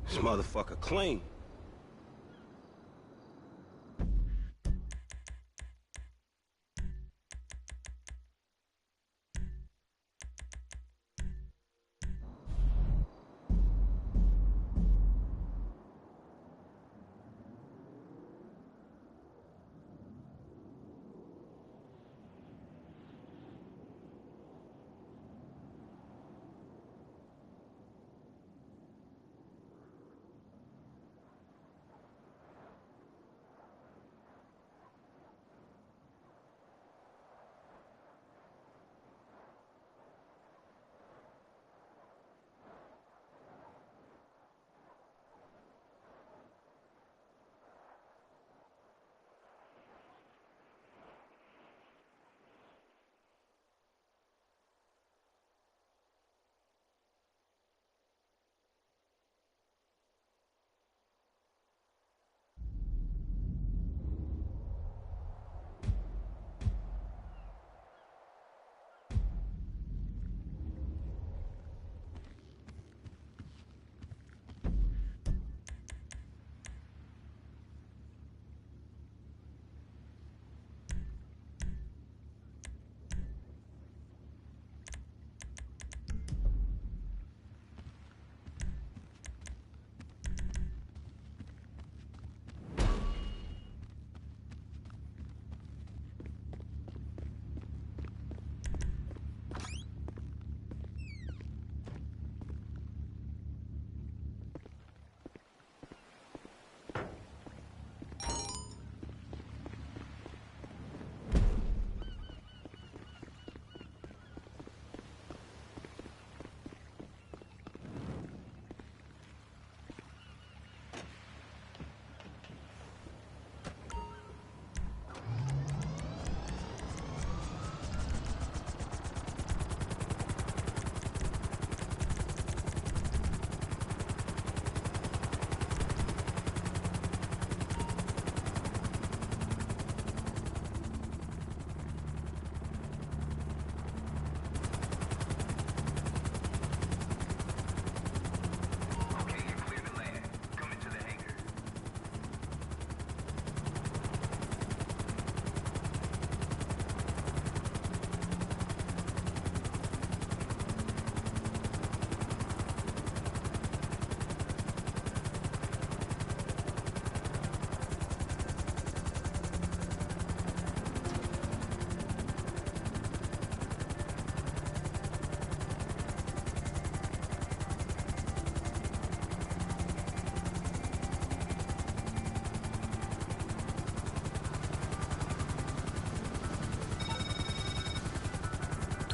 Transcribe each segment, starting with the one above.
This motherfucker clean.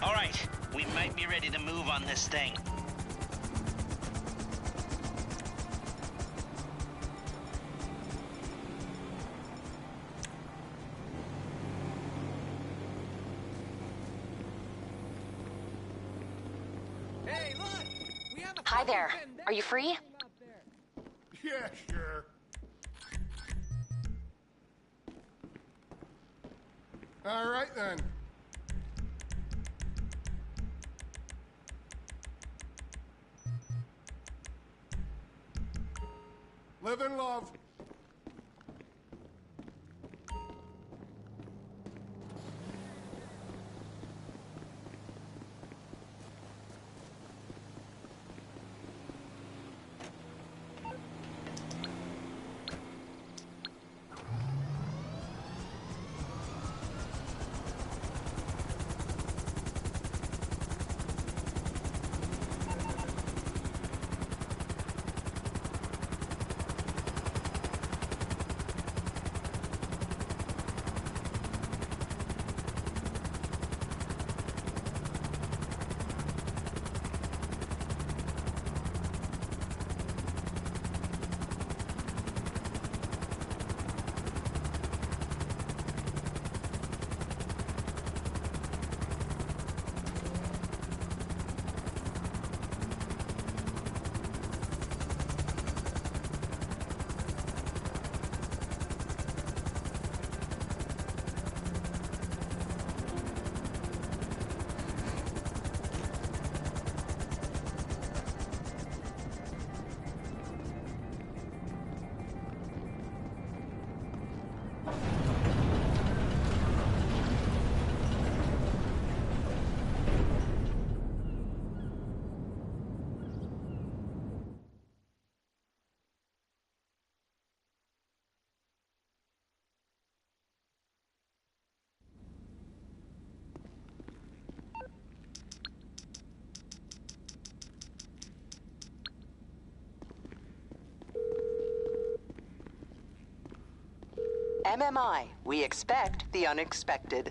All right, we might be ready to move on this thing. Hey, look! We have a Hi there. fucking Are you free? out there. Yeah, sure. All right, then. Live and love. MMI, we expect the unexpected.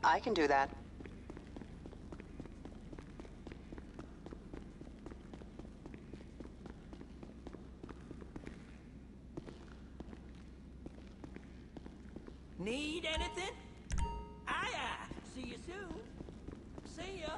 I can do that. Need anything? Aye, aye. See you soon. See ya.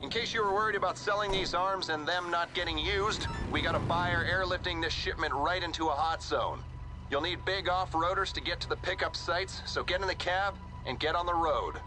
In case you were worried about selling these arms and them not getting used, we got a buyer airlifting this shipment right into a hot zone. You'll need big off-roaders to get to the pickup sites, so get in the cab and get on the road.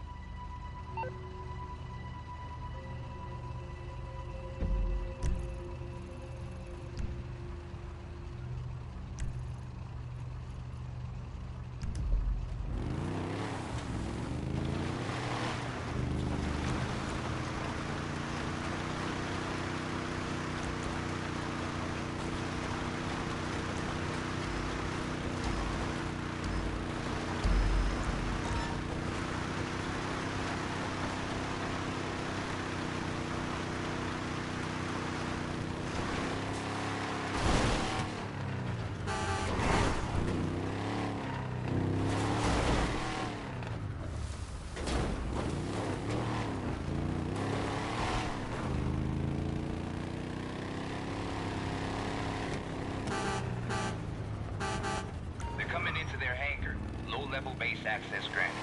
Into their hangar. Low-level base access granted.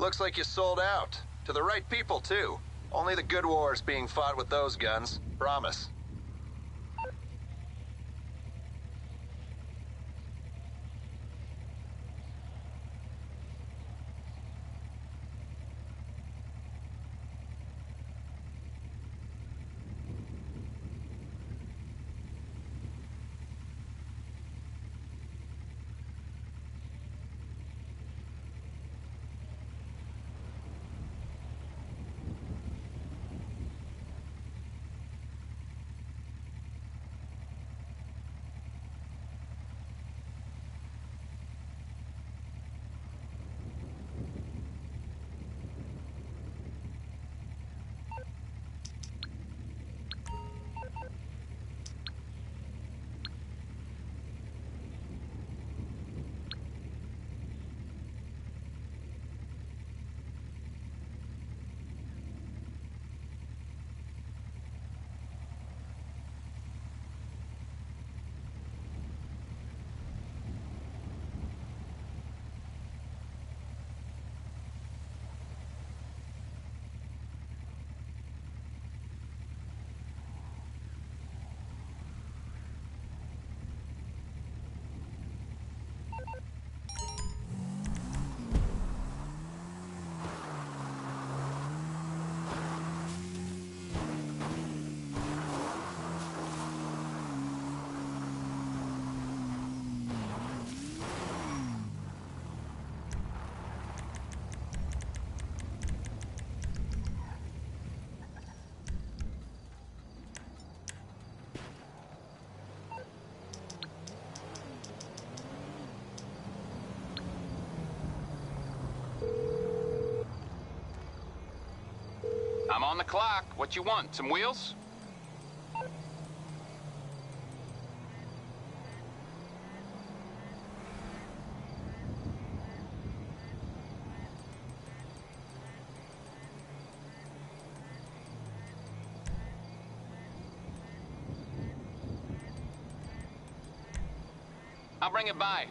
Looks like you sold out. To the right people, too. Only the good war's being fought with those guns. Promise. I'm on the clock. What you want? Some wheels? I'll bring it by.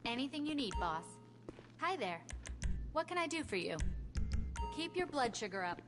Anything you need, boss. Hi there. What can I do for you? Keep your blood sugar up.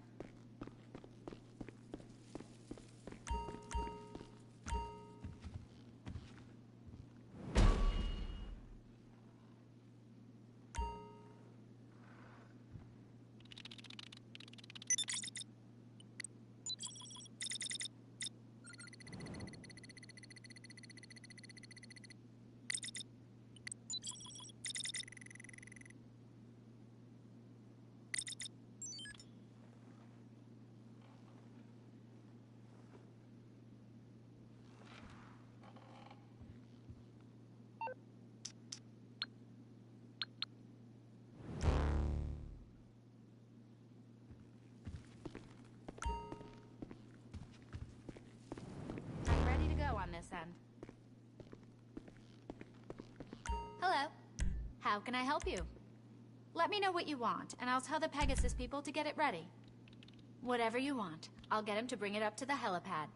I'm ready to go on this end. Hello. How can I help you? Let me know what you want, and I'll tell the Pegasus people to get it ready. Whatever you want. I'll get him to bring it up to the helipad.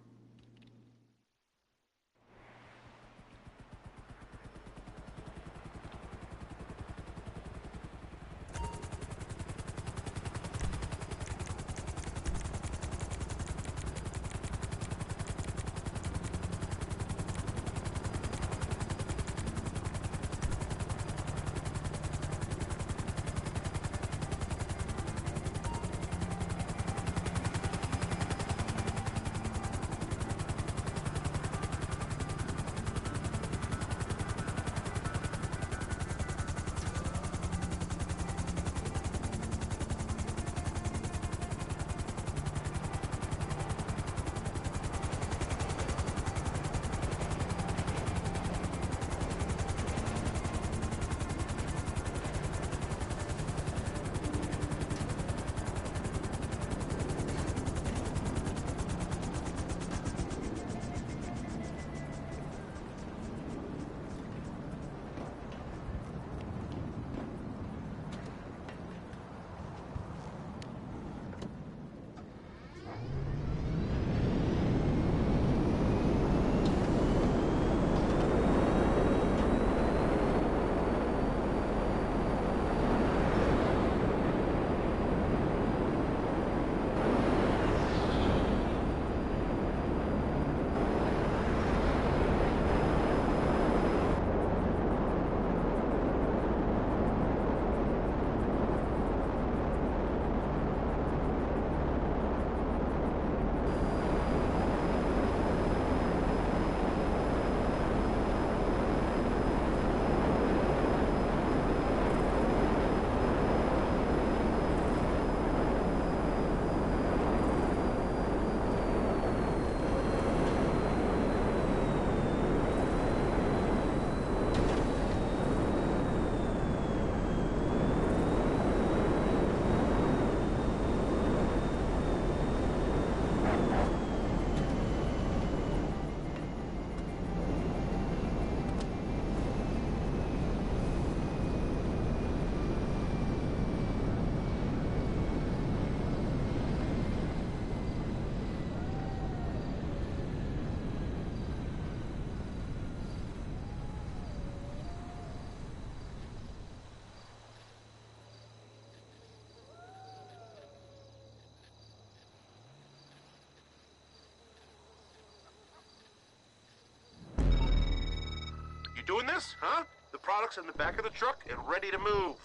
You doing this, huh? The product's in the back of the truck and ready to move.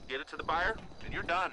Get it to the buyer, and you're done.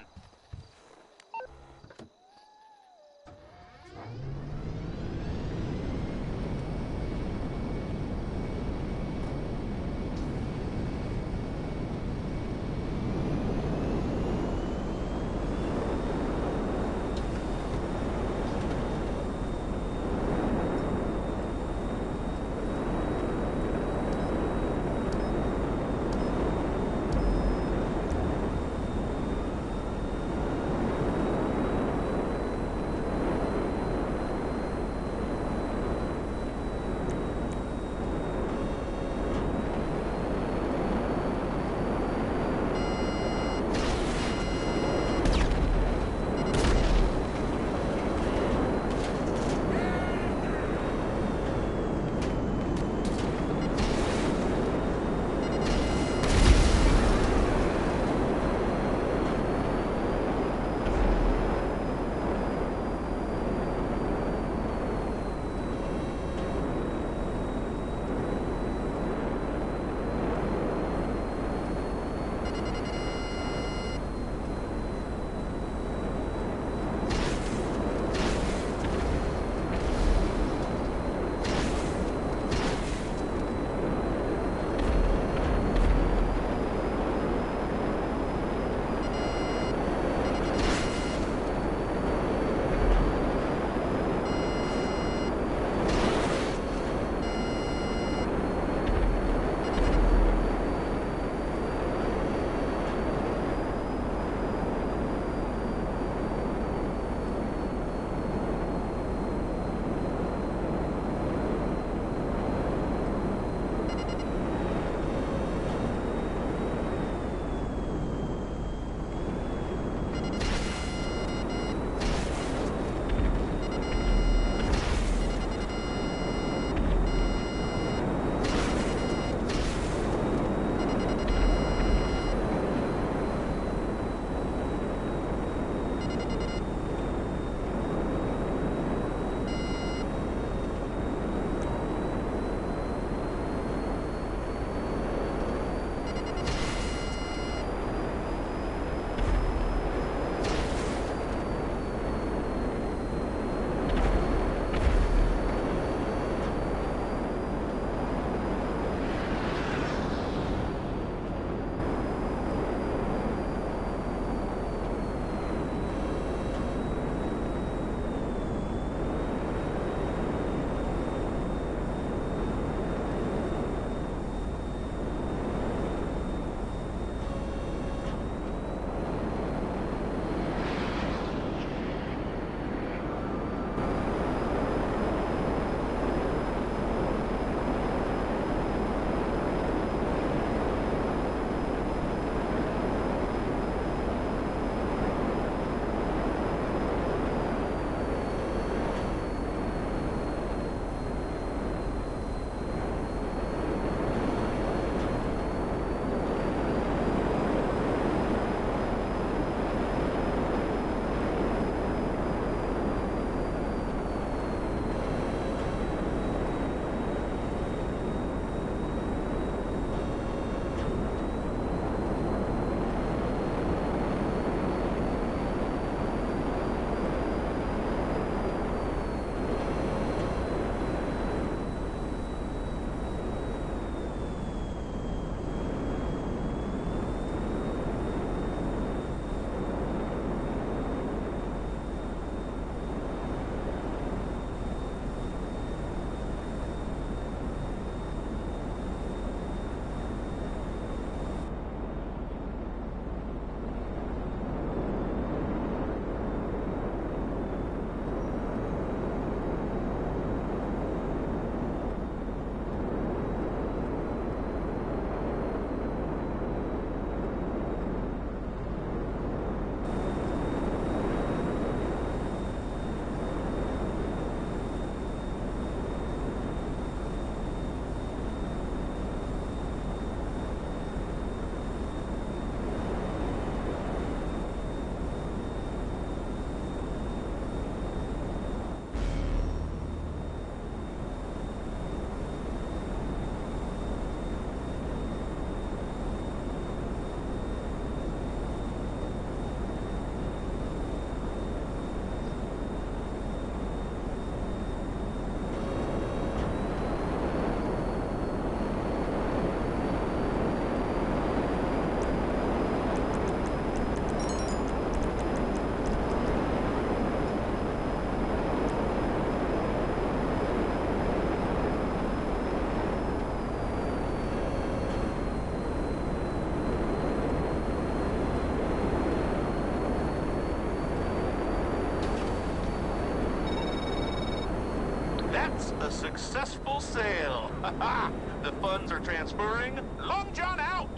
A successful sale. Ha ha! The funds are transferring. Long John out!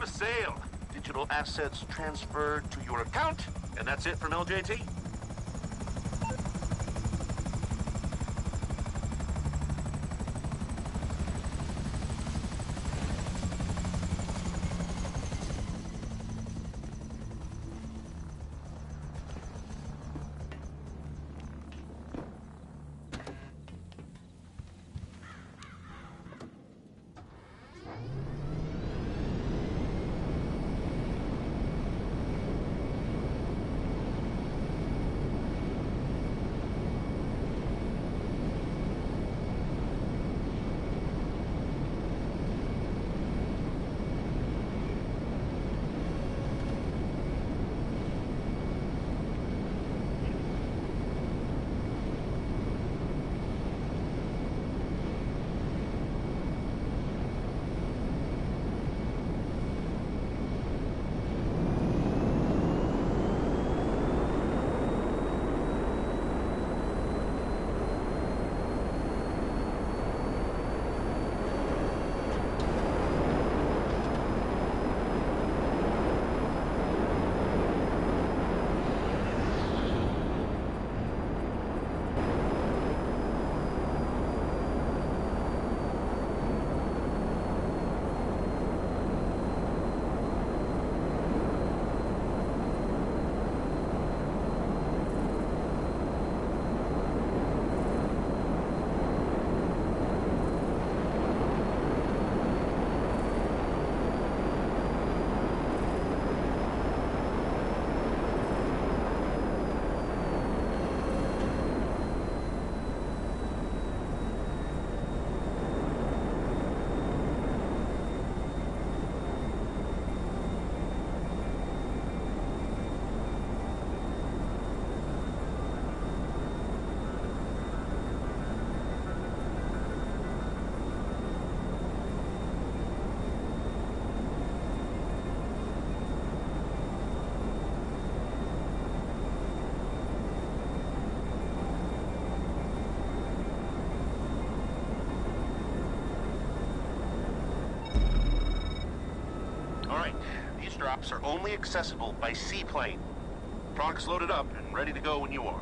a sale. Digital assets transferred to your account, and that's it from LJT. These drops are only accessible by seaplane. Products loaded up and ready to go when you are.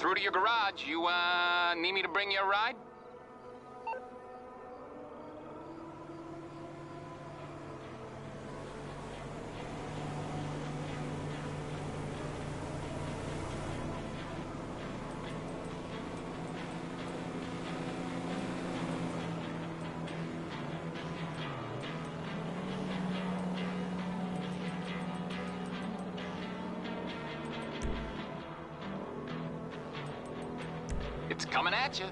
through to your garage. You, need me to bring you a ride? It's coming at you.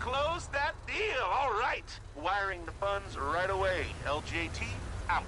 Close that deal. All right. Wiring the funds right away. LJT out.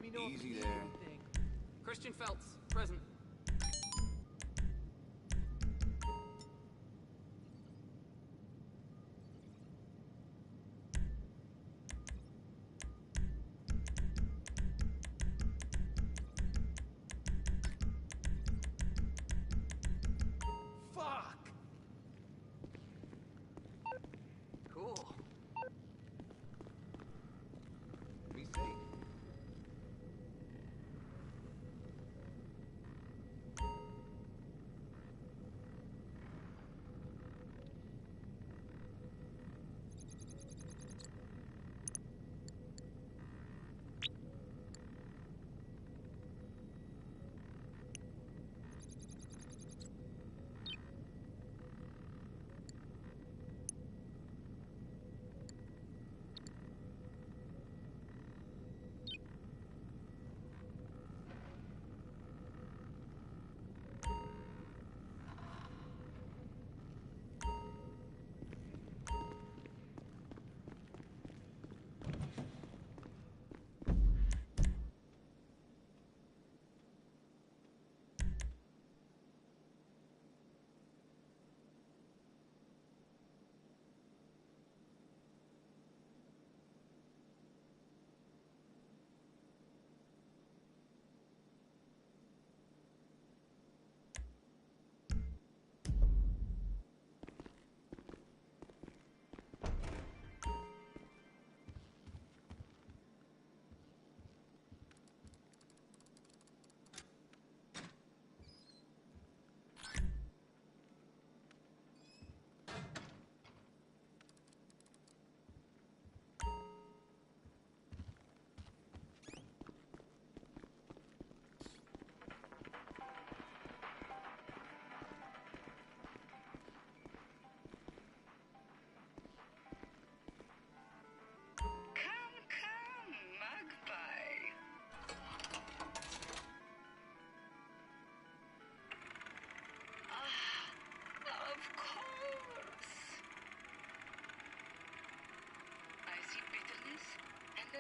Let me know if Easy you need there. anything. Christian Feltz, present. Fuck! Cool. Be safe.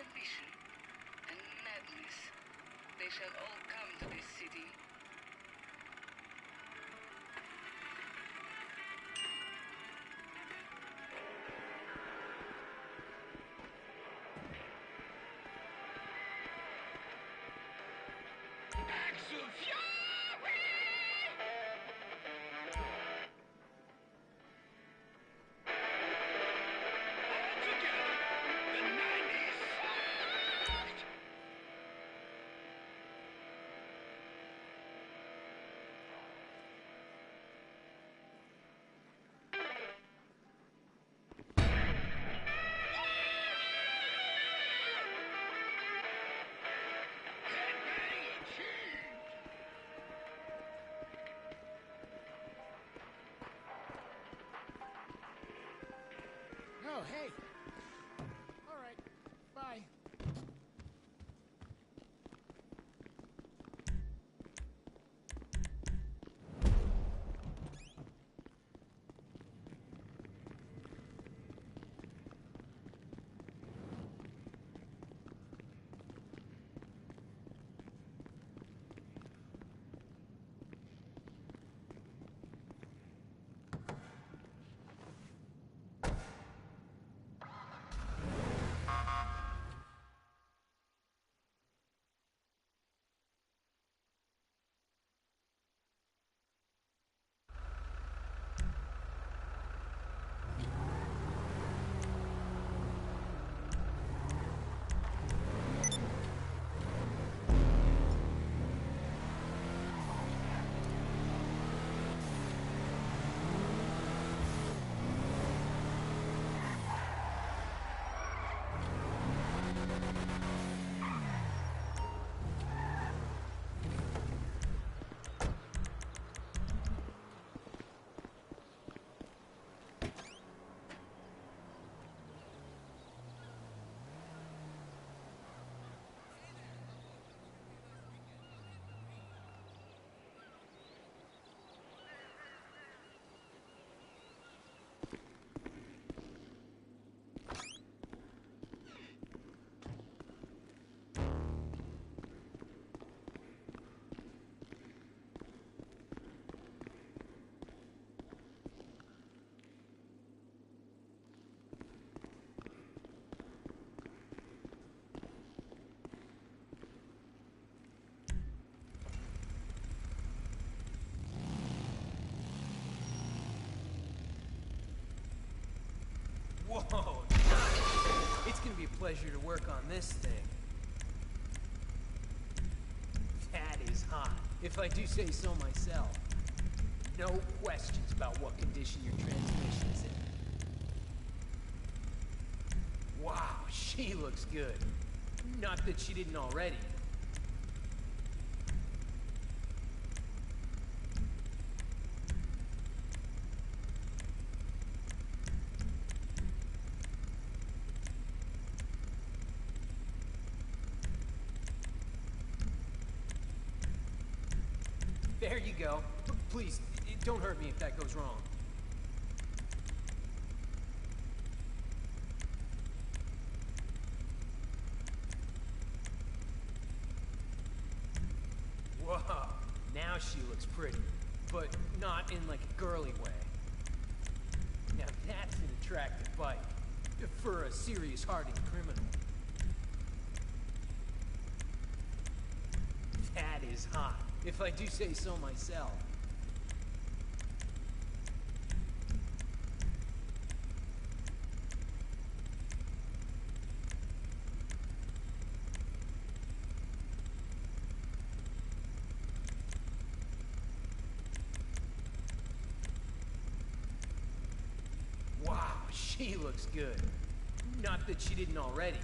ambition and madness. They shall all come to this city. Oh, hey. All right. Bye. Oh, nice. It's gonna be a pleasure to work on this thing. That is hot, if I do say so myself. No questions about what condition your transmission's in. Wow, she looks good. Not that she didn't already. There you go. Please, don't hurt me if that goes wrong. Whoa, now she looks pretty, but not in like a girly way. Now that's an attractive bike, for a serious hardened criminal. That is hot, if I do say so myself. Wow, she looks good. Not that she didn't already.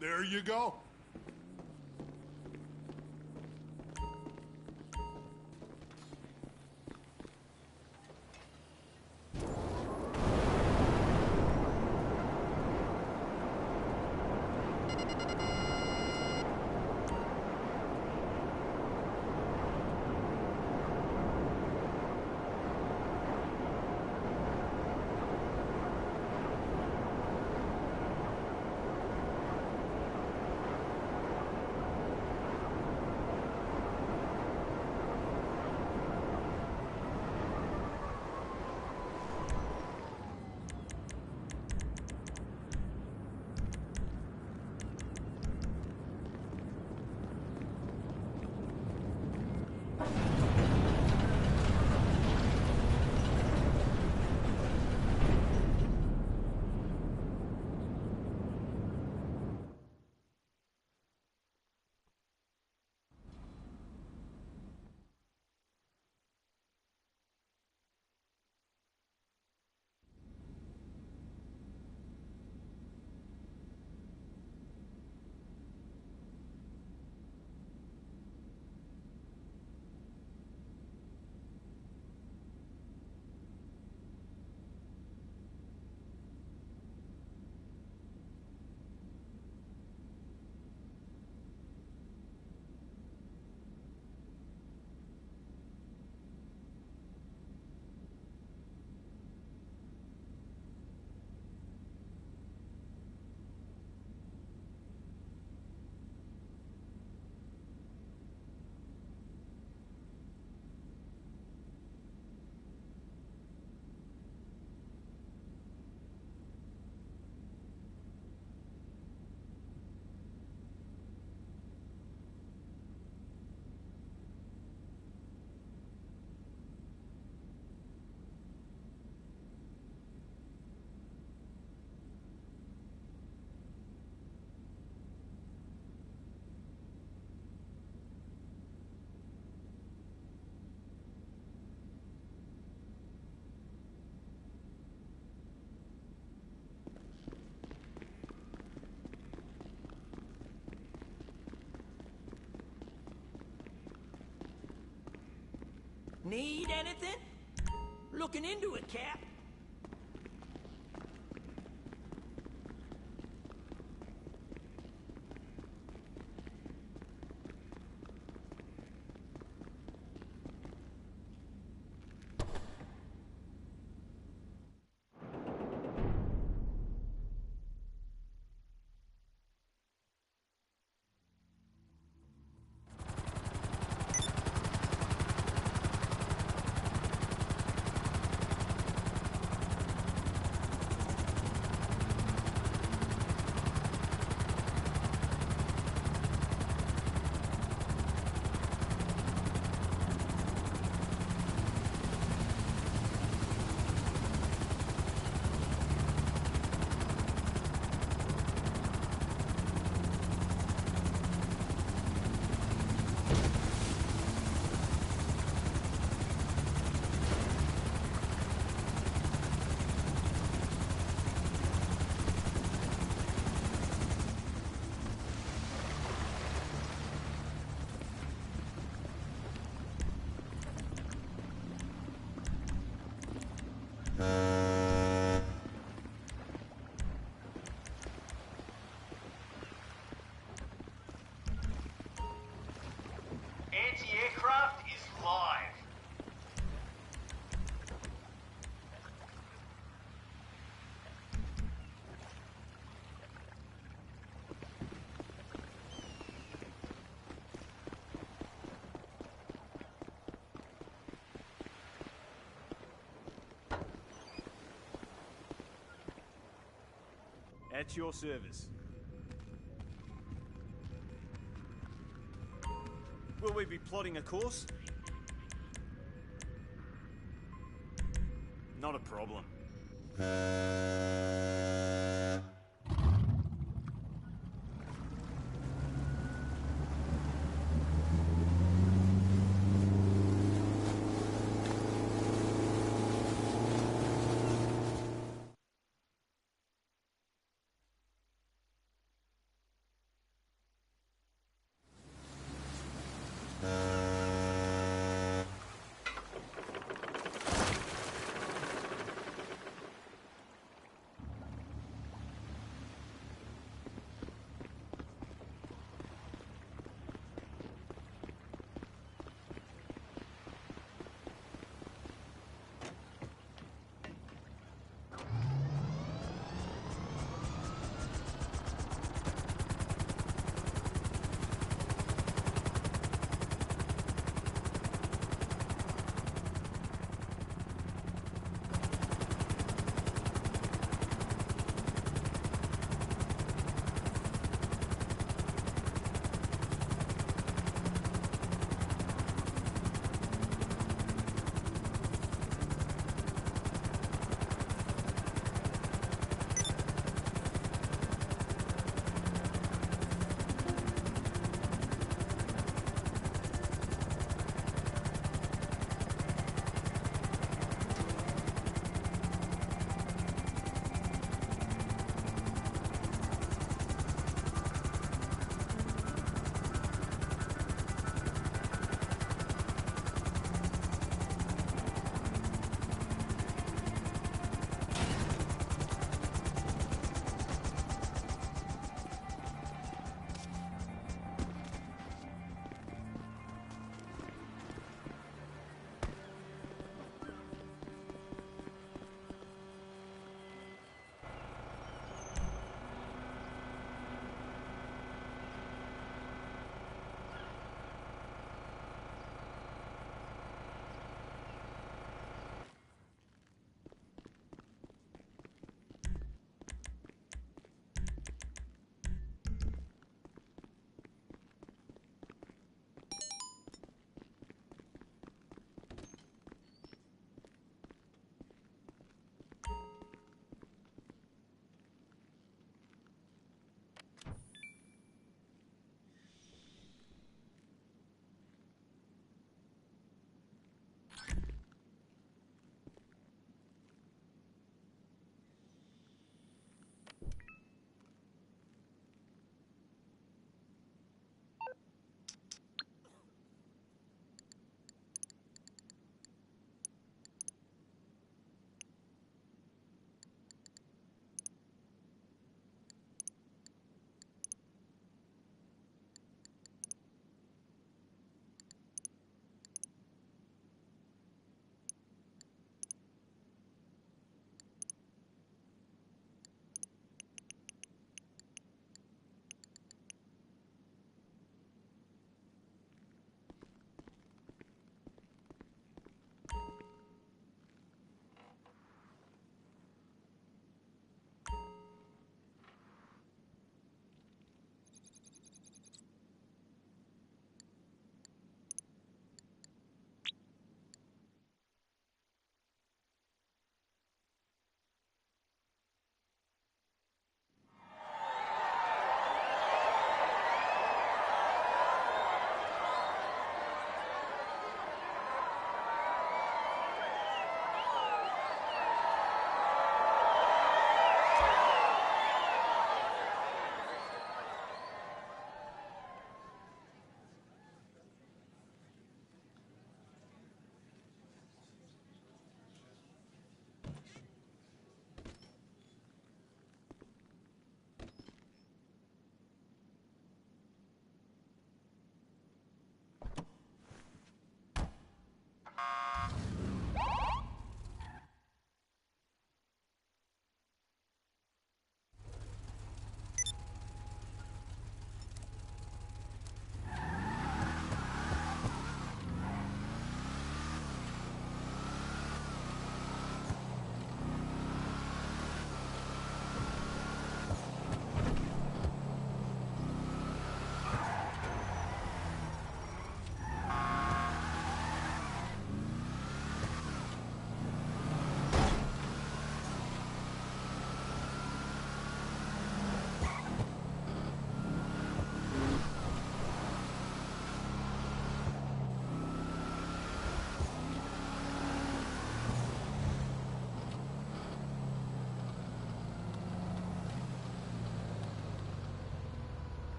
There you go. Need anything? Looking into it, Cap. Anti-aircraft is live. At your service. Will we be plotting a course? Not a problem.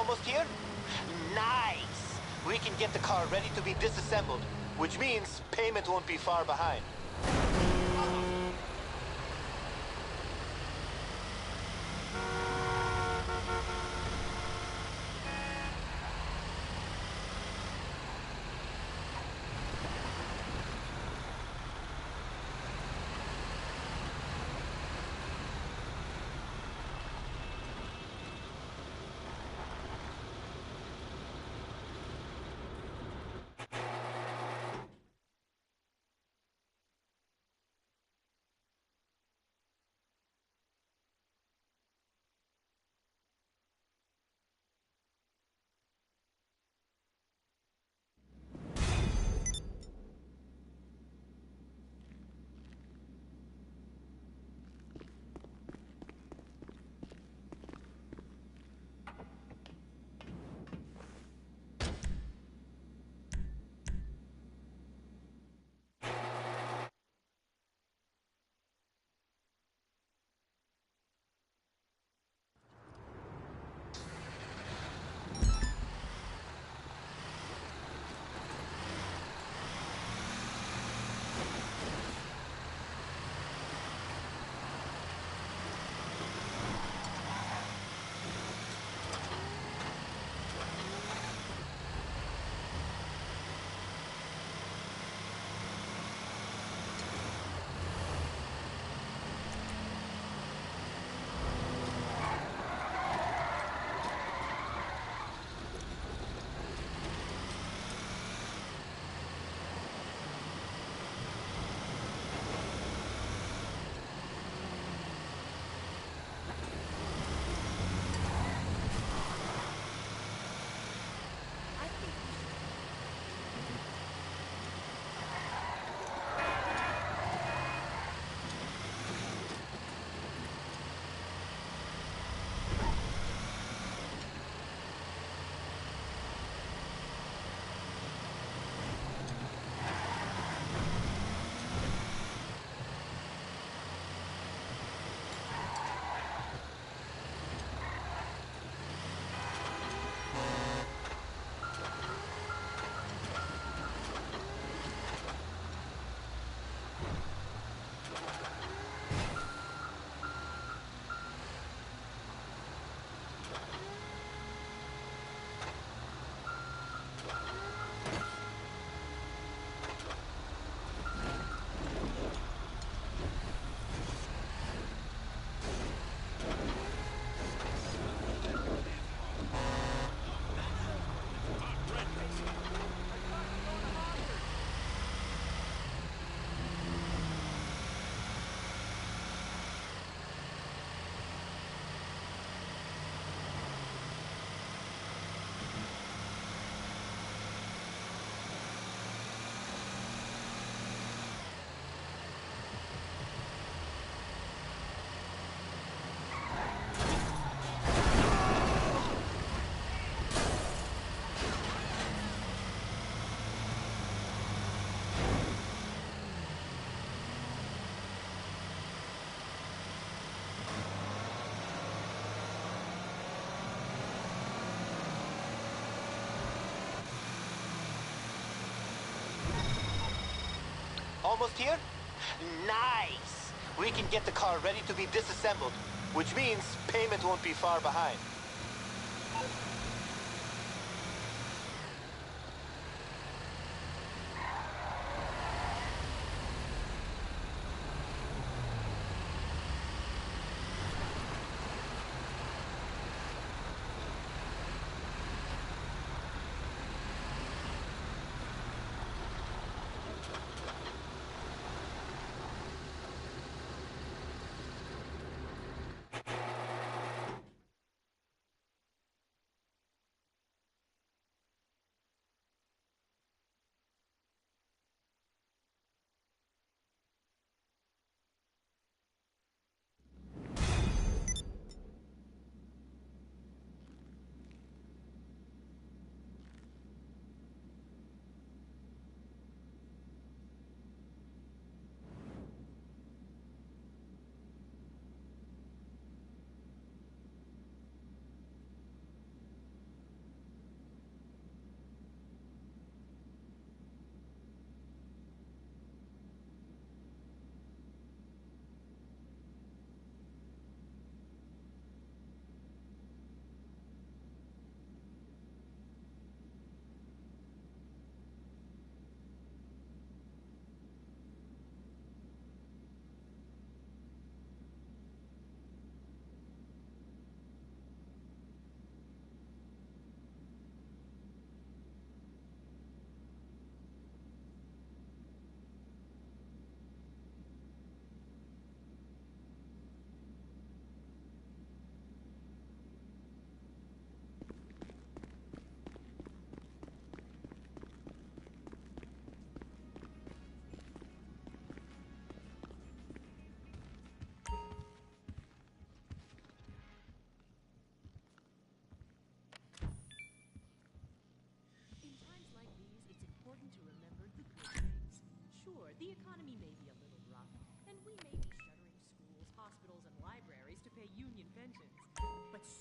Almost here? Nice! We can get the car ready to be disassembled, which means payment won't be far behind. Almost here? Nice! We can get the car ready to be disassembled, which means payment won't be far behind.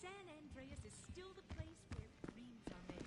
San Andreas is still the place where dreams are made.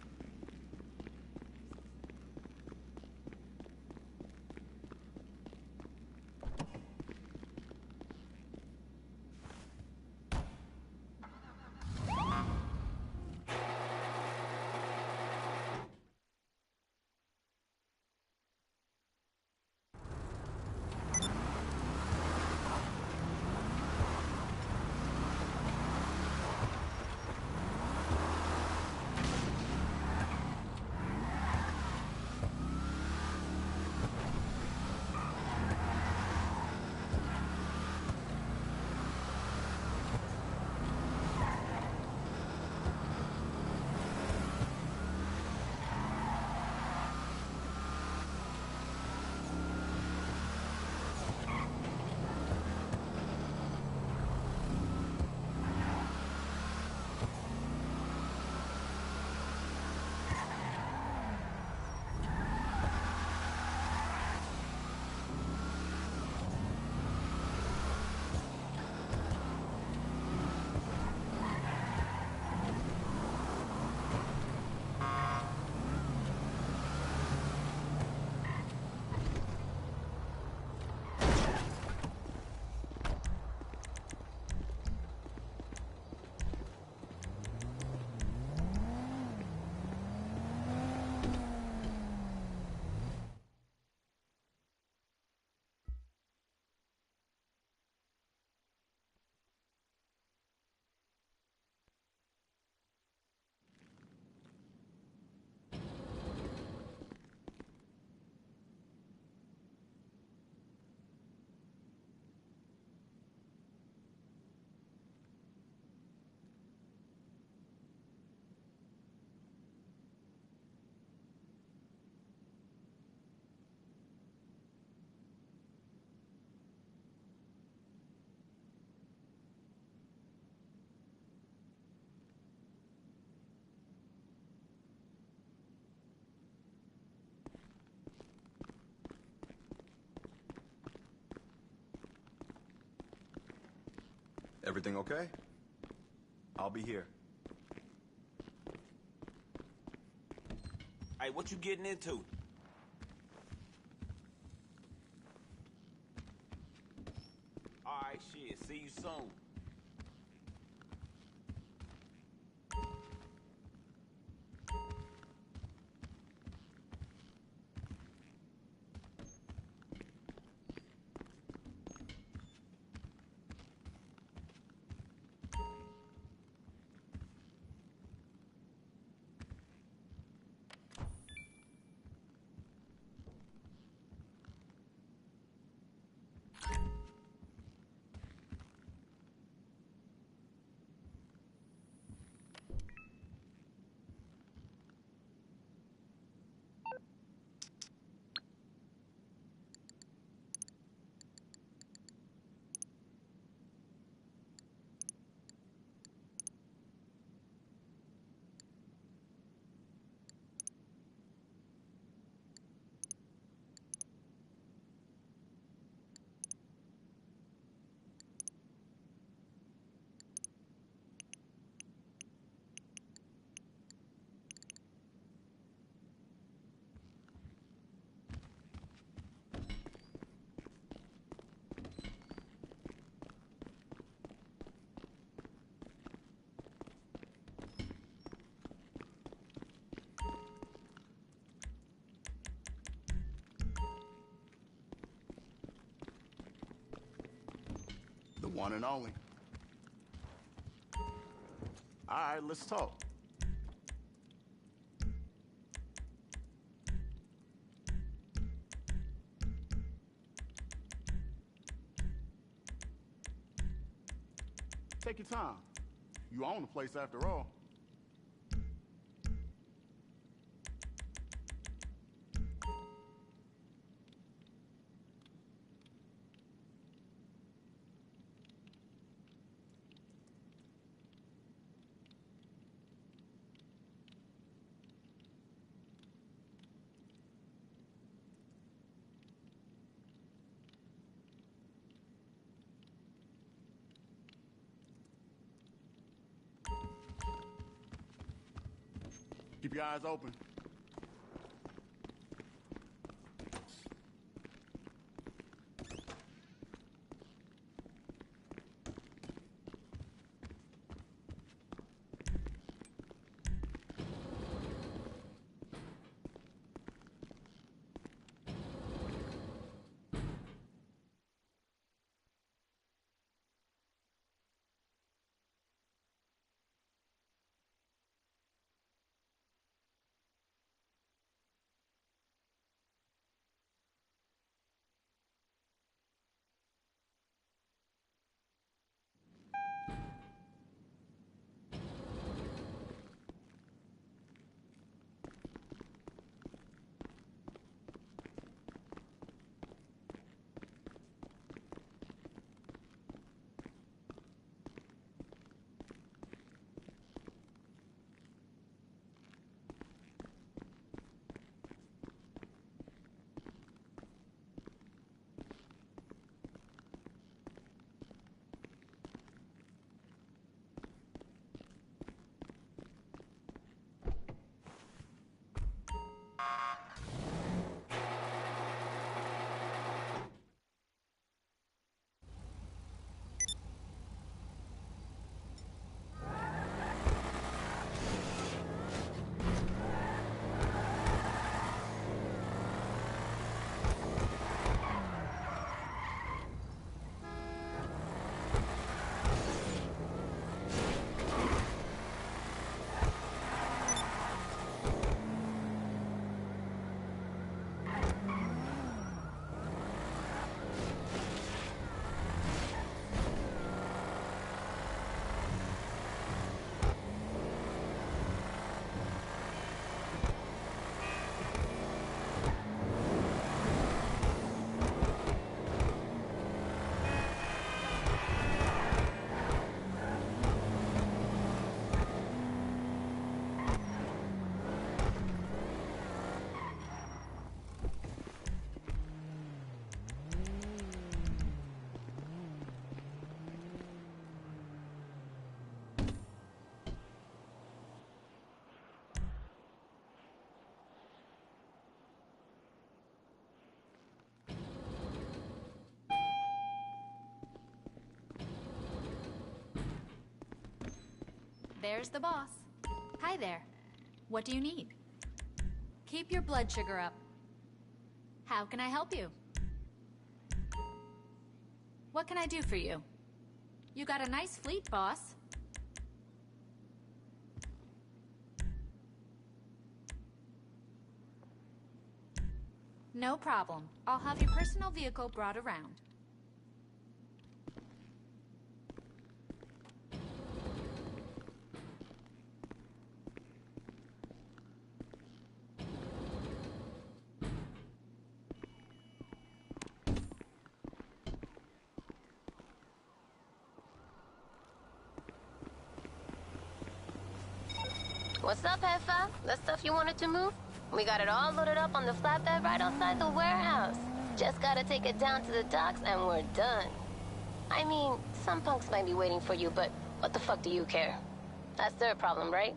Everything okay? I'll be here. Hey, what you getting into? All right, shit. See you soon. The one and only. All right, let's talk. Take your time. You own the place after all. Keep your eyes open. There's the boss. Hi there. What do you need? Keep your blood sugar up. How can I help you? What can I do for you? You got a nice fleet, boss. No problem. I'll have your personal vehicle brought around. What's up, Heffa? The stuff you wanted to move? We got it all loaded up on the flatbed right outside the warehouse. Just gotta take it down to the docks and we're done. I mean, some punks might be waiting for you, but what the fuck do you care? That's their problem, right?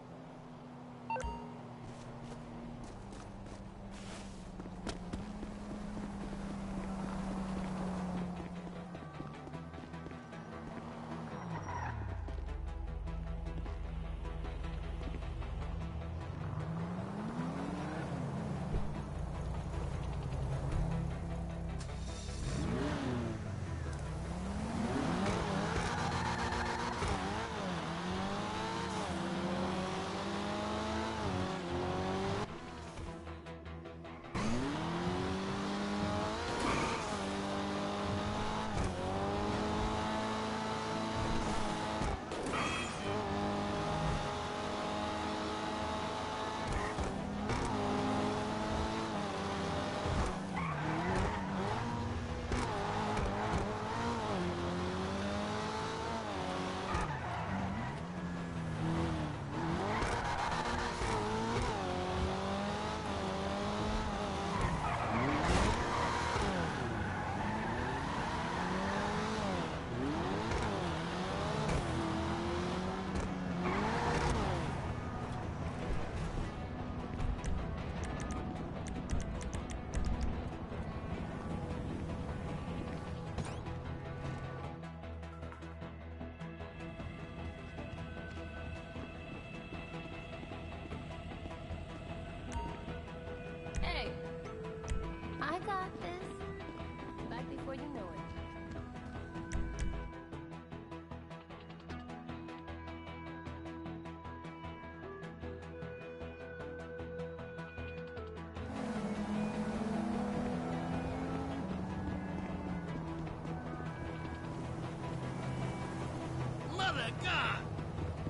Mother of God!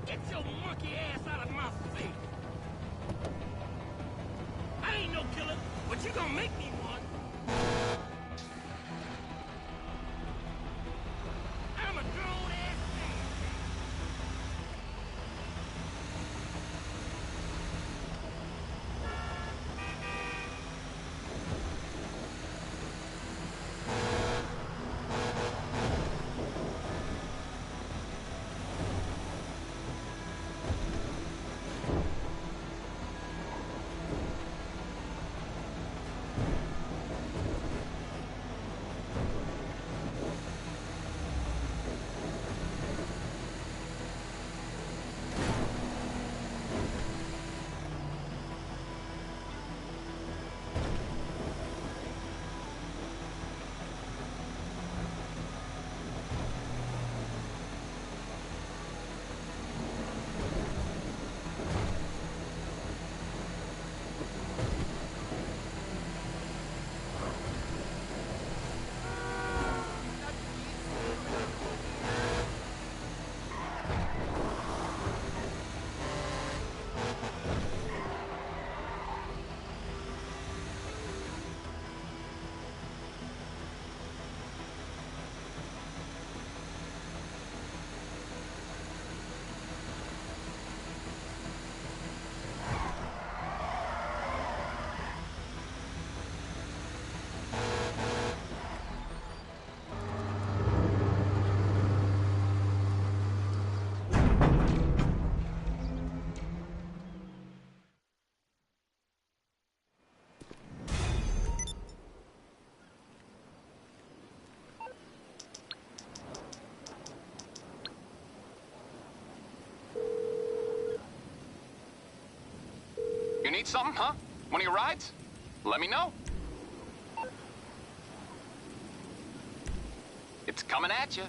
Get your monkey ass out of my face! I ain't no killer, but you gonna make me one. I'm a grown-ass man. You need something, huh? One of your rides? Let me know. It's coming at you.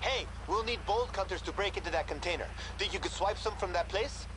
Hey, we'll need bolt cutters to break into that container. Think you could swipe some from that place?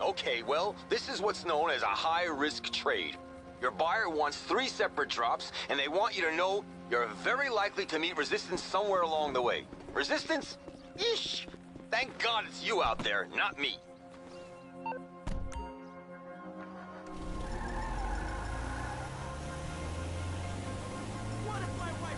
Okay, well, this is what's known as a high-risk trade. Your buyer wants 3 separate drops, and they want you to know you're very likely to meet resistance somewhere along the way. Resistance? Eesh! Thank God it's you out there, not me. What if my wife...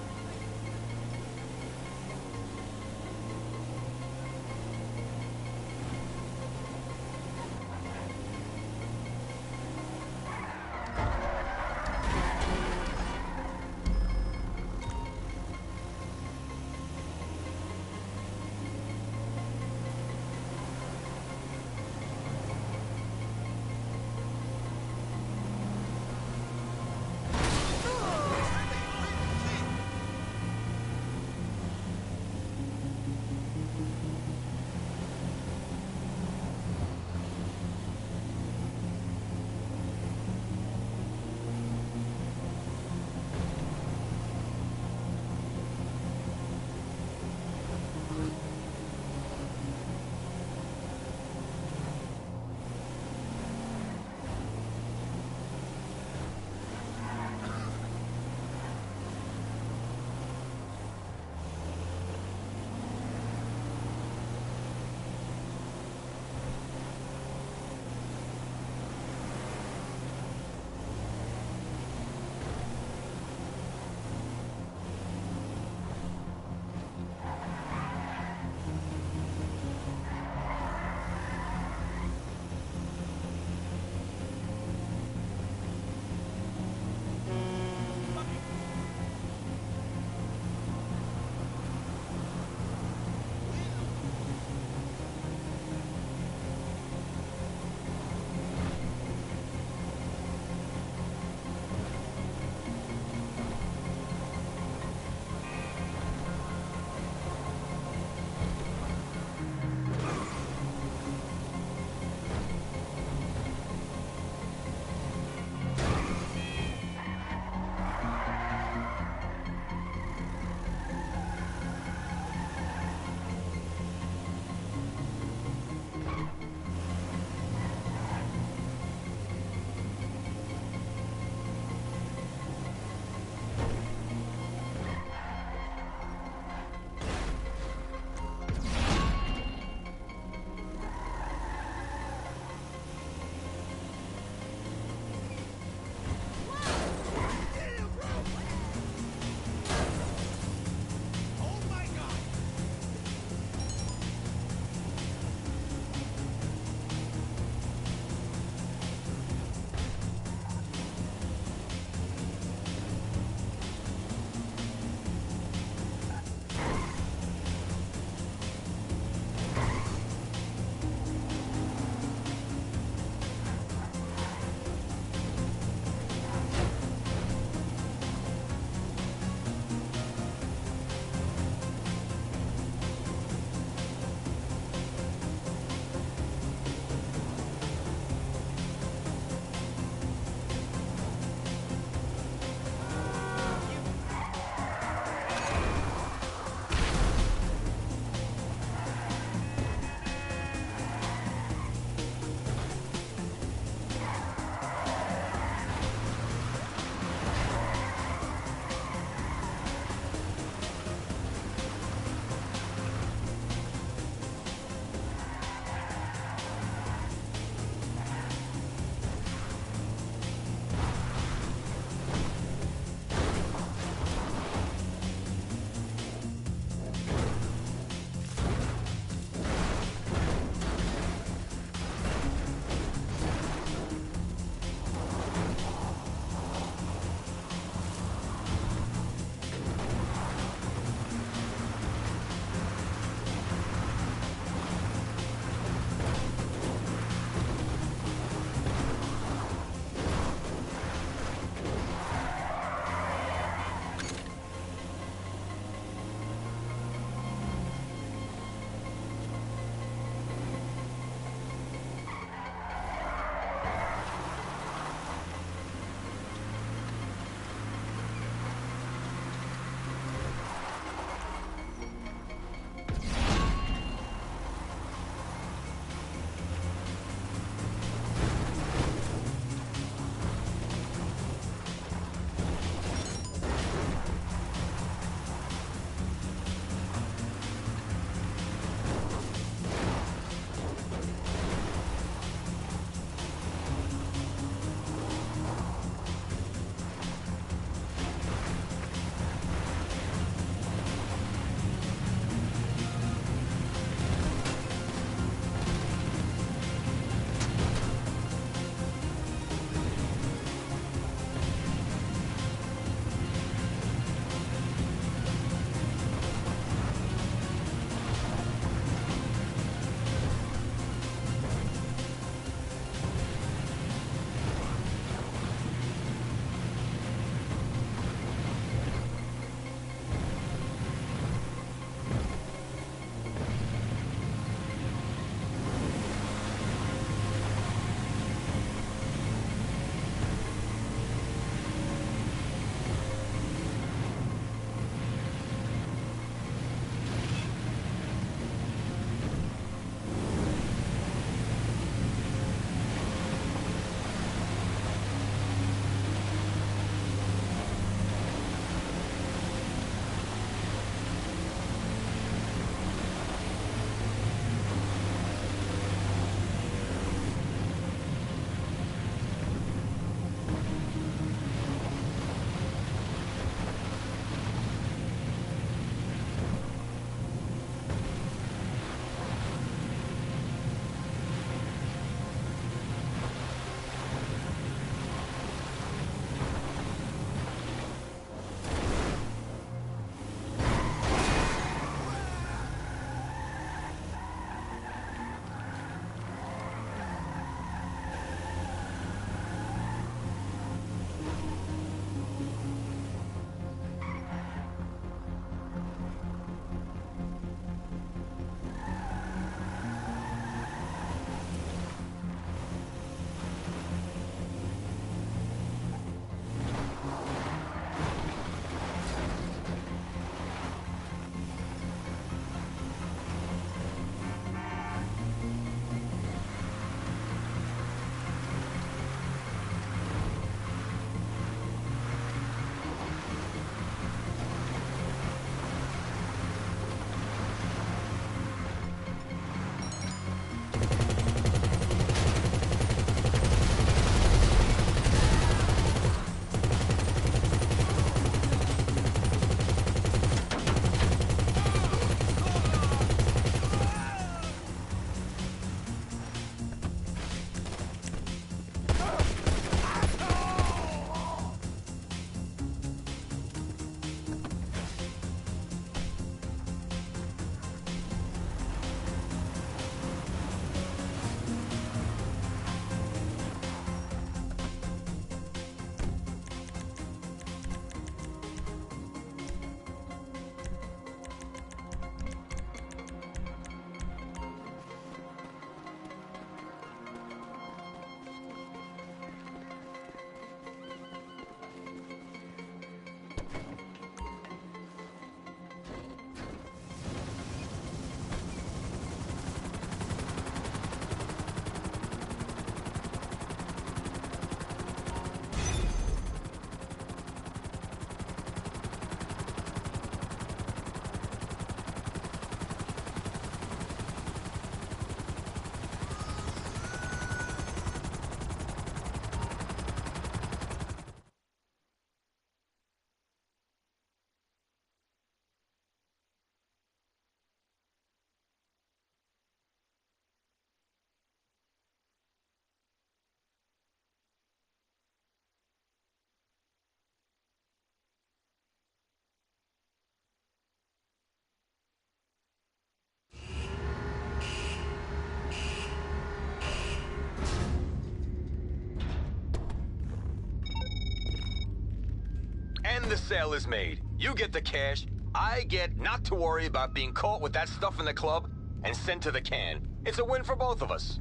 and the sale is made. You get the cash, I get not to worry about being caught with that stuff in the club and sent to the can. It's a win for both of us.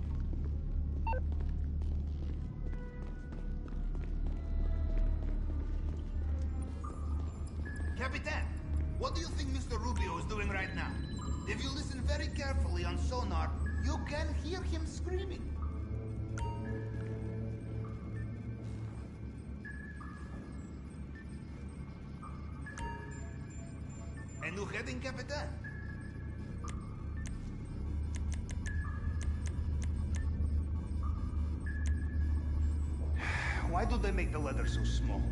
Capitan, what do you think Mr. Rubio is doing right now? If you listen very carefully on sonar, you can hear him screaming. Enujedin, Capitan. Why do they make the letter so small?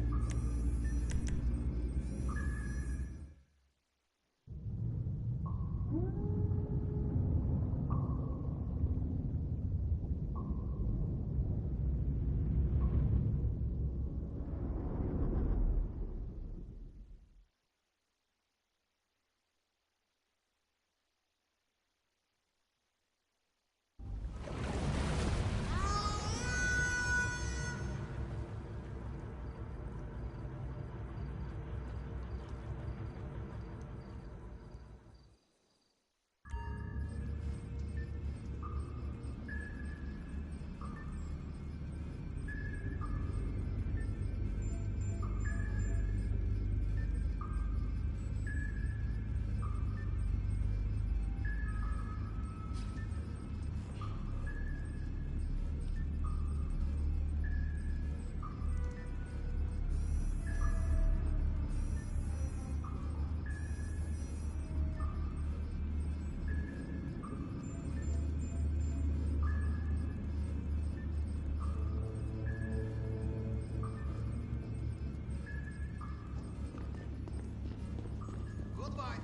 Goodbye.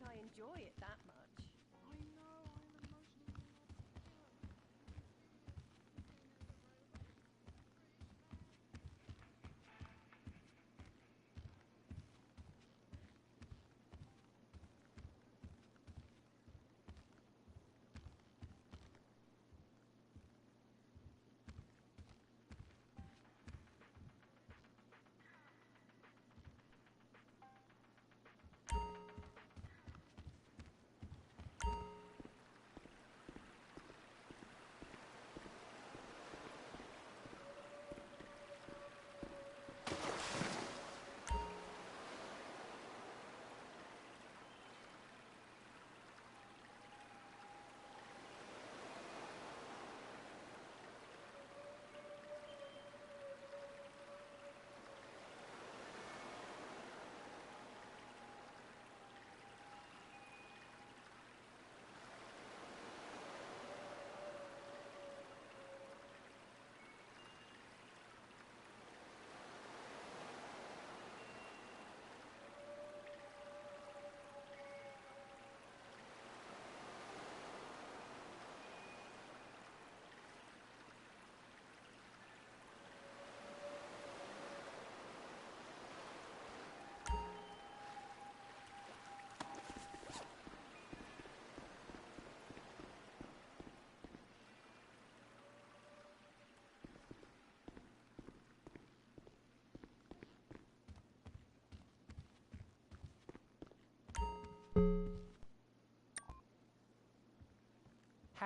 I enjoy it that much. I know, I'm emotionally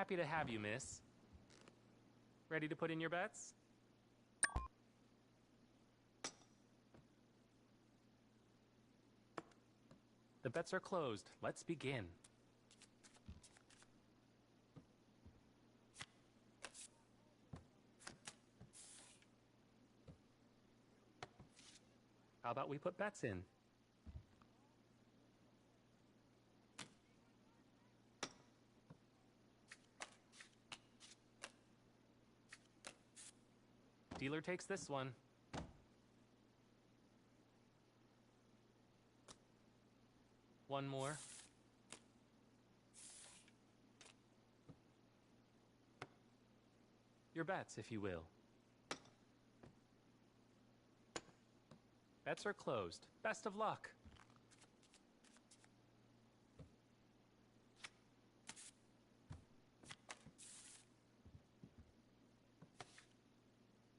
Happy to have you, miss. Ready to put in your bets? The bets are closed. Let's begin. How about we put bets in? Dealer takes this one. One more. Your bets, if you will. Bets are closed. Best of luck.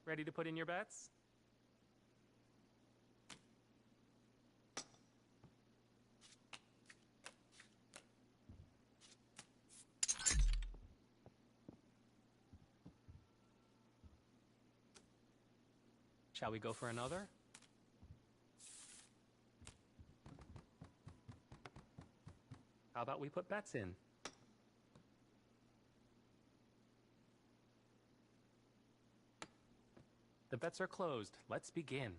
Ready to put in your bets? Shall we go for another? How about we put bets in? The bets are closed. Let's begin.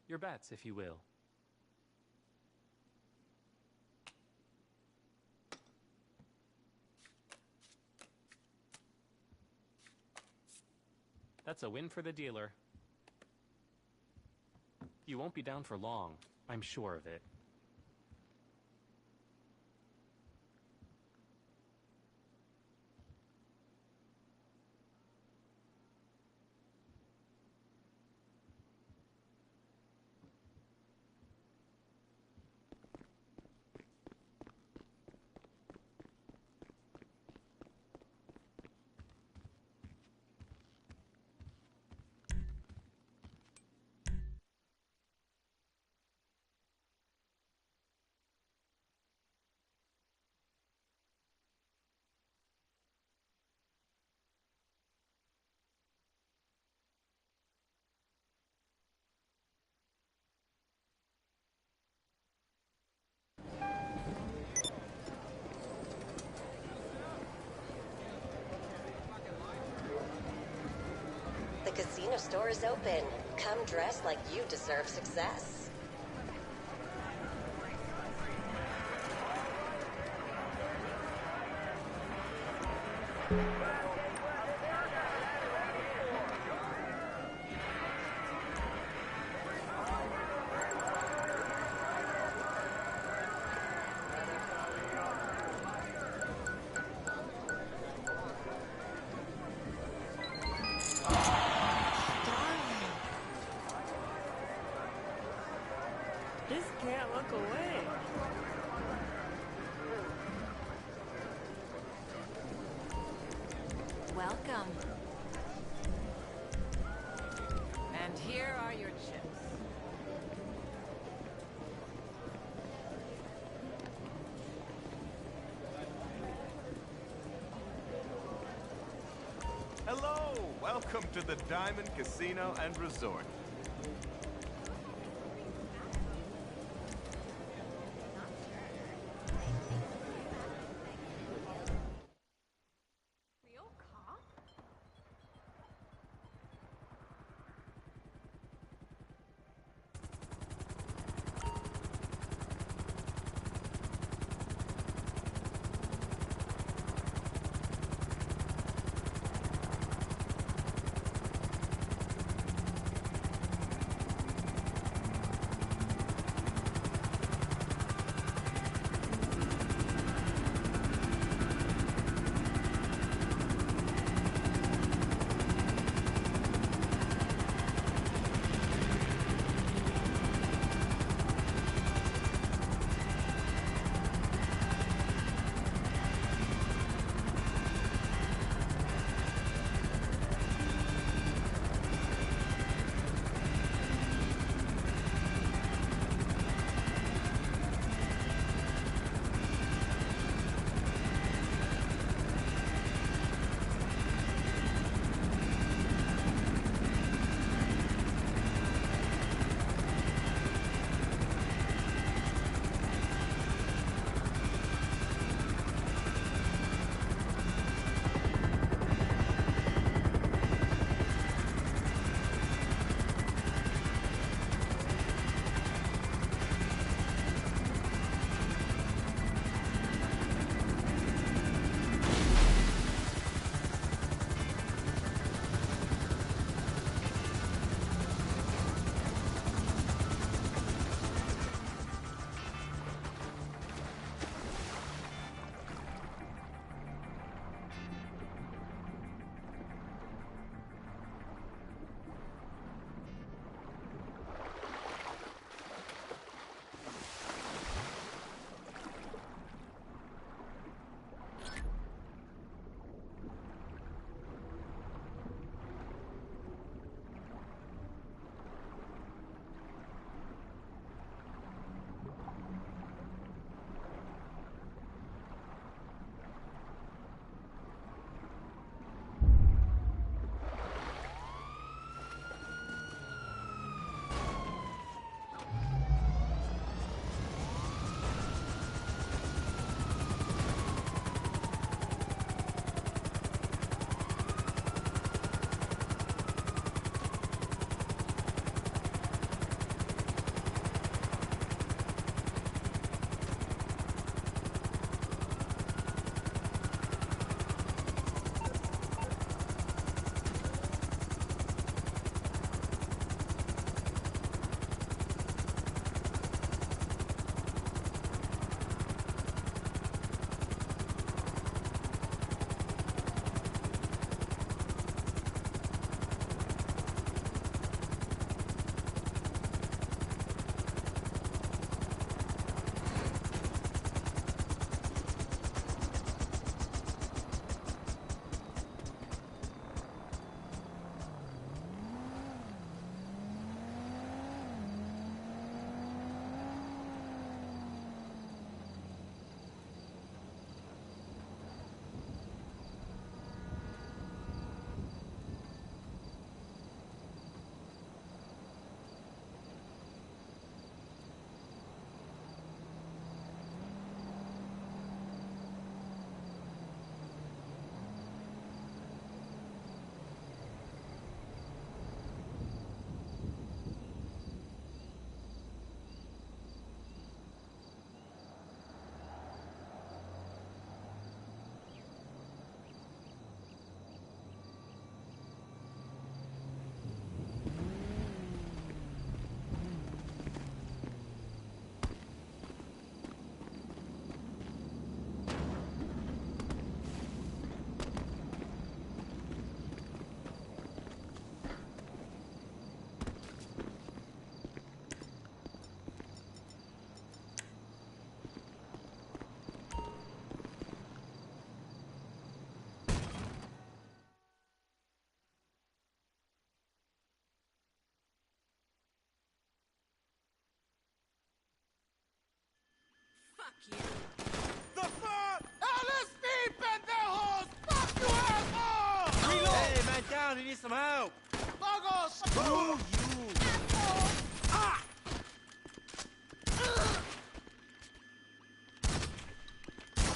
Your bets, if you will. That's a win for the dealer. You won't be down for long. I'm sure of it. The casino store is open. Come dressed like you deserve success. Just can't look away. Welcome. And here are your chips. Hello! Welcome to the Diamond Casino and Resort. Real cop? need some help. Vagos! Screw you. Ah!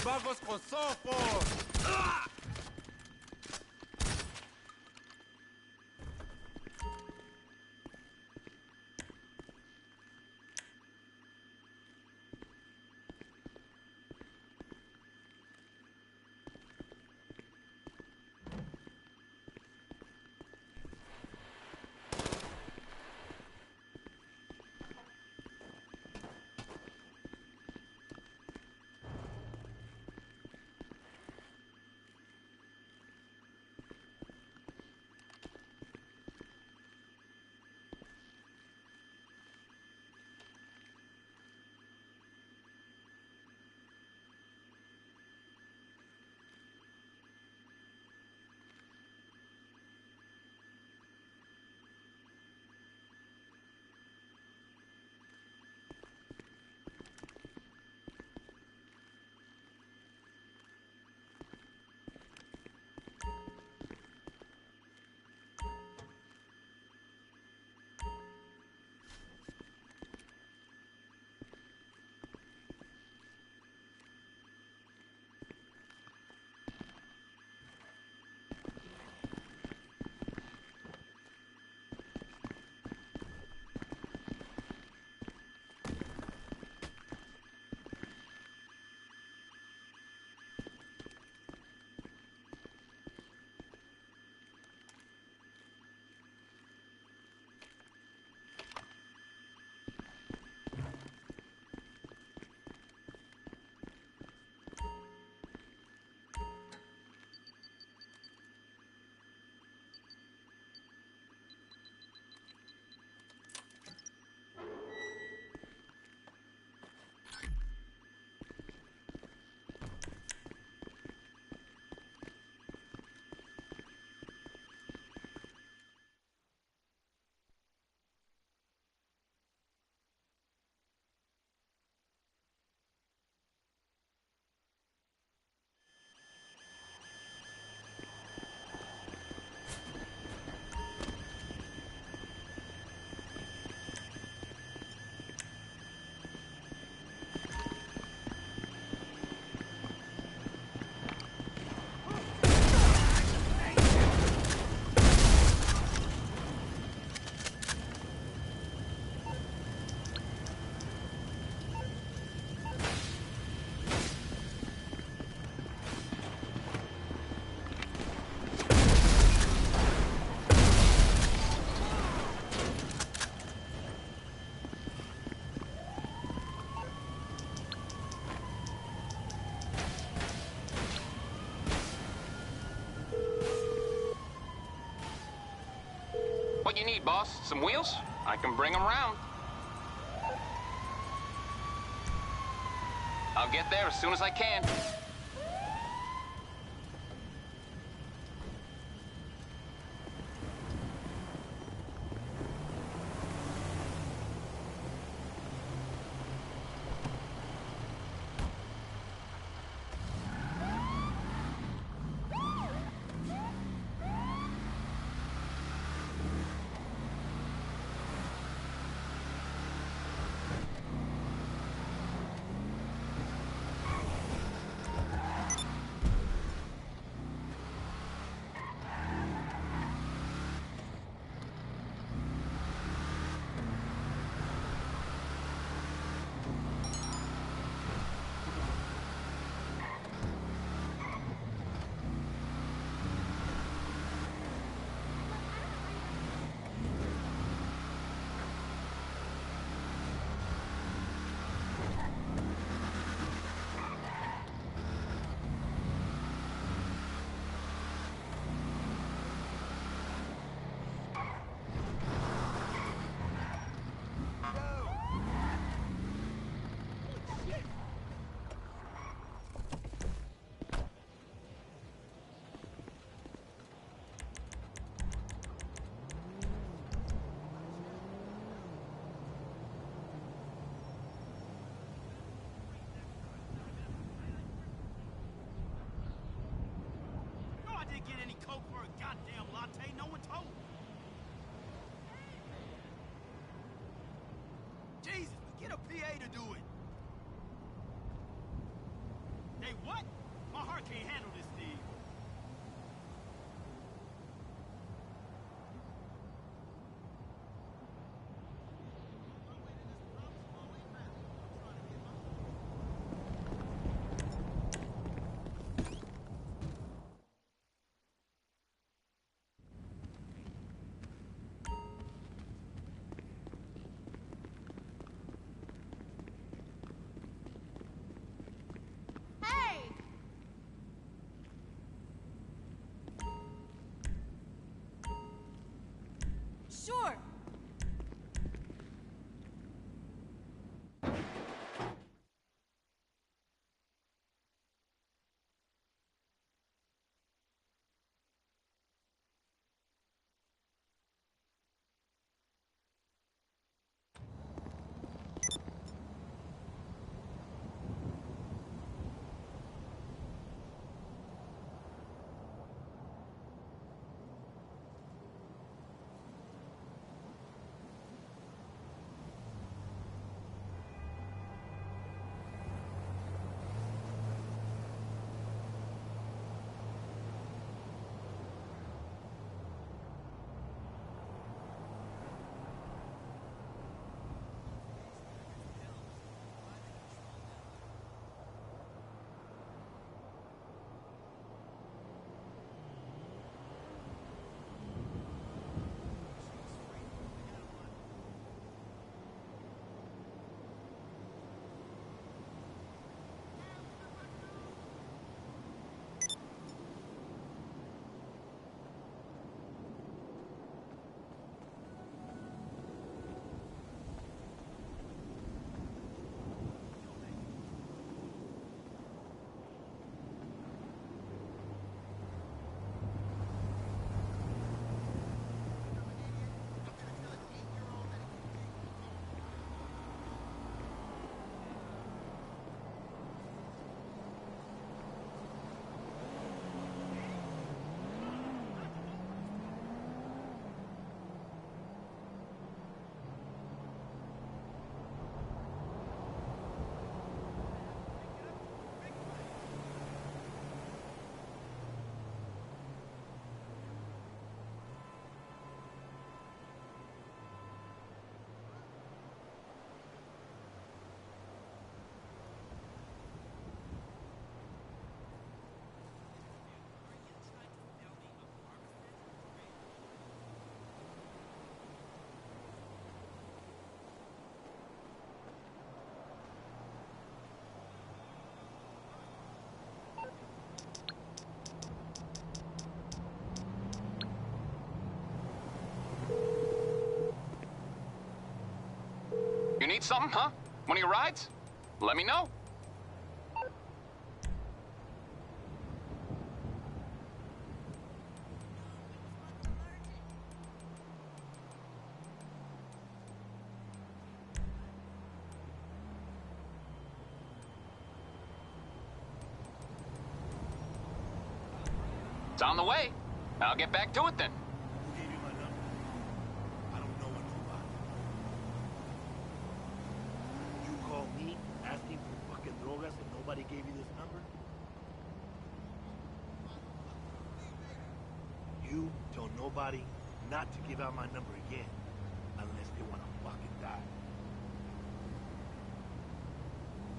Vagos con softball. Ah! What you need, boss? Some wheels? I can bring them round. I'll get there as soon as I can. No, I didn't get any coke for a goddamn latte. No No one told. Jesus, get a PA to do it. Hey, what? My heart can't handle this, Steve. Hey! Sure. You need something, huh? One of your rides? Let me know. It's on the way. I'll get back to it then. Who gave you my number? I don't know nobody. You called me asking for fucking drogas and nobody gave you this number? You tell nobody not to give out my number again unless they want to fucking die.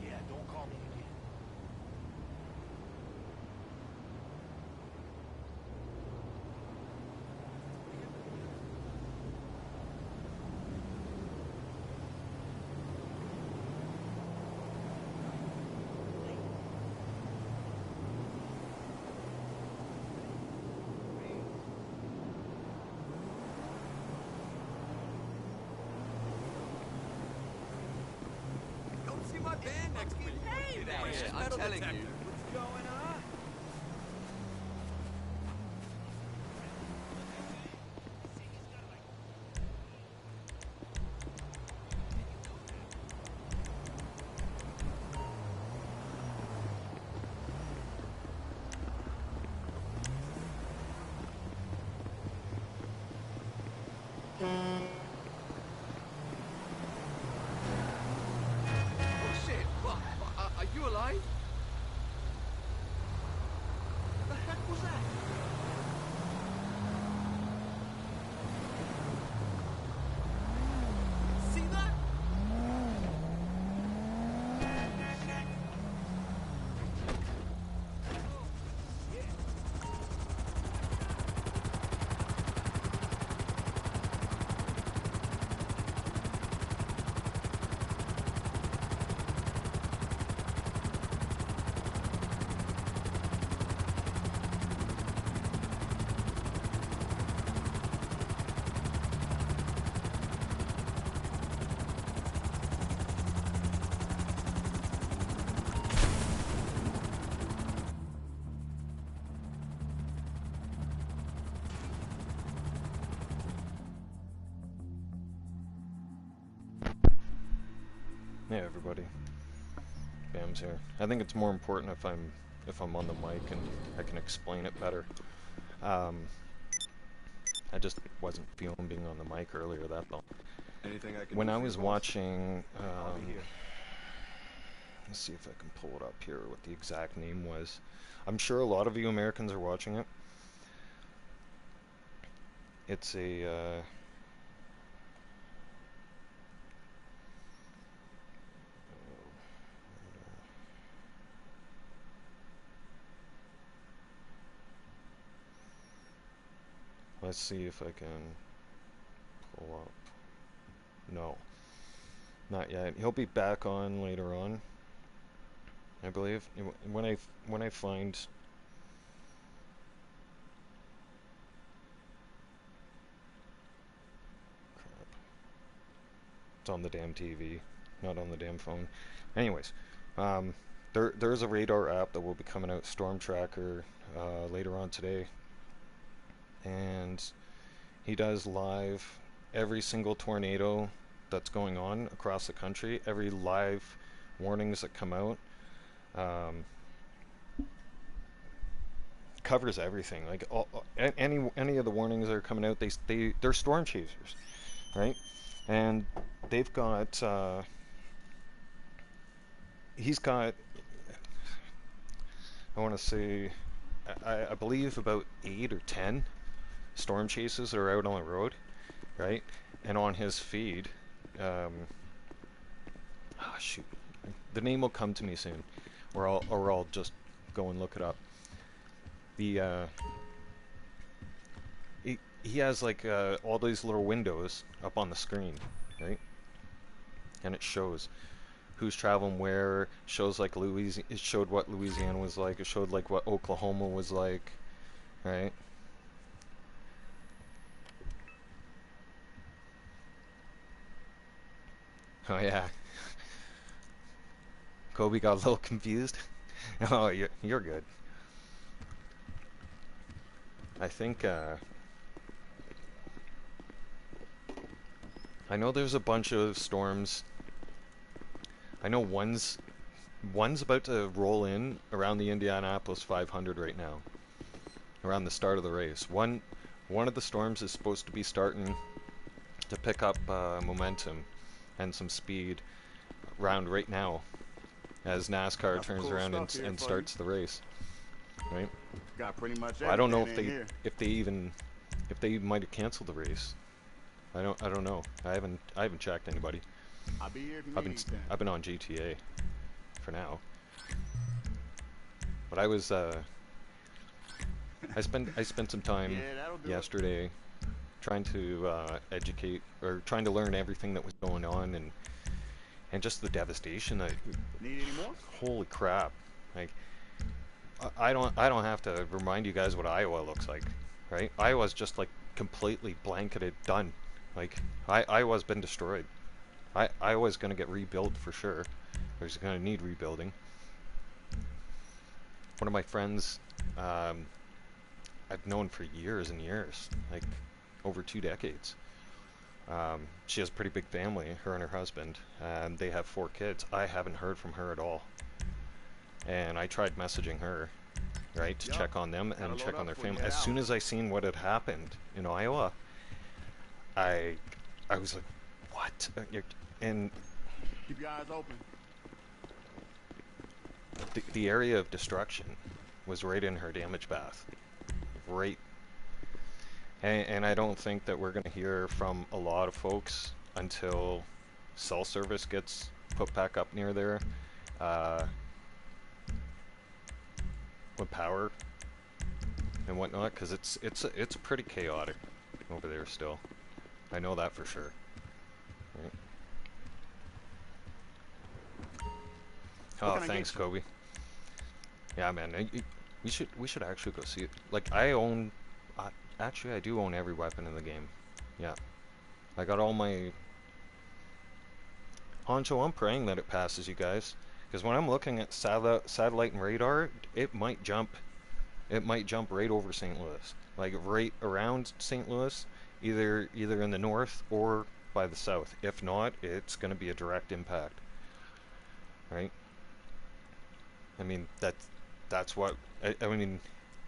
Yeah, don't call me again. Come see my band next week. Hey, man, I'm telling you. What's going on? Hey everybody, Bam's here. I think it's more important if I'm on the mic and I can explain it better. I just wasn't feeling being on the mic earlier, that's all. Anything I can When do I for you, was boss? watching, I'll be here. let's see if I can pull it up here, what the exact name was. I'm sure a lot of you Americans are watching it. It's a, let's see if I can pull up. No, not yet. He'll be back on later on, I believe. When I find, crap, it's on the damn TV, not on the damn phone. Anyways, there's a radar app that will be coming out, Storm Tracker, later on today, and he does live every single tornado that's going on across the country, every live warnings that come out. Covers everything. Like any of the warnings that are coming out, they're storm chasers, right? And they've got he's got, I want to say, I believe about 8 or 10 storm chases that are out on the road, right? And on his feed, shoot, the name will come to me soon, or I'll just go and look it up. The he has like all these little windows up on the screen, right? And it shows who's traveling where. Shows like it showed what Louisiana was like. It showed like what Oklahoma was like, right? Oh yeah. Kobe got a little confused. Oh, you're good. I think I know there's a bunch of storms. I know one's about to roll in around the Indianapolis 500 right now, around the start of the race. One of the storms is supposed to be starting to pick up momentum and some speed around right now as NASCAR turns around and starts the race, right? Got pretty much I don't know everything if they even might have canceled the race. I don't know. I haven't checked anybody. I'll be here if you need anything. I've been on GTA for now. But I was I spent some time yesterday trying to educate, or trying to learn everything that was going on, and just the devastation that, need any more? Holy crap. Like I don't have to remind you guys what Iowa looks like, right? Iowa's just like completely blanketed, done. Like Iowa's been destroyed. Iowa's going to get rebuilt for sure. There's going to need rebuilding. One of my friends, I've known for years and years, like over 2 decades. She has a pretty big family, her and her husband, and they have 4 kids. I haven't heard from her at all. And I tried messaging her, right, to check on them and check on their family. As soon as I seen what had happened in Iowa, I was like, what? And keep your eyes open. The area of destruction was right in her damage path, right. And I don't think that we're going to hear from a lot of folks until cell service gets put back up near there, with power and whatnot, because it's pretty chaotic over there still. I know that for sure. Right. Oh, thanks, Kobe. Yeah, man, we should actually go see it. Like, actually, I do own every weapon in the game. Yeah, I got all my. Honcho, I'm praying that it passes, you guys, because when I'm looking at satellite and radar, it might jump right over St. Louis, like right around St. Louis, either in the north or by the south. If not, it's going to be a direct impact right? I mean, that's what I mean.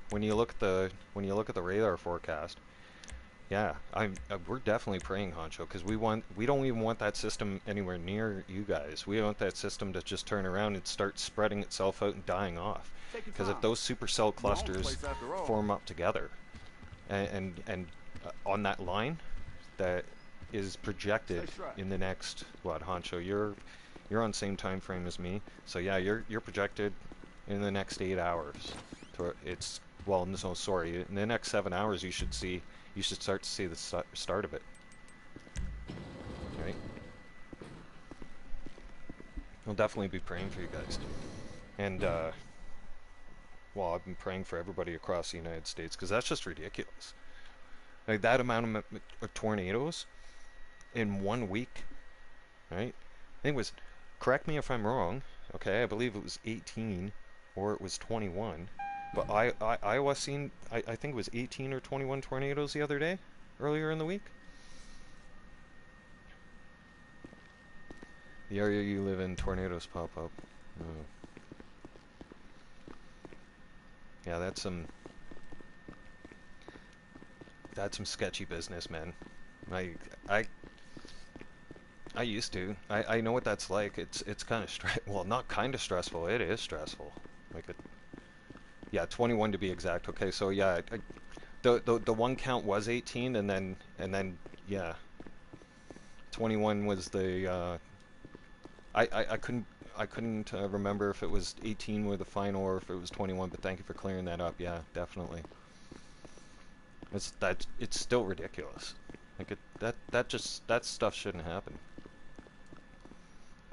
When you look at the radar forecast, yeah, we're definitely praying, Honcho, because we don't even want that system anywhere near you guys. We want that system to just turn around and start spreading itself out and dying off. Because if those supercell clusters form up together, and on that line that is projected in the next, what, Honcho, you're on the same time frame as me, so yeah, you're projected in the next 8 hours. It's, well, no, sorry, in the next 7 hours you should start to see the start of it. Right? I'll definitely be praying for you guys. And, well, I've been praying for everybody across the United States, because that's just ridiculous. Like, that amount of tornadoes in 1 week, right? I think it was, correct me if I'm wrong, okay, I believe it was 18 or it was 21. But Iowa seen, I think it was 18 or 21 tornadoes the other day, earlier in the week. The area you live in, tornadoes pop up. Oh. Yeah, that's some sketchy business, man. I used to. I know what that's like. It's kind of well, not kind of stressful. It is stressful. Like yeah, 21 to be exact. Okay, so yeah, the one count was 18, and then yeah, 21 was the I couldn't remember if it was 18 were the final or if it was 21, but thank you for clearing that up. Yeah, definitely. It's still ridiculous. Like that stuff shouldn't happen.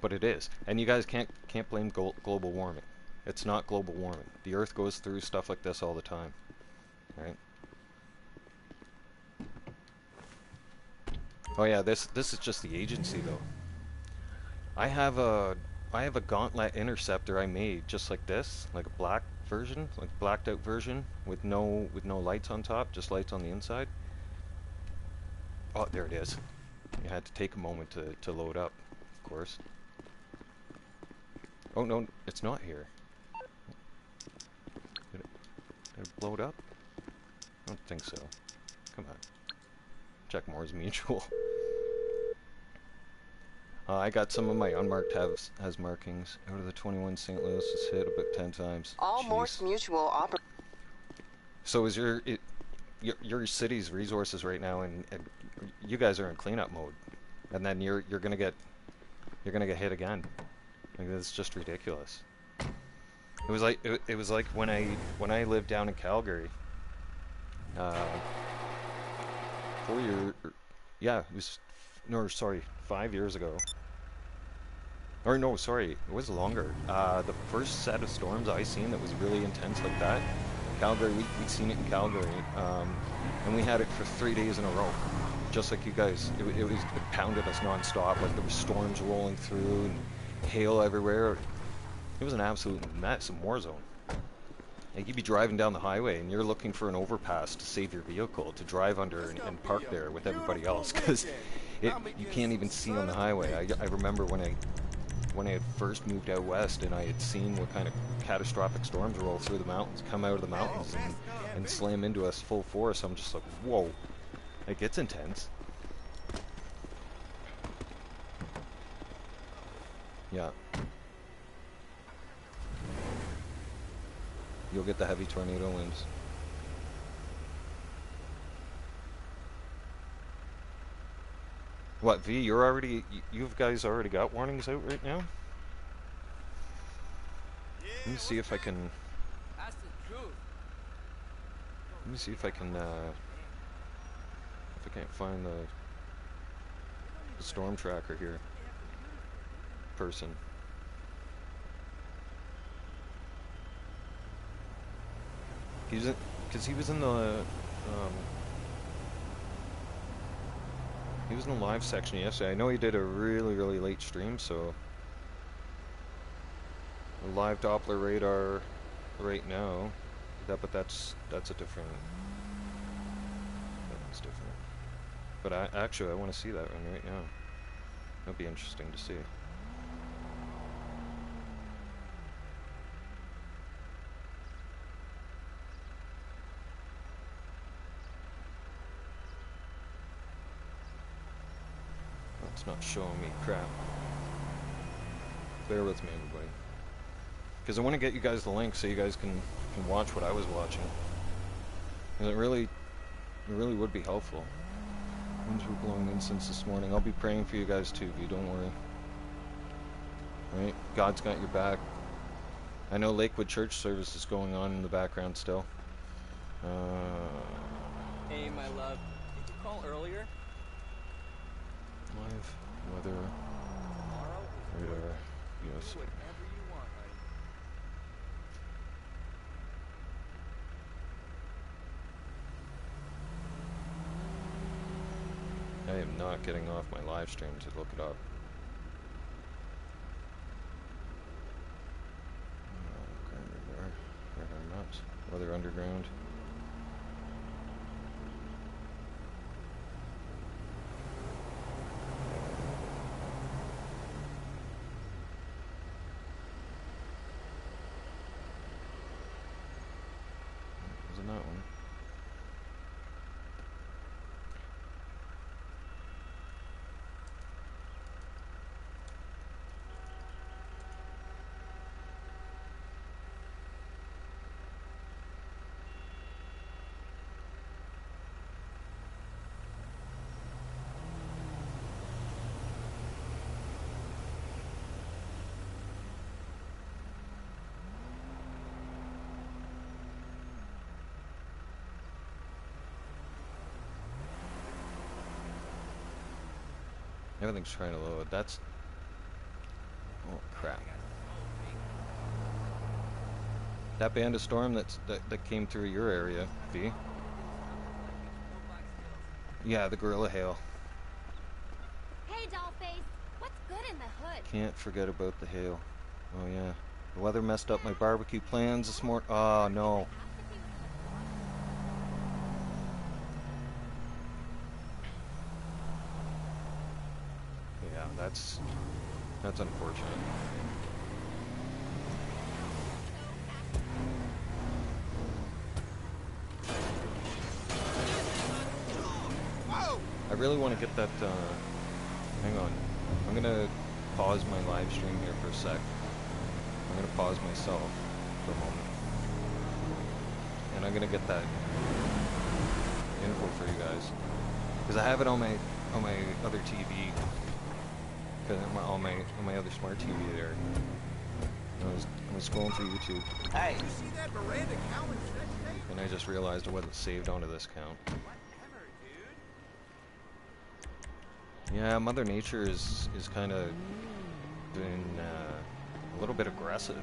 But it is. And you guys can't blame global warming. It's not global warming. The Earth goes through stuff like this all the time. Right? Oh yeah, this is just the agency though. I have a gauntlet interceptor I made just like this, like a black version, like blacked out version with no lights on top, just lights on the inside. Oh, there it is. You had to take a moment to load up, of course. Oh no, it's not here. Did it blow it up? I don't think so. Come on. Check Moore's Mutual. I got some of my unmarked has markings. Out of the 21, St. Louis has hit about 10 times. All Morse Mutual oper. So is your city's resources right now, and you guys are in cleanup mode, and then you're gonna get hit again. Like, that's just ridiculous. It was like when I lived down in Calgary. 4 years, yeah, it was, no, sorry, 5 years ago. Or no, sorry, it was longer. The first set of storms I seen that was really intense like that, Calgary, we'd seen it in Calgary, and we had it for 3 days in a row, just like you guys. It pounded us non-stop, like there were storms rolling through and hail everywhere. It was an absolute mess, a war zone. Like, you'd be driving down the highway and you're looking for an overpass to save your vehicle, to drive under and park there with everybody else, because you can't even see on the highway. I remember when I had first moved out west and I had seen what kind of catastrophic storms roll through the mountains, come out of the mountains and slam into us full force. I'm just like, whoa, like, it's intense. Yeah. You'll get the heavy tornado winds. What, V, you guys already got warnings out right now? Let me see if I can... Let me see if I can, if I can't find the storm tracker here. Person. Because he was in the he was in the live section yesterday. I know he did a really late stream, so a live Doppler radar right now. But that's a different. That's different. But actually I want to see that one right now. That'd be interesting to see. It's not showing me crap. Bear with me, everybody. Because I want to get you guys the link so you guys can watch what I was watching. And it really would be helpful. Winds were blowing incense this morning. I'll be praying for you guys too, V, don't worry. Right? God's got your back. I know Lakewood Church service is going on in the background still. Hey, my love. Did you call earlier? Live weather. Radar. Yes. Whatever you want, honey. I am not getting off my live stream to look it up. Radar maps. Weather underground. Wasn't that one? Everything's trying to load. That's... Oh, crap. That band of storm that came through your area, V? Yeah, the Gorilla Hail. Hey, Dollface. What's good in the hood? Can't forget about the hail. Oh, yeah. The weather messed up my barbecue plans this morning. Oh, no. Yeah, that's unfortunate. I really want to get that, hang on. I'm gonna pause my live stream here for a sec. I'm gonna pause myself for a moment. And I'm gonna get that info for you guys. Because I have it on my other TV. On my other smart TV there. I was scrolling through YouTube. Hey, you see that Miranda Cowan sex tape? And I just realized it wasn't saved onto this account. Whatever, dude. Yeah, Mother Nature is kind of been a little bit aggressive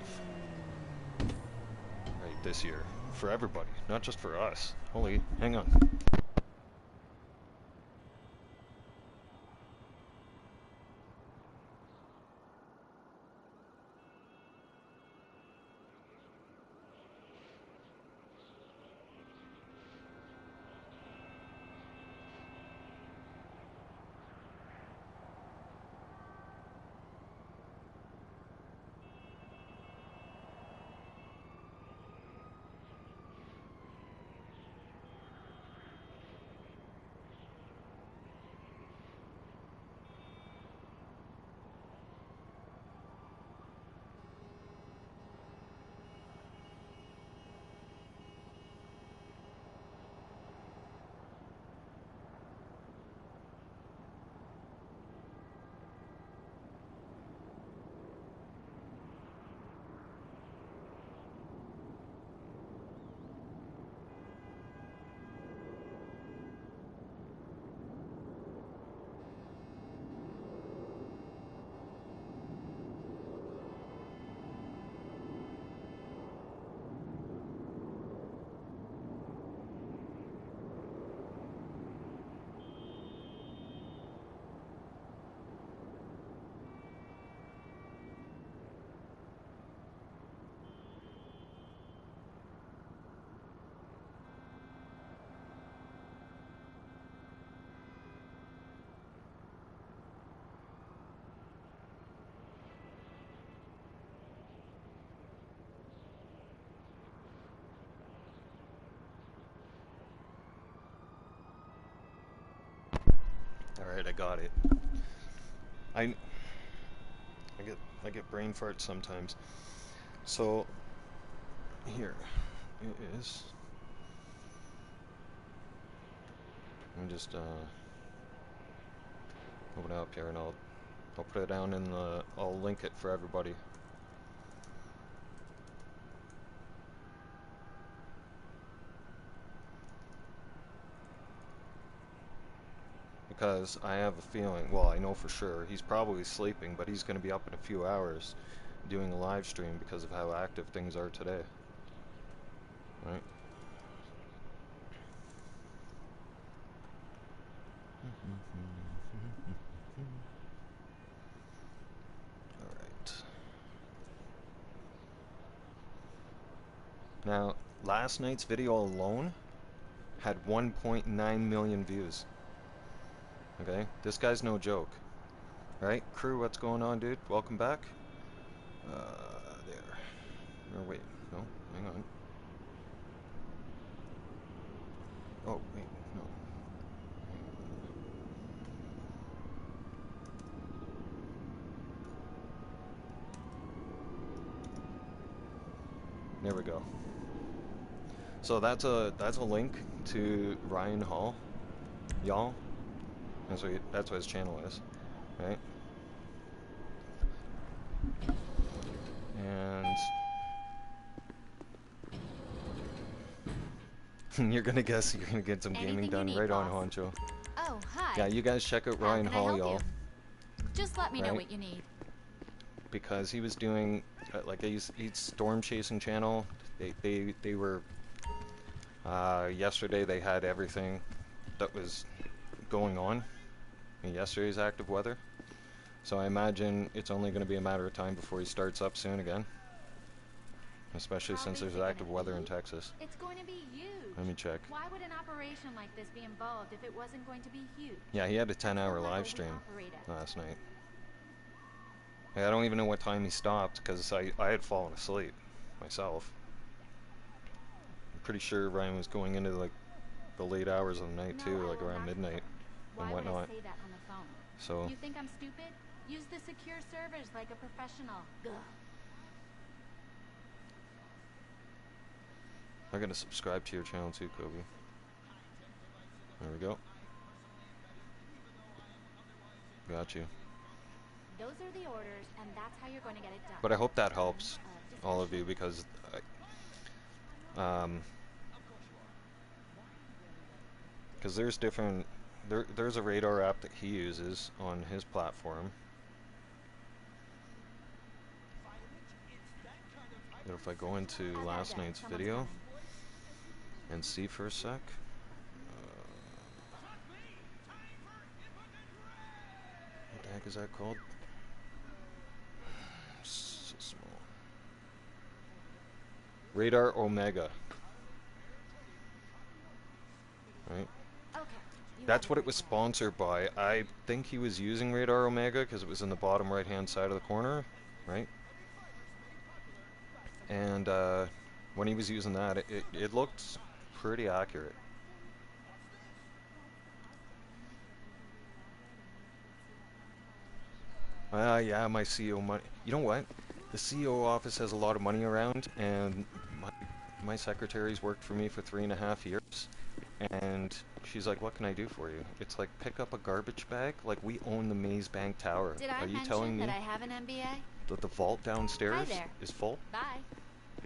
right this year for everybody, not just for us. Holy, hang on. Alright, I got it. I get brain farts sometimes. So here it is. Let me just open it up here, and I'll put it down in the. I'll link it for everybody. Because I have a feeling, well, I know for sure, he's probably sleeping, but he's going to be up in a few hours doing a live stream because of how active things are today. Right? Alright. Now, last night's video alone had 1.9 million views. Okay? This guy's no joke. Right? Crew, what's going on, dude? Welcome back. There. Or wait, no, hang on. Oh, wait, no. There we go. So that's a link to Ryan Hall, y'all. That's what his channel is, right? And you're gonna guess you're gonna get some gaming done, right on, Honcho. Oh, hi. Yeah, you guys check out Ryan Hall, y'all. Just let me know what you need. Because he was doing like he's storm chasing channel. They were yesterday they had everything that was going on in yesterday's active weather. So I imagine it's only going to be a matter of time before he starts up soon again. Especially since there's active weather in Texas. It's going to be huge. Let me check. Why would an operation like this be involved if it wasn't going to be huge? Yeah, he had a 10-hour live stream last night. I don't even know what time he stopped because I had fallen asleep myself. I'm pretty sure Ryan was going into like the late hours of the night too, like around midnight and whatnot. Why would I say that on the phone? So you think I'm stupid? Use the secure servers like a professional. Ugh. I'm gonna subscribe to your channel too, Kobe. There we go. Got you. Those are the orders, and that's how you're going to get it done. But I hope that helps all of you because there's different there's a radar app that he uses on his platform. But if I go into last night's video and see for a sec. What the heck is that called? So small. Radar Omega. Right? That's what it was sponsored by. I think he was using Radar Omega because it was in the bottom right hand side of the corner, right? And when he was using that, it looked pretty accurate. Yeah, my CEO money. You know what? The CEO office has a lot of money around, and my secretary's worked for me for 3.5 years, and she's like, "What can I do for you?" It's like, pick up a garbage bag. Like, we own the Maze Bank Tower. Are you telling me that I have an MBA? That the vault downstairs is full? Bye.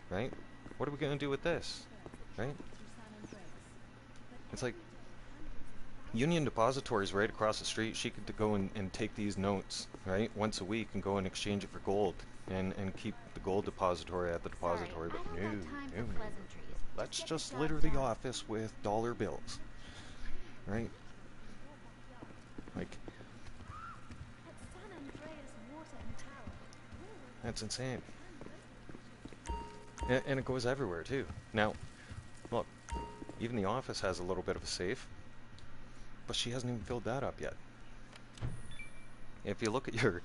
Right? What are we gonna do with this? Right? It's like Union Depository is right across the street. She could go and take these notes, right, once a week and go and exchange it for gold and keep the gold depository at the depository. But no. Let's just litter the office with dollar bills, right? Like, that's insane. And it goes everywhere too. Now, look, even the office has a little bit of a safe, but she hasn't even filled that up yet. If you look at your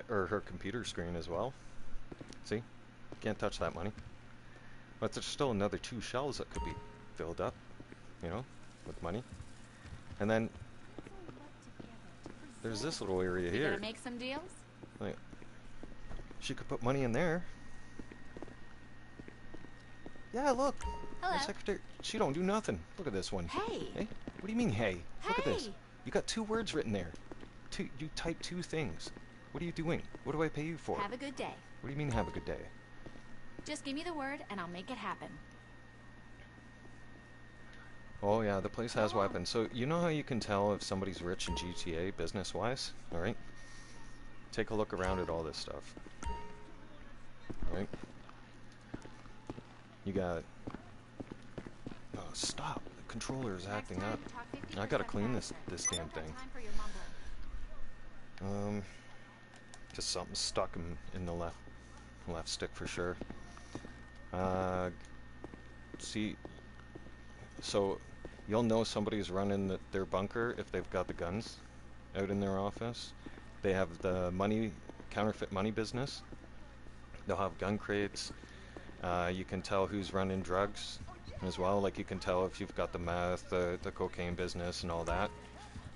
or her computer screen as well, see, can't touch that money. But there's still another 2 shelves that could be filled up, you know, with money. And then there's this little area You here. gonna make some deals? Like, she could put money in there. Yeah, look. Hello. My secretary, she don't do nothing. Look at this one. Hey. Hey? What do you mean, hey? Look at this. Hey. You got 2 words written there. You type 2 things. What are you doing? What do I pay you for? Have a good day. What do you mean, have a good day? Just give me the word and I'll make it happen. Oh yeah, the place has weapons. So you know how you can tell if somebody's rich in GTA business-wise? Alright? Take a look around at all this stuff. Alright? You got... Oh, stop! The controller is acting up. I gotta clean this damn thing. Just something stuck in the left stick for sure. See, so you'll know somebody's running their bunker if they've got the guns out in their office. They have the counterfeit money business. They'll have gun crates. You can tell who's running drugs as well. Like you can tell if you've got the meth, the cocaine business, and all that.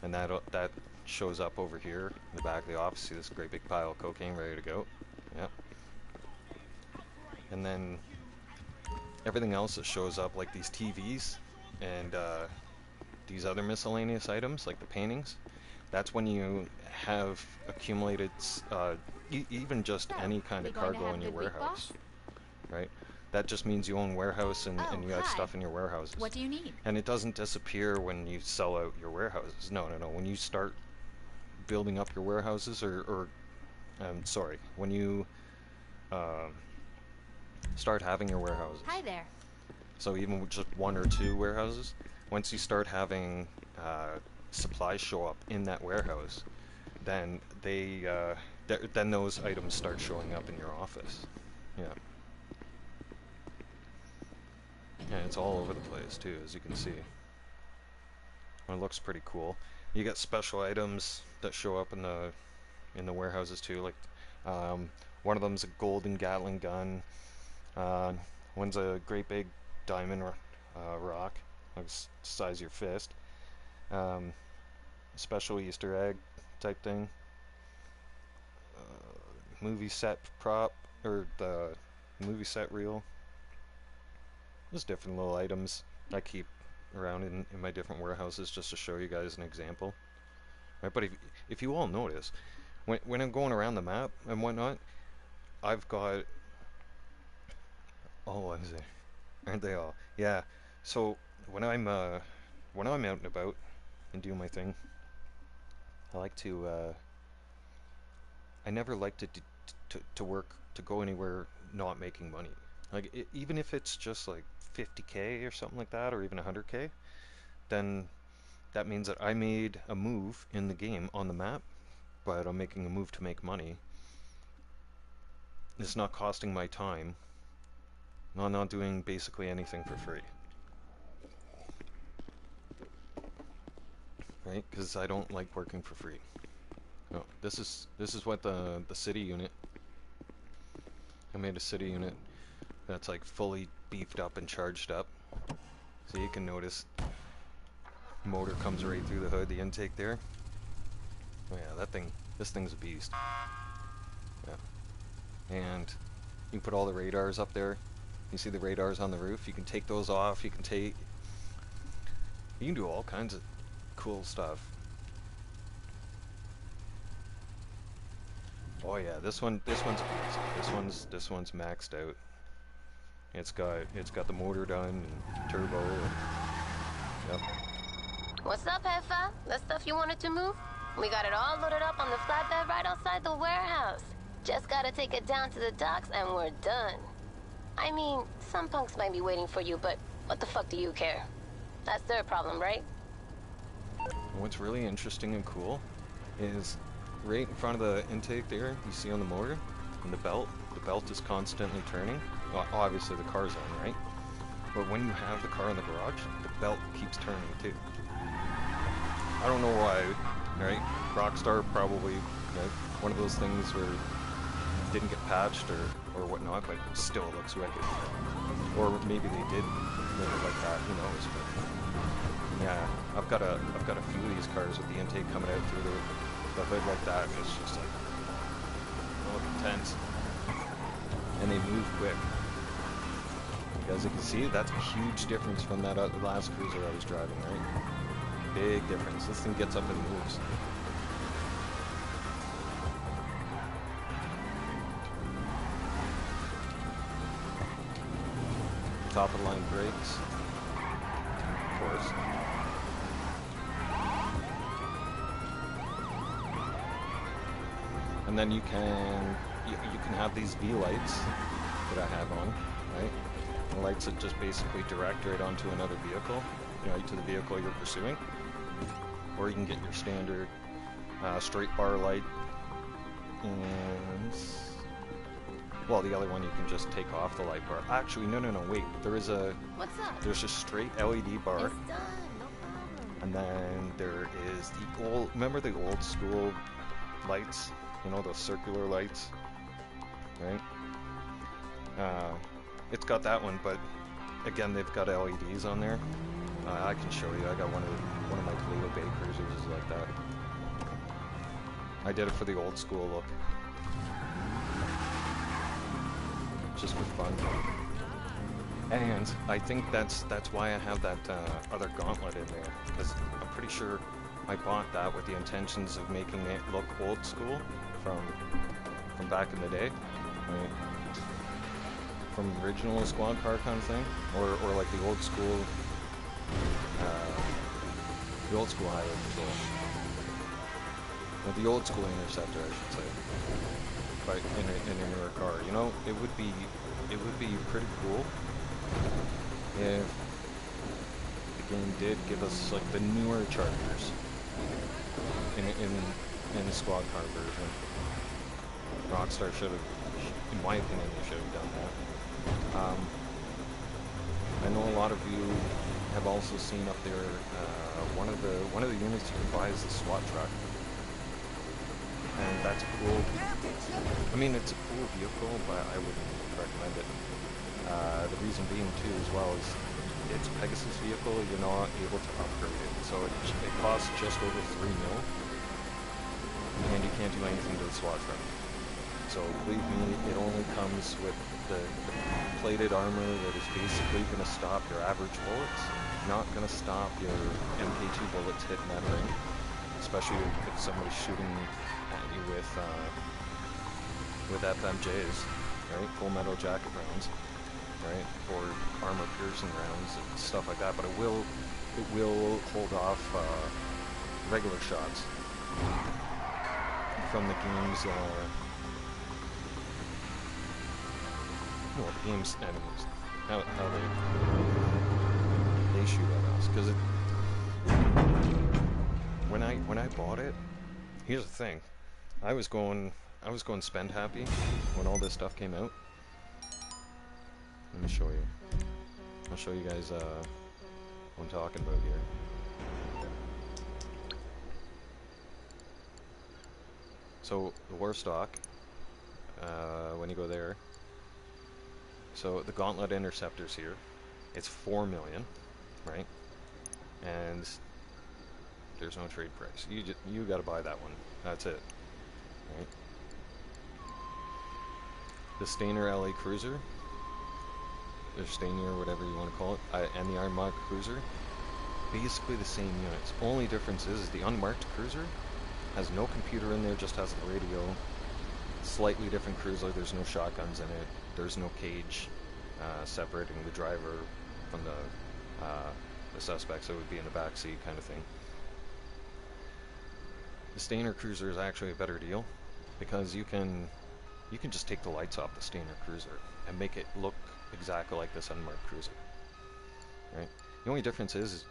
And that shows up over here in the back of the office. See this great big pile of cocaine ready to go. Yep. And then everything else that shows up, like these TVs and these other miscellaneous items, like the paintings, that's when you have accumulated even just any kind of cargo in your warehouse, right? That just means you own warehouse and you got stuff in your warehouses. What do you need? And it doesn't disappear when you sell out your warehouses. No. When you start building up your warehouses, when you start having your warehouses. Hi there. So even with just 1 or 2 warehouses, once you start having supplies show up in that warehouse, then then those items start showing up in your office. Yeah. And it's all over the place too, as you can see. It looks pretty cool. You get special items that show up in the warehouses too. Like one of them's a golden Gatling gun. One's a great big diamond rock, like the size of your fist. Special Easter egg type thing. Movie set prop, or the movie set reel. There's different little items I keep around in my different warehouses just to show you guys an example. Right, but if you all notice, when I'm going around the map and whatnot, I've got... Oh, is it? Aren't they all? Yeah. So when I'm out and about and doing my thing, I like to I never like to work, to go anywhere not making money. Like even if it's just like 50K or something like that, or even 100K, then that means that I made a move in the game on the map, but I'm making a move to make money. It's not costing my time. I'm not doing basically anything for free. Right? Because I don't like working for free. No, this is what the city unit. I made a city unit that's like fully beefed up and charged up. So you can notice motor comes right through the hood, the intake there. Oh yeah, this thing's a beast. Yeah. And you can put all the radars up there. You see the radars on the roof, you can take those off, you can do all kinds of cool stuff. Oh yeah, this one's a beast. This one's maxed out. It's got the motor done and turbo and yep. What's up, Heffa? The stuff you wanted to move? We got it all loaded up on the flatbed right outside the warehouse. Just gotta take it down to the docks and we're done. I mean, some punks might be waiting for you, but what the fuck do you care? That's their problem, right? What's really interesting and cool is right in front of the intake there, you see on the motor, and the belt is constantly turning. Well, obviously the car's on, right? But when you have the car in the garage, the belt keeps turning too. I don't know why, right? Rockstar probably, right? One of those things where it didn't get patched or whatnot, but still it looks wicked. Or maybe they did make it like that, who knows? But yeah, I've got a few of these cars with the intake coming out through the hood like that, and it's just like, they look intense. And they move quick. As you can see, that's a huge difference from that last cruiser I was driving, right? Big difference. This thing gets up and moves. Top of the line brakes, of course. And then you can have these V lights that I have on, right? The lights that just basically direct right onto another vehicle, right to the vehicle you're pursuing. Or you can get your standard straight bar light, and well, the other one you can just take off the light bar. Actually, no, wait. There's a straight LED bar. It's done, no problem. And then there is the old, remember the old school lights? You know, those circular lights, right? It's got that one, but again, they've got LEDs on there. I can show you. I got one of my Toledo Bay cruisers is like that. I did it for the old school look, just for fun. And I think that's why I have that other gauntlet in there, because I'm pretty sure I bought that with the intentions of making it look old school from back in the day, right? From original squad car kind of thing, or like the old school highway patrol, or the old school interceptor, I should say, but in a newer car. You know, it would be pretty cool if the game did give us like the newer Chargers in the squad car version. Rockstar should have, in my opinion, they should have done that. I know a lot of you have also seen up there one of the units you can buy is the SWAT truck, and that's cool. I mean, it's a cool vehicle, but I wouldn't recommend it. The reason being too, as well, is it's a Pegasus vehicle. You're not able to upgrade it, so it costs just over $3 million, and you can't do anything to the SWAT truck. So believe me, it only comes with the plated armor that is basically going to stop your average bullets, not going to stop your MK2 bullets hitting that ring, especially if somebody's shooting at you with FMJs, right? Full metal jacket rounds, right? Or armor piercing rounds and stuff like that. But it will hold off regular shots from the game's. Well, the game's enemies, how they shoot at us. Because when I bought it, here's the thing, I was going spend happy when all this stuff came out. Let me show you. I'll show you guys what I'm talking about here. So the war stock, when you go there. So the Gauntlet Interceptors here, it's $4 million, right? And there's no trade price. You got to buy that one. That's it, right? The Stainer LA Cruiser, or Stainer, whatever you want to call it, and the Armada Cruiser, basically the same units. Only difference is the unmarked Cruiser has no computer in there, just has the radio. Slightly different cruiser. There's no shotguns in it. There's no cage separating the driver from the suspect, so it would be in the back seat kind of thing. The Stainer Cruiser is actually a better deal because you can just take the lights off the Stainer Cruiser and make it look exactly like this unmarked cruiser. Right? The only difference is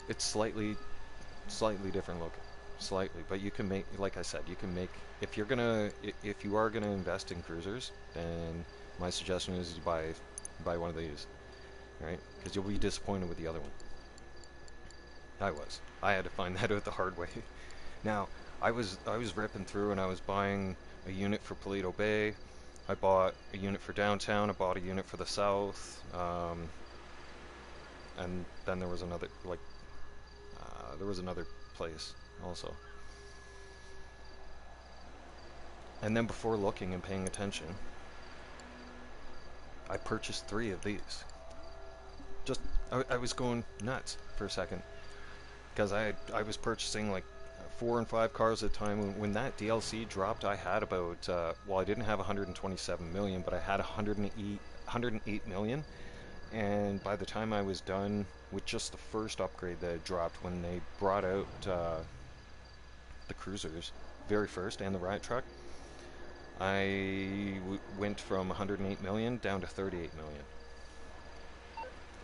it's slightly different looking. Slightly, but you can make, like I said, you can make, if you are gonna invest in cruisers, then my suggestion is you buy one of these, right? Because you'll be disappointed with the other one. I had to find that out the hard way. Now, I was ripping through and I was buying a unit for Toledo Bay. I bought a unit for downtown. I bought a unit for the south, and then there was another place also. And then before looking and paying attention, I purchased 3 of these. Just, I was going nuts for a second. Because I was purchasing like 4 and 5 cars at a time. When that DLC dropped, I had about, well, I didn't have 127 million, but I had 108 million. And by the time I was done with just the first upgrade that had dropped, when they brought out the cruisers, very first, and the riot truck, I went from 108 million down to 38 million.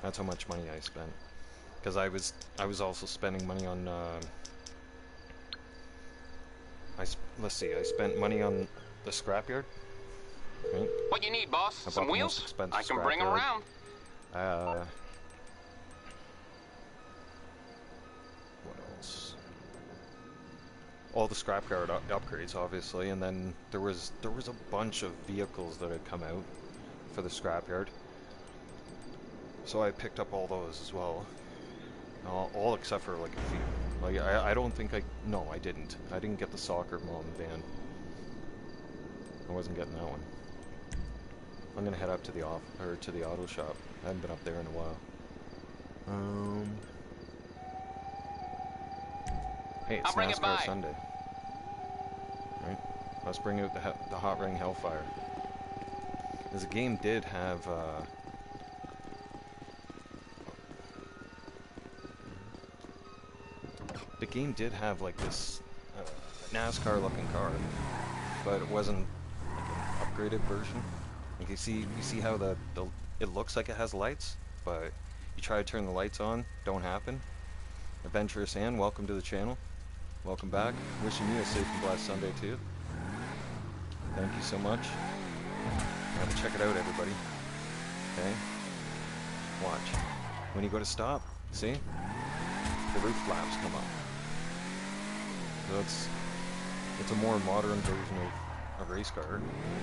That's how much money I spent. Because I was also spending money on let's see, I spent money on the scrapyard. Right? What you need, boss? Some wheels? I can bring them around. What else? All the scrapyard upgrades, obviously, and then there was a bunch of vehicles that had come out for the scrapyard. So I picked up all those as well. All except for like a few. Like I don't think no, I didn't. I didn't get the soccer mom van. I wasn't getting that one. I'm gonna head up to the auto shop. I haven't been up there in a while. Hey, it's NASCAR Sunday. Right? Let's bring out the Hot Ring Hellfire. Because the game did have like this NASCAR looking car, but it wasn't like an upgraded version. Like you see how it looks like it has lights, but you try to turn the lights on, don't happen. Adventurous Ann, welcome to the channel. Welcome back. Wishing you a safe and blessed Sunday too. Thank you so much. Have to check it out, everybody. Okay? Watch. When you go to stop, see? The roof flaps come up. So it's a more modern version of a race car, a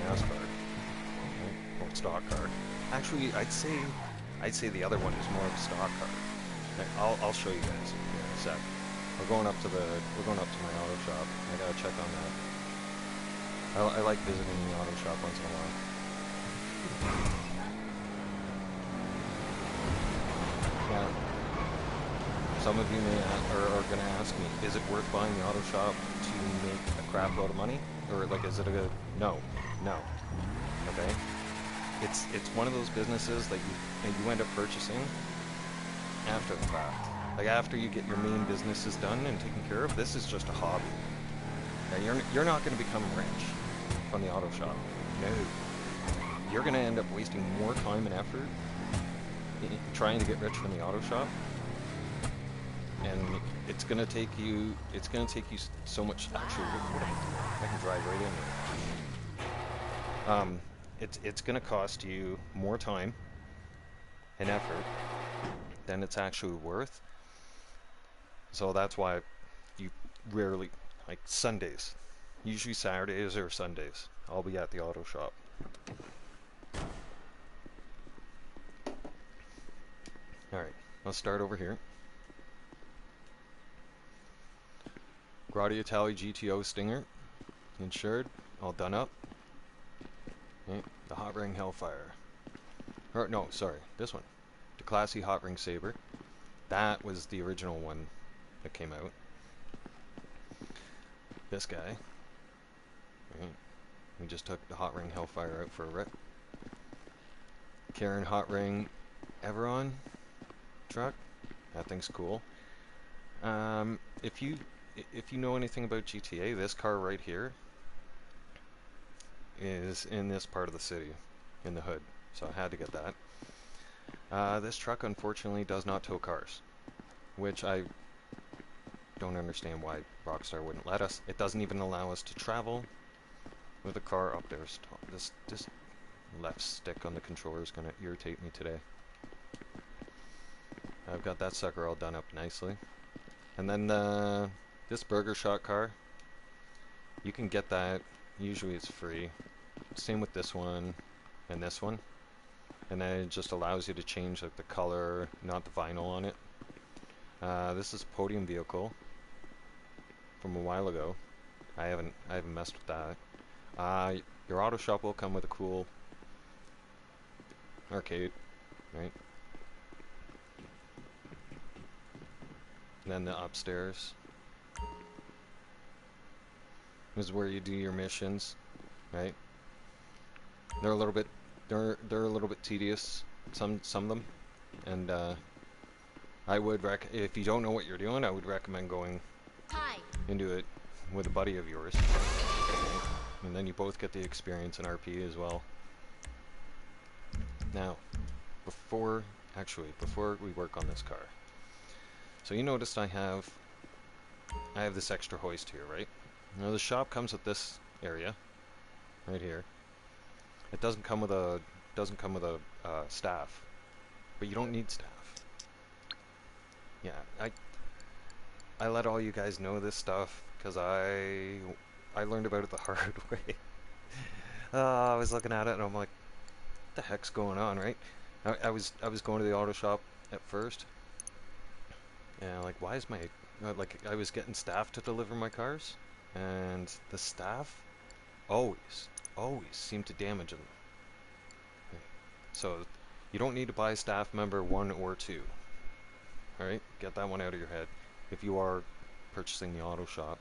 NASCAR, right? Or stock car. Actually, I'd say the other one is more of a stock car. I'll show you guys in a sec. We're going up to my auto shop. I gotta check on that. I like visiting the auto shop once in a while. Yeah. Some of you are going to ask me, is it worth buying the auto shop to make a crap load of money? Or like, is it a no. Okay? It's one of those businesses that you end up purchasing after the fact. Like after you get your main businesses done and taken care of, this is just a hobby. Now, you're not going to become rich from the auto shop. No. You're going to end up wasting more time and effort trying to get rich from the auto shop. And it's gonna take you so much. Actually, I can drive right in there. It's gonna cost you more time and effort than it's actually worth. So that's why you rarely, like Sundays, usually Saturdays or Sundays, I'll be at the auto shop. All right, let's start over here. Gradia Tally GTO Stinger, insured, all done up. Okay, the Hot Ring Hellfire. Or, no, sorry, this one. The Classy Hot Ring Saber. That was the original one that came out. This guy. Right. We just took the Hot Ring Hellfire out for a rip. Karen Hot Ring Everon truck. That thing's cool. If you know anything about GTA, this car right here is in this part of the city, in the hood, so I had to get that. This truck unfortunately does not tow cars, which I don't understand why Rockstar wouldn't let us. It doesn't even allow us to travel with a car up there. This left stick on the controller is going to irritate me today. I've got that sucker all done up nicely. And then this Burger Shot car, you can get that, usually it's free. Same with this one and this one. And then it just allows you to change like the color, not the vinyl on it. This is a podium vehicle. from a while ago. I haven't messed with that. Your auto shop will come with a cool arcade, right? And then the upstairs is where you do your missions, right? They're a little bit tedious, some of them, and I would if you don't know what you're doing, I would recommend going into it with a buddy of yours, and then you both get the experience in RP as well. Now, before we work on this car, so you noticed I have this extra hoist here, right? Now the shop comes with this area right here. It doesn't come with a staff, but you don't need staff. Yeah, I let all you guys know this stuff because I learned about it the hard way. I was looking at it and I'm like, what the heck's going on, right? I was going to the auto shop at first, and like, why is my like, I was getting staff to deliver my cars, and the staff always seemed to damage them. So you don't need to buy staff member 1 or 2. Alright, get that one out of your head. If you are purchasing the auto shop,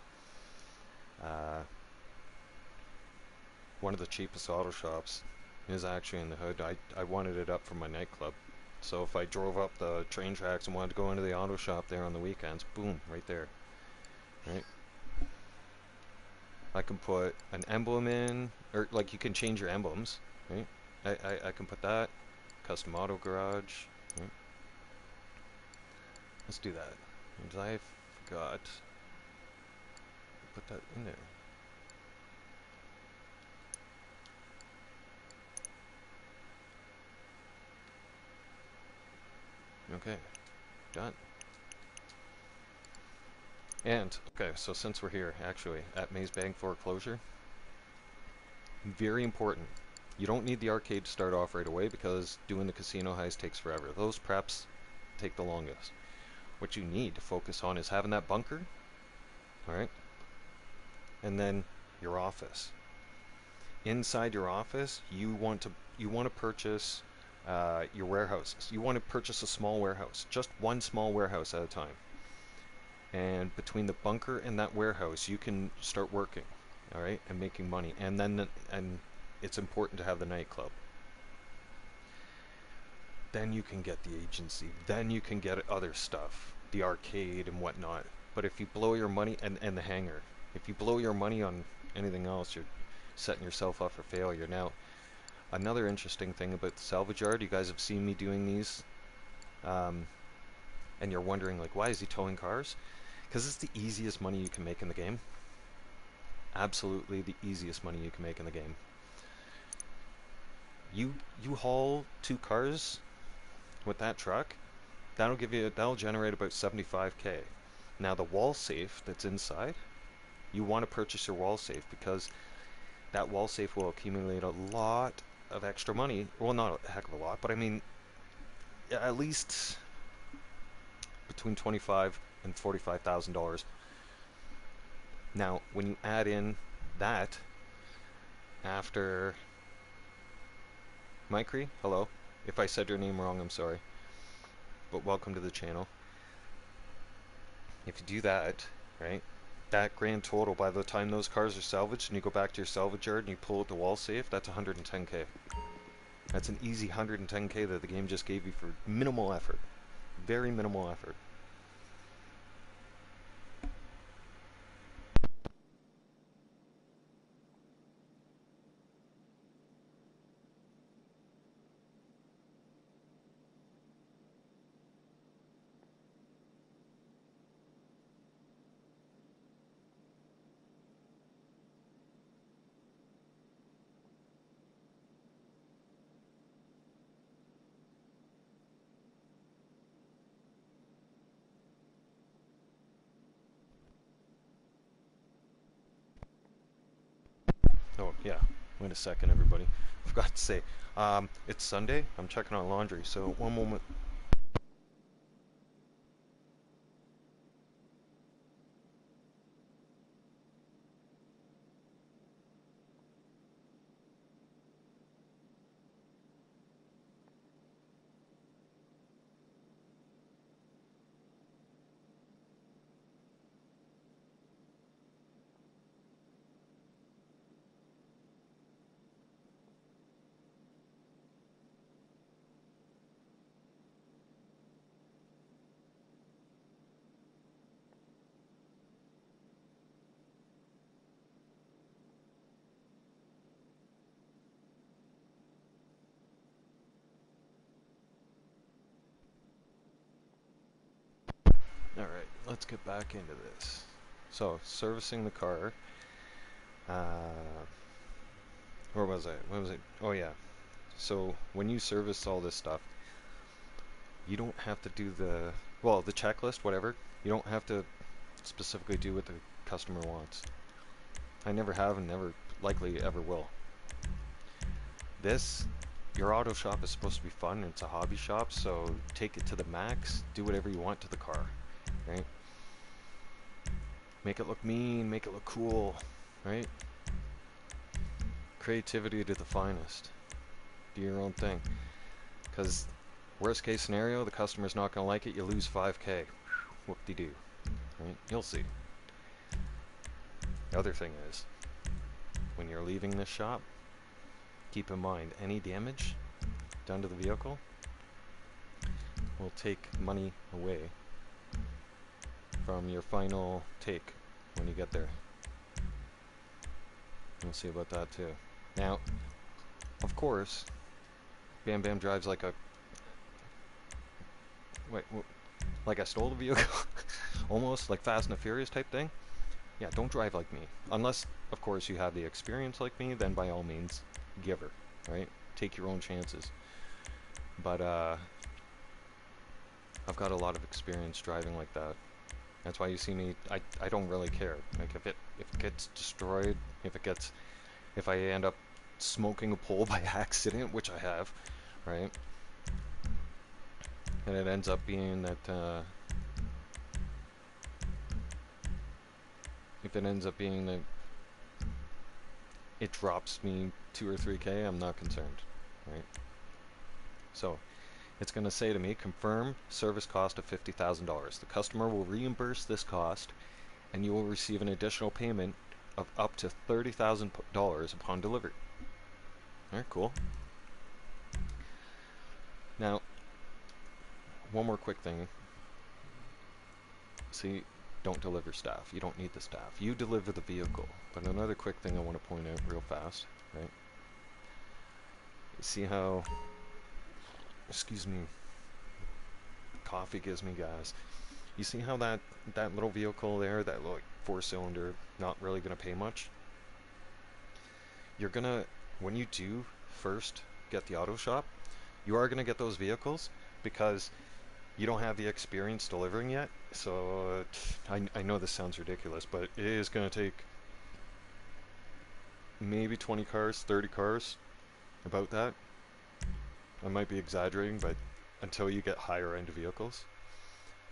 one of the cheapest auto shops is actually in the hood. I wanted it up from my nightclub. So if I drove up the train tracks and wanted to go into the auto shop there on the weekends, boom, right there. Right? I can put an emblem in, or like you can change your emblems, right? I can put that. Custom auto garage. Right? Let's do that. And I forgot to put that in there. Okay, done. And, okay, so since we're here, actually, at Maze Bank Foreclosure, very important. You don't need the arcade to start off right away because doing the casino heist takes forever. Those preps take the longest. What you need to focus on is having that bunker, alright? And then your office. Inside your office, you want to purchase your warehouses. You want to purchase a small warehouse, just one small warehouse at a time. And between the bunker and that warehouse, you can start working, all right, and making money. And then it's important to have the nightclub. Then you can get the agency. Then you can get other stuff, the arcade and whatnot. But if you blow your money and the hangar, if you blow your money on anything else, you're setting yourself up for failure. Now, another interesting thing about the salvage yard, you guys have seen me doing these, and you're wondering, like, why is he towing cars? Because it's the easiest money you can make in the game. Absolutely the easiest money you can make in the game. You haul 2 cars with that truck, that'll generate about 75k. Now the wall safe that's inside, you want to purchase your wall safe because that wall safe will accumulate a lot of extra money. Well, not a heck of a lot, but I mean, at least between $25,000 and $45,000. Now, when you add in that after Micree, hello. If I said your name wrong, I'm sorry. But welcome to the channel. If you do that, right, that grand total, by the time those cars are salvaged and you go back to your salvage yard and you pull out the wall safe, that's 110k. That's an easy 110k that the game just gave you for minimal effort. Very minimal effort. Oh, yeah. Wait a second, everybody. I forgot to say, it's Sunday. I'm checking on laundry, so one moment. let's get back into this. So, servicing the car. Where was I? What was it? Oh yeah. So when you service all this stuff, you don't have to do the checklist, whatever. You don't have to specifically do what the customer wants. I never have and never likely ever will. Your auto shop is supposed to be fun. It's a hobby shop, so take it to the max. Do whatever you want to the car, right? Make it look mean, make it look cool, right? Creativity to the finest. Do your own thing. Because worst case scenario, the customer's not going to like it, you lose 5K. Whoop-de-doo. Right? You'll see. The other thing is, when you're leaving this shop, keep in mind, any damage done to the vehicle will take money away from your final take when you get there. We'll see about that too. Now, of course, Bam Bam drives like a... like I stole the vehicle? Almost like Fast and the Furious type thing? Yeah, don't drive like me. Unless, of course, you have the experience like me, then by all means, give her, right? Take your own chances. But, I've got a lot of experience driving like that. That's why you see me, I don't really care. Like, if it gets destroyed, if I end up smoking a pole by accident, which I have, right? And it ends up being that, if it ends up being that it drops me 2 or 3K, I'm not concerned, right? So, it's going to say to me, confirm service cost of $50,000. The customer will reimburse this cost, and you will receive an additional payment of up to $30,000 upon delivery. Alright, cool. Now, one more quick thing. See, don't deliver staff. You don't need the staff. You deliver the vehicle. But another quick thing I want to point out real fast, right? You see how... Excuse me. Coffee gives me gas. You see how that little vehicle there, that like 4-cylinder, not really going to pay much? You're going to, when you do first get the auto shop, you are going to get those vehicles because you don't have the experience delivering yet. So I know this sounds ridiculous, but it is going to take maybe 20 cars, 30 cars, about that. I might be exaggerating, but until you get higher end vehicles.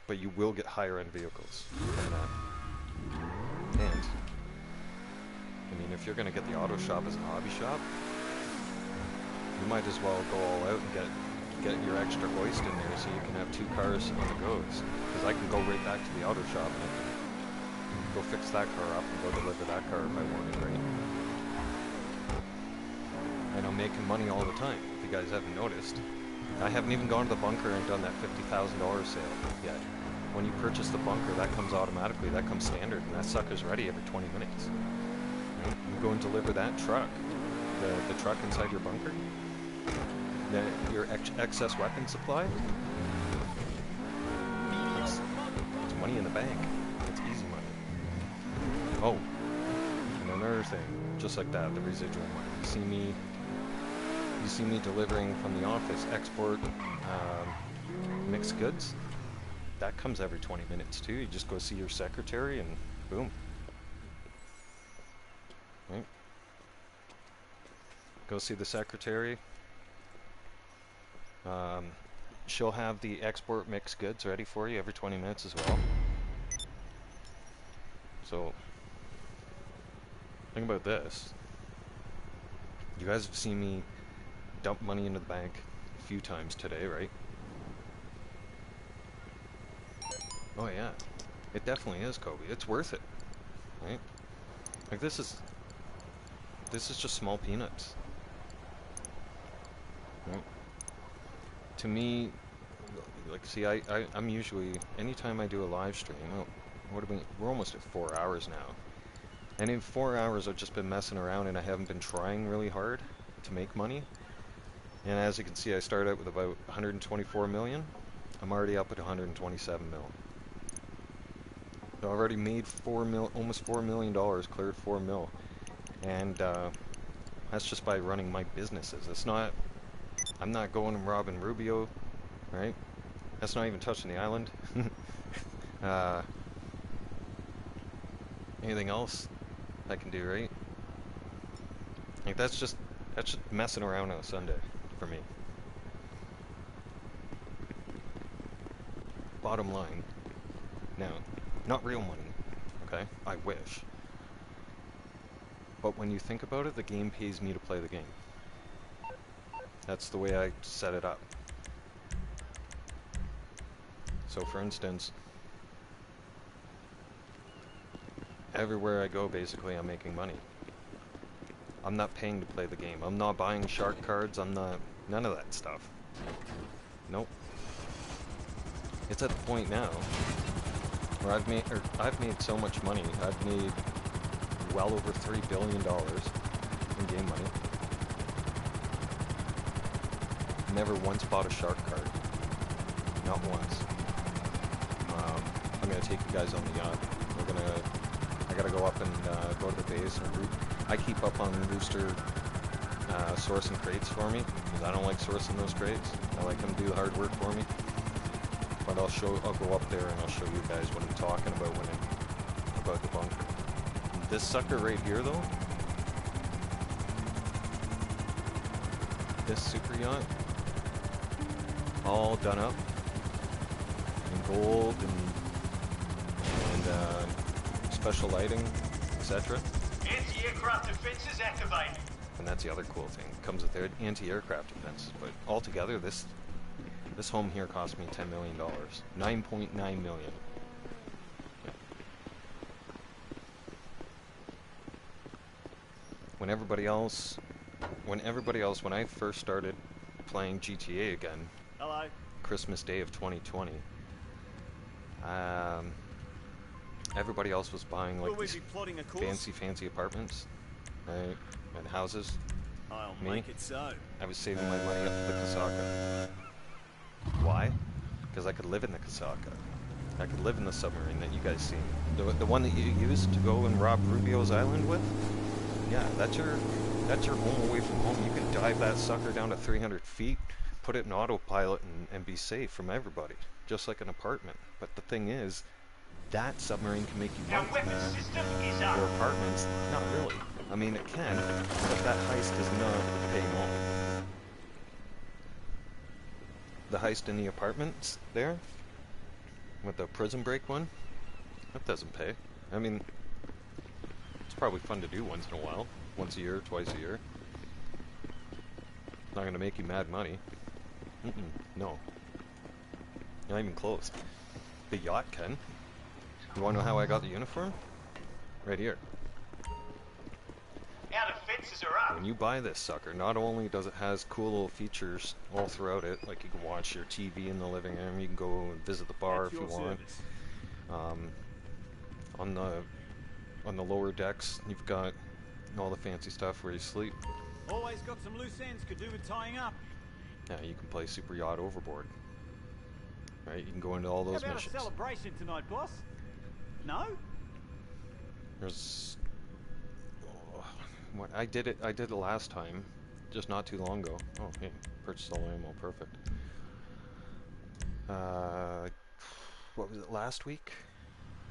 But you will get higher end vehicles from that. And I mean, if you're going to get the auto shop as a hobby shop, you might as well go all out and get your extra hoist in there so you can have 2 cars on the goes. Because I can go right back to the auto shop and I can go fix that car up and go deliver that car if I want it, right? And I'm making money all the time, if you guys haven't noticed. I haven't even gone to the bunker and done that $50,000 sale yet. When you purchase the bunker, that comes automatically, that comes standard, and that sucker's ready every 20 minutes. Right? You go and deliver that truck, the truck inside your bunker, your excess weapon supply, it's money in the bank. It's easy money. Oh, and another thing, just like that, the residual money. You see me delivering from the office, export mixed goods. That comes every 20 minutes too. You just go see your secretary and boom. Right? Go see the secretary. She'll have the export mixed goods ready for you every 20 minutes as well. So, think about this. You guys have seen me dump money into the bank a few times today, right? Oh yeah, it definitely is, Kobe. It's worth it, right? Like this is just small peanuts, right? To me, like, see, I'm usually, anytime I do a live stream, we're almost at 4 hours now. And in 4 hours I've just been messing around and I haven't been trying really hard to make money. And as you can see, I started out with about 124 million. I'm already up at 127 mil. I already made almost $4 million, cleared 4 mil. And that's just by running my businesses. It's not, I'm not going and robbing Rubio, right? That's not even touching the island. Anything else I can do, right? Like that's just messing around on a Sunday for me. Bottom line, now, not real money, okay? I wish. But when you think about it, the game pays me to play the game. That's the way I set it up. So for instance, everywhere I go, basically, I'm making money. I'm not paying to play the game. I'm not buying shark cards. I'm not... none of that stuff. Nope. It's at the point now where I've made so much money. I've made well over $3 billion in game money. Never once bought a shark card. Not once. I'm gonna take you guys on the yacht. I gotta go up and go to the base and I keep up on Rooster sourcing crates for me, because I don't like sourcing those crates. I like them to do the hard work for me. But I'll go up there and I'll show you guys what I'm talking about about the bunker. This sucker right here though, this super yacht, all done up in gold and special lighting, etc. Anti-aircraft defenses activated. And that's the other cool thing. It comes with their anti-aircraft defense. But altogether, this home here cost me $10 million. $9.9 million. Yeah. When I first started playing GTA again, hello, Christmas Day of 2020, everybody else was buying like these fancy apartments, right, and houses. I'll Me, make it so. I was saving my money up for the Kasaka. Why? Because I could live in the Kasaka. I could live in the submarine that you guys see. The one that you used to go and rob Rubio's island with? Yeah, that's your home away from home. You can dive that sucker down to 300 feet, put it in autopilot, and be safe from everybody. Just like an apartment. But the thing is, that submarine can make you money. Your apartments, not really. I mean, it can, but that heist does not pay more. The heist in the apartments there, with the prison break one, that doesn't pay. I mean, it's probably fun to do once in a while. Once a year, twice a year. Not gonna make you mad money. No. Not even close. The yacht can. You wanna know how I got the uniform? Right here. Our defenses are up. When you buy this sucker, not only does it has cool little features all throughout it, like you can watch your TV in the living room, you can go and visit the bar if you want. On the lower decks, you've got all the fancy stuff where you sleep. Always got some loose ends, could do with tying up. Yeah, you can play Super Yacht Overboard. Right, you can go into all those How about missions. a celebration tonight, boss? No? There's what I did it last time, just not too long ago. Oh, hey, purchased all ammo, perfect. What was it, last week?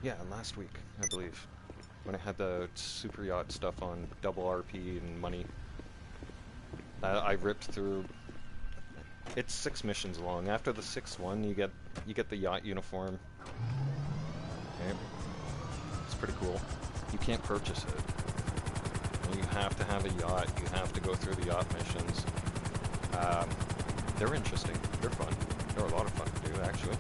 Yeah, last week, I believe. When I had the super yacht stuff on double RP and money. I ripped through. It's 6 missions long. After the 6th one, you get the yacht uniform. Okay. It's pretty cool. You can't purchase it. You have to have a yacht. You have to go through the yacht missions. They're interesting. They're fun. They're a lot of fun to do, actually.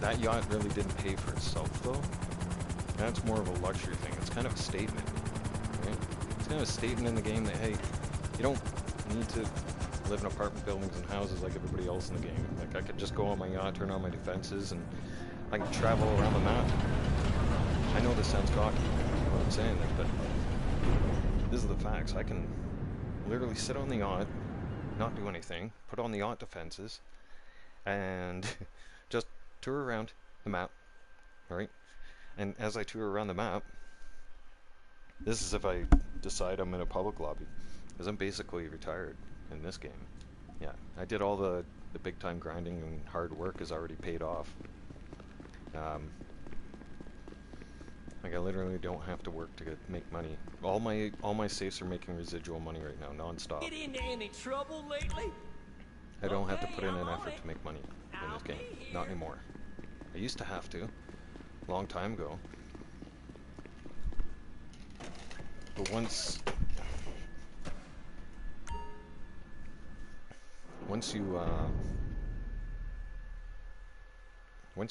That yacht really didn't pay for itself, though. That's more of a luxury thing. It's kind of a statement, right? It's kind of a statement in the game that, hey, you don't need to live in apartment buildings and houses like everybody else in the game. Like, I could just go on my yacht, turn on my defenses, and I can travel around the map. I know this sounds cocky, but I'm saying this, but this is the facts. I can literally sit on the yacht, not do anything, put on the yacht defenses, and just tour around the map, right? And as I tour around the map, this is if I decide I'm in a public lobby, because I'm basically retired in this game. Yeah, I did all the big time grinding and hard work is already paid off. Like I literally don't have to work to make money. All my safes are making residual money right now, non-stop. Get into any trouble lately? I don't have to put in an effort to make money in this game. Not anymore. I used to have to, a long time ago. But once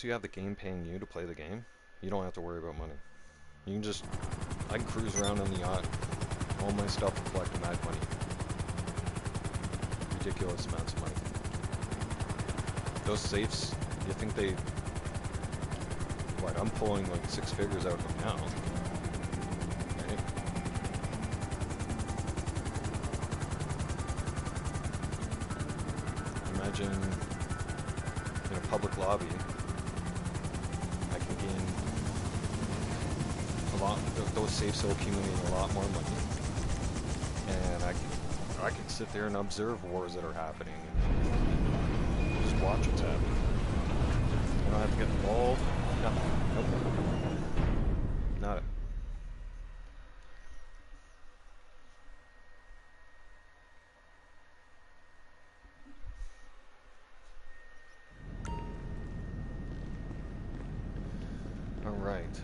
you have the game paying you to play the game, you don't have to worry about money. You can just, I can cruise around on the yacht, all my stuff will collect mad money. Ridiculous amounts of money. Those safes, you think they, what, I'm pulling like 6 figures out of them now. Right? Imagine in a public lobby, I can gain a lot, those safes will accumulate a lot more money. And I can sit there and observe wars that are happening and just watch what's happening. I don't have to get involved. Nothing. Nope. Nada. Alright.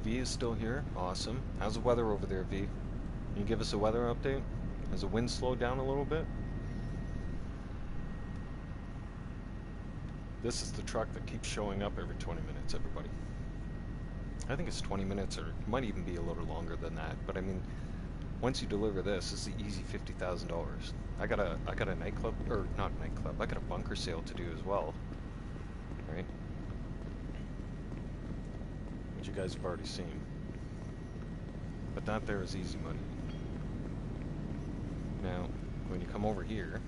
V is still here. Awesome. How's the weather over there, V? Can you give us a weather update? Has the wind slowed down a little bit? This is the truck that keeps showing up every 20 minutes, everybody. I think it's 20 minutes, or it might even be a little longer than that. But I mean, once you deliver this, it's the easy $50,000. I got a nightclub, or not nightclub. I got a bunker sale to do as well, right? Which you guys have already seen. But that there is easy money. Now, when you come over here,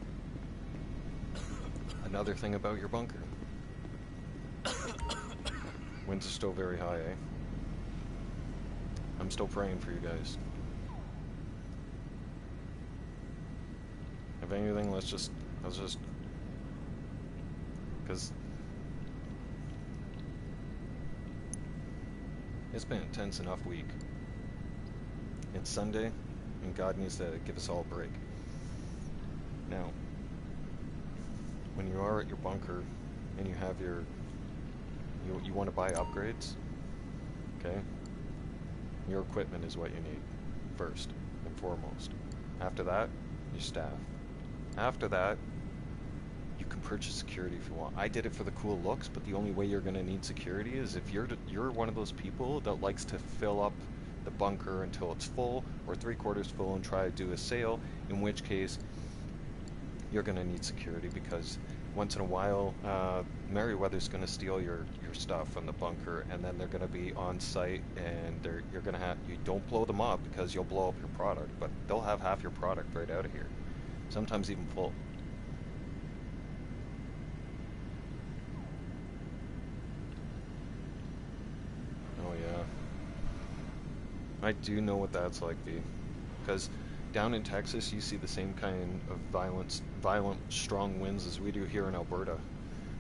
another thing about your bunker. Winds are still very high, eh? I'm still praying for you guys. If anything, let's just, because it's been an intense enough week. It's Sunday, and God needs to give us all a break. Now, when you are at your bunker, and you have your, you want to buy upgrades, okay? Your equipment is what you need, first and foremost. After that, your staff. After that, you can purchase security if you want. I did it for the cool looks, but the only way you're going to need security is if you're one of those people that likes to fill up the bunker until it's full or 3/4 full and try to do a sale, in which case you're going to need security, because once in a while Merryweather's going to steal your stuff from the bunker, and then they're going to be on site, and you're going to have, you don't blow them up because you'll blow up your product, but they'll have half your product right out of here, sometimes even full. Oh yeah, I do know what that's like, V, because down in Texas you see the same kind of violent, strong winds as we do here in Alberta.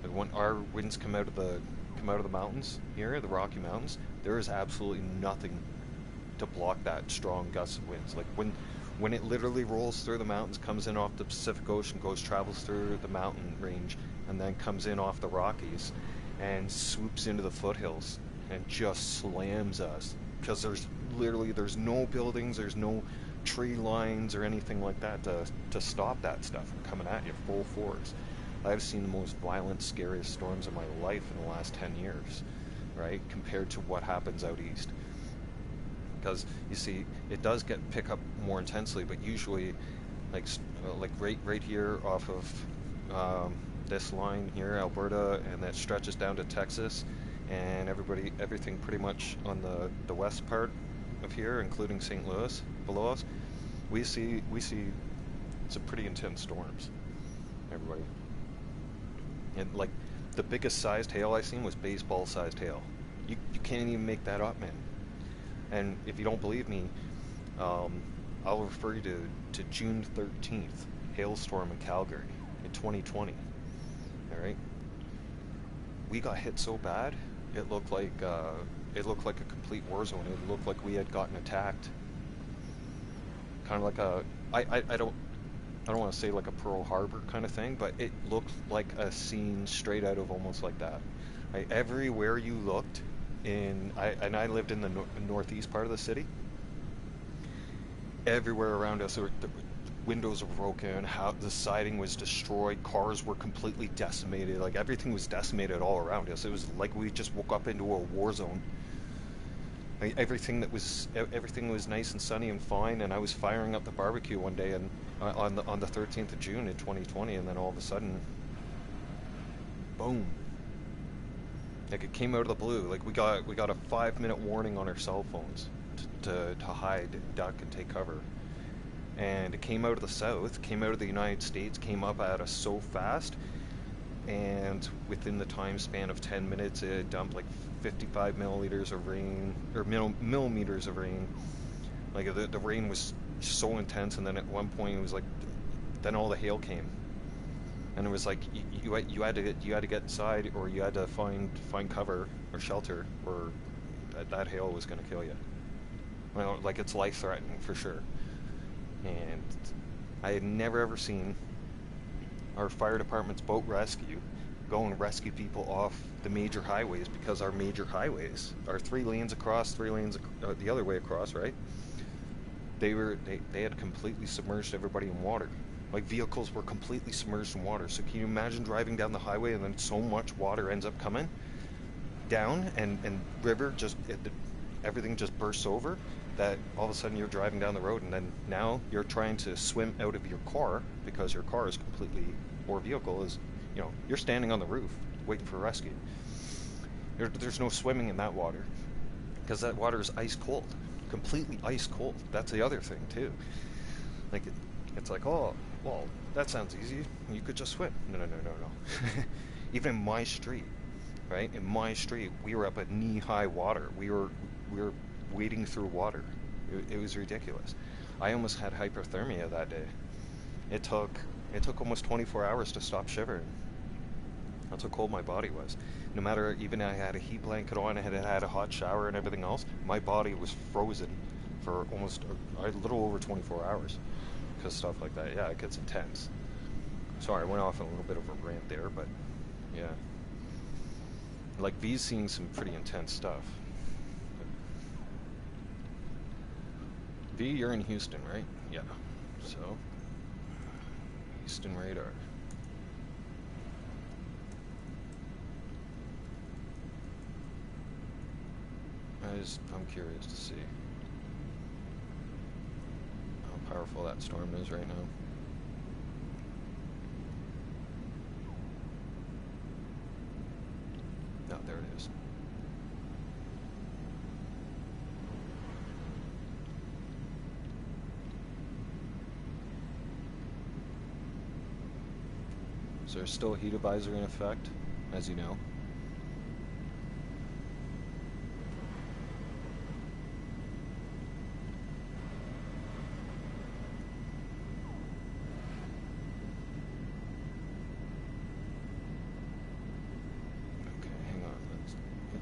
Like when our winds come out of the mountains here, the Rocky Mountains, there is absolutely nothing to block that strong gust of winds. Like when it literally rolls through the mountains, comes in off the Pacific Ocean, travels through the mountain range, and then comes in off the Rockies and swoops into the foothills and just slams us, because there's no buildings, there's no tree lines or anything like that to stop that stuff from coming at you full force. I've seen the most violent, scariest storms of my life in the last 10 years, right, compared to what happens out east. Because you see, it does pick up more intensely, but usually, like right here off of this line here, Alberta, and that stretches down to Texas, and everything pretty much on the west part of here, including St. Louis below us, we see some pretty intense storms. Everybody, and like the biggest sized hail I seen was baseball sized hail. You can't even make that up, man. And if you don't believe me, I'll refer you to June 13th hailstorm in Calgary in 2020. All right, we got hit so bad it looked like a complete war zone. It looked like we had gotten attacked. Kind of like I don't want to say like a Pearl Harbor kind of thing, but it looked like a scene straight out of almost like that. Right? Everywhere you looked I lived in the northeast part of the city. Everywhere around us, the windows were broken, the siding was destroyed, cars were completely decimated, like everything was decimated all around us. It was like we just woke up into a war zone. Like everything was nice and sunny and fine, and I was firing up the barbecue one day and on the 13th of June in 2020, and then all of a sudden, boom. Like it came out of the blue. Like we got a 5-minute warning on our cell phones to hide, duck, and take cover. And it came out of the south, came out of the United States, came up at us so fast, and within the time span of 10 minutes, it dumped like 55 milliliters of rain, or millimeters of rain. Like the rain was so intense, and then at one point it was like, then all the hail came. And it was like you had to get inside, or you had to find cover or shelter, or that hail was going to kill you. Well, like it's life threatening for sure. And I had never ever seen our fire department's boat rescue go and rescue people off the major highways, because our major highways are 3 lanes across, 3 lanes the other way across, right? They had completely submerged everybody in water. Like vehicles were completely submerged in water. So can you imagine driving down the highway and then so much water ends up coming down, and river everything just bursts over, that all of a sudden you're driving down the road, and then now you're trying to swim out of your car because your car is completely, or vehicle is, you're standing on the roof waiting for rescue. There's no swimming in that water, because that water is ice cold, completely ice cold. That's the other thing too. Like it's like, oh, well, that sounds easy. You could just swim. No. Even in my street, right? In my street, we were up at knee-high water. We were wading through water. It was ridiculous. I almost had hypothermia that day. It took almost 24 hours to stop shivering. That's how cold my body was. No matter, even I had a heat blanket on, I had a hot shower and everything else, my body was frozen for almost a little over 24 hours. Because stuff like that, yeah, it gets intense. Sorry, I went off on a little bit of a rant there, but yeah. Like, V's seeing some pretty intense stuff. V, you're in Houston, right? Yeah. So, Houston radar. I'm curious to see how powerful that storm is right now. No, there it is. So there's still a heat advisory in effect, as you know.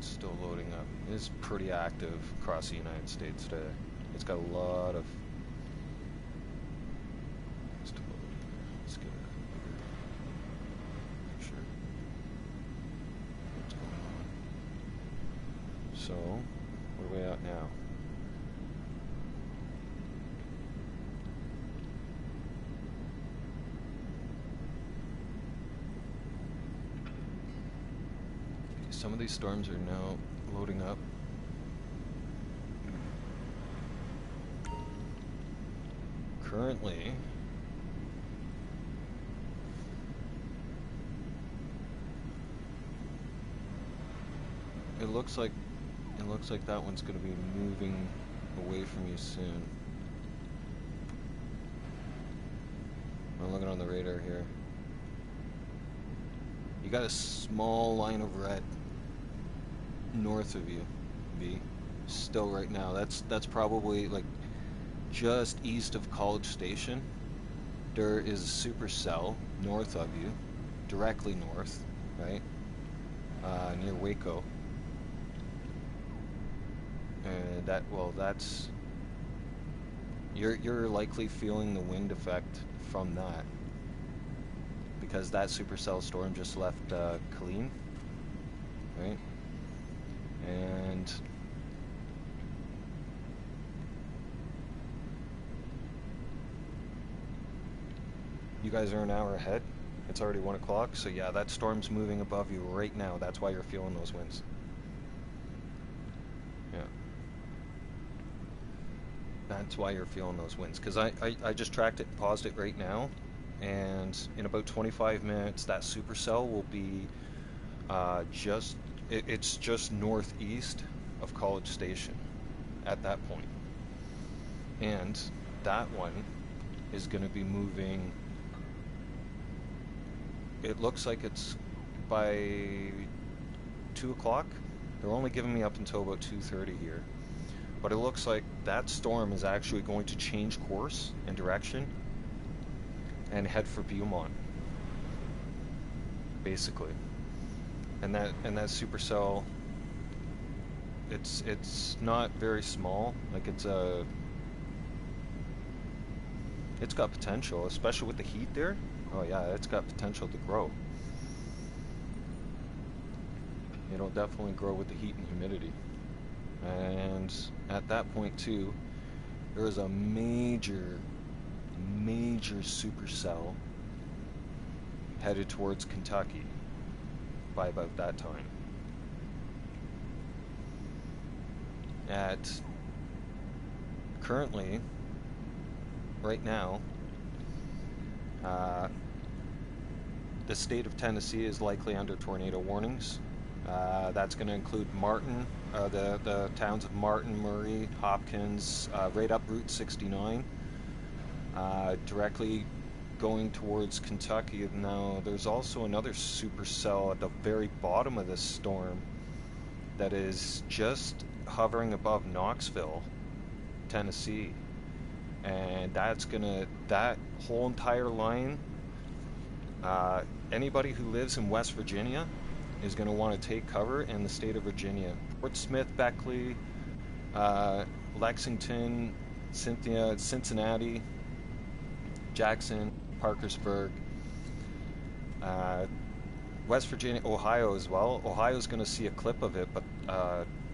Still loading up. It is pretty active across the United States today. It's got a lot of... Let's get a picture. What's going on? So, where are we at now? Some of these storms are now loading up. Currently, it looks like that one's going to be moving away from you soon. I'm looking on the radar here. You got a small line of red north of you, V. Still right now. That's probably like just east of College Station. There is a supercell north of you, directly north, right? Near Waco. And that's you're likely feeling the wind effect from that, because that supercell storm just left Killeen, right? And you guys are an hour ahead. It's already 1 o'clock, so yeah, that storm's moving above you right now. That's why you're feeling those winds. Yeah. That's why you're feeling those winds. Because I just tracked it and paused it right now, and in about 25 minutes, that supercell will be it's just northeast of College Station at that point. And that one is going to be moving. It looks like it's by 2 o'clock. They're only giving me up until about 2:30 here. But it looks like that storm is actually going to change course and direction and head for Beaumont, basically. And that supercell, it's not very small. Like it's got potential, especially with the heat there. Oh yeah, it's got potential to grow. It'll definitely grow with the heat and humidity. And at that point too, there is a major supercell headed towards Kentucky by about that time. Currently, right now, the state of Tennessee is likely under tornado warnings. That's going to include Martin, the towns of Martin, Murray, Hopkins, right up Route 69, directly going towards Kentucky. Now, there's also another supercell at the very bottom of this storm that is just hovering above Knoxville, Tennessee. And that whole entire line, anybody who lives in West Virginia is going to want to take cover in the state of Virginia. Fort Smith, Beckley, Lexington, Cincinnati, Jackson, Parkersburg, West Virginia, Ohio as well. Ohio's going to see a clip of it, but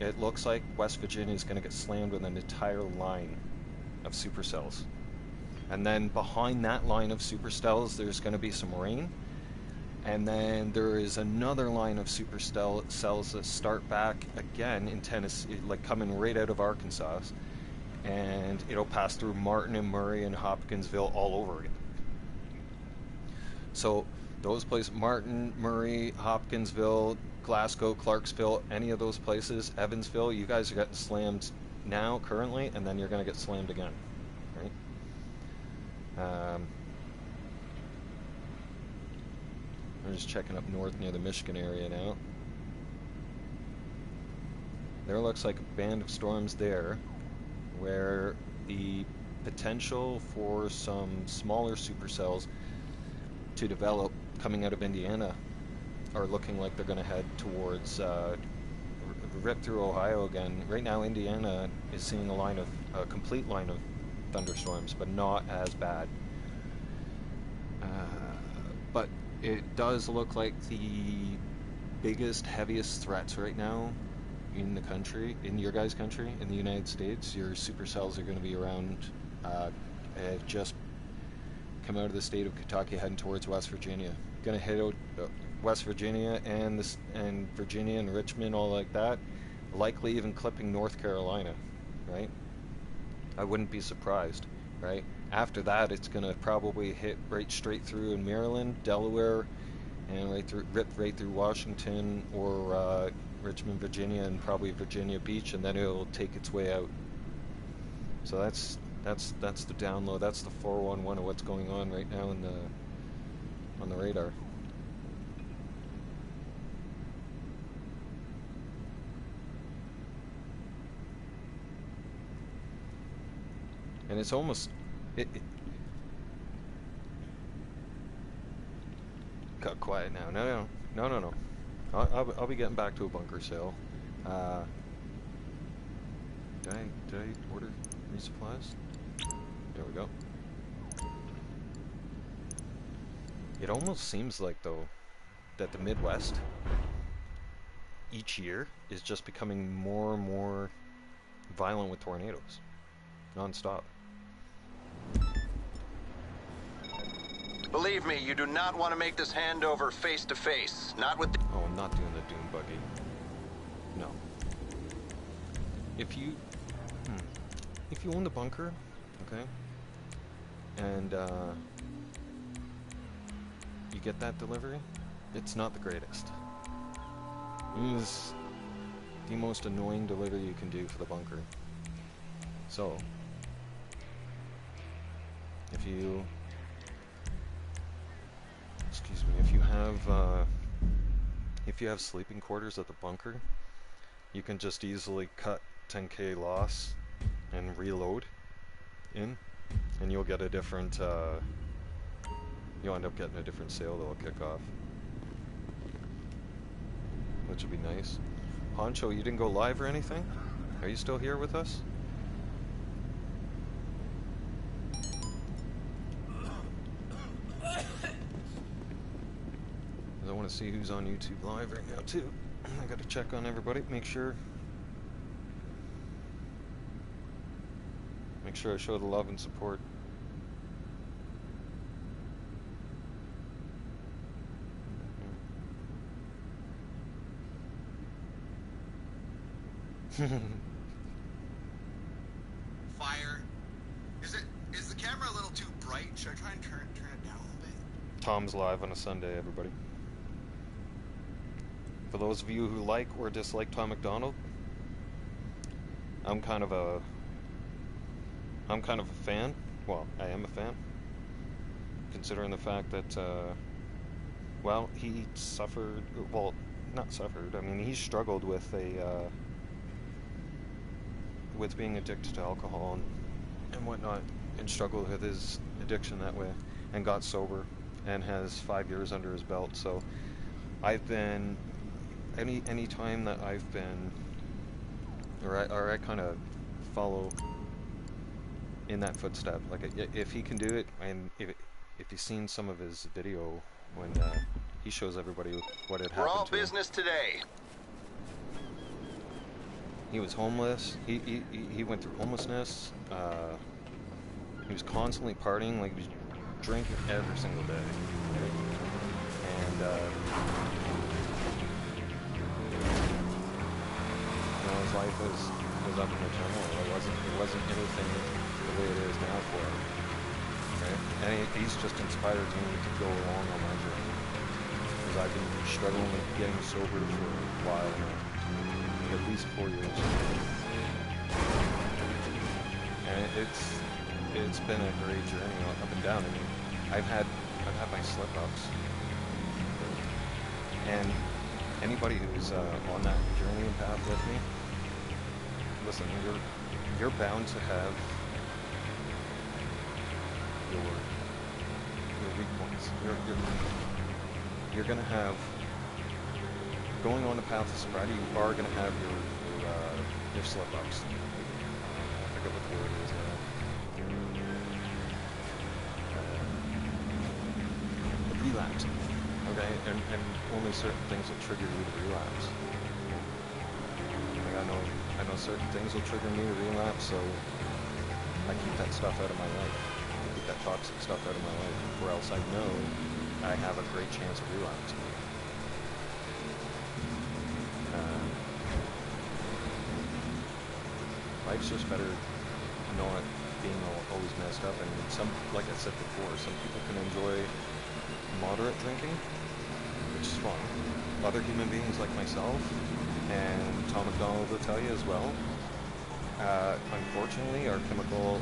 it looks like West Virginia is going to get slammed with an entire line of supercells. And then behind that line of supercells, there's going to be some rain. And then there is another line of supercells that start back again in Tennessee, like coming right out of Arkansas. And it'll pass through Martin and Murray and Hopkinsville all over again. So those places, Martin, Murray, Hopkinsville, Glasgow, Clarksville, any of those places, Evansville, you guys are getting slammed now, currently, and then you're going to get slammed again, right? I'm just checking up north near the Michigan area now. There looks like a band of storms there, where the potential for some smaller supercells to develop coming out of Indiana are looking like they're going to head towards rip through Ohio again. Right now, Indiana is seeing a complete line of thunderstorms, but not as bad. But it does look like the biggest, heaviest threats right now in the country, in your guys' country, in the United States, your supercells are going to be around, just come out of the state of Kentucky, heading towards West Virginia. Going to hit out West Virginia and Virginia and Richmond, all like that. Likely even clipping North Carolina, right? I wouldn't be surprised, right? After that, it's going to probably hit right straight through in Maryland, Delaware, and rip right through Washington or Richmond, Virginia, and probably Virginia Beach, and then it'll take its way out. So that's the download. That's the 411 of what's going on right now in on the radar. And it's almost got quiet now. No. I'll be getting back to a bunker sale. Did I order resupplies? There we go. It almost seems like, though, that the Midwest each year is just becoming more and more violent with tornadoes, non-stop. Believe me, you do not want to make this handover face to face. Not with. Oh, I'm not doing the Doom buggy. No. If you own the bunker, okay, and you get that delivery, it's not the greatest. It is the most annoying delivery you can do for the bunker. So, if you have sleeping quarters at the bunker, you can just easily cut 10k loss and reload in, and you'll get a different you'll end up getting a different sale that'll kick off, which would be nice. Honcho, you didn't go live or anything? Are you still here with us? I want to see who's on YouTube live right now too. I gotta check on everybody, make sure I show the love and support. Fire. Is the camera a little too bright? Should I try and turn it down a little bit? Tom's live on a Sunday, everybody. For those of you who like or dislike Tom McDonald, I'm kind of a fan. Well, I am a fan, considering the fact that, well, he suffered. Well, not suffered. I mean, he struggled with with being addicted to alcohol and whatnot, and struggled with his addiction that way, and got sober, and has 5 years under his belt. So, I've been any time that I've been, or I kind of follow in that footstep. Like, if he can do it, and if you've seen some of his video when he shows everybody what had happened to him. We're all business today. He was homeless. He went through homelessness. He was constantly partying. Like, he was drinking every single day. Right? And his life was up in the turmoil. It wasn't anything the way it is now for him. Right? And he's just inspired me to go along on my journey, because I've been struggling with getting sober for a while now. At least 4 years, and it's been a great journey up and down. I mean, I've had my slip-ups, and anybody who's on that journey and path with me, listen, you're bound to have your weak points. You're gonna have. Going on the path of sobriety, you are going to have your slip-ups. I forget what the word is now. Relapse. Okay? And only certain things will trigger you to relapse. Like, I know certain things will trigger me to relapse, so I keep that stuff out of my life. I keep that toxic stuff out of my life, or else I know I have a great chance of relapsing. Life's just better not being always messed up. And like I said before, some people can enjoy moderate drinking, which is fine. Other human beings like myself, and Tom McDonald will tell you as well, Unfortunately, our chemical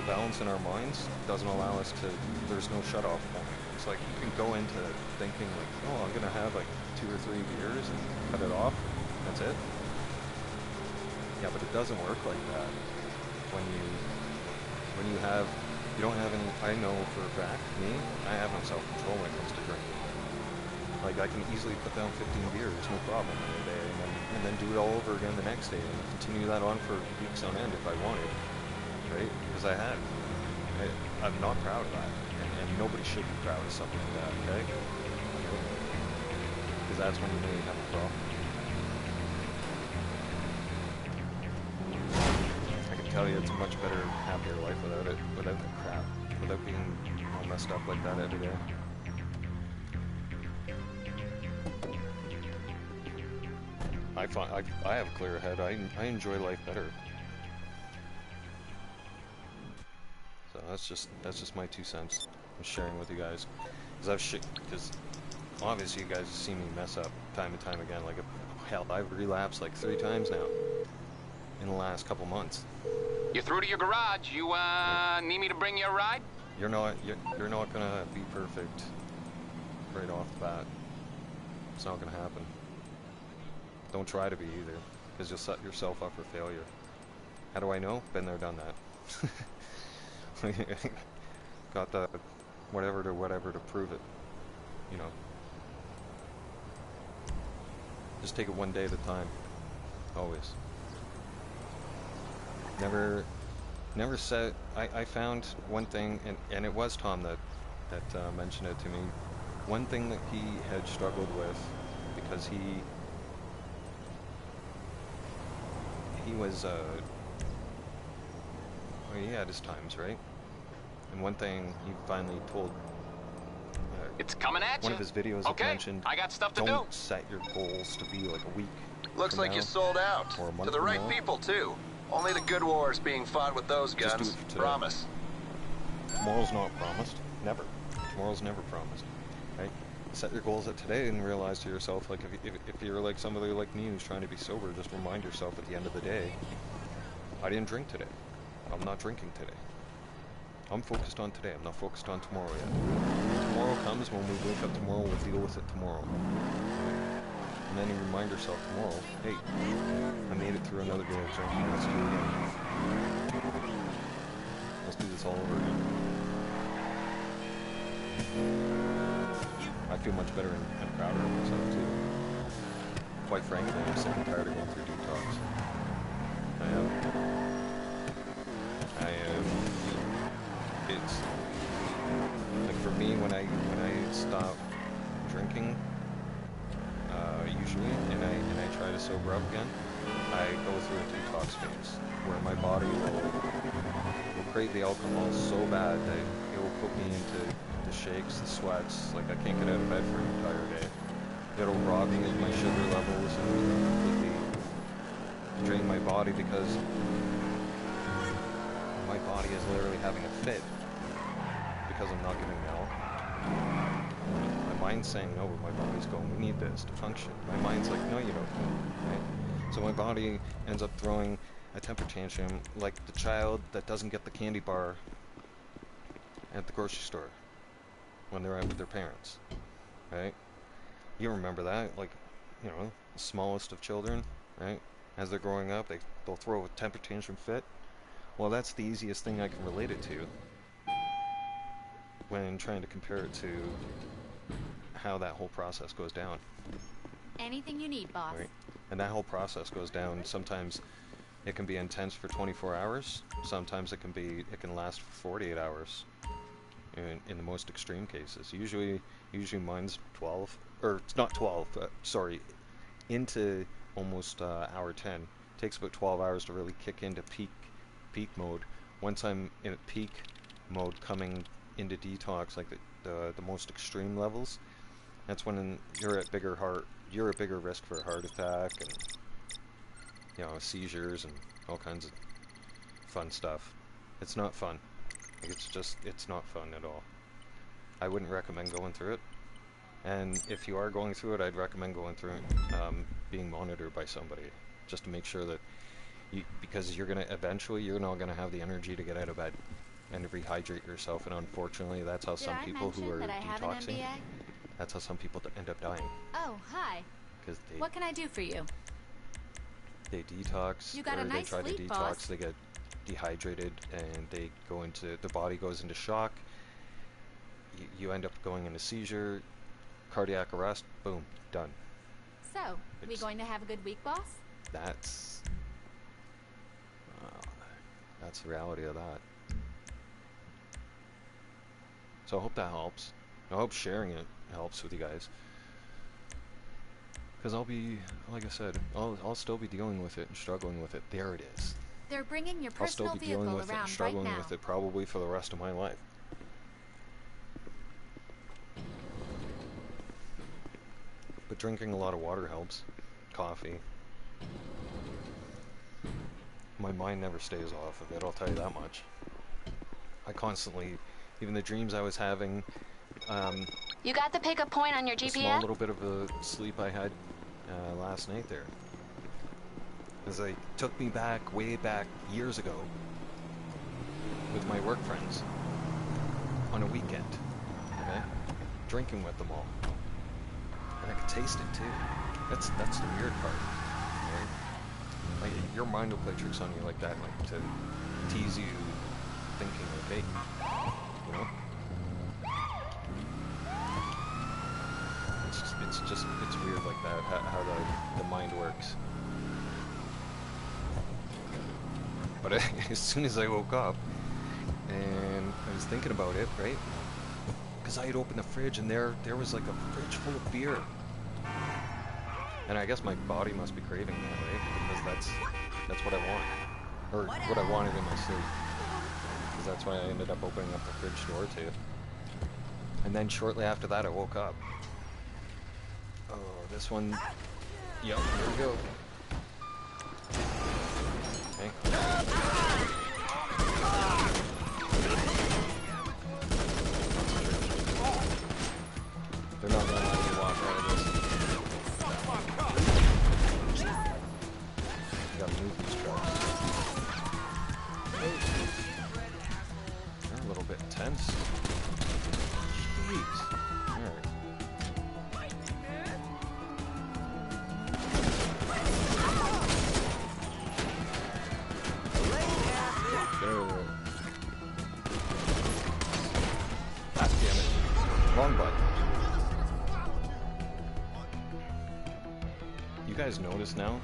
balance in our minds doesn't allow us to. There's no shut-off point. It's like you can go into thinking like, oh, I'm gonna have like 2 or 3 beers and cut it off. That's it. Yeah, but it doesn't work like that. When you don't have any. I know for a fact, me, I have no self-control when it comes to drinking. Like, I can easily put down 15 beers, no problem, in a day, and then do it all over again the next day, and continue that on for weeks on end if I wanted, right? Because I have. I'm not proud of that, and nobody should be proud of something like that, okay? Because that's when you really have a problem. I can tell you it's a much better, happier life without it, without the crap, without being all messed up like that every day. I have a clear head. I enjoy life better. So that's just my 2 cents. I'm sharing with you guys, because obviously you guys have seen me mess up time and time again. Like, hell, I've relapsed like 3 times now in the last couple months. You're through to your garage. You need me to bring you a ride? You're not gonna be perfect right off the bat. It's not gonna happen. Don't try to be either, because you'll set yourself up for failure. How do I know? Been there, done that. Got the whatever to prove it. You know. Just take it one day at a time. Always. Never said. I found one thing, and it was Tom that mentioned it to me. One thing that he had struggled with, because he was well, he had his times, right? And one thing he finally told it's coming at one you. of his videos okay, mentioned, I got stuff to do. Don't set your goals to be like a week. Looks like you sold out. Or a month to the from right now. people too. Only the good wars being fought with those Just do guns. it for today. Promise. Tomorrow's not promised. Never. Tomorrow's never promised. Right? Set your goals at today and realize to yourself, like, if you're like somebody like me who's trying to be sober, just remind yourself at the end of the day, I didn't drink today. I'm not drinking today. I'm focused on today. I'm not focused on tomorrow yet. When tomorrow comes, when we wake up tomorrow, we'll deal with it tomorrow. And then you remind yourself tomorrow, hey, I made it through another day of drinking. Let's do it again. Let's do this all over again. I feel much better and prouder of myself too. Quite frankly, I'm sick and tired of going through detox. I am. It's like, for me, when I stop drinking, usually, and I try to sober up again, I go through a detox phase where my body will crave the alcohol so bad that it will put me into the shakes, the sweats. Like, I can't get out of bed for an entire day. It'll rob me of my sugar levels and completely drain my body, because my body is literally having a fit because I'm not getting milk. My mind's saying no, but my body's going, we need this to function. My mind's like, no, you don't. Right? So my body ends up throwing a temper tantrum like the child that doesn't get the candy bar at the grocery store when they're out with their parents. Right? You remember that, like, you know, the smallest of children, right? As they're growing up, they'll throw a temper tantrum fit. Well, that's the easiest thing I can relate it to when trying to compare it to how that whole process goes down. Anything you need, boss. Right? And that whole process goes down. Sometimes it can be intense for 24 hours. Sometimes it can last for 48 hours. In the most extreme cases. Usually mine's 12, or it's not 12, sorry, into almost hour 10. It takes about 12 hours to really kick into peak mode. Once I'm in peak mode coming into detox, like the most extreme levels, that's when you're at bigger risk for a heart attack and, you know, seizures and all kinds of fun stuff. It's not fun. Like, it's not fun at all. I wouldn't recommend going through it. And if you are going through it, I'd recommend going through it, being monitored by somebody, just to make sure that Because you're gonna eventually, you're not gonna have the energy to get out of bed and rehydrate yourself, and unfortunately, that's how some people who are detoxing, that's how some people end up dying. Oh, hi. Because what can I do for you? They detox, You got or a nice they try to fleet, detox, boss. they get dehydrated, and they go into, the body goes into shock. You end up going into seizure, cardiac arrest, boom, done. So, we going to have a good week, boss? That's the reality of that. So I hope that helps. I hope sharing it helps with you guys. Because I'll be, like I said, I'll still be dealing with it and struggling with it. There it is. They're bringing your I'll still personal be dealing vehicle with it and around right struggling now. with it probably for the rest of my life. But drinking a lot of water helps. Coffee. My mind never stays off of it, I'll tell you that much. I constantly, even the dreams I was having, You got the pickup point on your a GPS? small little bit of a sleep I had last night there. Because they took me back, way back, years ago, with my work friends, on a weekend, okay? Drinking with them all. And I could taste it too. That's the weird part, right? Like, your mind will play tricks on you like that, like to tease you thinking, okay, you know? It's weird like that, how the mind works. But as soon as I woke up, and I was thinking about it, right? Because I had opened the fridge, and there was like a fridge full of beer. And I guess my body must be craving that, right? Because that's what I want. Or what I wanted in my sleep. Because that's why I ended up opening up the fridge door too. And then shortly after that I woke up. Oh, this one... Yep, here we go. Okay. They're not gonna let me walk out of this. Gotta move these trucks. They're a little bit tense. Jeez. Alright. Get over there. Ah, damn it. Wrong button. You guys notice now?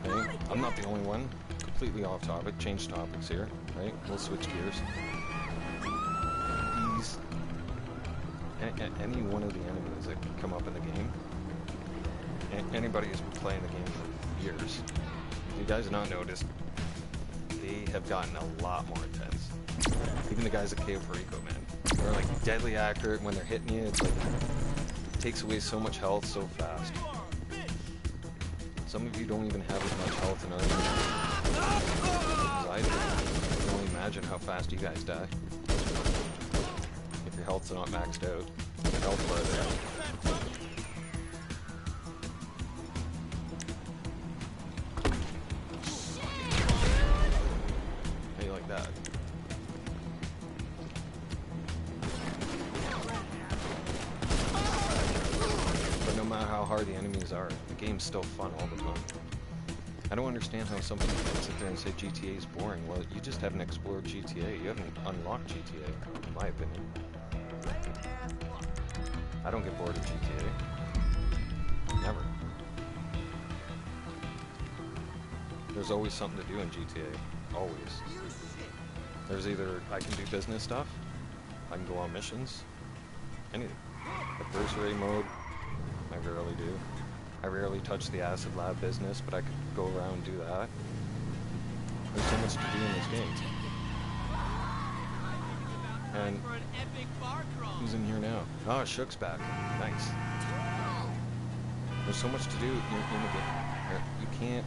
Okay? I'm not the only one. Completely off topic. Change topics here, right? We'll switch gears. These... any one of the enemies that come up in the game, anybody who's been playing the game for years, you guys have not noticed, they have gotten a lot more intense. Even the guys at KO Rico, man. They're like deadly accurate when they're hitting you. It's like, it takes away so much health so fast. Some of you don't even have as much health and as I do. I can only imagine how fast you guys die. If your health's not maxed out. Your health bar there. How you like that? But no matter how hard the enemies are, the game's still fun all the time. I don't understand how some people can sit there and say GTA is boring. Well, you just haven't explored GTA. You haven't unlocked GTA, in my opinion. I don't get bored of GTA. Never. There's always something to do in GTA. Always. There's either I can do business stuff, I can go on missions, anything. Adversary mode, I rarely do. I rarely touch the acid lab business, but I could go around and do that. There's so much to do in this game. And who's in here now? Oh, Shook's back. Nice. There's so much to do in the game. You can't,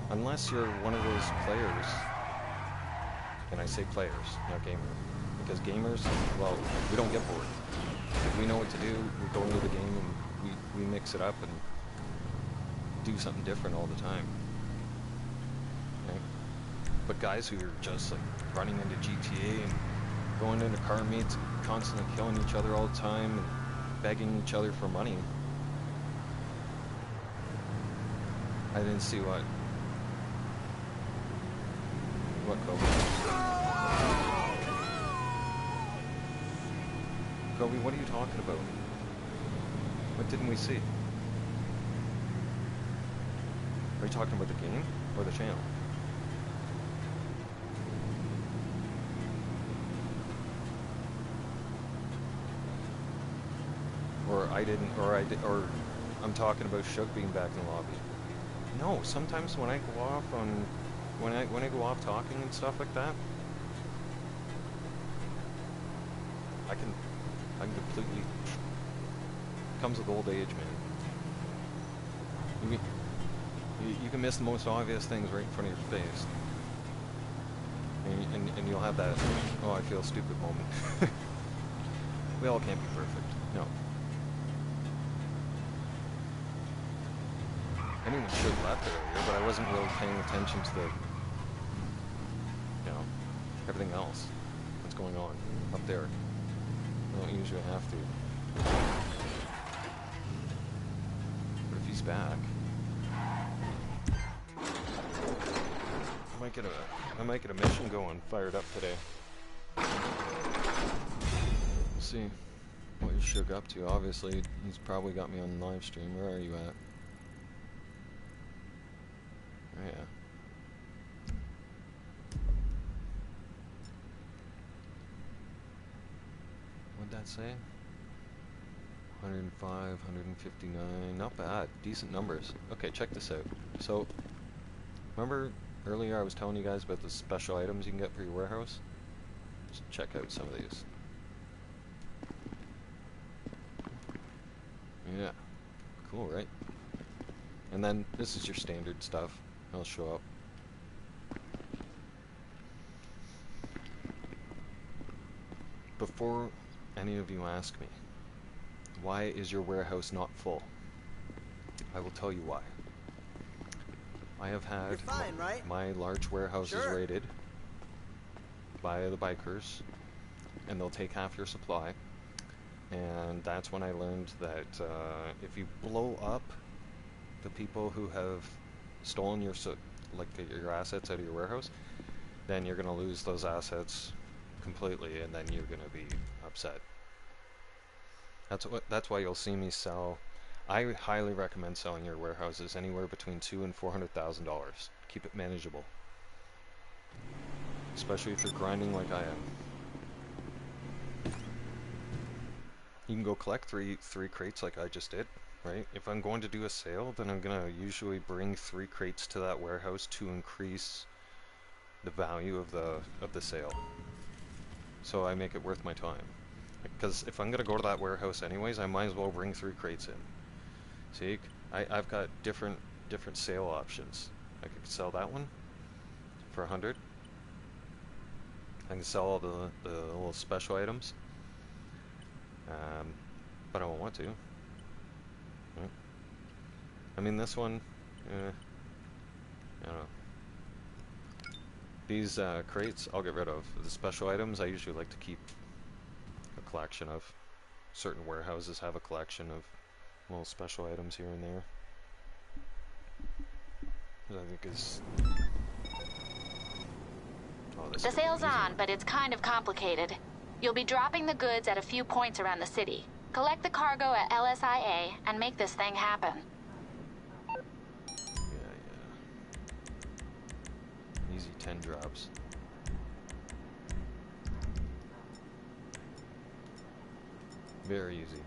unless you're one of those players, and I say players, not gamers, because gamers, well, we don't get bored. If we know what to do, we go into the game and we mix it up and do something different all the time. But guys who are just like running into GTA and going into car meets, constantly killing each other all the time and begging each other for money. I didn't see what Kobe? Kobe, what are you talking about? What didn't we see? Are you talking about the game or the channel? Or I didn't, or I'm talking about Shug being back in the lobby. No, sometimes when I go off on, when I go off talking and stuff like that, I can completely, comes with old age, man. You can miss the most obvious things right in front of your face. And you'll have that, oh, I feel stupid moment. We all can't be perfect, no. Anyone should have left earlier, but I wasn't really paying attention to the, you know, everything else that's going on up there. I don't usually have to. But if he's back, I might get a mission going, fired up today. We'll see what you Shug up to. Obviously, he's probably got me on the live stream. Where are you at? Oh, yeah. What'd that say? 105, 159, not bad, decent numbers. Okay, check this out. So, remember earlier I was telling you guys about the special items you can get for your warehouse? Just check out some of these. Yeah, cool, right? And then this is your standard stuff. It'll show up. Before any of you ask me, why is your warehouse not full? I will tell you why. I have had my large warehouses raided by the bikers, and they'll take half your supply. And that's when I learned that if you blow up the people who have stolen your your assets out of your warehouse, then you're gonna lose those assets completely, and then you're gonna be upset. That's why you'll see me sell. I highly recommend selling your warehouses anywhere between $200,000 and $400,000. Keep it manageable, especially if you're grinding like I am. You can go collect three crates like I just did, right? If I'm going to do a sale, then I'm gonna usually bring 3 crates to that warehouse to increase the value of the sale. So I make it worth my time. Because if I'm gonna go to that warehouse anyways, I might as well bring 3 crates in. See, I've got different sale options. I could sell that one for 100. I can sell all the little special items. But I don't want to. Right. I mean, this one, I don't know. These crates I'll get rid of. The special items I usually like to keep a collection of. Certain warehouses have a collection of little special items here and there. Which I think is... Oh, The sale's on, but it's kind of complicated. You'll be dropping the goods at a few points around the city. Collect the cargo at LSIA and make this thing happen. Yeah. Easy 10 drops. Very easy.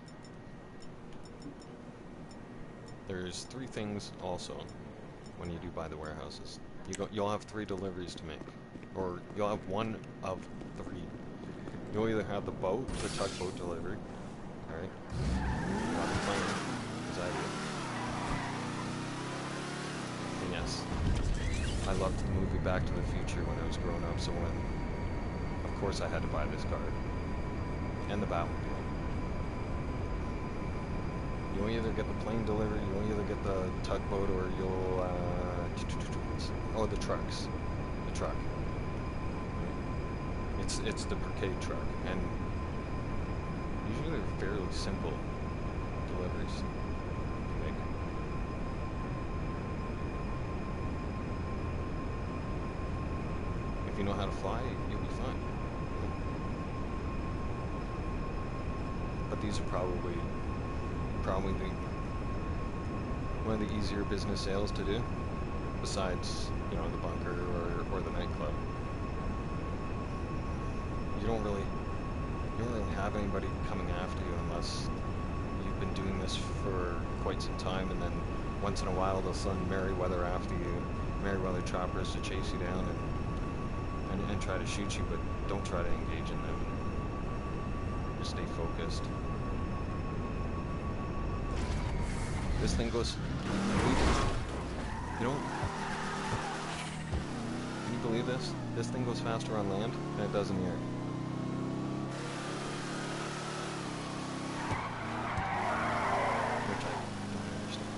There's 3 things also when you do buy the warehouses. You'll have 3 deliveries to make, or you'll have 1 of 3. You'll either have the boat, the tugboat delivery, alright? Not the plane, as I do. And yes, I loved the movie Back to the Future when I was growing up, so of course I had to buy this card. And the Batmobile. You'll either get the plane delivery, you'll either get the tugboat, or you'll, or the trucks. The truck. It's the brigade truck, and usually they're fairly simple deliveries to make. If you know how to fly, you'll be fine. But these are probably one of the easier business sales to do, besides, you know, the bunker or the nightclub. You don't really have anybody coming after you unless you've been doing this for quite some time, and then once in a while they'll send Merryweather after you, Merryweather choppers to chase you down and try to shoot you, but don't try to engage in them. Just stay focused. This thing goes, you know, can you believe this? This thing goes faster on land than it does in the air. Which I don't understand.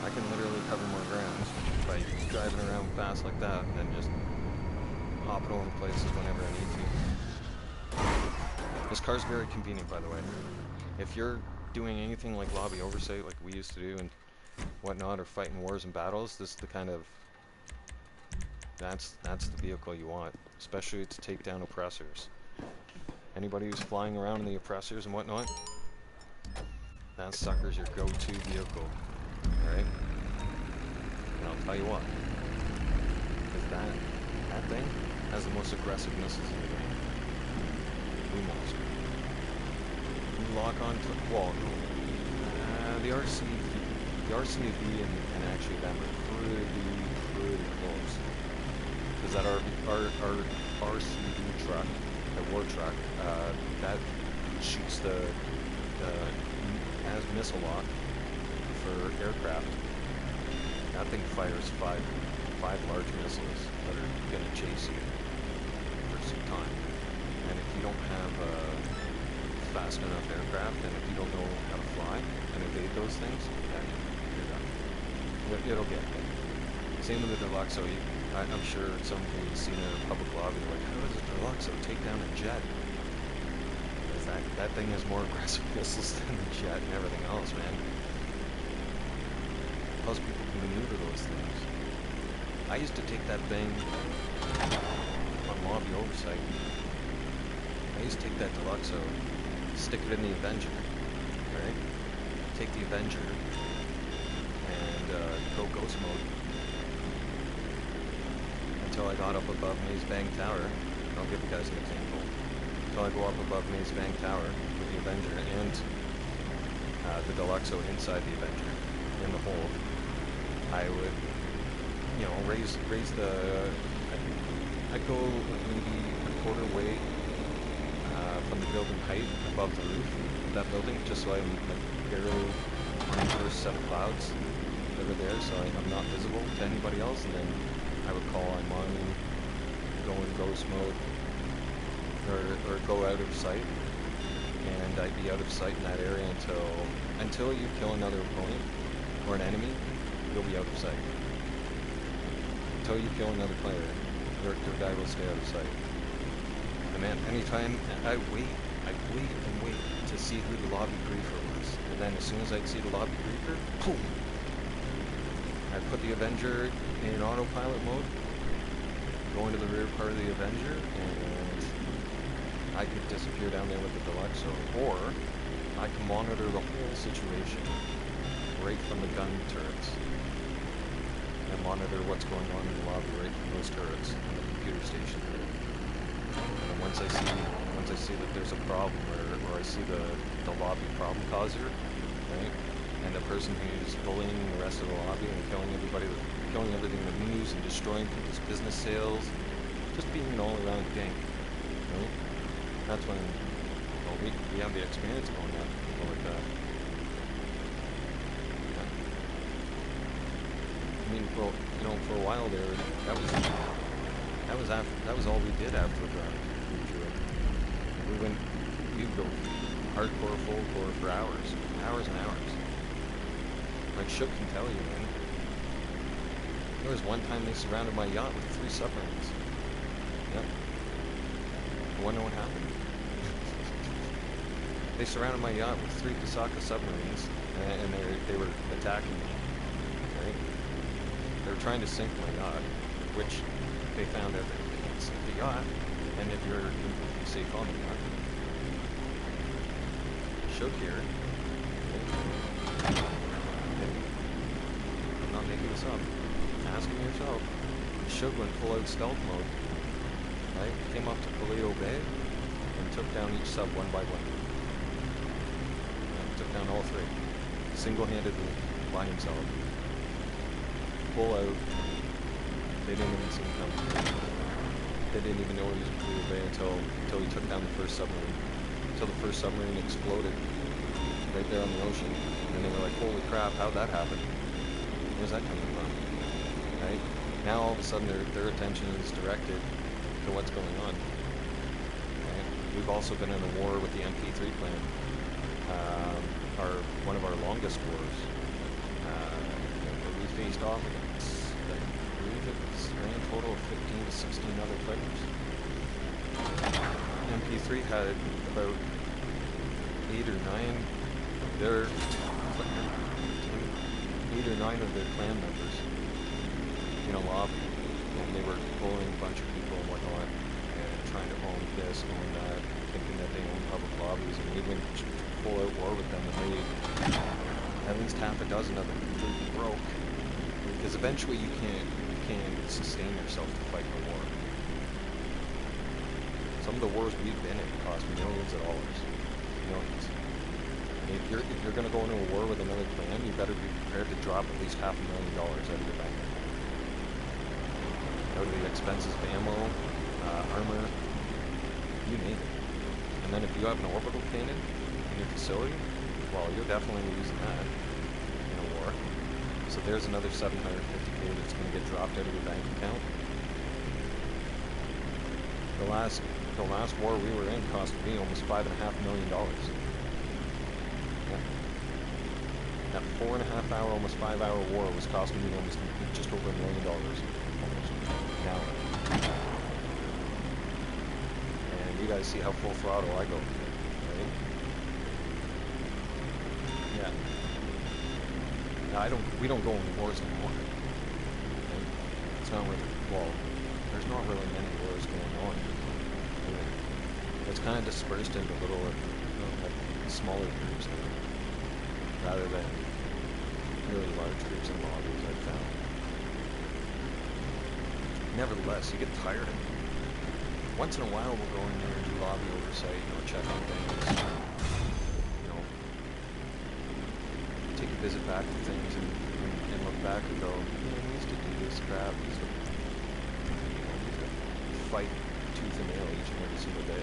I can literally cover more ground by driving around fast like that and then just hopping over places whenever I need to. This car's very convenient, by the way. If you're doing anything like lobby oversight like we used to do and whatnot, or fighting wars and battles, this is the kind of, that's the vehicle you want, especially to take down oppressors. Anybody who's flying around in the oppressors and whatnot, that sucker's your go-to vehicle, alright? And I'll tell you what, because that thing has the most aggressive missiles in the game. Blue Monster. You lock on to, well, the RCV and actually them are pretty close. Because that our RCV truck, the war truck, that shoots has missile lock for aircraft. That thing fires five large missiles that are gonna chase you for some time. And if you don't have fast enough aircraft, and if you don't know how to fly and evade those things, yeah, you're done. It'll get you. Same with the Deluxo. I'm sure some of you have seen it in a public lobby, like, how does a Deluxo take down a jet? Because that thing has more aggressive missiles than the jet and everything else, man. Plus people can maneuver those things. I used to take that thing on lobby oversight. I used to take that Deluxo, stick it in the Avenger, right? Take the Avenger and go ghost mode until I got up above Maze Bank Tower. I'll give you guys an example. Until I go up above Maze Bank Tower with the Avenger and the Deluxo inside the Avenger in the hold. I would, you know, raise the. I'd go maybe a quarter way from the building height above the roof of that building, just so I'm like barely on the first set of clouds that are there, so I'm not visible to anybody else. And then I would call I'm on, go in ghost mode, or go out of sight, and I'd be out of sight in that area until you kill another opponent or an enemy. You'll be out of sight. Until you kill another player, your guy will stay out of sight. And man, anytime I'd wait to see who the lobby briefer was. And then as soon as I'd see the lobby briefer, boom! I'd put the Avenger in autopilot mode, go into the rear part of the Avenger, and I could disappear down there with the Deluxo. Or I can monitor the whole situation right from the gun turrets. And monitor what's going on in the lobby right from those turrets and the computer station there. And then once I see that there's a problem, or I see the lobby problem causer, right? And the person who's bullying the rest of the lobby and killing everything that moves and destroying people's business sales, just being an all-around gang, right? That's when, well, we have the experience going at people like that. Yeah. I mean, well, you know, for a while there, that was all we did after the rejoin. We'd go hardcore, full-core for hours and hours. Like Shook can tell you, man. There was one time they surrounded my yacht with 3 submarines. Yep. wanna know what happened? They surrounded my yacht with 3 Kasaka submarines, and they were attacking me. Right? They were trying to sink my yacht, which they found out that they can't sink the yacht, and if you're completely safe on the yacht. Shook here. I'm not making this up. Ask him yourself. Shook went full out stealth mode. Right? Came up to Paleto Bay and took down each sub one by one. Took down all 3. Single-handedly by himself. Full out. They didn't even see him coming. They didn't even know he was in Paleto Bay until he took down the first submarine. Until the first submarine exploded right there on the ocean. And they were like, holy crap, how'd that happen? Where's that coming from? Right? Now all of a sudden their attention is directed to what's going on. Right? We've also been in a war with the MP3 clan. One of our longest wars. We faced off against, I believe it was a grand total of 15 to 16 other players. MP3 had about 8 or 9 of their clan members in a lobby, and they were bullying a bunch of people and whatnot, and trying to own this, own that, thinking that they own public lobbies, and we went full out war with them, and they, at least half a dozen of them completely broke, because eventually you can't sustain yourself to fight in a war. Some of the wars we've been in cost millions of dollars. Millions. And if you're going to go into a war with another clan, you better be prepared to drop at least $500,000 out of your bank. Out of the expenses of ammo, armor, you name it. And then if you have an orbital cannon in your facility, well, you're definitely using that in a war. So there's another $750K that's going to get dropped out of your bank account. The last war we were in cost me almost $5.5 million. Yeah. That 4.5 hour, almost 5 hour war was costing me almost just over $1 million. Almost. Now. And you guys see how full throttle I go, right? Yeah. Now we don't go into wars anymore. Right? It's not really, well, there's not really many wars going on. It's kind of dispersed into little, like, smaller groups now, rather than really large groups and lobbies, I've found. Nevertheless, you get tired of it. Once in a while, we'll go in there and do lobby oversight, check on things, take a visit back to things and look back and go, we used to do this crap, we used to fight tooth and nail each and every single day.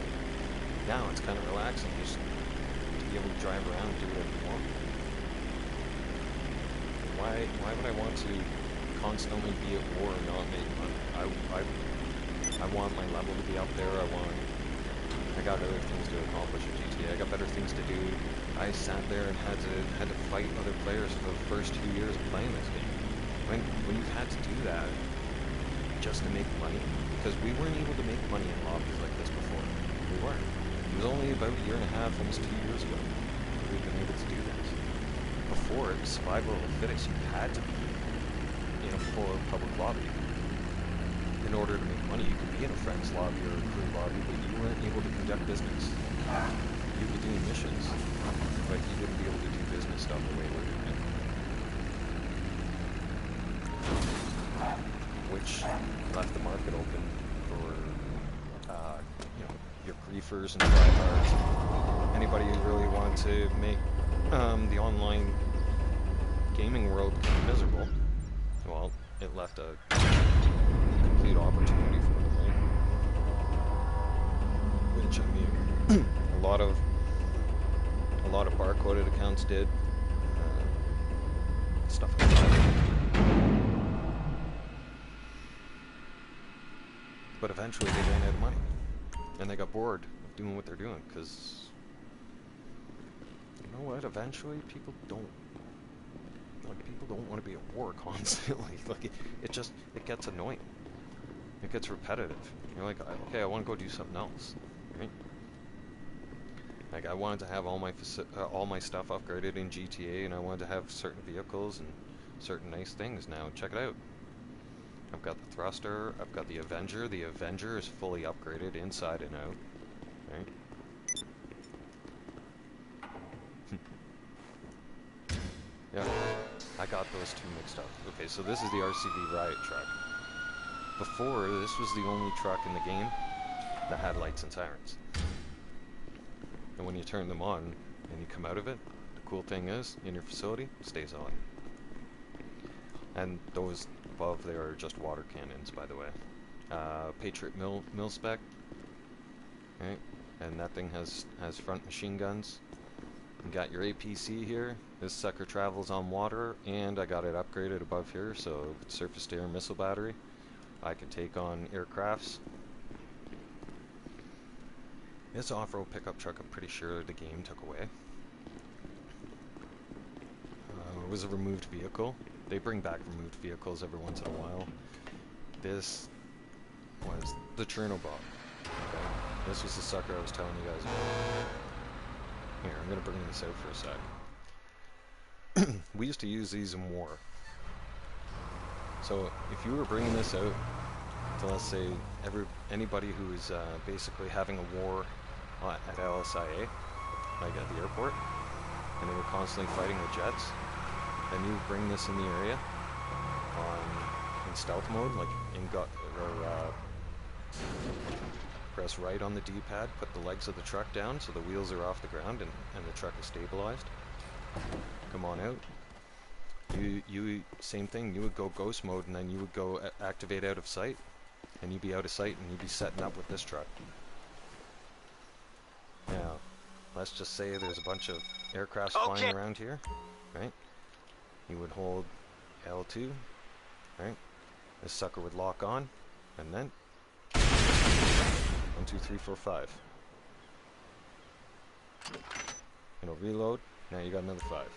Now it's kind of relaxing just to be able to drive around and do whatever you want. Why would I want to constantly be at war and not make money? I want my level to be up there. I got other things to accomplish at GTA. I got better things to do. I sat there and had to fight other players for the first 2 years of playing this game. When you've had to do that just to make money, because we weren't able to make money in lobbies like this before. We weren't. It was only about 1.5 years, almost 2 years ago, that we've been able to do this. Before, it was survival of the fittest. You had to be in a full public lobby in order to make money. You could be in a friend's lobby or a crew lobby, but you weren't able to conduct business. You could do missions, but you wouldn't be able to do business stuff the way we're doing it. Which left the market open for, your griefers and tryhards. Anybody who really wanted to make the online gaming world miserable, well, it left a complete opportunity for them, right? Which, I mean, a lot of bar-coded accounts did, stuff like that. But eventually they ran out of money, and they got bored of doing what they're doing, because, you know what, eventually people don't want to be at war constantly. Like, it gets annoying. It gets repetitive. You're like, okay, I want to go do something else. Like I wanted to have all my stuff upgraded in GTA, and I wanted to have certain vehicles and certain nice things. Now check it out. I've got the thruster. I've got the Avenger. The Avenger is fully upgraded inside and out. Right. Yeah, I got those two mixed up. Okay, so this is the RCV Riot truck. Before, this was the only truck in the game that had lights and sirens. And when you turn them on and you come out of it, the cool thing is, in your facility, it stays on. And those above there are just water cannons, by the way. Patriot mil spec. Right? And that thing has front machine guns. You got your APC here. This sucker travels on water, and I got it upgraded above here, so surface-to-air missile battery. I can take on aircrafts. This off-road pickup truck, I'm pretty sure the game took away. It was a removed vehicle. They bring back removed vehicles every once in a while. This was the Chernobyl. Okay? This was the sucker I was telling you guys about. Here, I'm going to bring this out for a sec. We used to use these in war. So if you were bringing this out to, let's say, anybody who is basically having a war at LSIA, like at the airport, and they were constantly fighting with jets, and you bring this in the area in stealth mode, like press right on the D-pad, put the legs of the truck down so the wheels are off the ground and the truck is stabilized. Come on out. You same thing, you would go ghost mode and then you would go activate out of sight, and you'd be out of sight and you'd be setting up with this truck. Now, let's just say there's a bunch of aircrafts flying around here, right? You would hold L2, right? This sucker would lock on, and then 1, 2, 3, 4, 5. And it'll reload. Now you got another 5.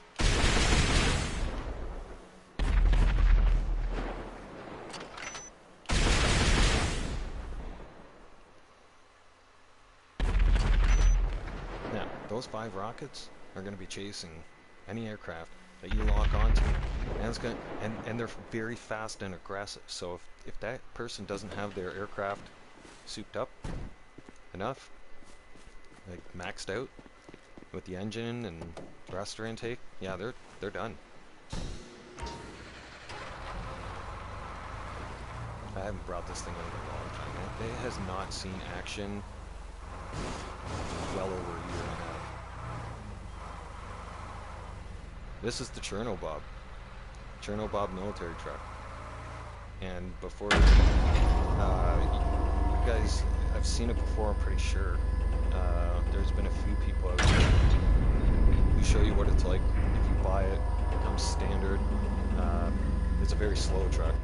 Now, those 5 rockets are going to be chasing any aircraft that you lock onto, and they're very fast and aggressive. So if that person doesn't have their aircraft souped up enough, like maxed out with the engine and thruster intake, yeah, they're done. I haven't brought this thing out in a long time. It has not seen action well over a year and a half. This is the Chernobyl military truck. And before, you guys, I've seen it before, I'm pretty sure. There's been a few people out there who show you what it's like if you buy it. It comes standard. It's a very slow truck.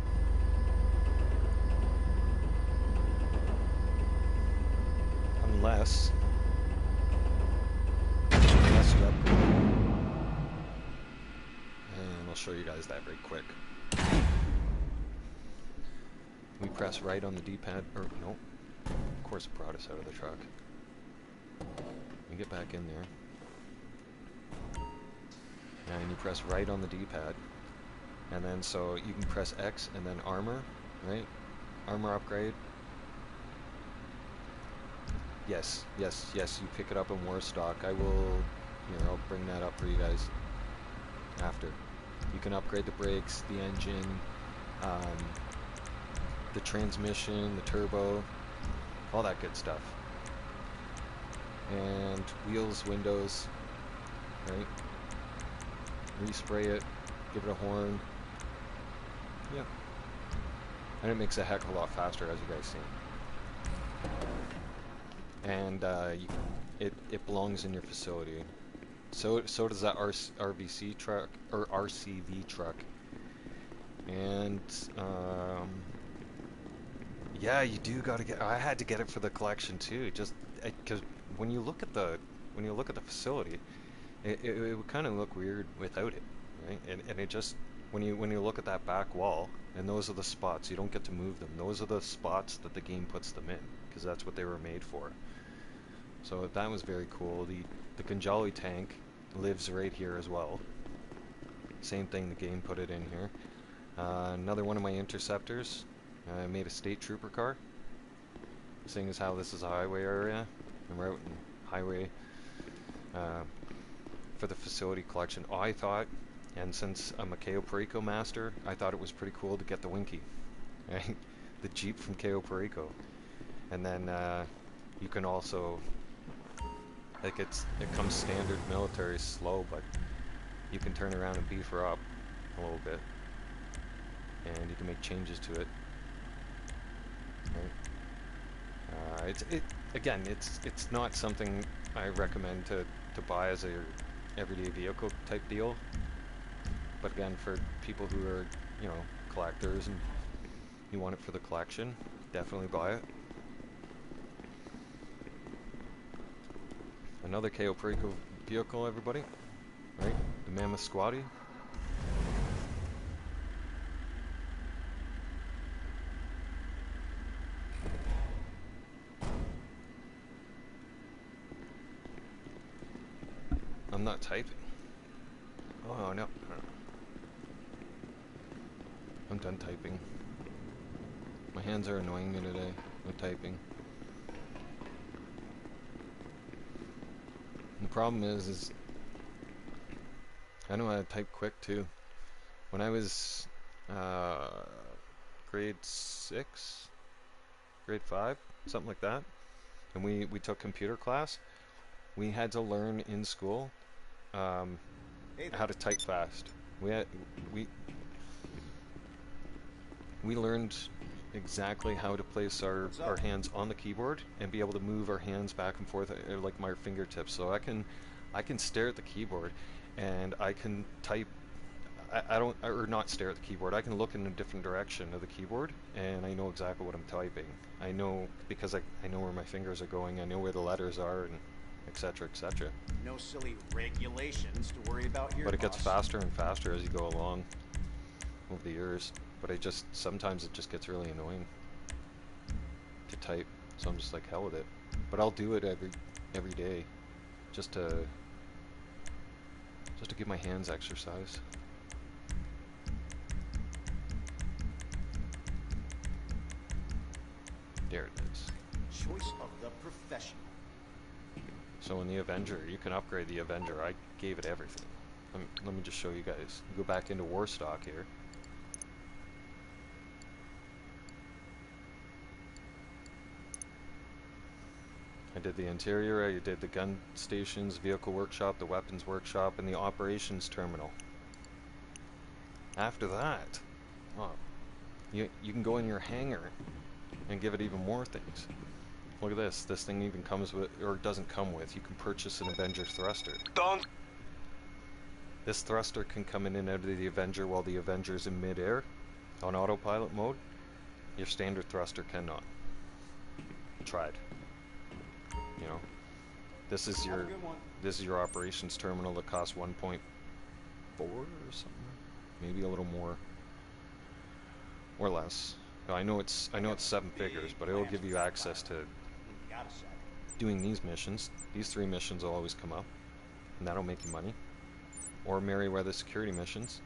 Unless you upgrade. And I'll show you guys that very quick. We press right on the D-pad, or no, of course it brought us out of the truck. We get back in there. And you press right on the D-pad. And then so you can press X and then armor, right? Armor upgrade. Yes, you pick it up in war stock. I'll bring that up for you guys after. You can upgrade the brakes, the engine, the transmission, the turbo, all that good stuff. And wheels, windows, right? Respray it, give it a horn. Yeah. And it makes a heck of a lot faster, as you guys see. And it belongs in your facility. So does that RVC truck or RCV truck. And yeah, you do got to get. I had to get it for the collection too, just because when you look at the facility, it would kind of look weird without it, right? And it just when you look at that back wall, and those are the spots, you don't get to move them. Those are the spots that the game puts them in, because that's what they were made for. So that was very cool. the Gunjali tank lives right here as well. Same thing, the game put it in here. Another one of my interceptors. I made a state trooper car. Seeing as how this is a highway area, I'm out in highway for the facility collection. I thought, and since I'm a Cayo Perico master, I thought it was pretty cool to get the Winky, right? The Jeep from Cayo Perico. And then you can also, like, it comes standard military slow, but you can turn around and beef her up a little bit, and you can make changes to it. Right? It's not something I recommend to buy as a everyday vehicle type deal. But again, for people who are, you know, collectors and you want it for the collection, definitely buy it. Another Cayo Perico vehicle, everybody, right? The Mammoth Squatty. I'm not typing. Oh no. I'm done typing. My hands are annoying me today with typing. The problem is I know how to type quick too. When I was grade 6, grade 5, something like that, and we took computer class, we had to learn in school how to type fast. We learned exactly how to place our hands on the keyboard and be able to move our hands back and forth like my fingertips. So I can stare at the keyboard and I can type. I don't, or not stare at the keyboard. I can look in a different direction of the keyboard and I know exactly what I'm typing. I know because I know where my fingers are going. I know where the letters are, and etc. etc. No silly regulations to worry about here. But it gets faster and faster as you go along over the years. But sometimes it just gets really annoying to type, so I'm just like, hell with it. But I'll do it every day, just to give my hands exercise. There it is. Choice of the professional. So in the Avenger, you can upgrade the Avenger. I gave it everything. Let me just show you guys. Go back into Warstock here. I did the interior, I did the gun stations, vehicle workshop, the weapons workshop, and the operations terminal. After that, you can go in your hangar and give it even more things. Look at this. This thing even comes with, or doesn't come with, you can purchase an Avenger thruster. This thruster can come in and out of the Avenger while the Avenger's in midair on autopilot mode. Your standard thruster cannot. Tried. You know, this is your operations terminal that costs 1.4 or something, maybe a little more or less. I know it's 7 figures, but it will give you access to doing these missions. These 3 missions will always come up, and that'll make you money. Or Merryweather security missions.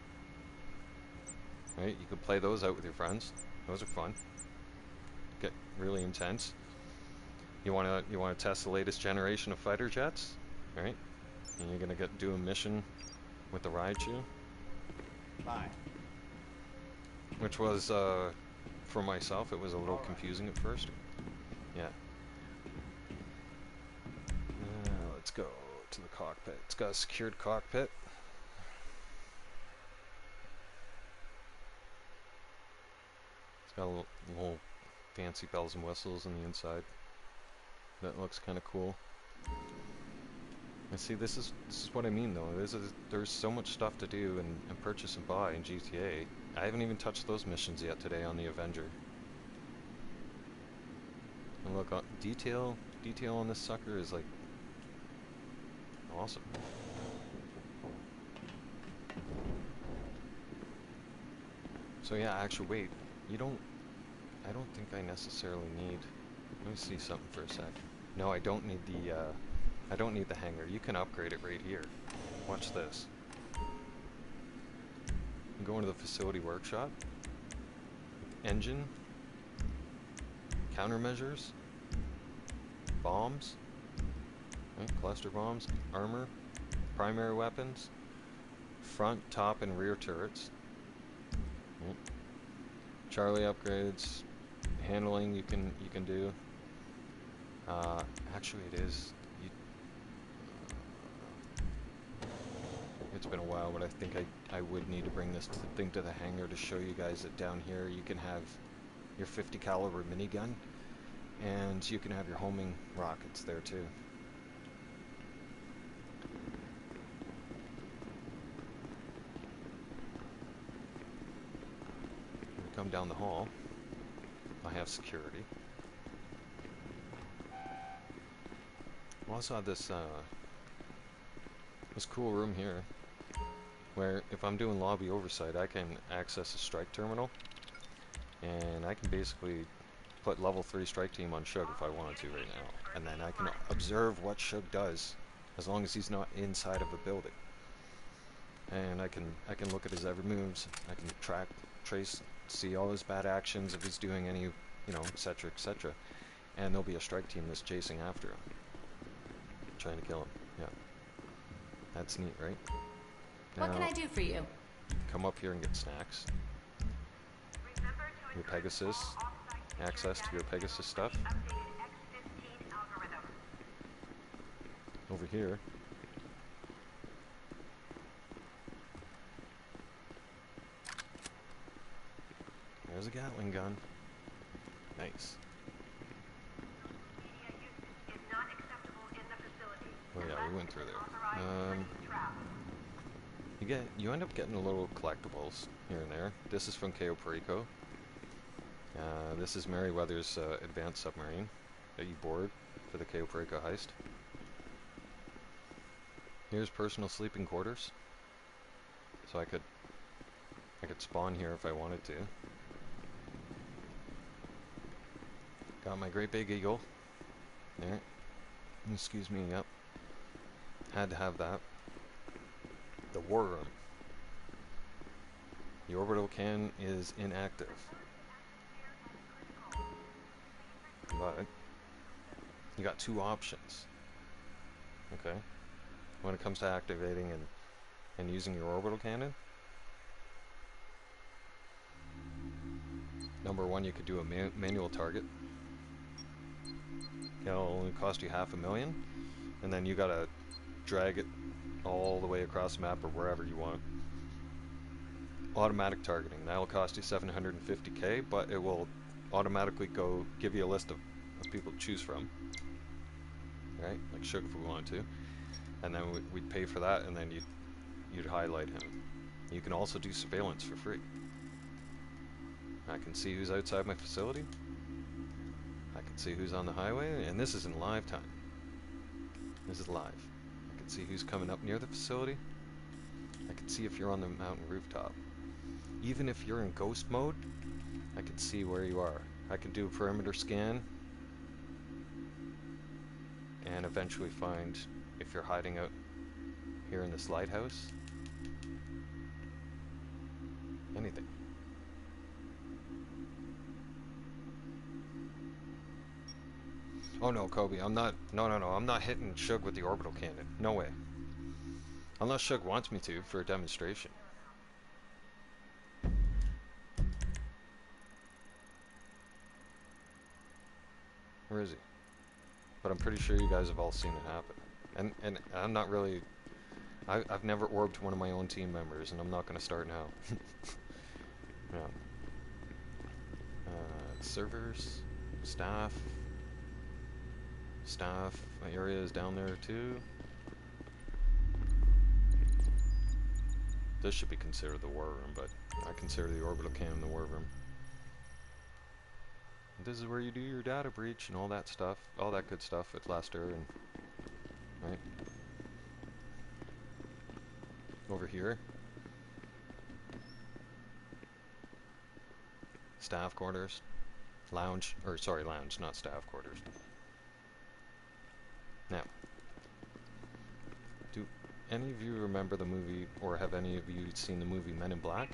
Right? You can play those out with your friends. Those are fun. Get really intense. You wanna test the latest generation of fighter jets, right? And you're gonna do a mission with the Raichu. Bye. Which was for myself, it was a little confusing at first. Yeah. Let's go to the cockpit. It's got a secured cockpit. It's got a little fancy bells and whistles on the inside. That looks kind of cool. And see, this is what I mean though. There's so much stuff to do and purchase and buy in GTA. I haven't even touched those missions yet today on the Avenger. And look, detail on this sucker is like awesome. So yeah, actually, wait. I don't think I necessarily need. Let me see something for a sec. No, I don't need I don't need the hangar. You can upgrade it right here. Watch this. You go into the facility workshop. Engine. Countermeasures. Bombs. Right, cluster bombs. Armor. Primary weapons. Front, top, and rear turrets. Right. Charlie upgrades. Handling you can do. Actually it is. It's been a while, but I think I would need to bring this thing to the hangar to show you guys that down here you can have your 50 caliber minigun, and you can have your homing rockets there too. We come down the hall. I have security. I also have this this cool room here, where if I'm doing lobby oversight, I can access a strike terminal, and I can basically put level 3 strike team on Shug if I wanted to right now, and then I can observe what Shug does, as long as he's not inside of a building. And I can look at his every moves. I can track, trace, see all his bad actions if he's doing any, you know, etc., etc. And there'll be a strike team that's chasing after him, trying to kill him. Yeah, that's neat, right? What can I do for you? Come up here and get snacks. Your Pegasus, access to your Pegasus stuff. Over here. There's a Gatling gun. Nice. Oh yeah, we went through there. You end up getting a little collectibles here and there. This is from Cayo Perico. This is Merryweather's advanced submarine that you board for the Cayo Perico heist. Here's personal sleeping quarters. So I could spawn here if I wanted to. Got my great big eagle. There. Excuse me, yep. Had to have that. The war room. The orbital can is inactive. But you got two options. Okay. When it comes to activating and using your orbital cannon. Number one, you could do a manual target. It'll only cost you $500,000, and then you gotta drag it all the way across the map or wherever you want. Automatic targeting, that'll cost you $750K, but it will automatically give you a list of people to choose from. Right, like Shug if we wanted to, and then we'd pay for that, and then you'd highlight him. You can also do surveillance for free. I can see who's outside my facility. I can see who's on the highway, and this is in live time. This is live. I can see who's coming up near the facility. I can see if you're on the mountain rooftop. Even if you're in ghost mode, I can see where you are. I can do a perimeter scan and eventually find if you're hiding out here in this lighthouse. Anything. Oh no, Kobe, I'm not, no, I'm not hitting Shug with the orbital cannon. No way. Unless Shug wants me to for a demonstration. Where is he? But I'm pretty sure you guys have all seen it happen. And I'm not really... I've never orbed one of my own team members, and I'm not going to start now. Yeah. Servers, staff. My area is down there too. This should be considered the war room, but I consider the orbital cannon the war room. This is where you do your data breach and all that stuff, all that good stuff with Lester and right over here. Staff quarters, lounge, not staff quarters. Now, any of you remember the movie, or have any of you seen the movie Men in Black?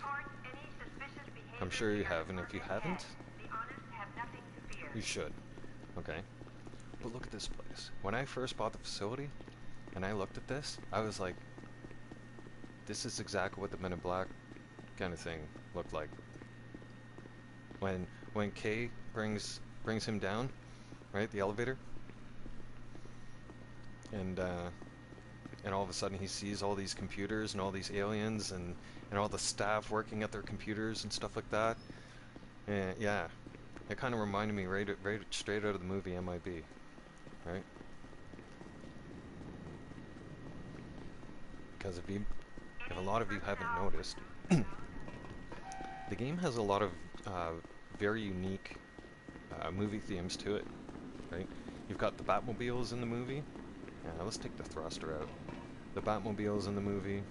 I'm sure you have, and if you haven't, you should. Okay. But look at this place. When I first bought the facility, and I looked at this, I was like, this is exactly what the Men in Black kind of thing looked like. When Kay brings him down, right, the elevator, and all of a sudden he sees all these computers and all these aliens and all the staff working at their computers and stuff like that. And yeah, it kind of reminded me right straight out of the movie MIB, right? Because if a lot of you haven't noticed, the game has a lot of very unique movie themes to it, right? You've got the Batmobiles in the movie. Let's take the thruster out. The Batmobiles in the movie.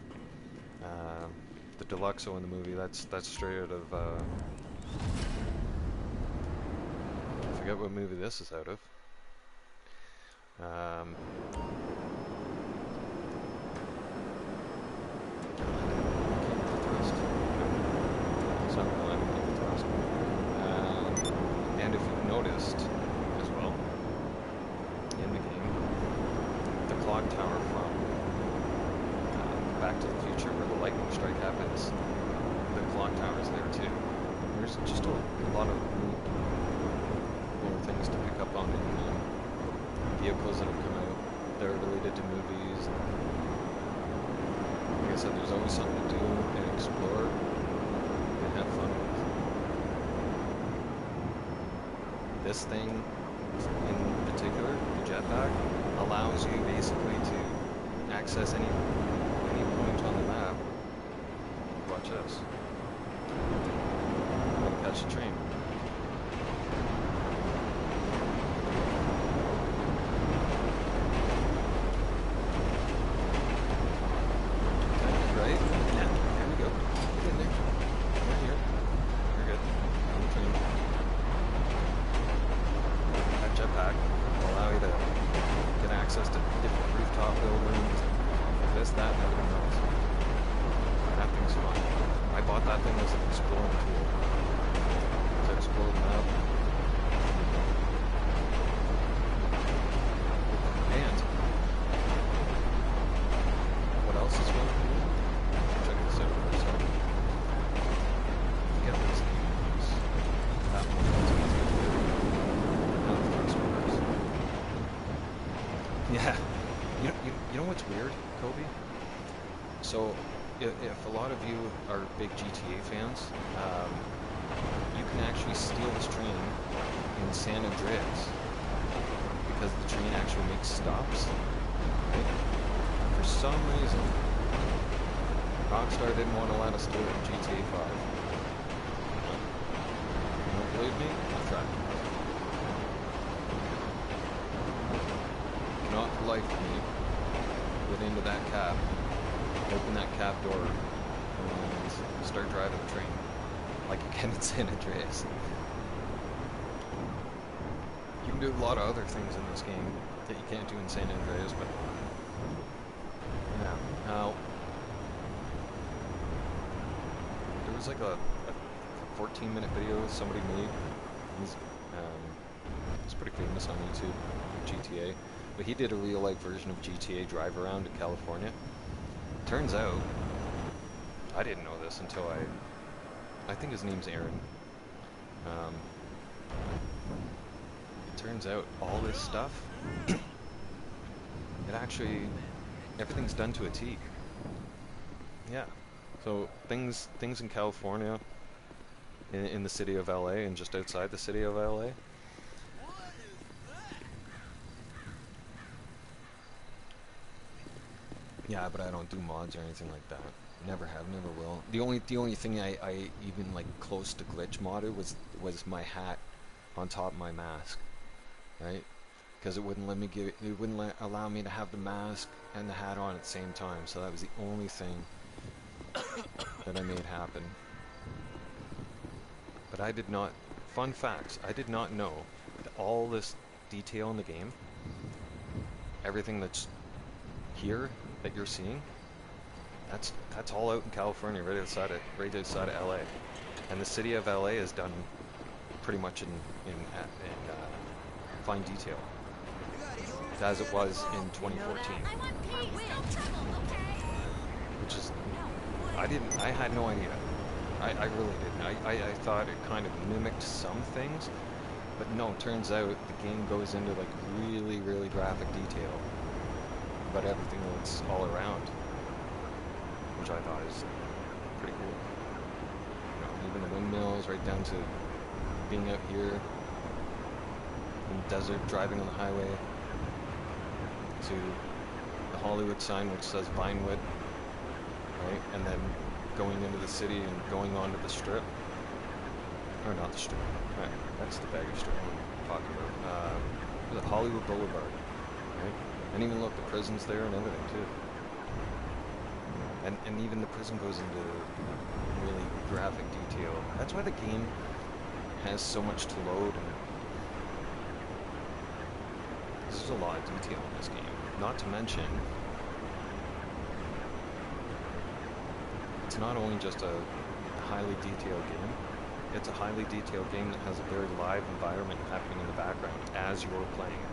The Deluxo in the movie. That's straight out of. I forget what movie this is out of. And if you've noticed as well, in the game, the clock tower from Back to the Future, where the lightning strike happens, the clock tower is there too. There's just a lot of little things to pick up on in the game. Vehicles that have come out that are related to movies. Like I said, there's always something to do and explore and have fun with. This thing in particular, the jetpack, allows you basically to access any point on the map. Watch this. I'm gonna catch the train. Right? Yeah, there we go. Get in there. Right here. You're good. On the train. That jetpack will allow you to get access to different rooftop buildings, this, that, and everything else. That thing's fun. I bought that thing as an exploring tool. To explore the map. And what else is fun? Check this out for a second. Get these games. That one's easy to do. Now the first one. Yeah. You know what's weird, Kobe? So, if a lot of you are big GTA fans, you can actually steal this train in San Andreas because the train actually makes stops. Right? For some reason, Rockstar didn't want to let us do it in GTA 5. You don't believe me? I'll try. Not for life of me. Get into that cab, open that cab door, and start driving the train like you can in San Andreas. You can do a lot of other things in this game that you can't do in San Andreas, but yeah. Now, there was like a 14-minute video somebody made. It's pretty famous on YouTube, GTA. But he did a real-life version of GTA Drive Around in California. Turns out, I didn't know this until I think his name's Aaron. Turns out all this stuff, everything's done to a T. Yeah. So things in California, in the city of LA and just outside the city of LA. Yeah, but I don't do mods or anything like that. Never have, never will. The only thing I even like close to glitch modded was my hat on top of my mask, right? Because it wouldn't allow me to have the mask and the hat on at the same time. So that was the only thing that I made happen. But I did not. Fun facts: I did not know that all this detail in the game, everything that's here that you're seeing, That's all out in California, right outside of LA, and the city of LA is done pretty much in fine detail, as it was in 2014. Which is, I had no idea. I really didn't. I thought it kind of mimicked some things, but no, it turns out the game goes into like really, really graphic detail about everything that's all around, which I thought is pretty cool. You know, even the windmills, right down to being out here in the desert, driving on the highway, to the Hollywood sign which says Vinewood, right? And then going into the city and going onto the strip. Or not the strip. Right, that's the baggy strip I'm talking about. The Hollywood Boulevard, right? And even look, the prison's there and everything too. And even the prison goes into really graphic detail. That's why the game has so much to load, and there's a lot of detail in this game. Not to mention, it's not only just a highly detailed game, it's a highly detailed game that has a very live environment happening in the background as you're playing it.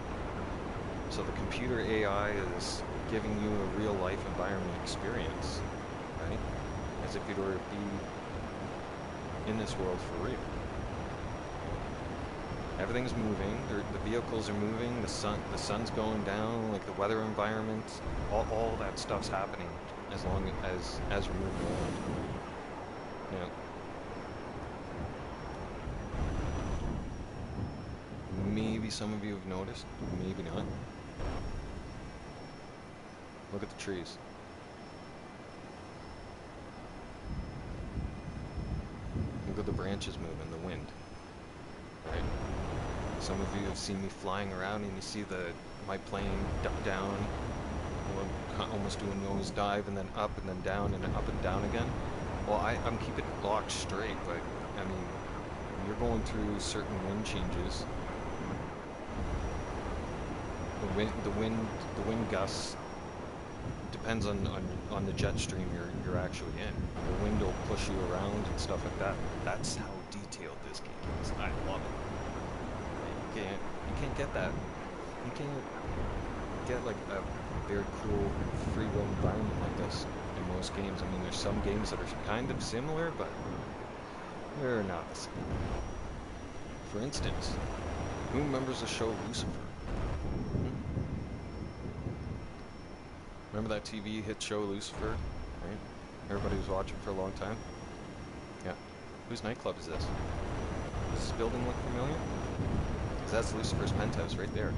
So the computer AI is giving you a real life environment experience, right? As if you were to be in this world for real. Everything's moving, the vehicles are moving, the sun's going down, like the weather environment, all that stuff's happening as long as you're moving around. Now, maybe some of you have noticed, maybe not. Look at the trees. Look at the branches moving, the wind. Right? Some of you have seen me flying around and you see my plane down, almost doing a nose dive, and then up and then down and up and down again. Well, I'm keeping it locked straight, but I mean, you're going through certain wind changes. The wind gusts depends on the jet stream you're actually in. The wind will push you around and stuff like that. That's how detailed this game is. I love it. You can't get that. You can't get like a very cool free roam environment like this in most games. I mean, there's some games that are kind of similar, but they're not the same. For instance, who remembers the show Lucifer? Remember that TV hit show Lucifer, right? Everybody was watching for a long time. Yeah. Whose nightclub is this? Does this building look familiar? Because that's Lucifer's penthouse right there.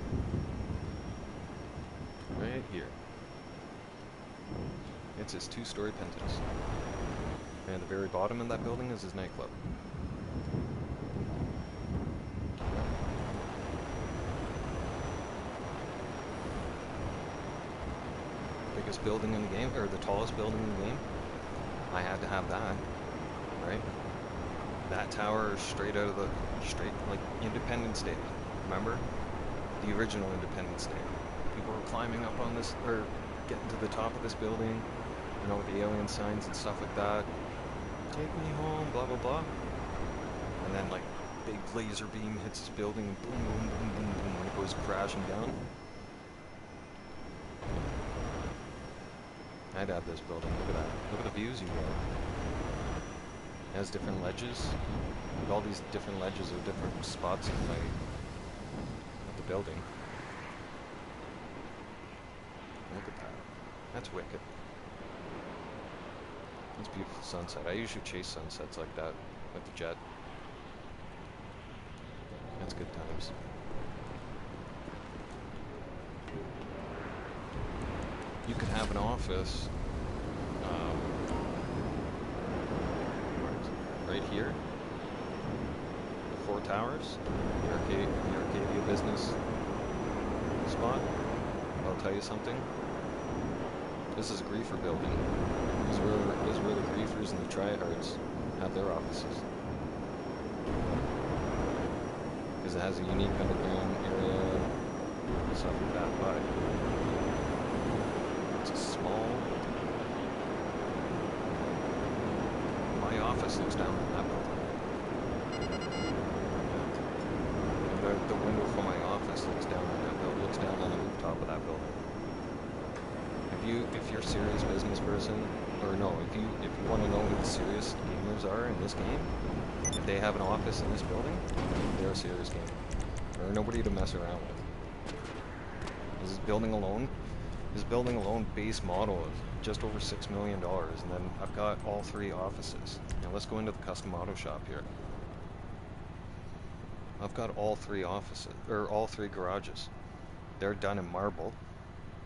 Right here. It's his 2-story penthouse. And at the very bottom of that building is his nightclub. Biggest building in the game, or the tallest building in the game. I had to have that, right? That tower is straight out of like Independence Day. Remember? The original Independence Day. People were climbing up on this, or getting to the top of this building, you know, with the alien signs and stuff like that. Take me home, blah blah blah. And then like big laser beam hits this building and boom boom boom boom boom when it goes crashing down. I'd have this building. Look at that. Look at the views you get. It has different ledges. Like all these different ledges are different spots of the building. Look at that. That's wicked. That's a beautiful sunset. I usually chase sunsets like that with the jet. That's good times. You could have an office right here, the 4 towers, the Arcadia business spot. I'll tell you something. This is a griefer building. This is where the griefers and the tryhards have their offices. Because it has a unique underground area and stuff like that, but it's a small office looks down on that building. The window from my office looks down on that building. Looks down on the rooftop of that building. If you're a serious business person, or no, if you want to know who the serious gamers are in this game, if they have an office in this building, they're a serious gamer. They're nobody to mess around with. This building alone base model is just over $6 million, and then I've got all 3 offices. Now let's go into the custom auto shop here. I've got all 3 offices, or all 3 garages. They're done in marble,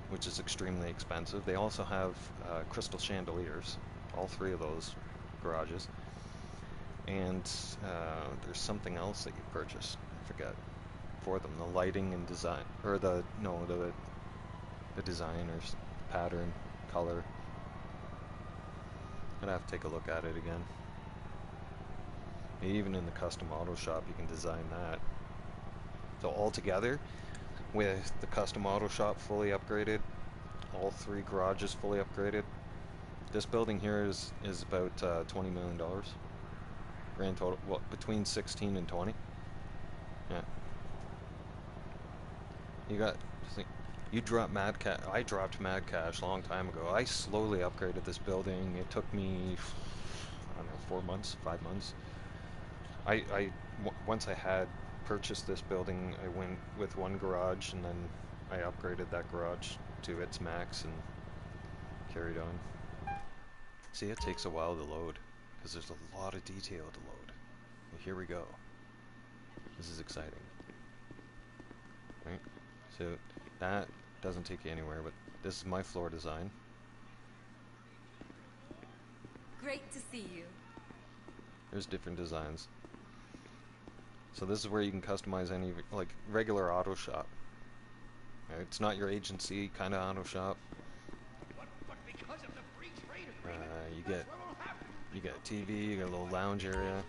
which is extremely expensive. They also have crystal chandeliers, all 3 of those garages. And there's something else that you purchase, I forget, for them. The lighting and design, or the design or pattern, color. I'd have to take a look at it again. Even in the custom auto shop you can design that. So altogether, with the custom auto shop fully upgraded, all 3 garages fully upgraded, this building here is about $20 million. Grand total, well, between 16 and 20. Yeah. You drop mad cash. I dropped mad cash a long time ago. I slowly upgraded this building. It took me, I don't know, 4 months, 5 months. Once I had purchased this building, I went with 1 garage, and then I upgraded that garage to its max and carried on. See, it takes a while to load because there's a lot of detail to load. Well, here we go. This is exciting. Right? So that doesn't take you anywhere, but this is my floor design. Great to see you. There's different designs. So this is where you can customize any, like, regular auto shop. Right? It's not your agency kind of auto shop. You get a TV, you get a little lounge area.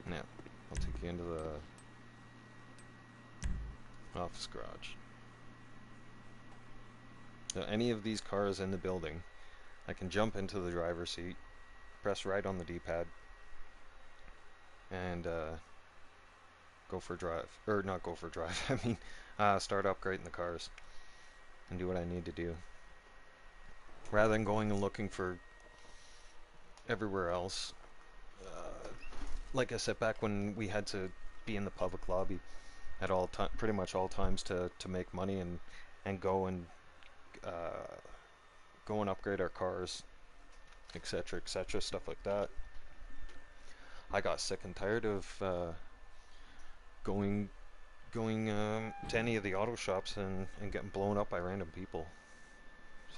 Now, I'll take you into the office garage. So any of these cars in the building, I can jump into the driver's seat, press right on the D-pad, and go for a drive. Or not go for a drive, I mean start upgrading the cars and do what I need to do. Rather than going and looking for everywhere else. Like I said, back when we had to be in the public lobby at all time, pretty much all times to make money and go and upgrade our cars, etc., etc., stuff like that. I got sick and tired of going to any of the auto shops and getting blown up by random people.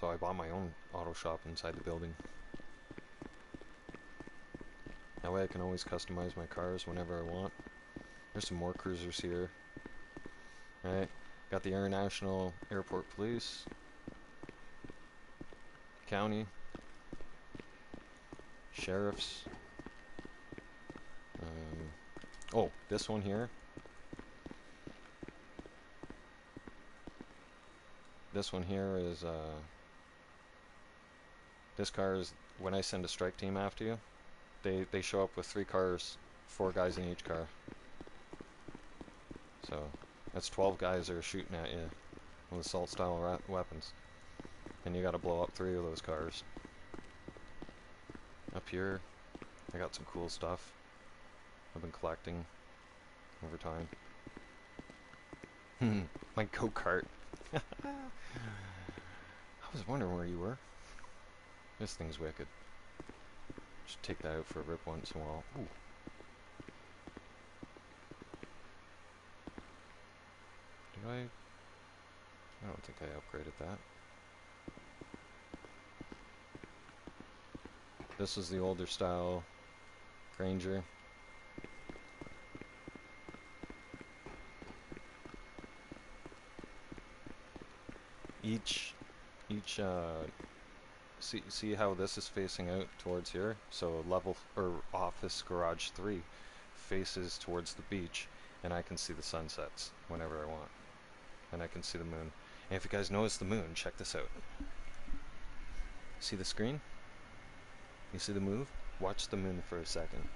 So I bought my own auto shop inside the building. That way I can always customize my cars whenever I want. There's some more cruisers here. Right, got the International Airport Police, County, Sheriffs. Oh, this one here. This one here is, this car is, when I send a strike team after you, they show up with 3 cars, 4 guys in each car. So, that's 12 guys that are shooting at you with assault-style weapons. And you gotta blow up 3 of those cars. Up here, I got some cool stuff I've been collecting over time. My go-kart. I was wondering where you were. This thing's wicked. Just take that out for a rip once in a while. Ooh. Did I don't think I upgraded that. This is the older style Granger. Each see how this is facing out towards here? So level or office garage 3 faces towards the beach, and I can see the sunsets whenever I want. and I can see the moon. And if you guys notice the moon, check this out. See the screen? You see the move? Watch the moon for a second.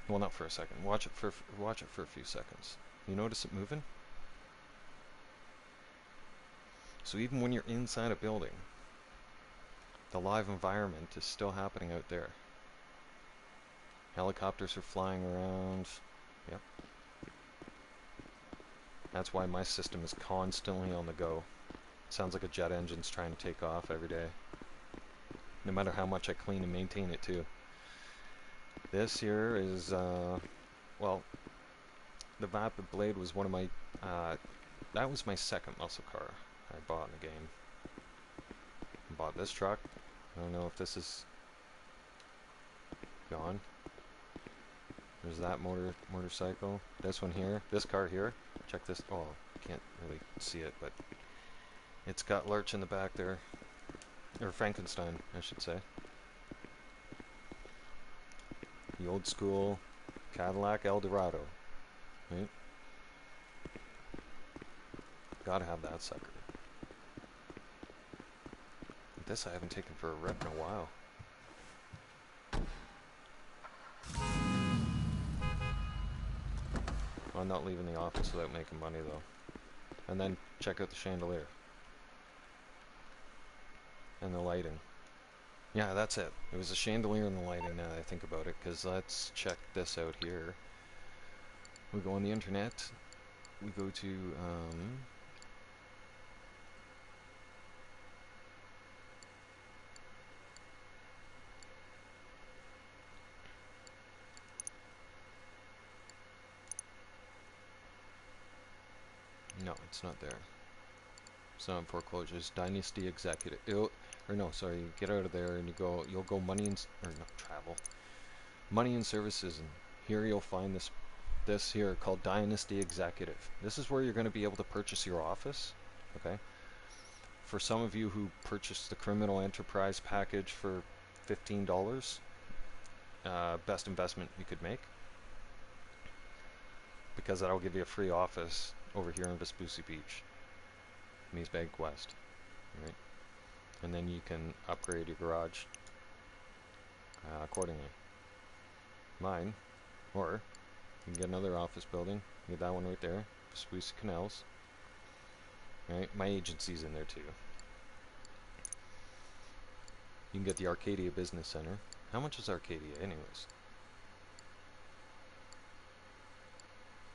Well, not for a second. Watch it for a few seconds. You notice it moving? So even when you're inside a building, the live environment is still happening out there. Helicopters are flying around. Yep. That's why my system is constantly on the go. Sounds like a jet engine's trying to take off every day. No matter how much I clean and maintain it too. This here is, well, the Vapid Blade was one of my, that was my second muscle car I bought in the game. I bought this truck. I don't know if this is gone. There's that motorcycle. This one here. This car here. Check this. Oh, can't really see it, but it's got Lurch in the back there. Or Frankenstein, I should say. The old school Cadillac Eldorado. Right? Gotta have that sucker. This I haven't taken for a rip in a while. I'm not leaving the office without making money though. And then check out the chandelier. And the lighting. Yeah, that's it. It was the chandelier and the lighting now that I think about it, because let's check this out here. We go on the internet. We go to, no, it's not there. It's not in foreclosures. Dynasty Executive. Or no, sorry. You get out of there and you'll go money and or not travel. Money and services, and here you'll find this here called Dynasty Executive. This is where you're going to be able to purchase your office. Okay. For some of you who purchased the Criminal Enterprise package for $15, best investment you could make, because that'll give you a free office over here in Vespucci Beach, East Bank West, right? And then you can upgrade your garage accordingly. Mine, or you can get another office building. You get that one right there, Vespucci Canals. Right, my agency's in there too. You can get the Arcadia Business Center. How much is Arcadia, anyways?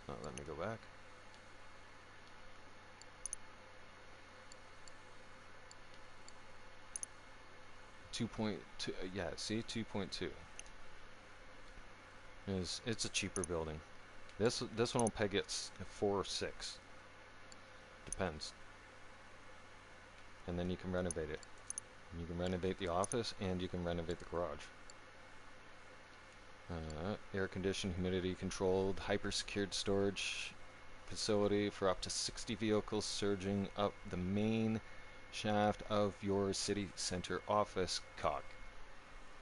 Oh, let me go back. $2.2. Yeah, see, 2.2. It's a cheaper building. This one will peg it 4 or 6. Depends. And then you can renovate it. You can renovate the office and you can renovate the garage. Air conditioned, humidity controlled, hyper secured storage facility for up to 60 vehicles surging up the main shaft of your city center office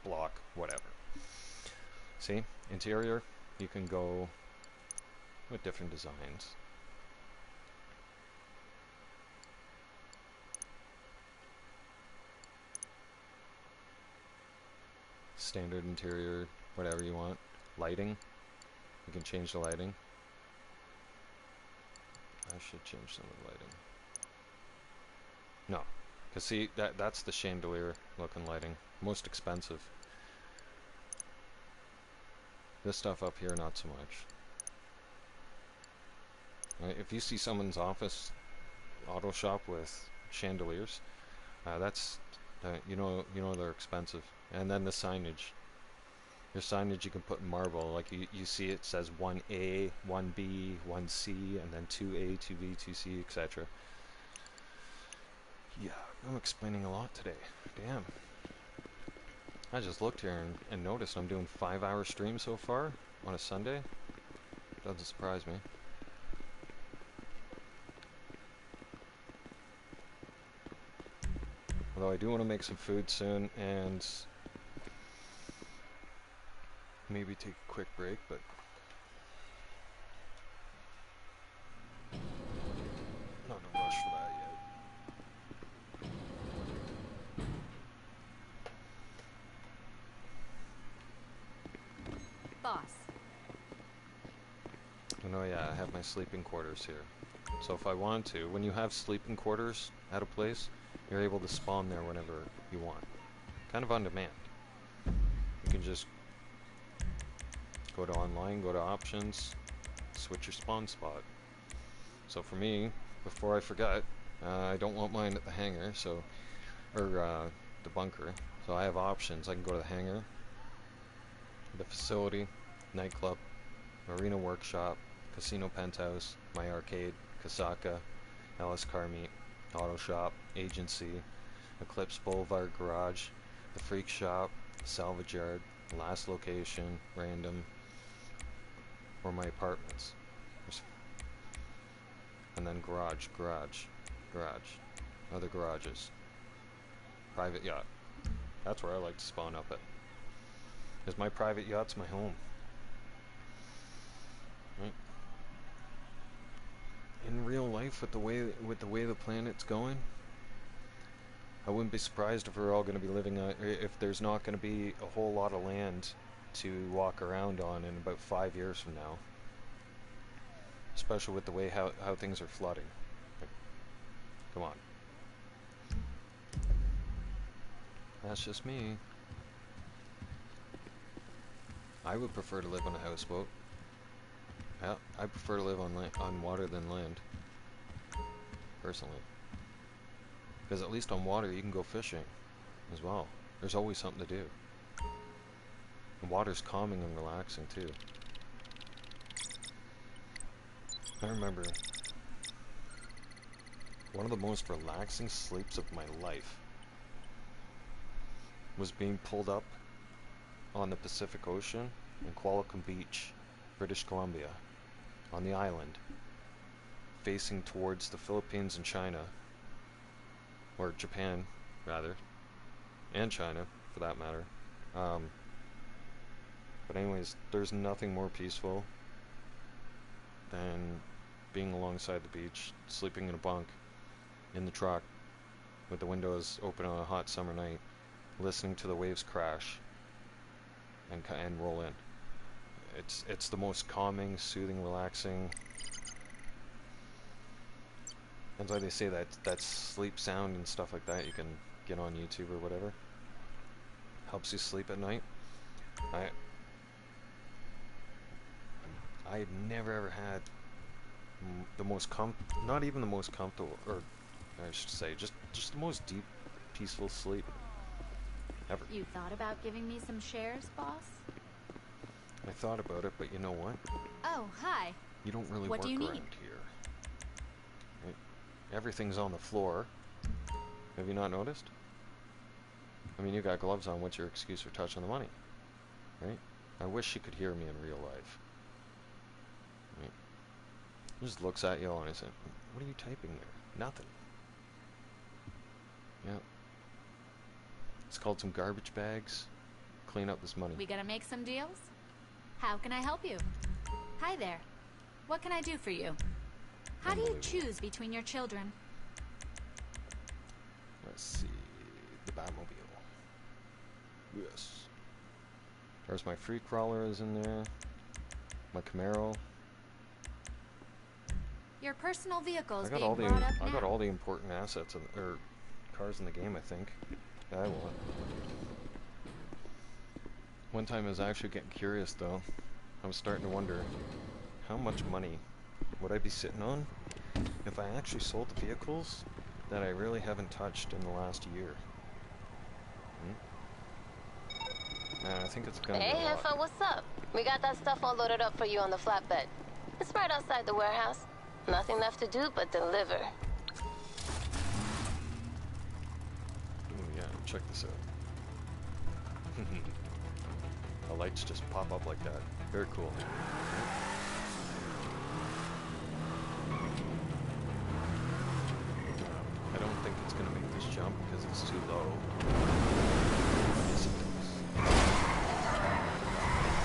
block, whatever. See, interior, you can go with different designs. Standard interior, whatever you want. Lighting, you can change the lighting. I should change some of the lighting. No, because see, that's the chandelier looking lighting. Most expensive. This stuff up here, not so much. Right, if you see someone's office auto shop with chandeliers, that's you know they're expensive. And then the signage. Your signage you can put in marble, like you see it says 1A, 1B, 1C, and then 2A, 2B, 2C, etc. Yeah, I'm explaining a lot today. Damn. I just looked here and noticed I'm doing 5-hour streams so far on a Sunday. Doesn't surprise me. Although I do want to make some food soon and maybe take a quick break, but I have my sleeping quarters here. So if I wanted to, when you have sleeping quarters at a place, you're able to spawn there whenever you want. Kind of on demand. You can just go to online, go to options, switch your spawn spot. So for me, before I forget, I don't want mine at the hangar, so, or the bunker. So I have options. I can go to the hangar, the facility, nightclub, marina workshop, casino penthouse, my arcade, Kasaka, Ellis Car Meet, auto shop, agency, Eclipse Boulevard garage, the freak shop, salvage yard, last location, random, or my apartments. And then garage, other garages, private yacht. That's where I like to spawn up at. Because my private yacht's my home. Right? In real life, with the way the planet's going, I wouldn't be surprised if we're all going to be living on, if there's not going to be a whole lot of land to walk around on in about 5 years from now. Especially with the way how things are flooding. Like, come on. That's just me. I would prefer to live on a houseboat. Yeah, I prefer to live on water than land. Personally. Because at least on water you can go fishing as well. There's always something to do. The water's calming and relaxing too. I remember one of the most relaxing sleeps of my life was being pulled up on the Pacific Ocean in Qualicum Beach, British Columbia, on the island, facing towards the Philippines and China, or Japan, rather, and China, for that matter. But anyways, there's nothing more peaceful than being alongside the beach, sleeping in a bunk, in the truck, with the windows open on a hot summer night, listening to the waves crash and roll in. It's the most calming, soothing, relaxing. That's why they say that sleep sound and stuff like that you can get on YouTube or whatever. Helps you sleep at night. I've never ever had the most not even the most comfortable, or I should say, just the most deep, peaceful sleep ever. You thought about giving me some shares, boss? I thought about it, but you know what? Oh, hi. You don't really What work do you around need? here. Right? Everything's on the floor. Have you not noticed? I mean, you got gloves on. What's your excuse for touching the money? Right? I wish she could hear me in real life. Right? He just looks at you all and he says, "What are you typing there?" Nothing. Yeah. It's called some garbage bags. Clean up this money. We gonna make some deals? How can I help you? Hi there. What can I do for you? How do you choose between your children? Let's see. The Batmobile. Yes. There's my free crawler is in there. My Camaro. Your personal vehicle is I got being brought up I now. got all the important assets or cars in the game, I think. That I want. One time I was actually getting curious though. I was starting to wonder how much money would I be sitting on if I actually sold the vehicles that I really haven't touched in the last year. I think it's gonna Hey, be a lot. Heffa, what's up? We got that stuff all loaded up for you on the flatbed. It's right outside the warehouse. Nothing left to do but deliver. Oh yeah, check this out. The lights just pop up like that. Very cool. I don't think it's gonna make this jump because it's too low. Yes, it does.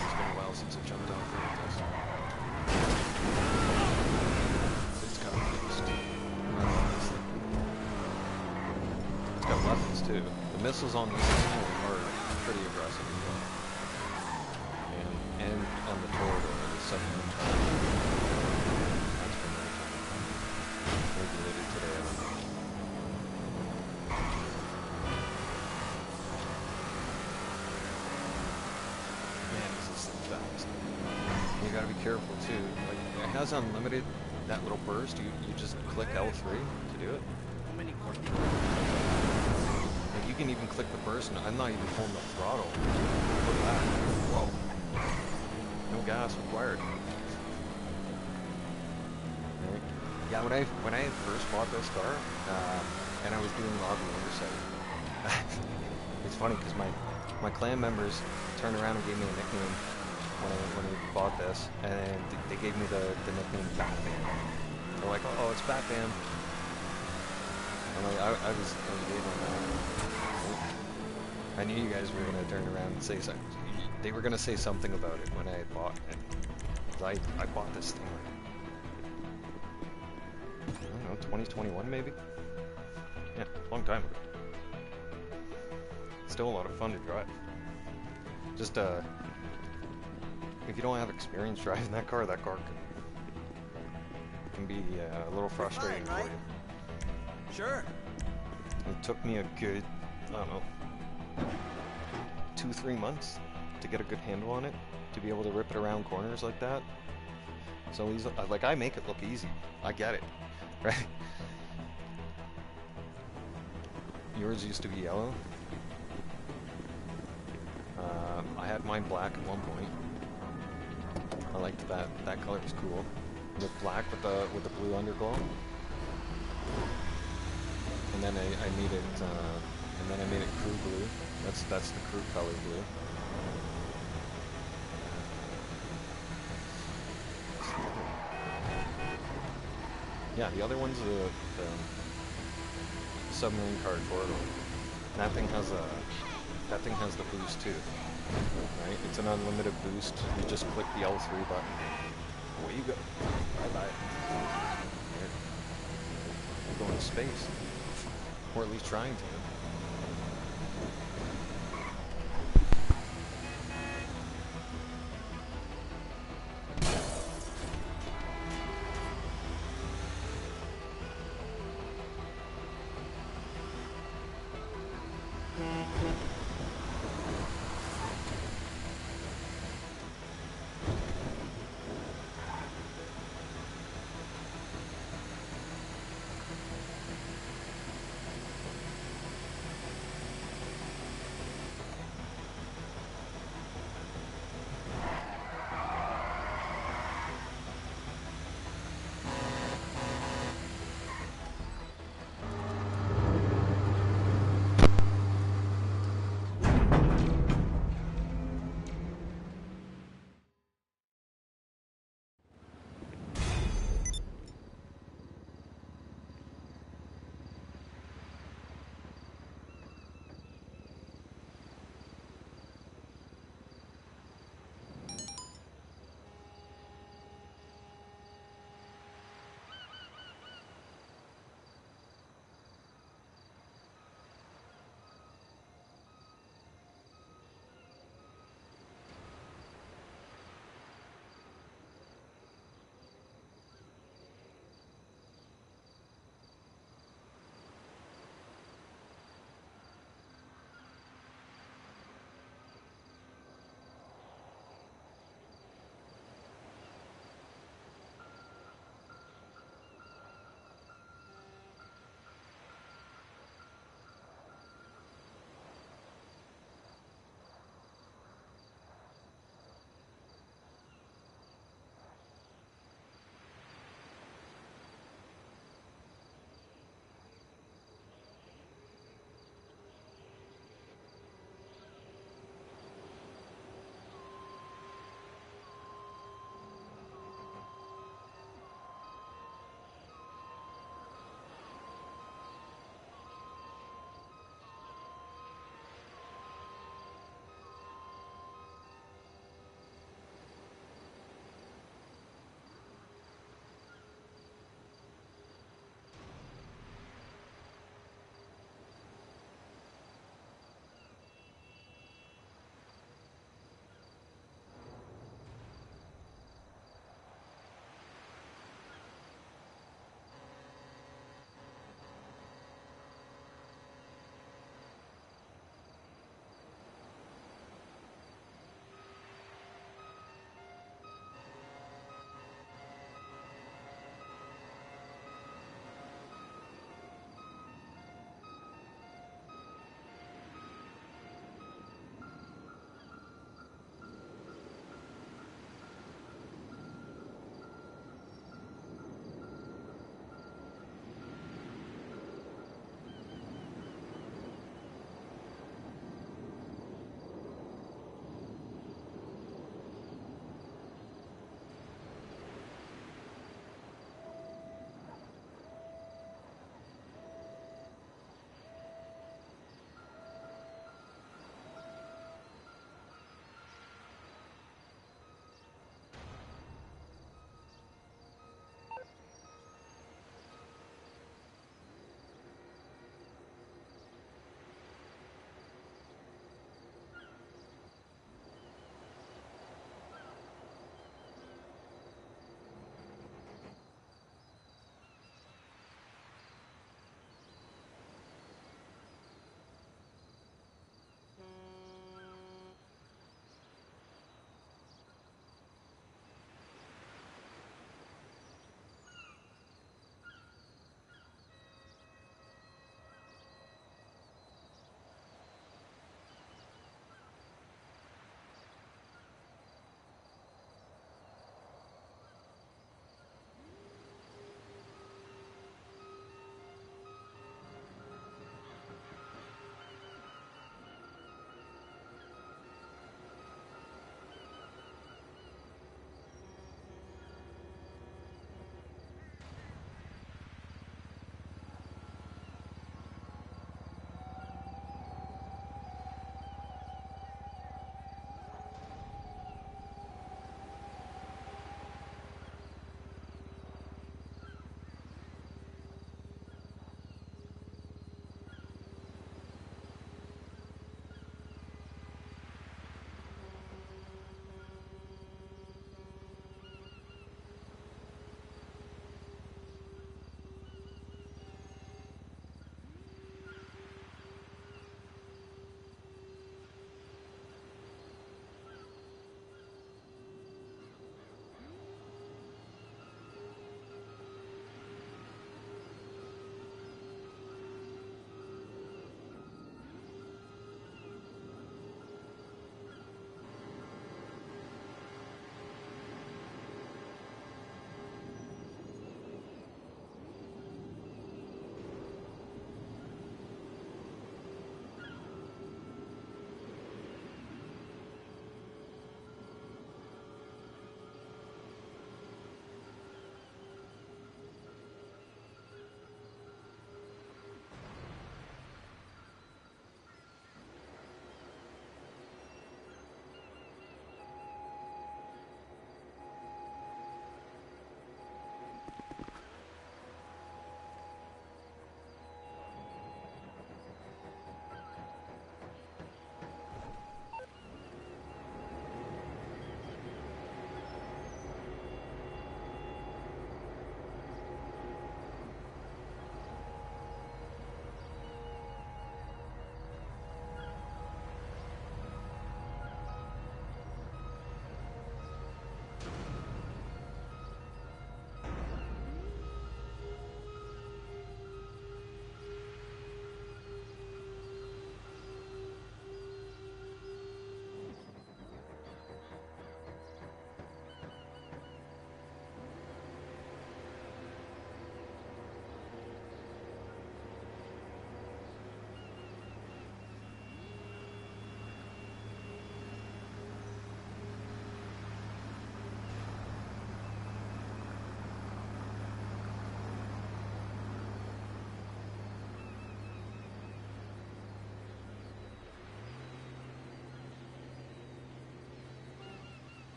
It's been a while since I jumped off there with this. It's got fixed. I love this thing. It's got weapons too. The missiles on this thing are pretty aggressive as well. And on the Tordo, the 700. fast. You gotta be careful too. Like, it has unlimited, that little burst. You just click L3 to do it. How many courses? Like, you can even click the burst, and I'm not even holding the throttle. Look at that. Whoa. No gas required. Right. Yeah, when I first bought this car, and I was doing lobby oversight, it's funny because my clan members turned around and gave me a nickname when we bought this, and they gave me the nickname Batman. They're like, oh, it's Batman. And like, I was big on that. I knew you guys were gonna turn around and say something. They were gonna say something about it when I bought it. 'Cause I bought this thing. I don't know, 2021 maybe? Yeah, long time ago. Still a lot of fun to drive. Just if you don't have experience driving that car can be a little frustrating for you. Sure. It took me a good, I don't know, 2-3 months to get a good handle on it, to be able to rip it around corners like that. So easy. Like, I make it look easy. I get it, right? Yours used to be yellow. I had mine black at one point. I liked that. That color was cool. The black with the blue underglow. And then I made it crew blue. That's the crew color blue. Yeah, the other one's the submarine card corridor. That thing has the boost too. Right? It's an unlimited boost. You just click the L3 button. Away you go. Bye bye. You're going to space. Or at least trying to.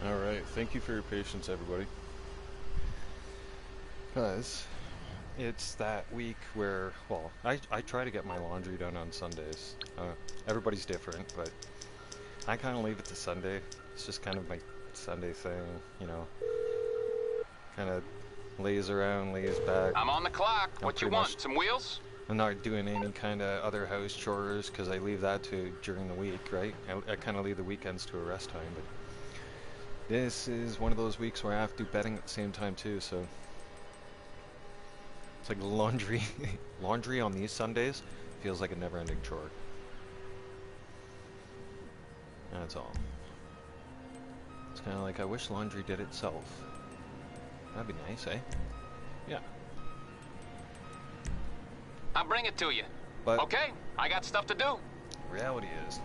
Alright, thank you for your patience, everybody. Because it's that week where, well, I try to get my laundry done on Sundays. Everybody's different, but I kind of leave it to Sunday. It's just kind of my Sunday thing, you know. Kind of lays around, lays back. I'm on the clock. What you want? Some wheels? I'm not doing any kind of other house chores because I leave that to during the week, right? I kind of leave the weekends to a rest time, but this is one of those weeks where I have to do betting at the same time too, so it's like laundry. Laundry on these Sundays feels like a never-ending chore. That's all. It's kind of like I wish laundry did itself. That'd be nice, eh? Yeah. I'll bring it to you. But okay, I got stuff to do. Reality is,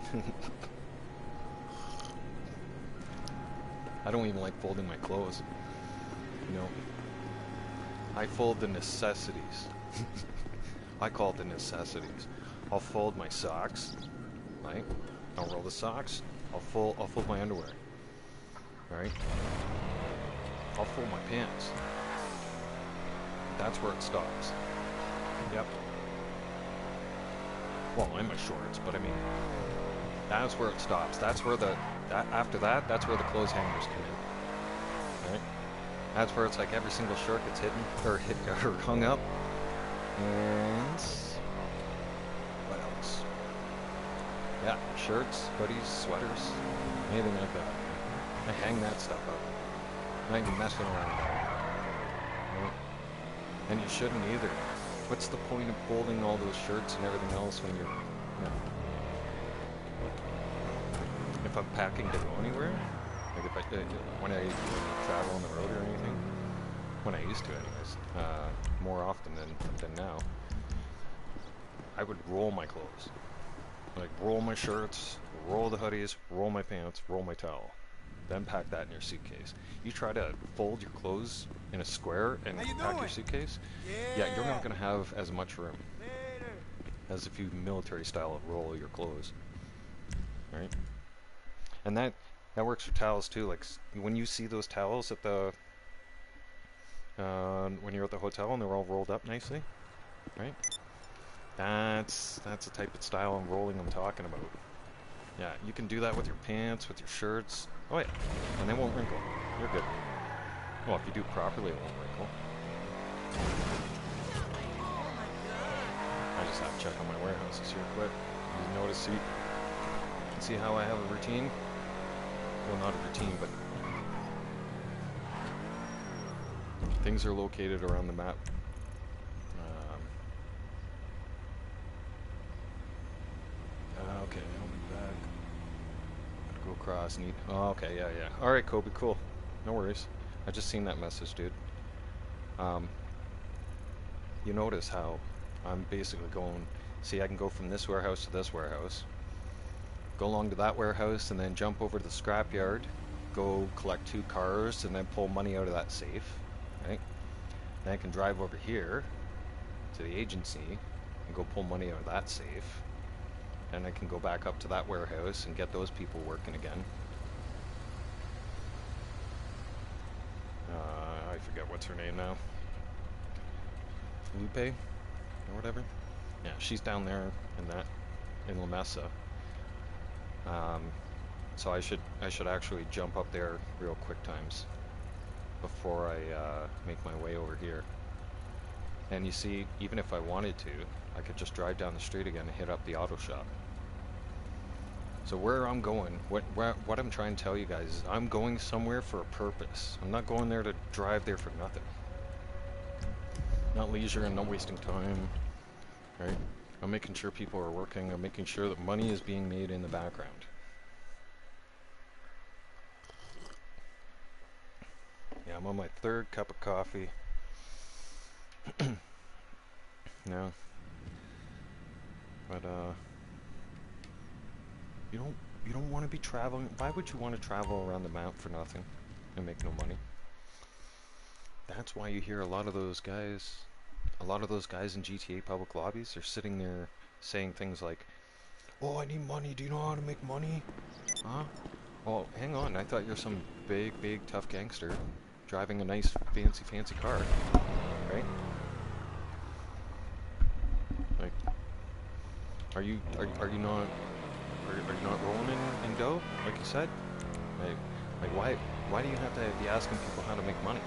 I don't even like folding my clothes. You know, I fold the necessities. I call it the necessities. I'll fold my socks, right? I'll roll the socks. I'll fold my underwear, right? I'll fold my pants. That's where it stops. Yep. Well, and my shorts, but I mean, that's where it stops. That's where after that, that's where the clothes hangers come in, right? That's where it's like every single shirt gets hidden, or hung up. And what else? Yeah, shirts, hoodies, sweaters, anything like that. I hang that stuff up. I ain't messing around with that. Right? And you shouldn't either. What's the point of folding all those shirts and everything else when you're, you know, if I'm packing to go anywhere, like if when I travel on the road or anything, when I used to anyways, more often than now, I would roll my clothes. Like roll my shirts, roll the hoodies, roll my pants, roll my towel. Then pack that in your suitcase. You try to fold your clothes in a square and pack your suitcase, yeah, you're not going to have as much room as if you military style roll your clothes, right? And that works for towels too. Like when you see those towels at the when you're at the hotel and they're all rolled up nicely, right? That's the type of style and rolling I'm talking about. Yeah, you can do that with your pants, with your shirts. Oh yeah, and they won't wrinkle. You're good. Well, if you do it properly, it won't wrinkle. I just have to check on my warehouses here quick. You notice, see how I have a routine? Well, not a routine, but things are located around the map. Okay, I'll be back. Gotta go across. Need. Oh, okay, yeah. All right, Kobe, cool. No worries. I just seen that message, dude. You notice how I'm basically going. See, I can go from this warehouse to this warehouse. Go along to that warehouse, and then jump over to the scrapyard. Go collect 2 cars, and then pull money out of that safe, right? Then I can drive over here to the agency and go pull money out of that safe. And I can go back up to that warehouse and get those people working again. I forget what's her name now. Lupe or whatever. Yeah, she's down there in La Mesa. So I should actually jump up there real quick times before I make my way over here. And you see, even if I wanted to, I could just drive down the street again and hit up the auto shop. So where I'm going, what I'm trying to tell you guys is I'm going somewhere for a purpose. I'm not going there to drive there for nothing. Not leisure and not wasting time, right? I'm making sure people are working. I'm making sure that money is being made in the background. Yeah, I'm on my 3rd cup of coffee. No. But, you don't want to be traveling. Why would you want to travel around the map for nothing and make no money? That's why you hear a lot of those guys in GTA public lobbies are sitting there saying things like, "Oh, I need money. Do you know how to make money? Huh? Oh, hang on. I thought you're some big, tough gangster driving a nice, fancy car, right? Like, are you not rolling in dough like you said? Like why do you have to be asking people how to make money?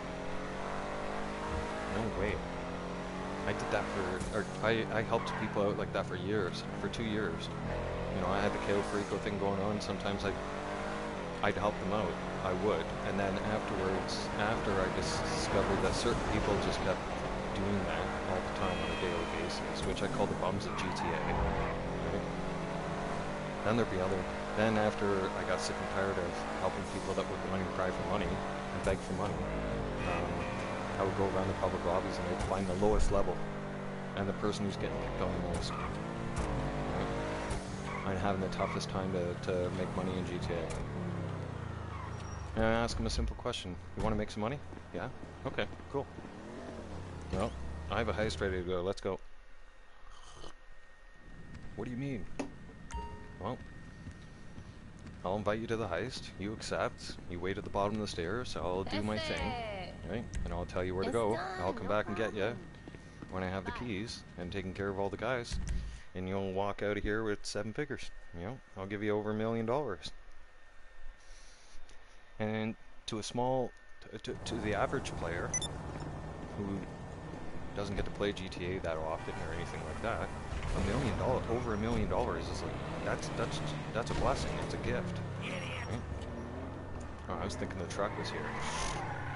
No way. I did that I helped people out like that for years, for 2 years. You know, I had the Cayo Perico thing going on. Sometimes I'd help them out. I would. And then afterwards, after I discovered that certain people just kept doing that all the time on a daily basis, which I call the bums of GTA. Right? Then there'd be then after I got sick and tired of helping people that would whine and cry for money and beg for money, I would go around the public lobbies and I'd find the lowest level and the person who's getting picked on the most. I'm having the toughest time to make money in GTA. And I ask them a simple question. You want to make some money? Yeah? Okay, cool. Well, I have a heist ready to go. Let's go. What do you mean? Well, I'll invite you to the heist. You accept. You wait at the bottom of the stairs. I'll do my thing. Right? And I'll tell you where to go. I'll come back and get you when I have the keys and taking care of all the guys. And you'll walk out of here with 7 figures. You know, I'll give you over $1 million. And to to the average player who doesn't get to play GTA that often or anything like that, $1 million, over $1 million is like that's a blessing. It's a gift. Right? Oh, I was thinking the truck was here.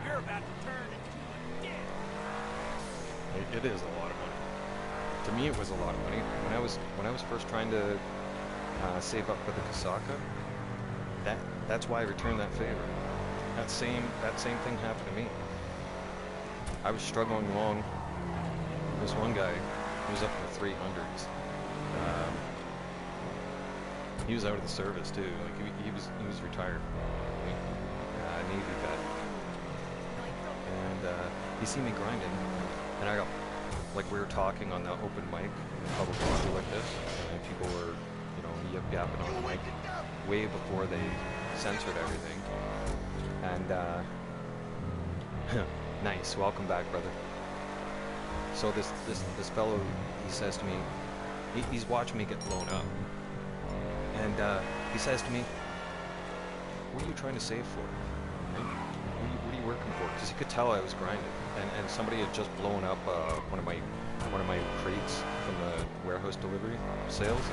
You're about to turn into a It is a lot of money. To me, it was a lot of money. When I was first trying to save up for the Kasaka, that's why I returned that favor. That same thing happened to me. I was struggling along. This one guy, he was up in the 300s. He was out of the service too. Like he was retired, Navy vet. And he seen me grinding, and I got like we were talking on the open mic in a public lobby like this, and people were, you know, yip-yapping on the mic way before they censored everything. And nice, welcome back, brother. So this fellow, he says to me, he's watching me get blown up, and he says to me, "What are you trying to save for? What are you working for?" Because he could tell I was grinding, and somebody had just blown up one of my crates from the warehouse delivery sales,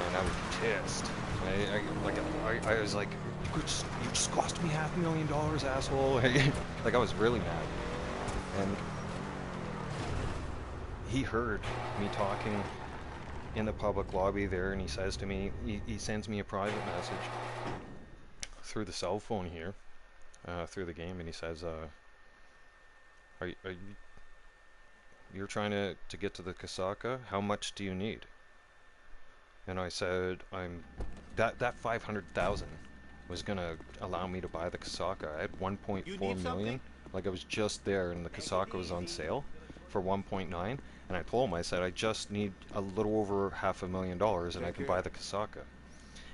and I was pissed. I was like, you just cost me $500,000, asshole. Like I was really mad, and he heard me talking in the public lobby there, and he says to me, he sends me a private message through the cell phone here, through the game, and he says, you're trying to get to the Kasaka? How much do you need? And I said, that 500,000 was gonna allow me to buy the Kasaka. I had 1.4 million. Like I was just there, and the Kasaka was on sale for 1.9. And I told him, I said, I just need a little over $500,000 and I can buy the Kasaka.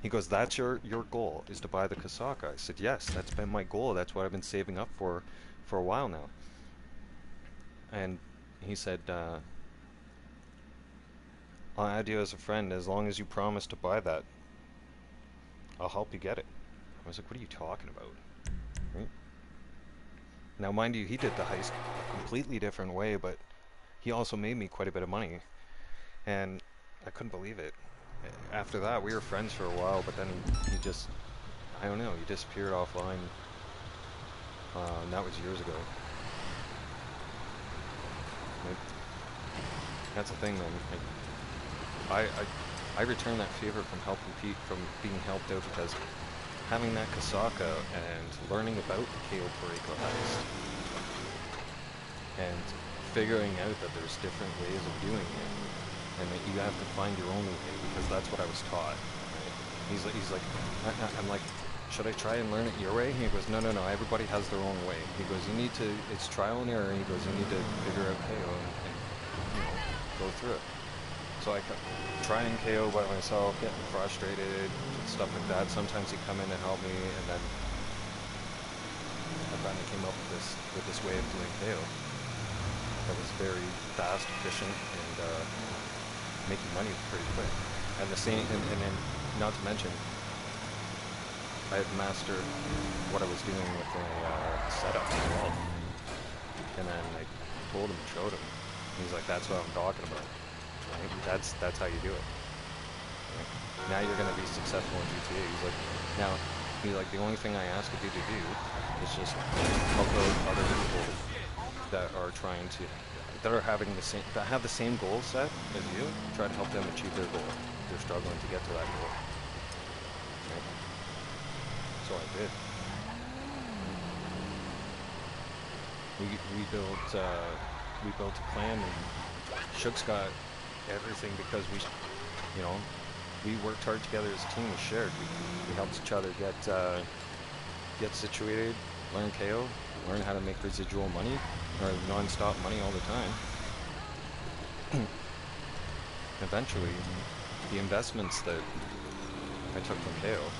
He goes, that's your goal, is to buy the Kasaka. I said, yes, that's been my goal. That's what I've been saving up for a while now. And he said, I'll add you as a friend as long as you promise to buy that. I'll help you get it. I was like, what are you talking about? Right? Now, mind you, he did the heist a completely different way, but he also made me quite a bit of money, and I couldn't believe it. After that, we were friends for a while, but then he just, I don't know, he disappeared offline, and that was years ago. That's the thing, man. I returned that favor from from being helped out, because having that Kasaka and learning about the Cayo Perico heist and figuring out that there's different ways of doing it, and that you have to find your own way, because that's what I was taught. Right? He's like, I'm like, should I try and learn it your way? He goes, no, everybody has their own way. He goes, it's trial and error. He goes, you need to figure out Cayo and go through it. So I kept trying KO by myself, getting frustrated, stuff like that. Sometimes he'd come in and help me, and then I finally came up with this way of doing KO that was very fast, efficient, and making money pretty quick. And the same, and then not to mention, I had mastered what I was doing with the setup as well. And then I told him, showed him. He's like, "That's what I'm talking about. Right? That's how you do it. Right? Now you're gonna be successful in GTA." He's like, "The only thing I ask of you to do is just help out other people that are trying to, that are having the same, that have the same goal set as you. Try to help them achieve their goal. They're struggling to get to that goal." Right? So I did. We built a clan, and Shook's got everything because we worked hard together as a team. We shared. We helped each other get situated, learn KO, learn how to make residual money or non-stop money all the time. Eventually, the investments that I took from KO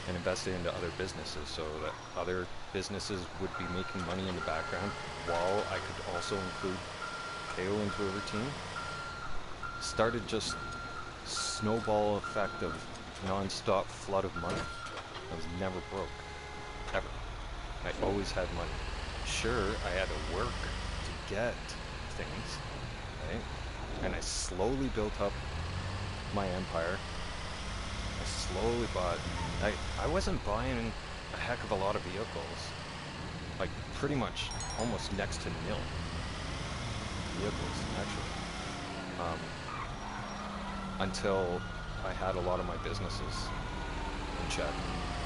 and invested into other businesses, so that other businesses would be making money in the background while I could also include KO into a routine, started just snowball effect of non-stop flood of money. I was never broke, ever. I always had money. Sure, I had to work to get things, right? And I slowly built up my empire. I slowly bought, I wasn't buying a heck of a lot of vehicles, like pretty much almost next to nil vehicles, actually, until I had a lot of my businesses in check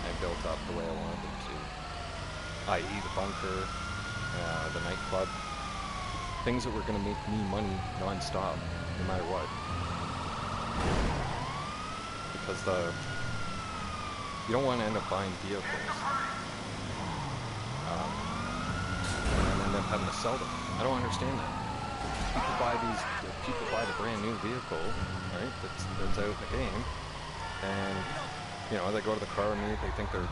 and built up the way I wanted them to, i.e. the bunker, the nightclub, things that were going to make me money non-stop, no matter what. Because you don't want to end up buying vehicles and end up having to sell them. I don't understand that. People buy the brand new vehicle, right? That's out in the game, and they go to the car meet. They think they're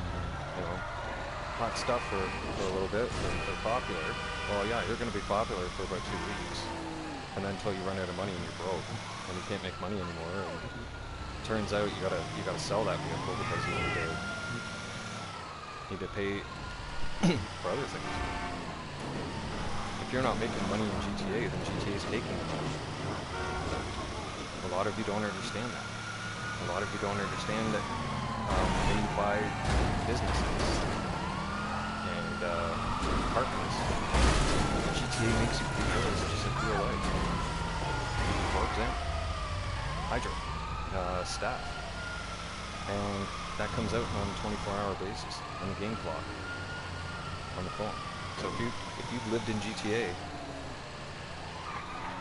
hot stuff for a little bit. They're popular. Well, yeah, you're going to be popular for about 2 weeks, and then until you run out of money and you're broke and you can't make money anymore. And turns out you gotta sell that vehicle because you need to pay for other things. If you're not making money in GTA, then GTA is taking the money. A lot of you don't understand that. A lot of you don't understand that when you buy businesses and apartments, GTA makes you pay bills just like real life. For example, Hydro. Staff, and that comes out on a 24-hour basis on the game clock on the phone. So if you've lived in GTA,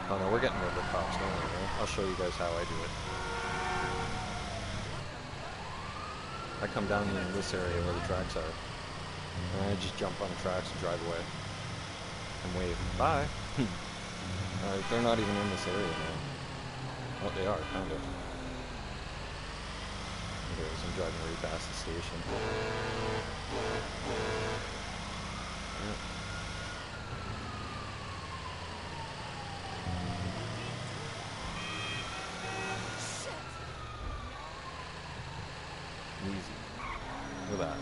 oh no, we're getting rid of the cops, don't worry, right? I'll show you guys how I do it. I come down here in this area where the tracks are, and I just jump on the tracks and drive away and wave. Bye. Alright, they're not even in this area now. Well, they are, kind of. I'm driving right past the station. Yep. Easy. Look at that.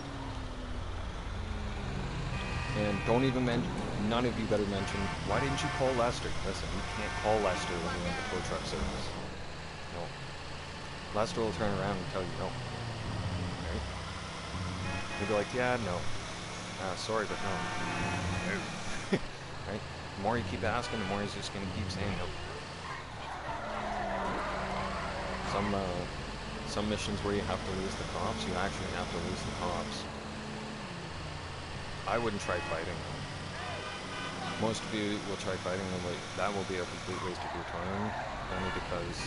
And don't even mention, none of you better mention, why didn't you call Lester? Listen, you can't call Lester when you're in the tow truck service. No. Lester will turn around and tell you no. Right? You'll be like, yeah, no. Sorry, but no. Right? The more you keep asking, the more he's just going to keep saying no. Some missions where you have to lose the cops, you actually have to lose the cops. I wouldn't try fighting them. Most of you will try fighting them, but that will be a complete waste of your time, only because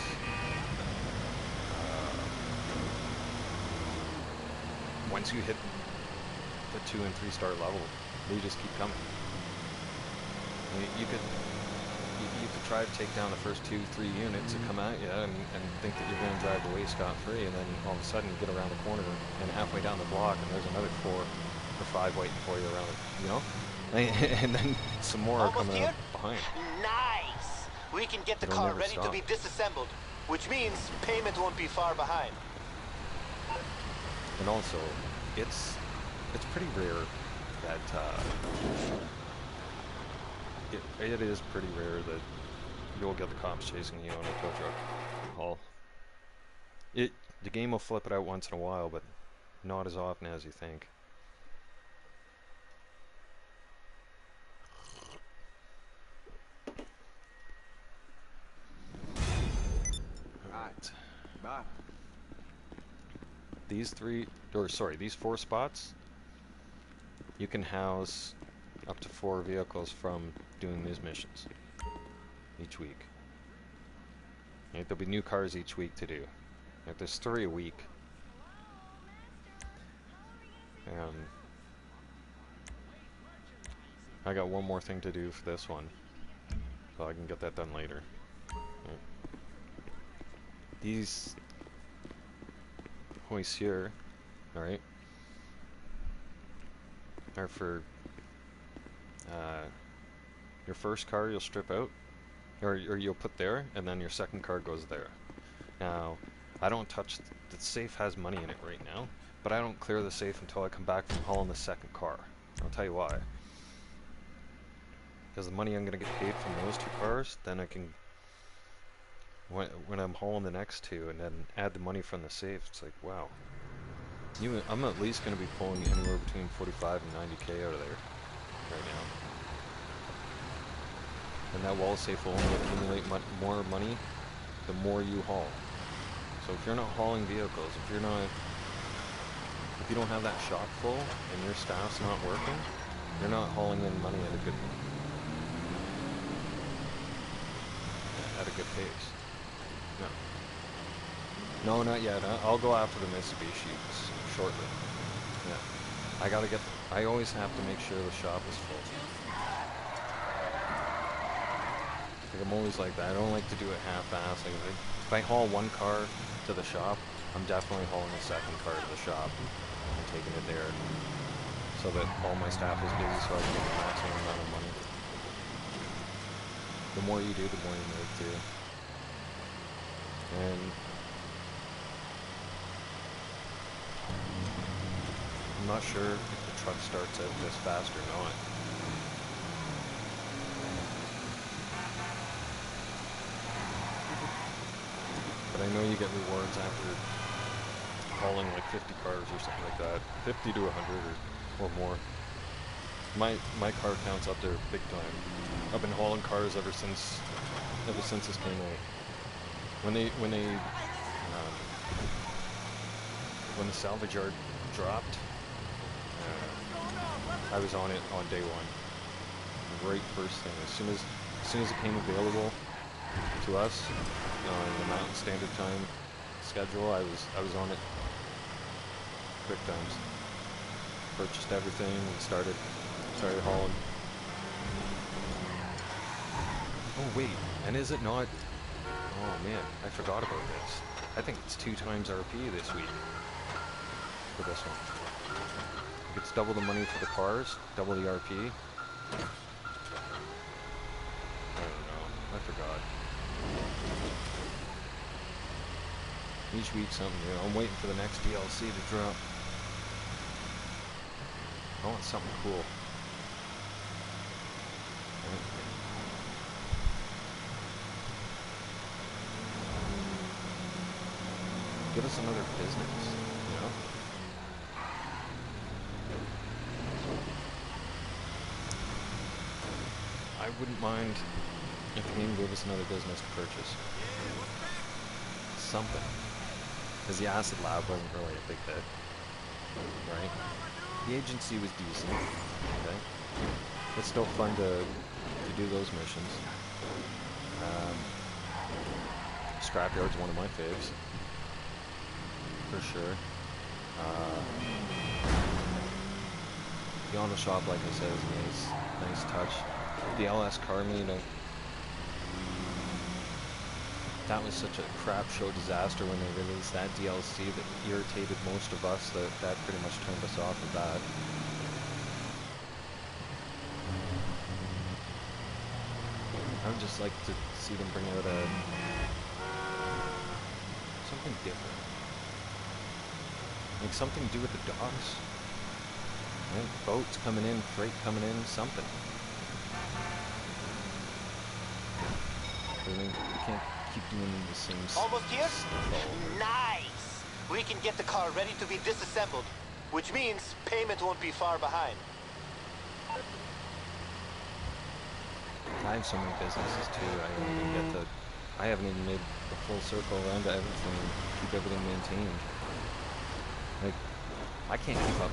once you hit the 2 and 3 star level, they just keep coming. You you could try to take down the first 2-3 units that come at you and think that you're going to drive away scot-free, and then all of a sudden you get around the corner and halfway down the block and there's another 4 or 5 waiting for you around the, you know? And then some more are coming up behind. Nice! We can get the They'll car never ready stop. to be disassembled, which means payment won't be far behind. And also, it's pretty rare that it is pretty rare that you'll get the cops chasing you on a tow truck haul. The game will flip it out once in a while, but not as often as you think. Alright. Bye. These 4 spots, you can house up to 4 vehicles from doing these missions each week. Right, there'll be new cars each week to do. Like, there's 3 a week. I got one more thing to do for this one, so I can get that done later. Right. These hoists here, alright, are for your first car you'll strip out, or you'll put there, and then your second car goes there. Now, I don't touch, the safe has money in it right now, but I don't clear the safe until I come back from hauling the second car. I'll tell you why. Because the money I'm going to get paid from those 2 cars, then I can, when I'm hauling the next 2, and then add the money from the safe, it's like, wow. I'm at least going to be pulling anywhere between 45 and 90k out of there right now. And that wall safe will only accumulate more money the more you haul. So if you're not hauling vehicles, if you don't have that shop full and your staff's not working, you're not hauling in money at a good pace. No, not yet. I'll go after the Mitsubishis shortly. Yeah, I always have to make sure the shop is full. Like, I'm always like that. I don't like to do it half-assed. Like, if I haul 1 car to the shop, I'm definitely hauling a second car to the shop and taking it there, so that all my staff is busy, so I can get the maximum amount of money. The more you do, the more you make too. And I'm not sure if the truck starts out this fast or not. But I know you get rewards after hauling like 50 cars or something like that. 50 to 100 or more. My car count's up there big time. I've been hauling cars ever since this came out. When the salvage yard dropped, I was on it on day 1. Right first thing. As soon as it came available to us on the Mountain Standard Time schedule, I was on it quick times. Purchased everything and started hauling. Oh wait, and is it not? Oh man, I forgot about this. I think it's 2 times RP this week for this one. It's double the money for the cars, double the RP. I don't know, I forgot. Each week something new. I'm waiting for the next DLC to drop. I want something cool. Give us another business, you know? I wouldn't mind if the game gave us another business to purchase. Something. Because the Acid Lab wasn't really a big hit. Right? The agency was decent. Okay? It's still fun to do those missions. Scrapyard's one of my faves. For sure. The auto shop, like I said, is nice touch. The LS car meet, That was such a crap show disaster when they released that DLC that irritated most of us, that pretty much turned us off of that. I would just like to see them bring out something different. Like something to do with the docks. Right? Boats coming in, freight coming in, something. I mean, we can't keep doing the same Almost here? stuff. Nice! We can get the car ready to be disassembled, which means payment won't be far behind. I have so many businesses too. I haven't even made the full circle around to everything, keep everything maintained. Like, I can't keep up.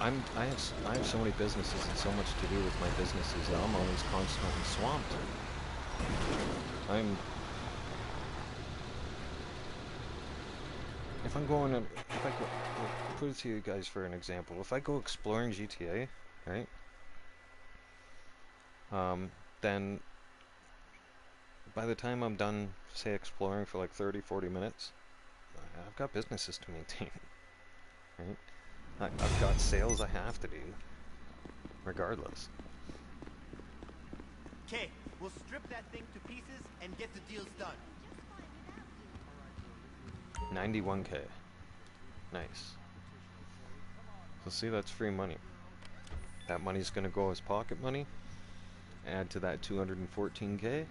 I have so many businesses and so much to do with my businesses that I'm always constantly swamped. If I go, put it to you guys for an example. If I go exploring GTA, right? Then by the time I'm done, say, exploring for like 30-40 minutes, I've got businesses to maintain, right? I've got sales I have to do, regardless. Okay, we'll strip that thing to pieces and get the deals done. 91K. Nice. So see, that's free money. That money's gonna go as pocket money. Add to that 214K.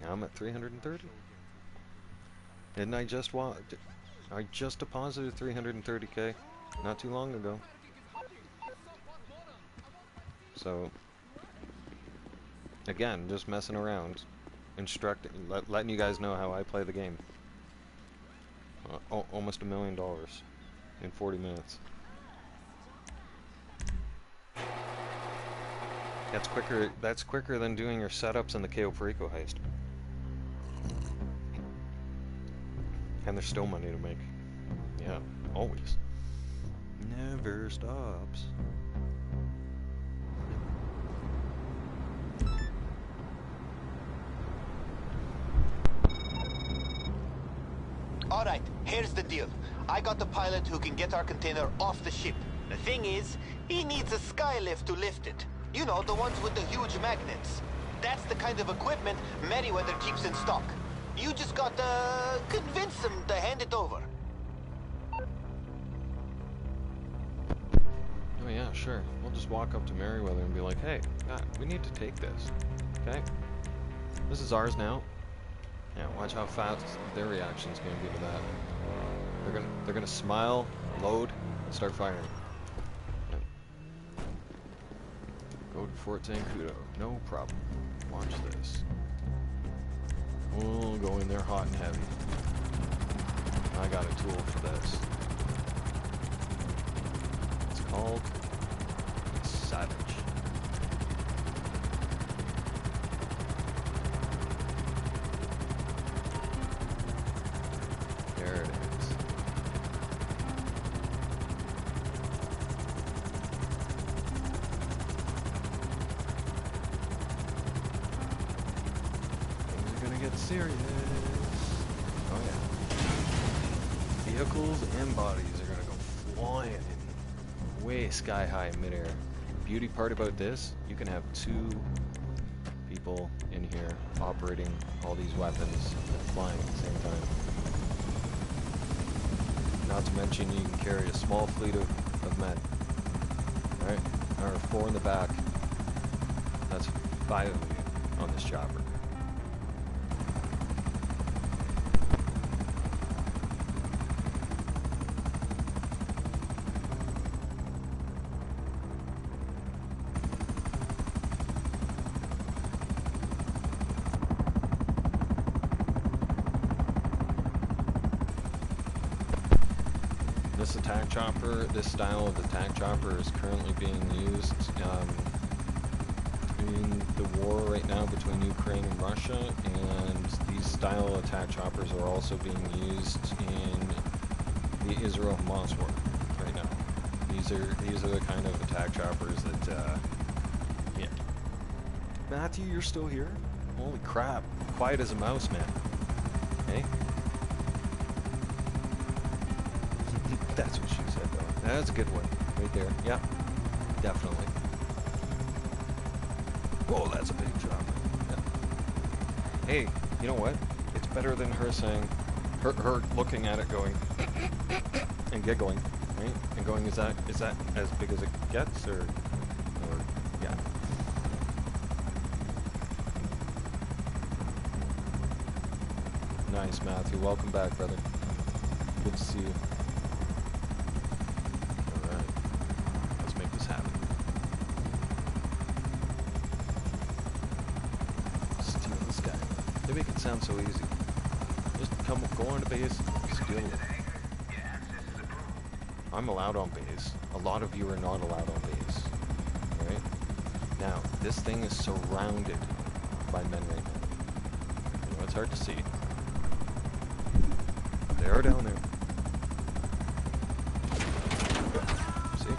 Now I'm at 330. Didn't I just I just deposited 330K not too long ago. So again, just messing around, letting you guys know how I play the game. Almost $1 million in 40 minutes. That's quicker than doing your setups in the Cayo Perico heist. And there's still money to make. Yeah, always. Never stops. Alright, here's the deal. I got the pilot who can get our container off the ship. The thing is, he needs a skylift to lift it. You know, the ones with the huge magnets. That's the kind of equipment Merryweather keeps in stock. You just got to convince him to hand it over. Oh yeah, sure. We'll just walk up to Merryweather and be like, hey, we need to take this. Okay? This is ours now. Yeah, watch how fast their reaction's gonna be to that. They're gonna smile, load, and start firing. Yeah. Go to Fort Zancudo. No problem. Watch this. We'll go in there hot and heavy. I got a tool for this. It's called Savage. There it is. Things are gonna get serious. Oh yeah. Vehicles and bodies are gonna go flying way sky high in midair. Beauty part about this, you can have two people in here operating all these weapons and flying at the same time. Not to mention you can carry a small fleet of men. Alright? There are 4 in the back. That's 5 of you on this chopper. This style of attack chopper is currently being used in the war right now between Ukraine and Russia, and these style attack choppers are also being used in the Israel-Hamas war right now. These are the kind of attack choppers that yeah. Matthew, you're still here? Holy crap. Quiet as a mouse, man. Hey? That's what she said, though. That's a good one. Right there. Yeah. Definitely. Whoa, that's a big drop. Yeah. Hey, you know what? It's better than her saying, her looking at it going, and giggling, right? And going, is that as big as it gets, or yeah. Nice, Matthew. Welcome back, brother. Good to see you. Alright. Let's make this happen. Steal this guy. They make it sound so easy. Just go on to base, steal it. I'm allowed on base. A lot of you are not allowed on base. Right? Now, this thing is surrounded by men right now. You know, it's hard to see. They are down there. See?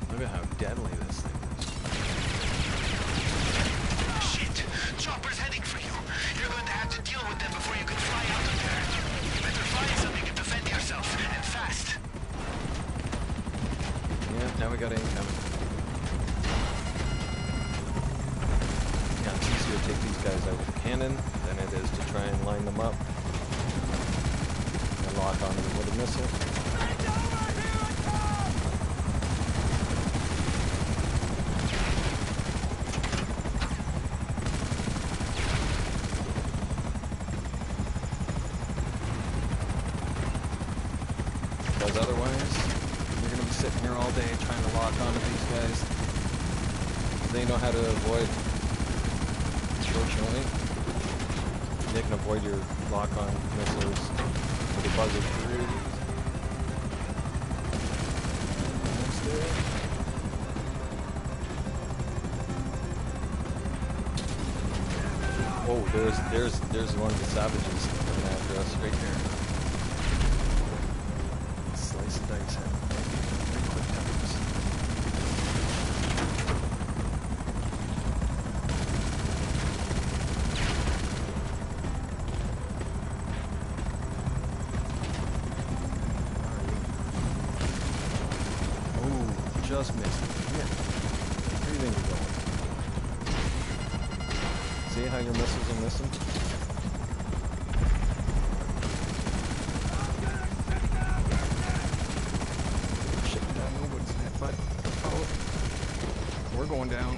Look at how deadly this thing is. Shit! Chopper's heading for you. You're going to have to deal with them before you can fly out of there. You better find something to defend yourself, and fast. Yeah, now we got incoming. Yeah, it's easier to take these guys out with a cannon than it is to try and line them up and lock onto them with a missile. Because otherwise, you're going to be sitting here all day trying to lock onto these guys. They know how to avoid. Fortunately, they can avoid your lock-on missiles with a buzzer through. Almost there. Oh, there's one of the savages coming after us right there. Slice and dice him. Very quick times. Just missed it. Yeah. Where do you think you're going? See how your missiles are missing? Shit, what's that? But, oh, we're going down.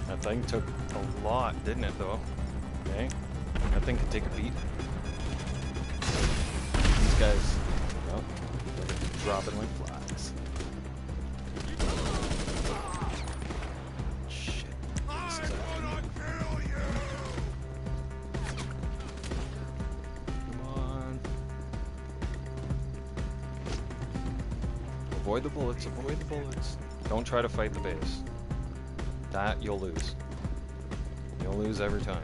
That thing took a lot, didn't it, though? Okay. That thing could take a beat. These guys, well, they're dropping like flies. Shit. This is Come on. Avoid the bullets, avoid the bullets. Don't try to fight the base. That you'll lose. You'll lose every time.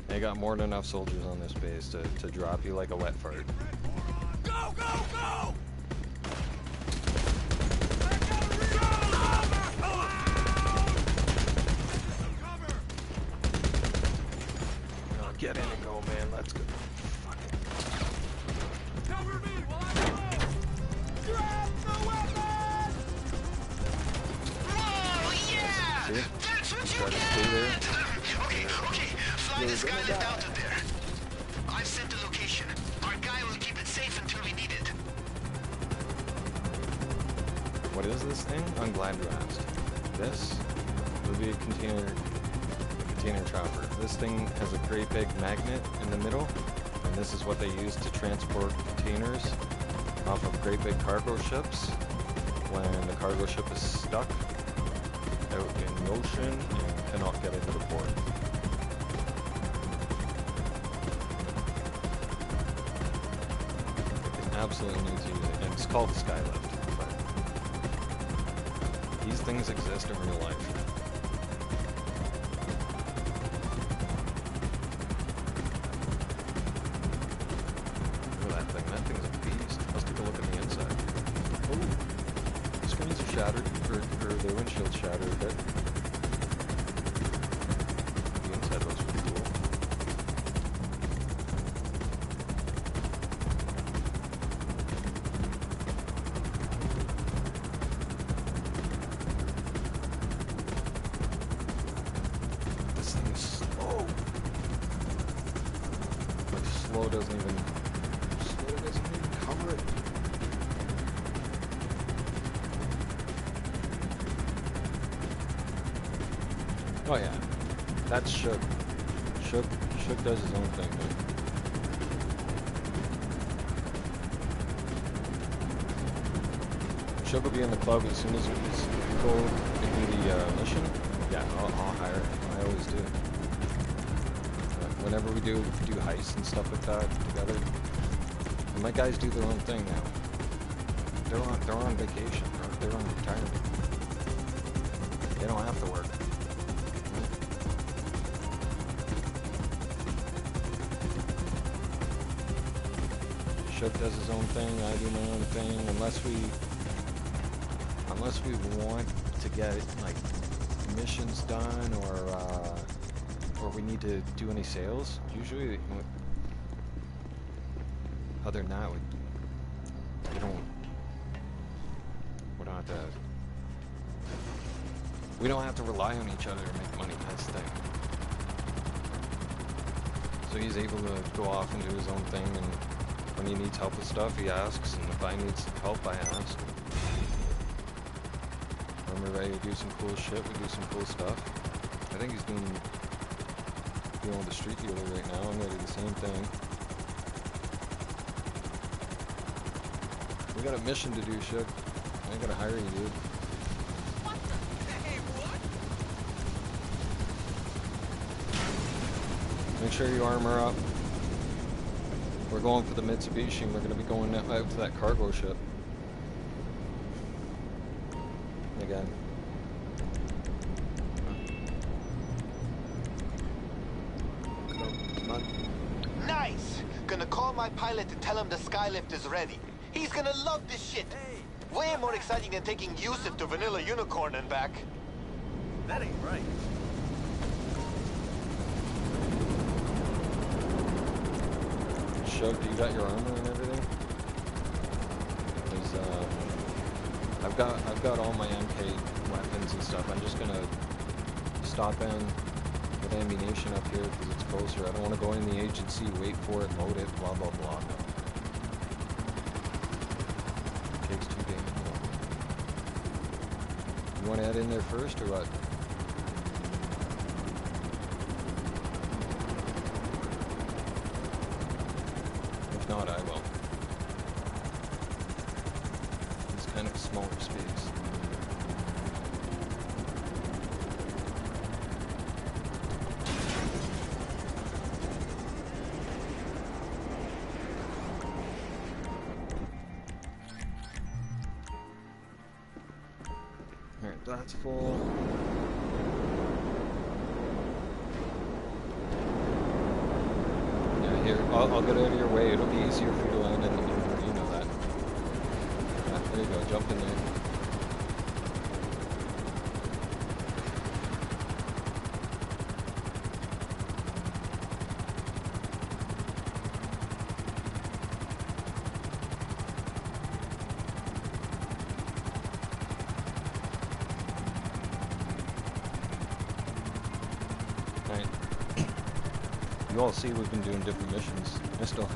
They got more than enough soldiers on this base to drop you like a wet fart. Go, go, go! Oh, get in and go, man. Let's go. Cover me while I go! Drop the weapon! Oh, yeah! See? That's what you Try to get! stay there. Okay, fly this guy out of there. I've set the location. Our guy will keep it safe until we need it. What is this thing? I'm glad you asked. This would be a container chopper. This thing has a great big magnet in the middle, and this is what they use to transport containers off of great big cargo ships when the cargo ship is stuck out in the ocean and cannot get into the port. absolutely need to use it. And it's called the Skylift. But these things exist in real life. Look at that thing. That thing's a beast. Let's take a look at the inside. Oh, the screens are shattered, or the windshield's shattered a bit. The inside looks pretty cool. This thing is slow. Like slow doesn't even cover it. Oh yeah, that's Shook. Shook does his own thing, dude. Shook will be in the club as soon as we go and do the mission. Yeah, I'll hire it. I always do. Whenever we do heists and stuff like that together, and my guys do their own thing now. They're on vacation. They're on retirement. They don't have to work. Shook does his own thing, I do my own thing, unless we want to get like missions done or we need to do any sales. Usually, other than that, we don't have to rely on each other to make money. That's the thing. So he's able to go off and do his own thing, and when he needs help with stuff, he asks, and if I need help, I ask. When we're ready to do some cool shit, we do some cool stuff. I think he's dealing with the street dealer right now. I'm gonna do the same thing. We got a mission to do, shit. I ain't gonna hire you, dude. Make sure you armor up. We're going for the Mitsubishi, and we're going to be going out to that cargo ship. Again. Come on. Nice! Gonna call my pilot to tell him the Skylift is ready. He's gonna love this shit. Way more exciting than taking Yusuf to Vanilla Unicorn and back. That ain't right. Shug, you got your armor and everything? Because I've got all my MK weapons and stuff. I'm just gonna stop in with ammunition up here because it's closer. I don't want to go in the agency, wait for it, load it, blah blah blah. It takes too damn long. You want to head in there first or what? If not, I will. It's kind of a smaller space. Alright, that's full. Here, I'll get out of your way. It'll be easier for you to land in the maneuver. You know that. Yeah, there you go. Jump in there. Right. You all see we've been doing different missions. I still...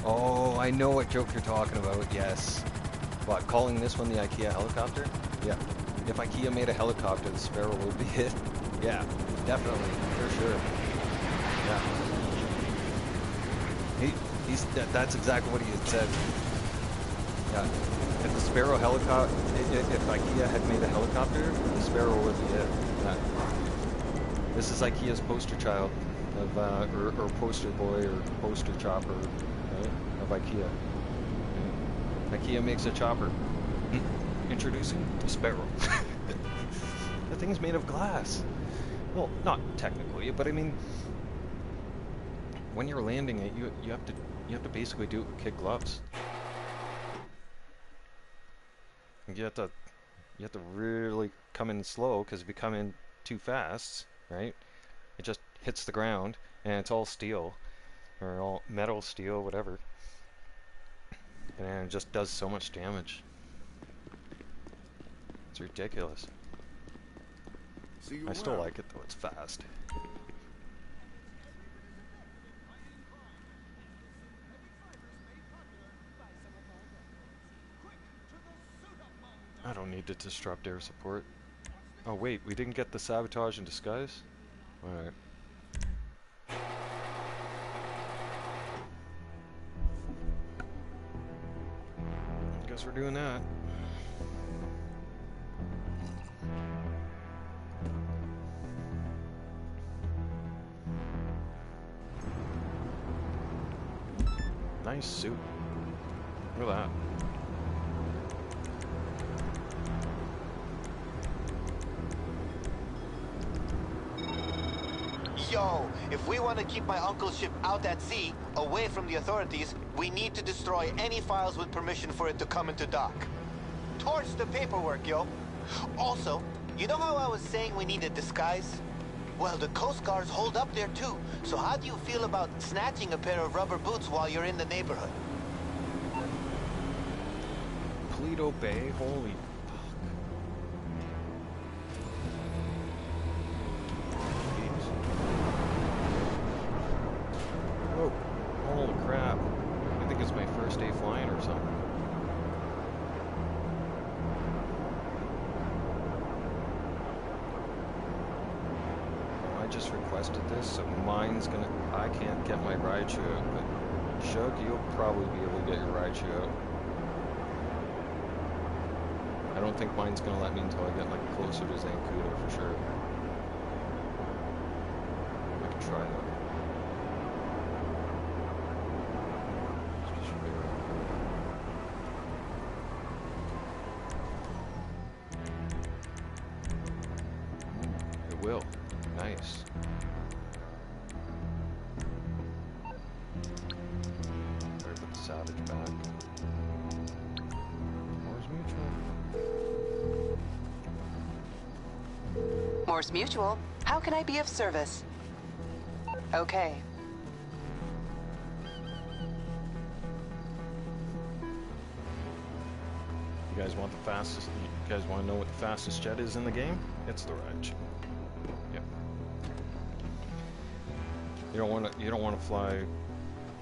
Oh, I know what joke you're talking about, yes. What, calling this one the IKEA helicopter? Yeah. If IKEA made a helicopter, the Sparrow would be it. Yeah, definitely, for sure. Yeah. That's exactly what he had said. Yeah. If the Sparrow helicopter... If IKEA had made a helicopter, the Sparrow would be it. Yeah. This is IKEA's poster child. of or poster boy or poster chopper, right, of IKEA. Right? IKEA makes a chopper. Introducing the Sparrow. The thing's made of glass. Well, not technically, but I mean, when you're landing it, you have to basically do it with kid gloves. You have to really come in slow, because if you come in too fast, right, it just hits the ground, and it's all steel, or all metal, steel, whatever, and it just does so much damage. It's ridiculous. I still like it though, it's fast. I don't need to disrupt air support. Oh wait, we didn't get the sabotage and disguise? Alright. I guess we're doing that. Nice suit. Look at that. Yo, if we want to keep my uncle's ship out at sea, away from the authorities, we need to destroy any files with permission for it to come into dock. Torch the paperwork, yo. Also, you know how I was saying we need a disguise? Well, the Coast Guards hold up there too, so how do you feel about snatching a pair of rubber boots while you're in the neighborhood? Toledo Bay, holy fuck. Jeez. Whoa, holy crap. I think it's my first day flying or something. I just requested this, so mine's gonna... I can't get my ride shoe out, but Shug, you'll probably be able to get your ride shoe out. I don't think mine's gonna let me until I get like closer to Zancudo for sure. I can try that. It will. Nice. Better put the salvage back. Where's Mutual? Morse Mutual, how can I be of service? Okay. You guys want the fastest? You guys want to know what the fastest jet is in the game? It's the ride ship. Yep. You don't want to fly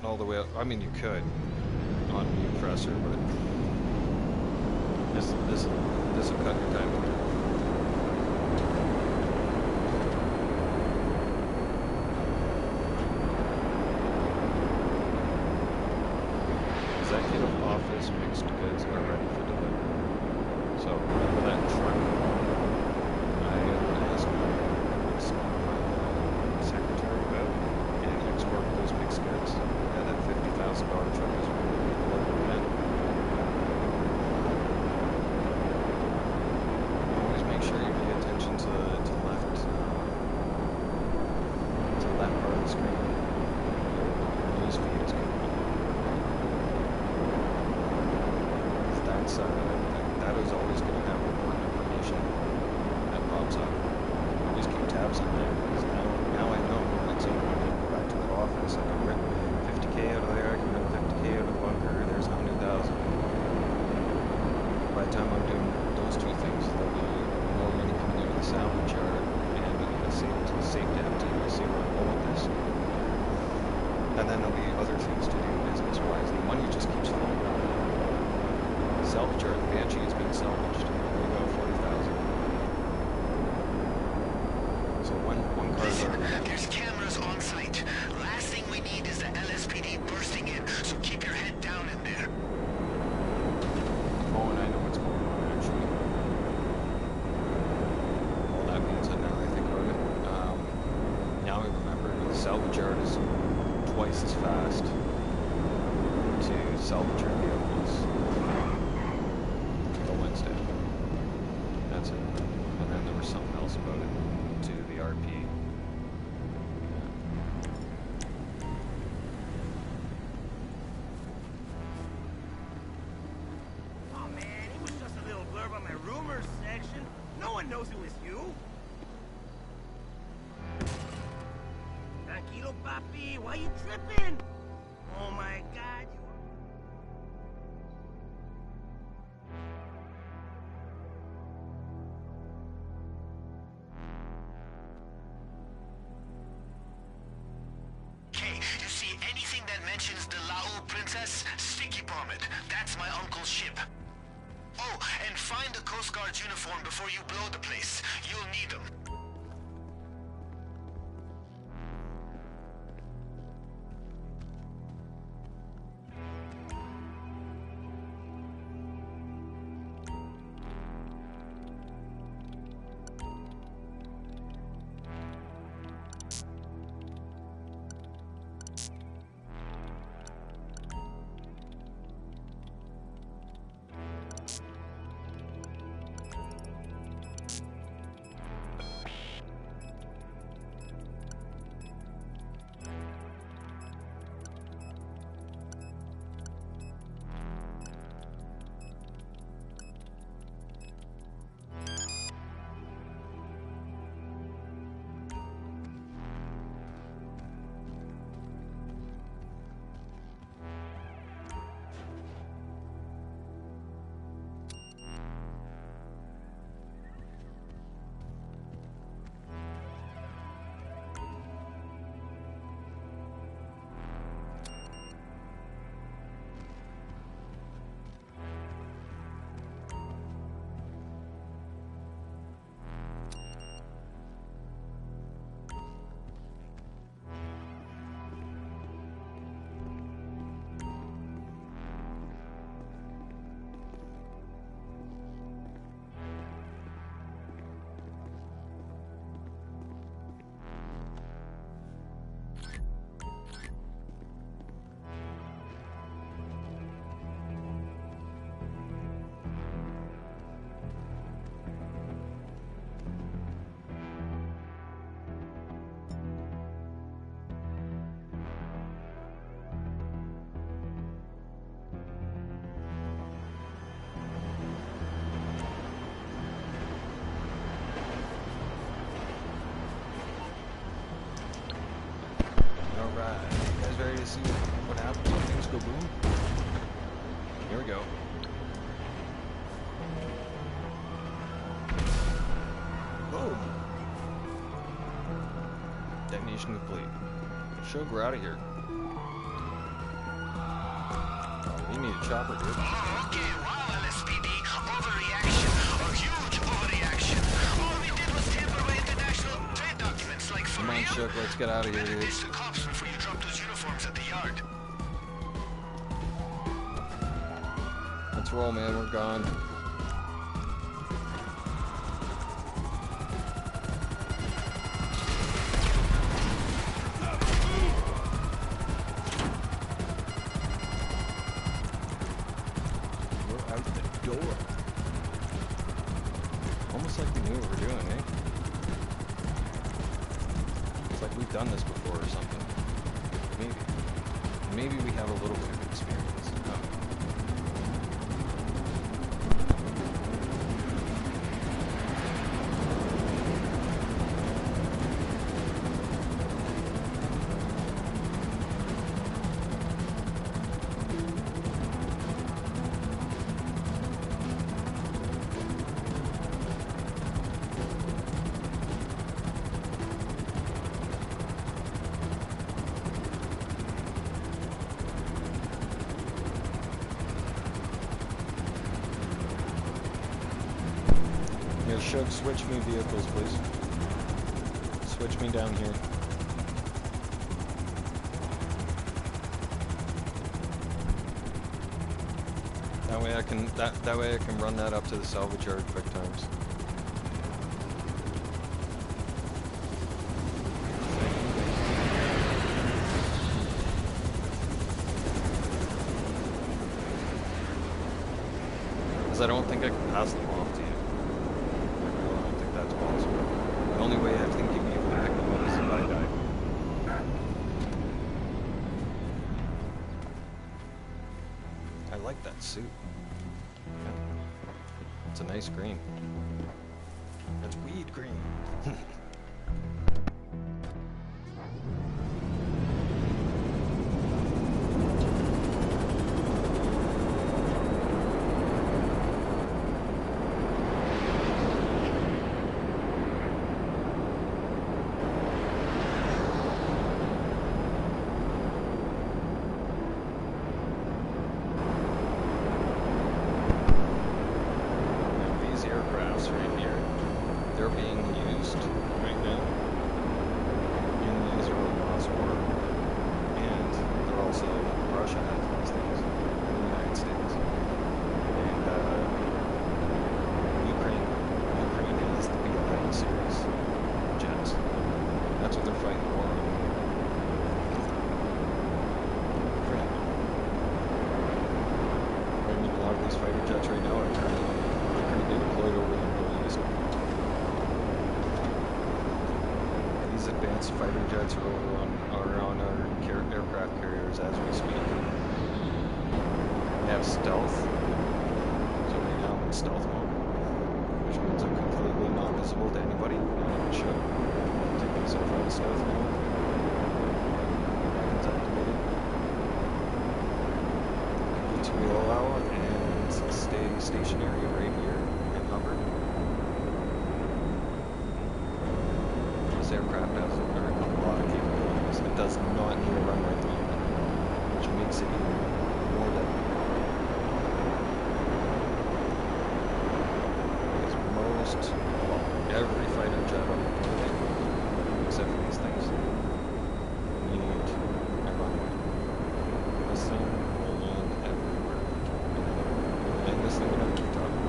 all the way up. I mean, you could on the compressor, but this will cut your time. Executive office mixed goods are ready for delivery. So remember that truck? I asked my secretary about getting export of those mixed goods. Yeah, that $50,000 truck is ready to be delivered in. Always make sure you pay attention to the left, to that part of the screen. Your news feed is good. That is always going to have important information that pops up. Always keep tabs on that, because now I know at some point I go back to that office, I can rip 50K out of there, I can rip 50K out of the bunker, there's 100,000. By the time I'm doing those two things, there'll be more money coming out of the salvage yard, and it's safe to empty, we'll see where I'm going with this. And then there'll be other things to do business-wise, and the money just keeps flowing out. Salvage yard, the Banshee has been salvaged. We got 40,000. So one car. Listen, there's cameras on site. Last thing we need is the LSPD bursting in, so keep your head down in there. Oh, and I know what's going on actually. Well, that means that now I think about it. Now I remember the salvage yard protection. No one knows it was you. Tranquilo, papi. Why you tripping? Oh my God. Okay, you see anything that mentions the Lao Princess? Sticky bomb it. That's my uncle's ship. Oh, and find the Coast Guard's uniform before you blow the place. You'll need them. Alright, you guys ready to see what happens when things go boom? Here we go. Boom! Detonation complete. Shug, we're out of here. Oh, we need a chopper, dude. Okay, wow, LSPD. Overreaction. A huge overreaction. All we did was tamper with international trade documents, like for Come on, Shug, let's get out of here, dude. the cops before you drop those uniforms at the yard. Let's roll, man, we're gone. We're out the door. Almost like we knew what we're doing, eh? It's like we've done this before or something. Maybe. Maybe we have a little bit of experience. Yeah, Shug, switch me vehicles, please. Switch me down here. That way I can that way I can run that up to the salvage yard quick times. Because I don't think I can pass them off to you. I don't think that's possible. The only way I think you can get back is if I die. I like that suit. Yeah. It's a nice green. Fighter jets are on our aircraft carriers as we speak. We have stealth, so right now I'm in stealth mode, which means I'm completely not visible to anybody, not even show. Take myself out of stealth mode. Weapons activated. Continue to allow and stay stationary right here and hover. This aircraft has a lot of capabilities. It does not need a runway to land, which makes it even more deadly. Because most, well, every fighter jet on the planet, except for these things, need a runway. This thing will land everywhere. And this thing will keep talking.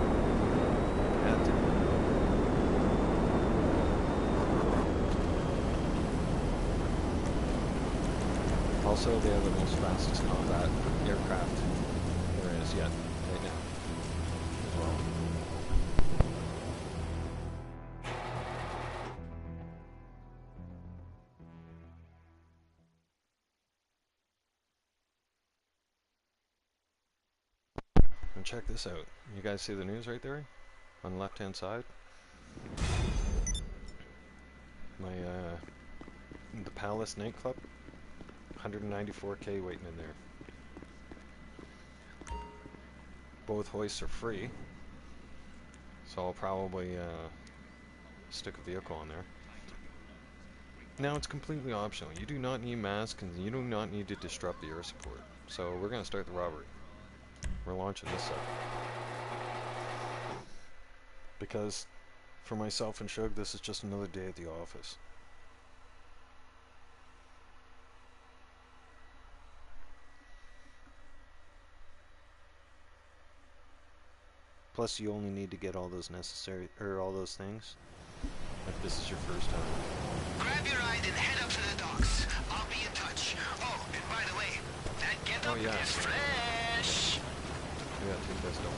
Had to. Also, they are the most fastest combat aircraft there is yet, right now, as well. And check this out. You guys see the news right there? On the left-hand side? The Palace nightclub? 194K waiting in there. Both hoists are free, so I'll probably stick a vehicle on there. Now it's completely optional. You do not need masks and you do not need to disrupt the air support. So we're going to start the robbery. We're launching this up. Because for myself and Shug, this is just another day at the office. Plus, you only need to get all those necessary, or all those things, if this is your first time. Grab your ride and head up to the docks. I'll be in touch. Oh, and by the way, that getup is fresh. We gotta take this, don't we?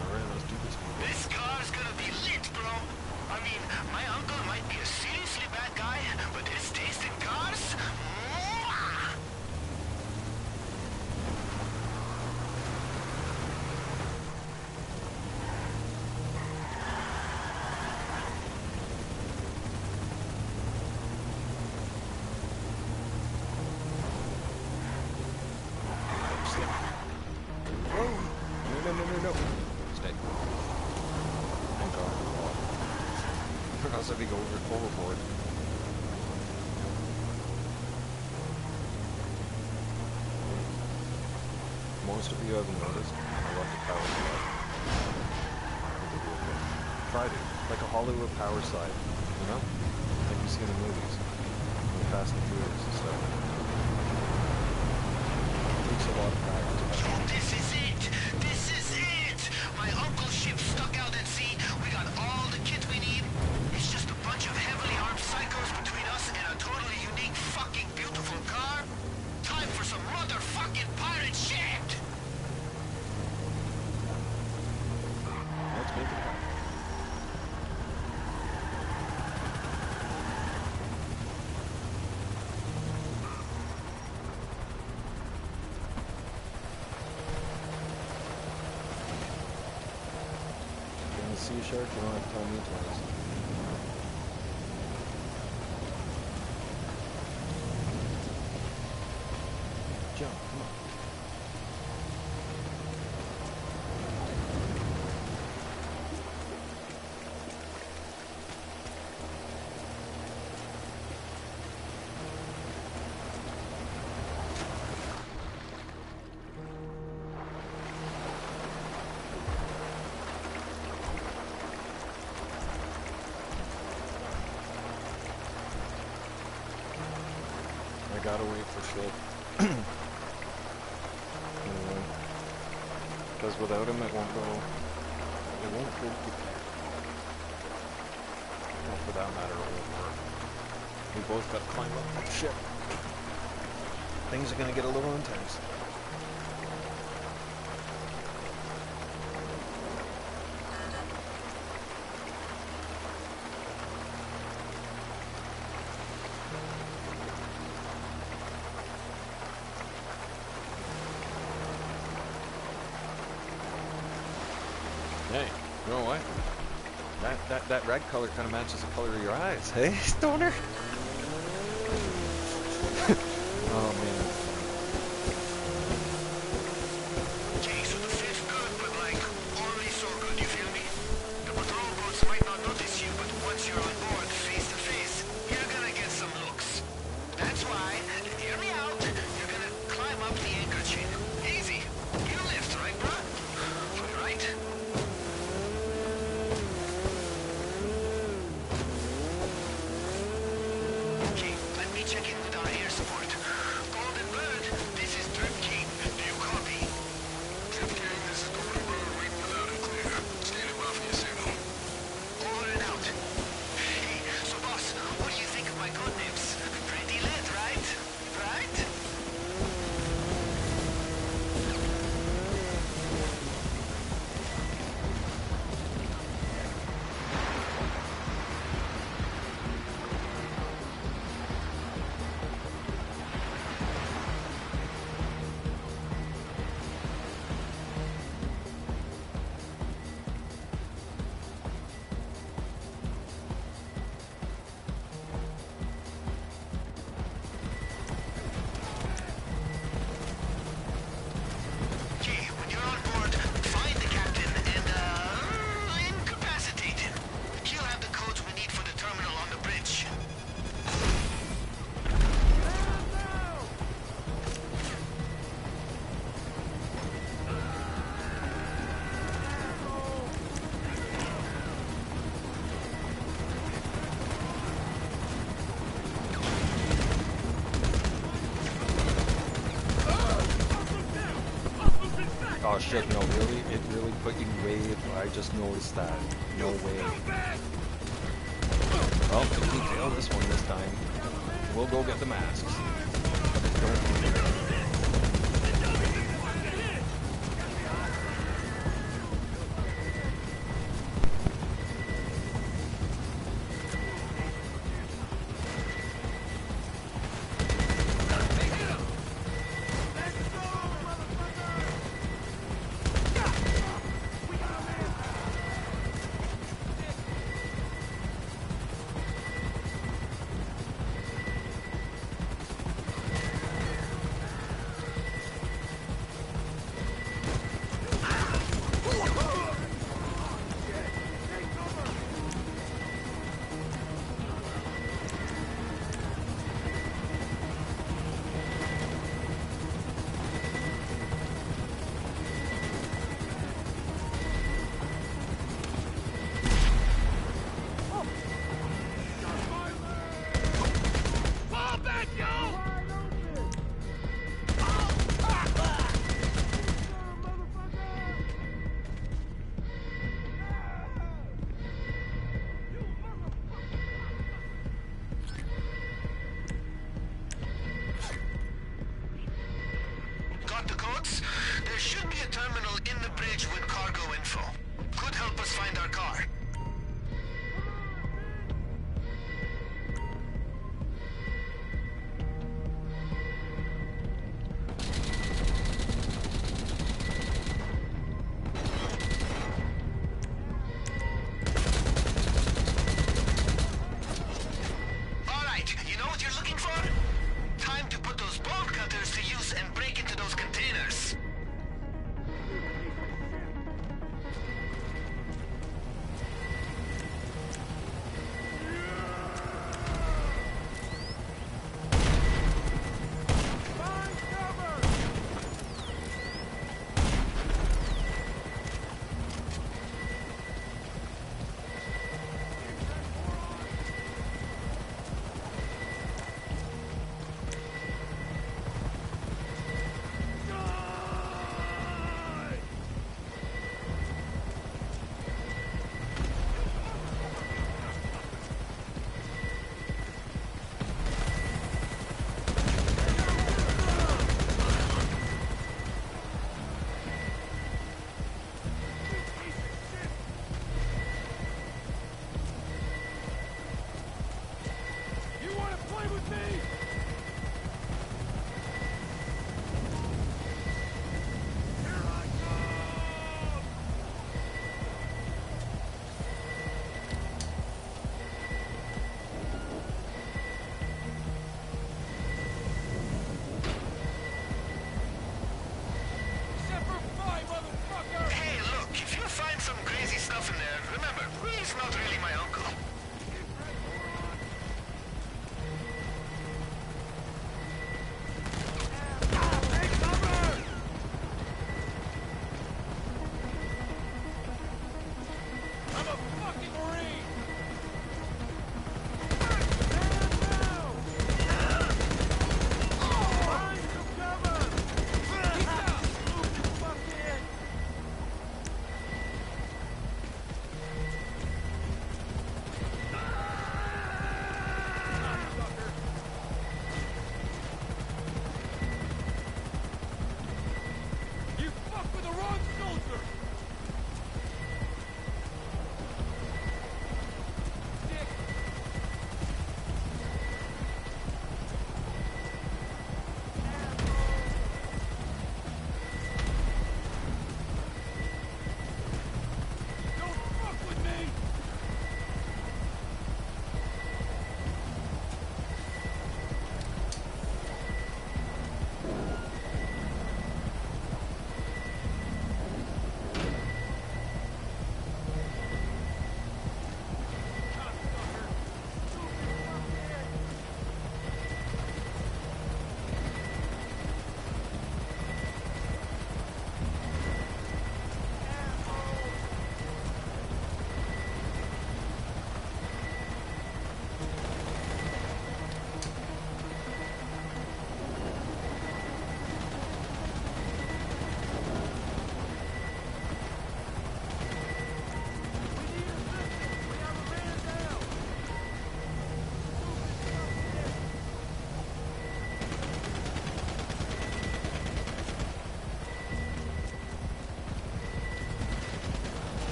Alright, let's do this. This car's gonna be lit, bro. I mean, my uncle might be a seriously bad guy, but his taste in cars? Mwah! No. Stay. Thank God. Or else I'd be overboard. Most of you haven't noticed, I left the power slide. Try to. Like a Hollywood power slide, you know? Like you see in the movies. In Fast and Furious and stuff. It takes a lot of practice. This is it! This is it! My uncle's ship stuck out at sea. We got all the kit we need. It's just a bunch of heavily armed psychos between us and a totally unique, fucking beautiful car. Time for some motherfucking pirate shit! Let's make it happen. Shark? You don't have to tell me twice. Jump, come on. I gotta wait for shit. Because without him it won't go. It won't go. Well, for that matter, it won't work. We both got to climb up that ship. Things are gonna get a little intense. Hey, you know what? That red color kind of matches the color of your eyes, hey, Stoner? Oh, man. Okay, so the fit's good, but like, only so good, you feel me? The patrol boats might not notice you, but once you're on board, face to face, you're gonna get some looks. That's why, hear me out, you're gonna climb up the anchor chain. Easy. You lift, right, bruh? Right? Okay, let me check in with our air support. Golden Bird, this is Drip King. Do you copy? Drip King, this is Golden Bird. Reading it loud and clear. Standing by for your signal. Over and out. Hey, so boss, what do you think of my code names? Pretty lit, right? Right? Okay, when you're on board, find the captain and, incapacitate him. He'll have the codes we need for the terminal on the bridge. Oh shit, no, really? It really put you wave? I just noticed that. No way. Well, if we fail this one this time, we'll go get the masks. Got the codes? There should be a terminal in the bridge with cargo info. Could help us find our car.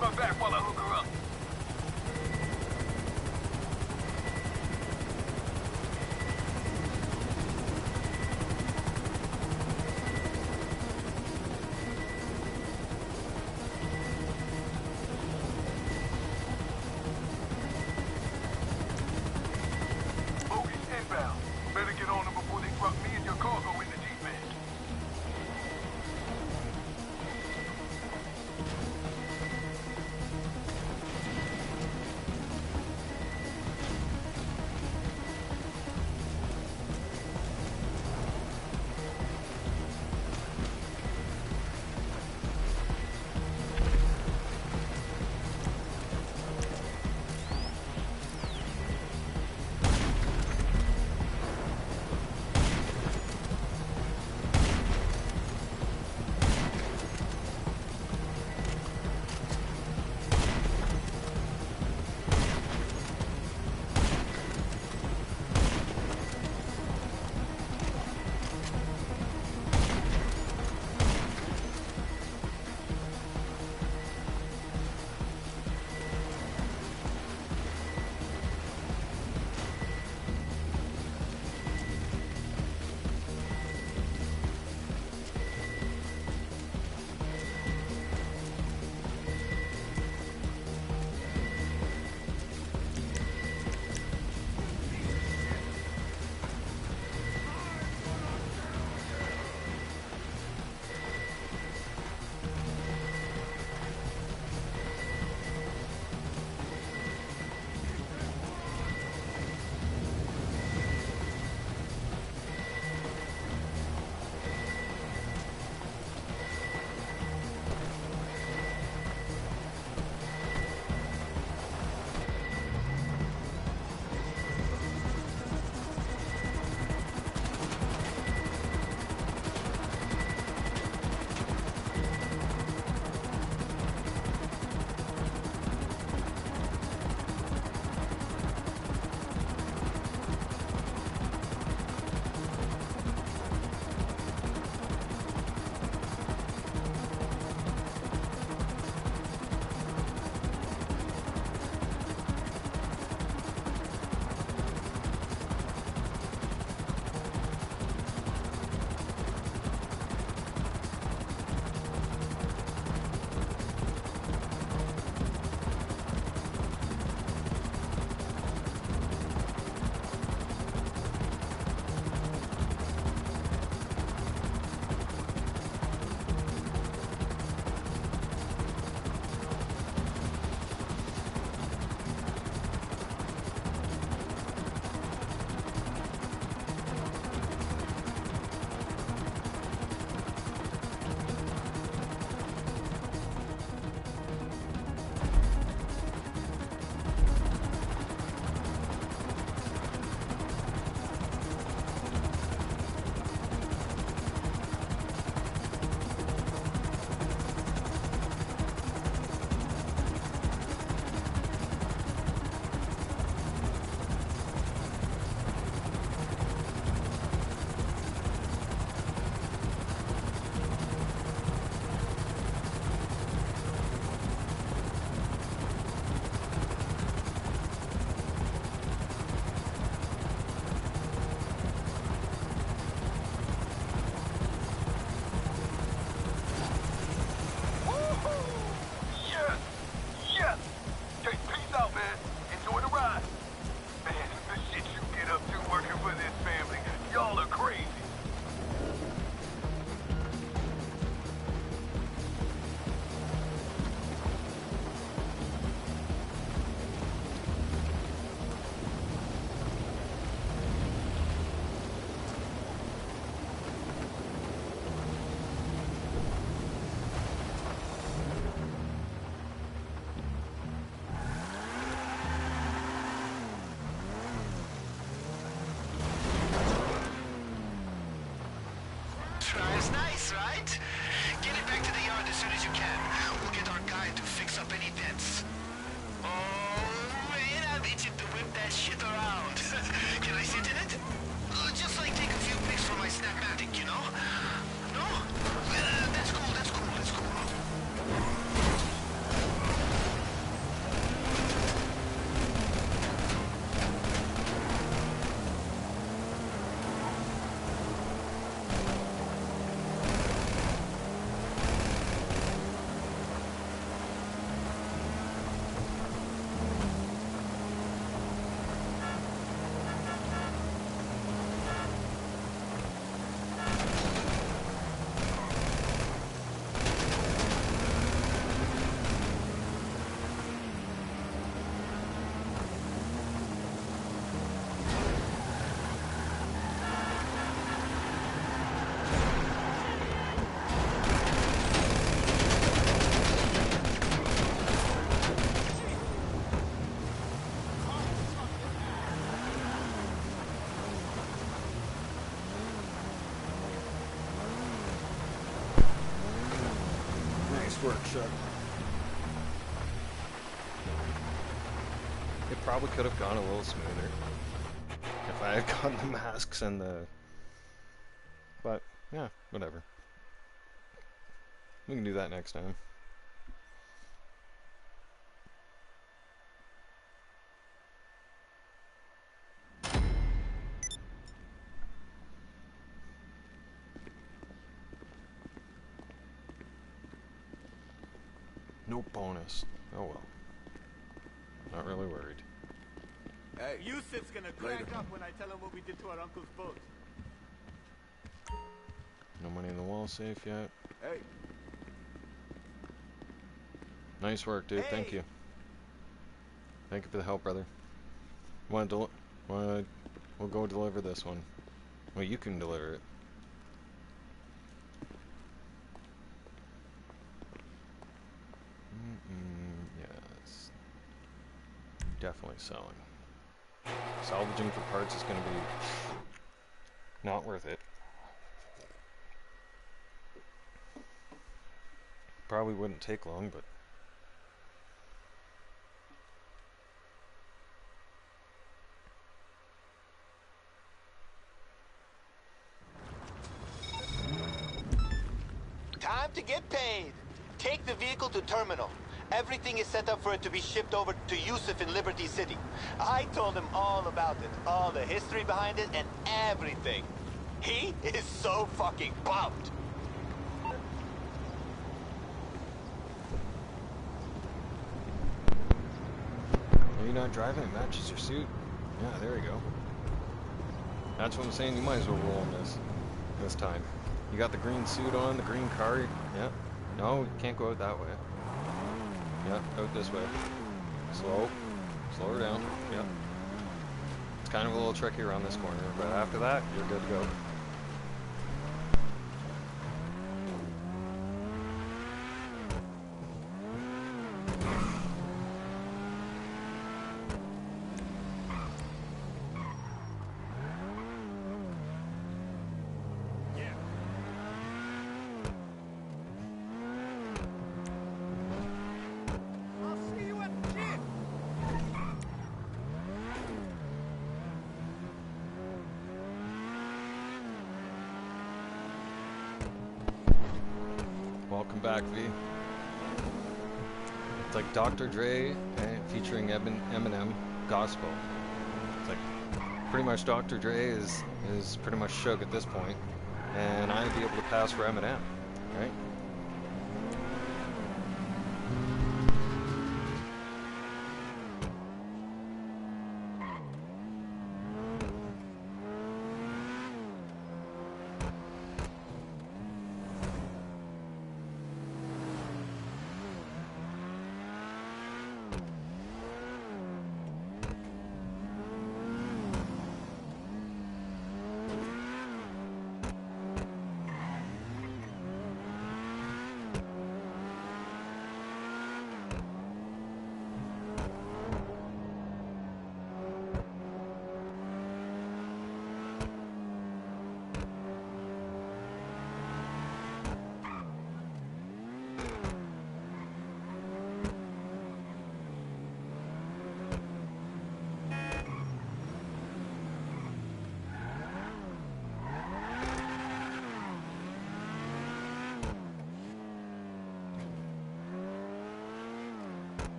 Watch my back while I hook her up. Bogies inbound. Better get on them before they drop me and your cargo in the deep end. work, Chuck. It probably could have gone a little smoother if I had gotten the masks and the... But, yeah, whatever. We can do that next time. No bonus. Oh well. Not really worried. Hey. Yusuf's gonna crack up when I tell him what we did to our uncle's boat. No money in the wall safe yet. Hey. Nice work, dude. Thank you. Thank you for the help, brother. We'll go deliver this one. Well, you can deliver it. Yes. Definitely selling. Salvaging for parts is going to be not worth it. Probably wouldn't take long, but time to get paid. Take the vehicle to terminal. Everything is set up for it to be shipped over to Yusuf in Liberty City. I told him all about it, all the history behind it, and everything. He is so fucking pumped. Are you not driving? It matches your suit. Yeah, there you go. That's what I'm saying. You might as well roll on this time. You got the green suit on, the green car. Yeah. No, you can't go out that way. Yeah, out this way. Slow. Slow her down. Yeah. It's kind of a little tricky around this corner, but after that, you're good to go. Welcome back, V. It's like Dr. Dre featuring Eminem Gospel. It's like pretty much Dr. Dre is pretty much Suge at this point, and I'd be able to pass for Eminem, right?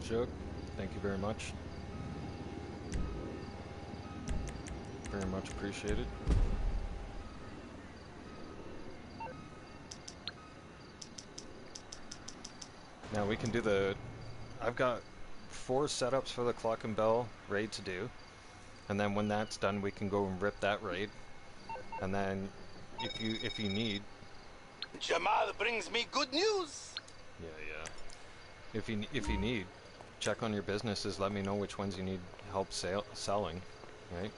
Suge, thank you very much. Very much appreciated. Now we can do the... I've got 4 setups for the clock and bell ready to do. and then when that's done, we can go and rip that raid. And then, if you need, Jamal brings me good news. yeah. If you need, check on your businesses. Let me know which ones you need help selling, right?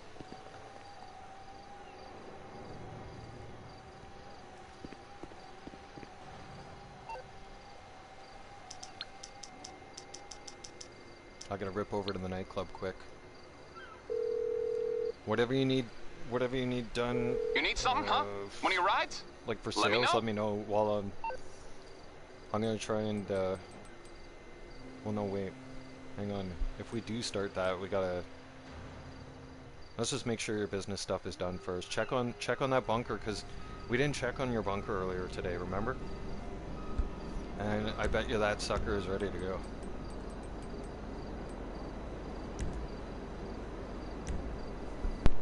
I gotta rip over to the nightclub quick. Whatever you need done. You need something, huh? One of your rides? Like for Let me sales, know. let me know while I'm gonna try and well, no, wait, hang on. If we do start that, we gotta. Let's just make sure your business stuff is done first. Check on that bunker, because we didn't check on your bunker earlier today. Remember? And I bet you that sucker is ready to go.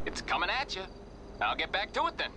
It's coming at you. I'll get back to it then.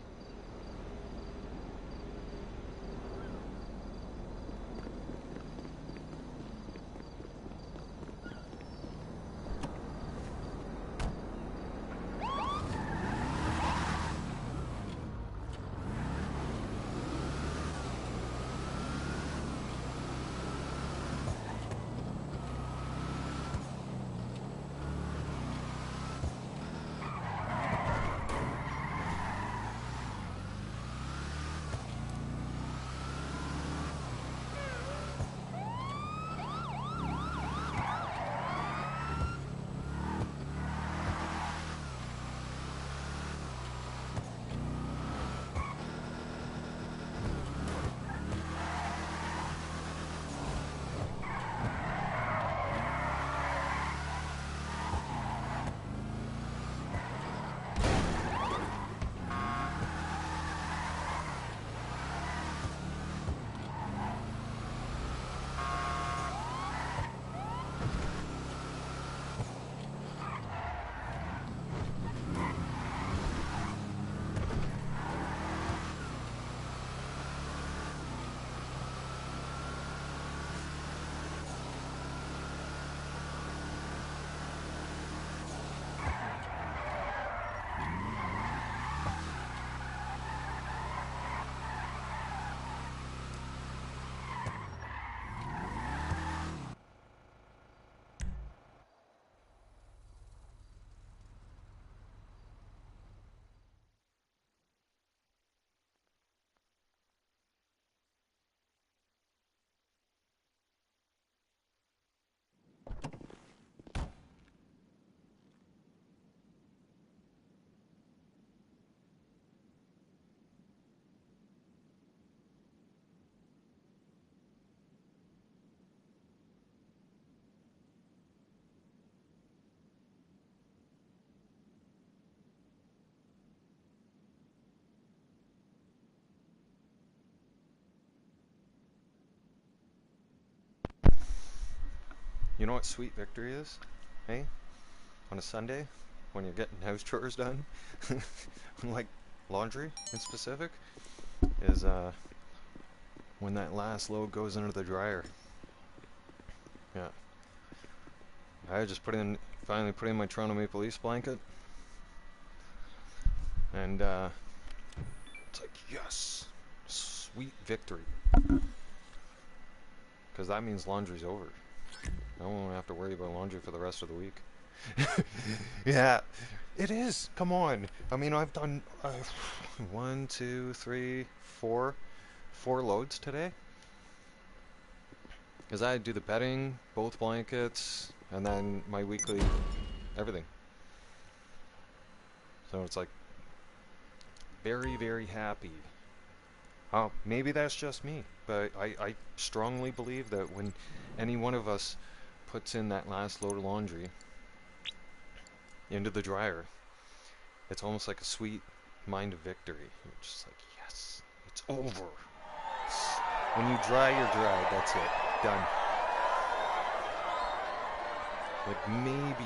You know what sweet victory is? Hey? On a Sunday? When you're getting house chores done? Like laundry in specific? Is when that last load goes into the dryer. Yeah. I just finally put in my Toronto Maple Leafs blanket. And it's like, yes! Sweet victory. Because that means laundry's over. I won't have to worry about laundry for the rest of the week. Yeah, it is. Come on. I mean, I've done 1, 2, 3, 4 loads today. Because I do the bedding, both blankets, and then my weekly everything. So it's like very, very happy. Maybe that's just me, but I strongly believe that when any one of us puts in that last load of laundry into the dryer, it's almost like a sweet mind of victory. You're just like, yes, it's over. When you dry, you're dried. That's it. Done. Like maybe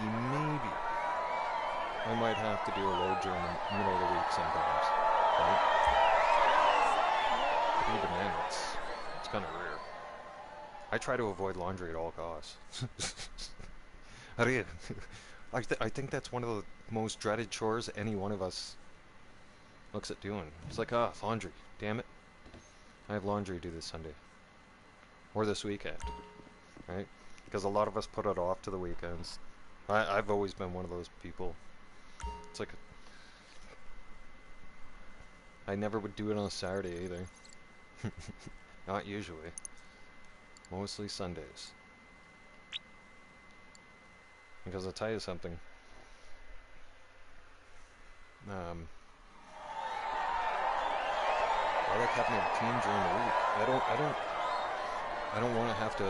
I might have to do a load during the middle of the week sometimes. Right? But even then, it's kind of rare. I try to avoid laundry at all costs. I think that's one of the most dreaded chores any one of us looks at doing. It's like, ah, laundry. Damn it. I have laundry to do this Sunday. Or this weekend. Right? Because a lot of us put it off to the weekends. I've always been one of those people. It's like... I never would do it on a Saturday either. Not usually. Mostly Sundays. Because I'll tell you something. I like having a routine during the week. I don't want to have to.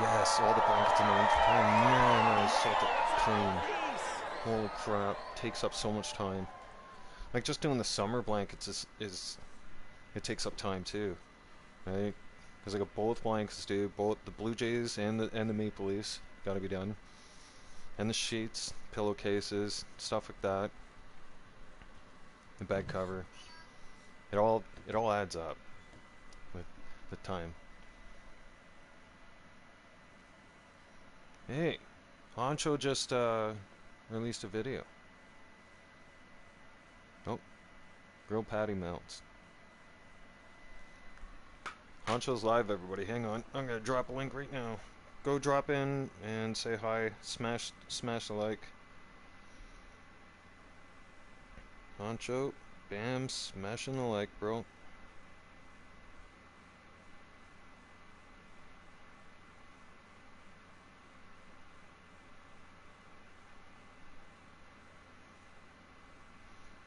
Yes, all the blankets in the winter time. Man, I sort of clean. Holy crap! Takes up so much time. Like just doing the summer blankets is it takes up time too, right? Because I got both blankets to do, both the Blue Jays and the Maple Leafs got to be done, and the sheets, pillowcases, stuff like that. The bed cover. It all adds up with the time. Hey, Honcho just released a video. Oh, grilled patty melts. Honcho's live, everybody. Hang on, I'm gonna drop a link right now. Go drop in and say hi. Smash a like. Honcho, bam, smashing the like, bro.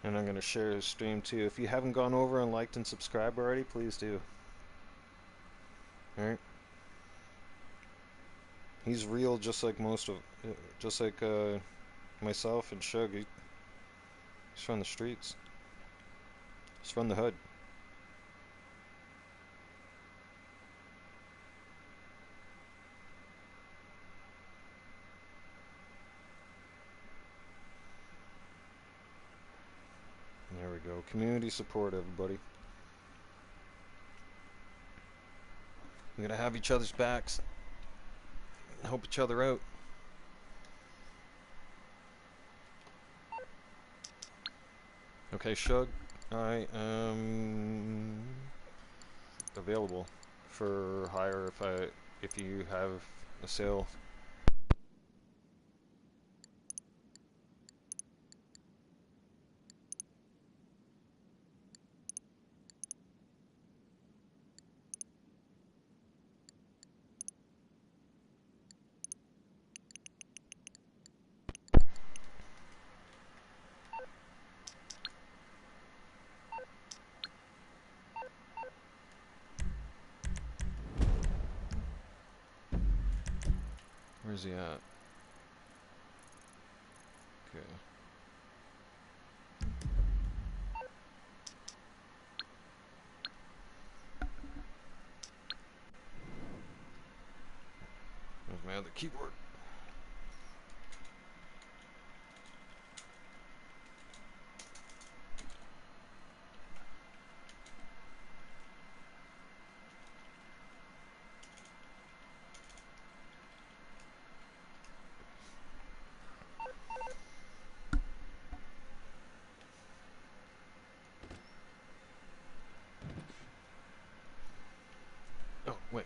And I'm going to share his stream too. If you haven't gone over and liked and subscribed already, please do. Alright? He's real just like myself and Shug. He's from the streets. He's from the hood. There we go. Community support, everybody. We gotta have each other's backs. Help each other out. Okay, Shug, I am available for hire if you have a sale. Where's he at? Okay. There's my other keyboard. Oh, wait.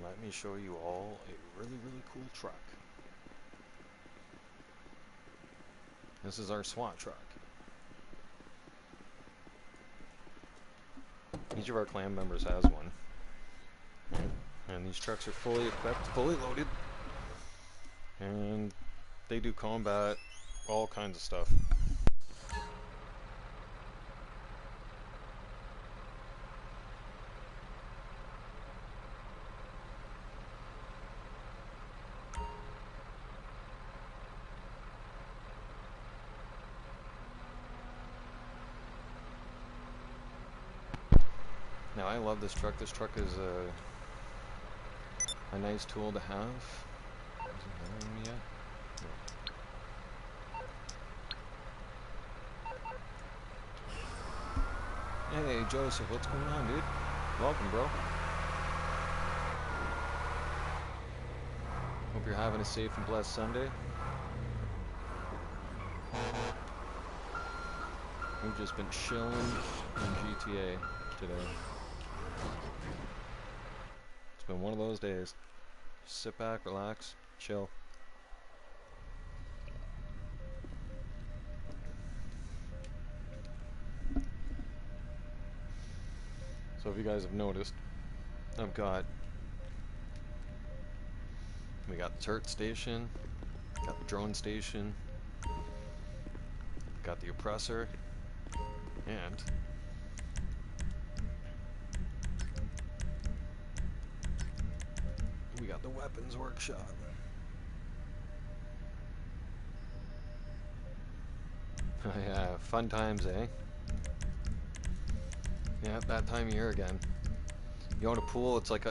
Let me show you all a really, really cool truck. This is our SWAT truck. Each of our clan members has one. Right. And these trucks are fully equipped, fully loaded. And they do combat, all kinds of stuff. Now I love this truck. This truck is a nice tool to have. Is it hiring me yet? No. Hey Joseph, what's going on, dude? Welcome, bro. Hope you're having a safe and blessed Sunday. We've just been chilling in GTA today. It's been one of those days. Just sit back, relax, chill. So if you guys have noticed, we got the turret station, got the drone station, got the oppressor, and we got the weapons workshop. Yeah, fun times, eh? Yeah, that time of year again. You own a pool, it's like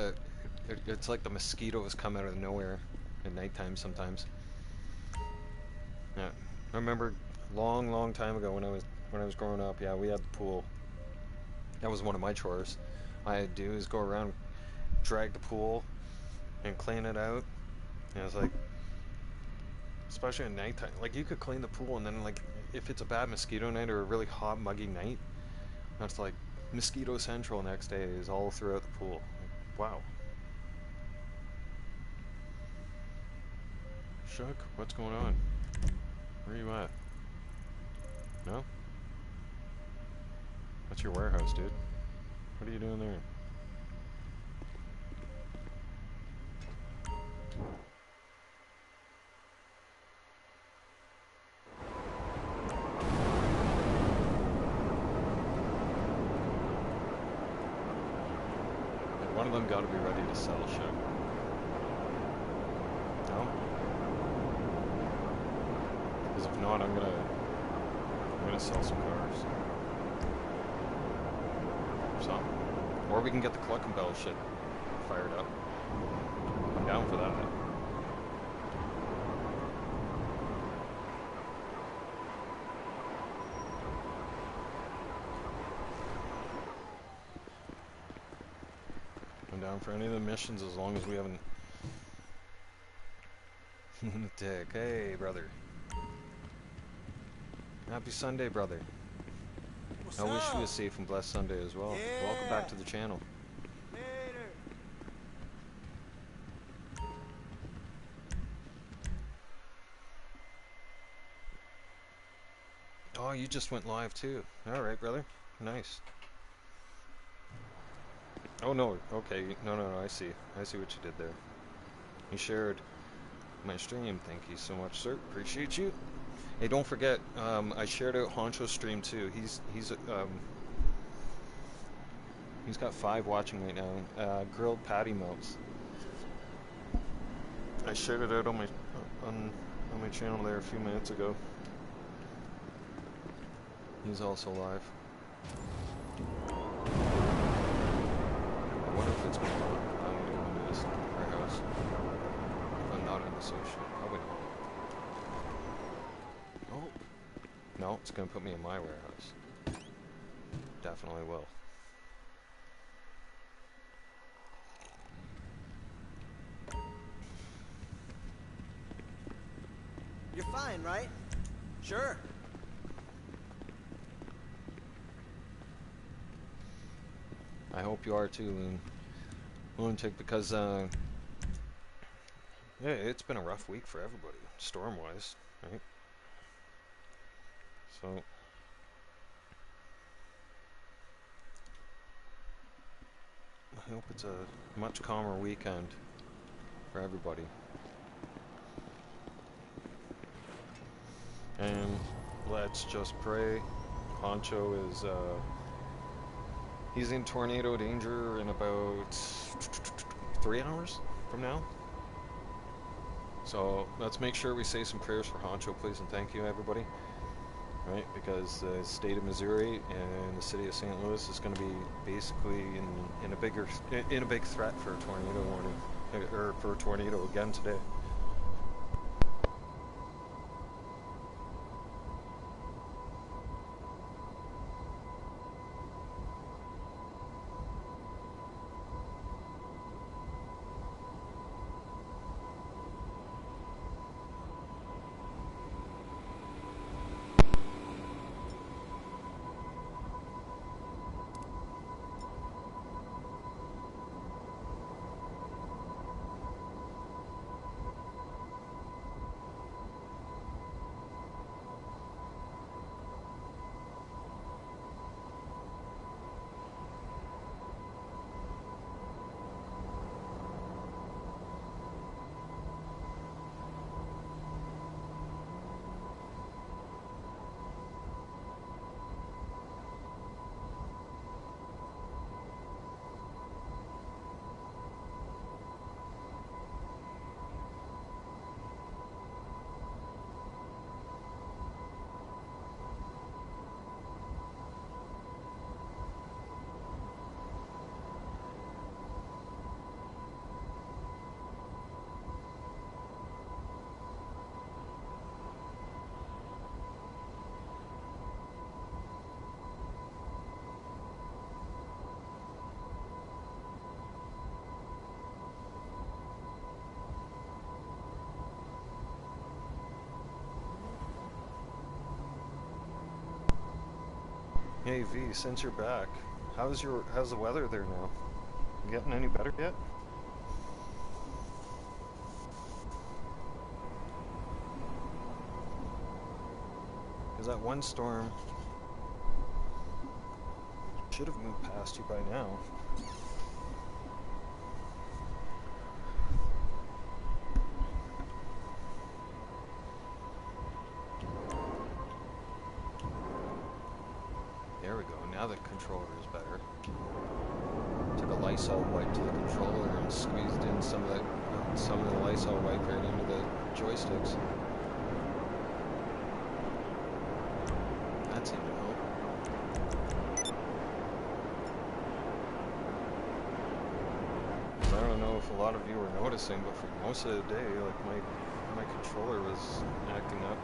it's like the mosquitoes come out of nowhere at nighttime sometimes. Yeah, I remember long time ago when I was growing up. Yeah, we had the pool. That was one of my chores. All I had to do is go around, drag the pool, and clean it out. And it was like, especially at nighttime, like you could clean the pool, and then like if it's a bad mosquito night or a really hot, muggy night, that's like mosquito central next day is all throughout the pool. Like, wow. Shuck, what's going on? Where are you at? No? That's your warehouse, dude. What are you doing there? One of them got to be ready to sell, Shuck. No? Because if not, I'm gonna sell some cars. So, or we can get the Cluck and Bell shit fired up. I'm down for that. I'm down for any of the missions as long as we haven't. Dick, hey brother. Happy Sunday, brother. I wish you a safe and blessed Sunday as well. Yeah. Welcome back to the channel. Later. Oh, you just went live too. Alright, brother. Nice. Oh no, okay. No, I see. I see what you did there. You shared my stream. Thank you so much, sir. Appreciate you. Hey, don't forget, I shared out Honcho's stream too. He's got 5 watching right now. Grilled patty melts. I shared it out on my channel there a few minutes ago. He's also live. I wonder if it's going to allow me to go into this warehouse. If I'm not an associate, probably not. Oh. No, it's going to put me in my warehouse. Definitely will. You're fine, right? Sure. I hope you are too, Lunatic, because yeah, it's been a rough week for everybody, storm-wise, right? So I hope it's a much calmer weekend for everybody. And let's just pray. Honcho is, he's in tornado danger in about 3 hours from now. So let's make sure we say some prayers for Honcho, please, and thank you, everybody. Right, because the state of Missouri and the city of St. Louis is going to be basically in a big threat for a tornado warning, or for a tornado again today. Hey V, since you're back, how's the weather there now? You getting any better yet? Because that one storm should have moved past you by now. There we go, now the controller is better. Took a Lysol wipe to the controller and squeezed in some of the Lysol wipe right into the joysticks. That seemed to help. I don't know if a lot of you were noticing, but for most of the day, like my controller was acting up.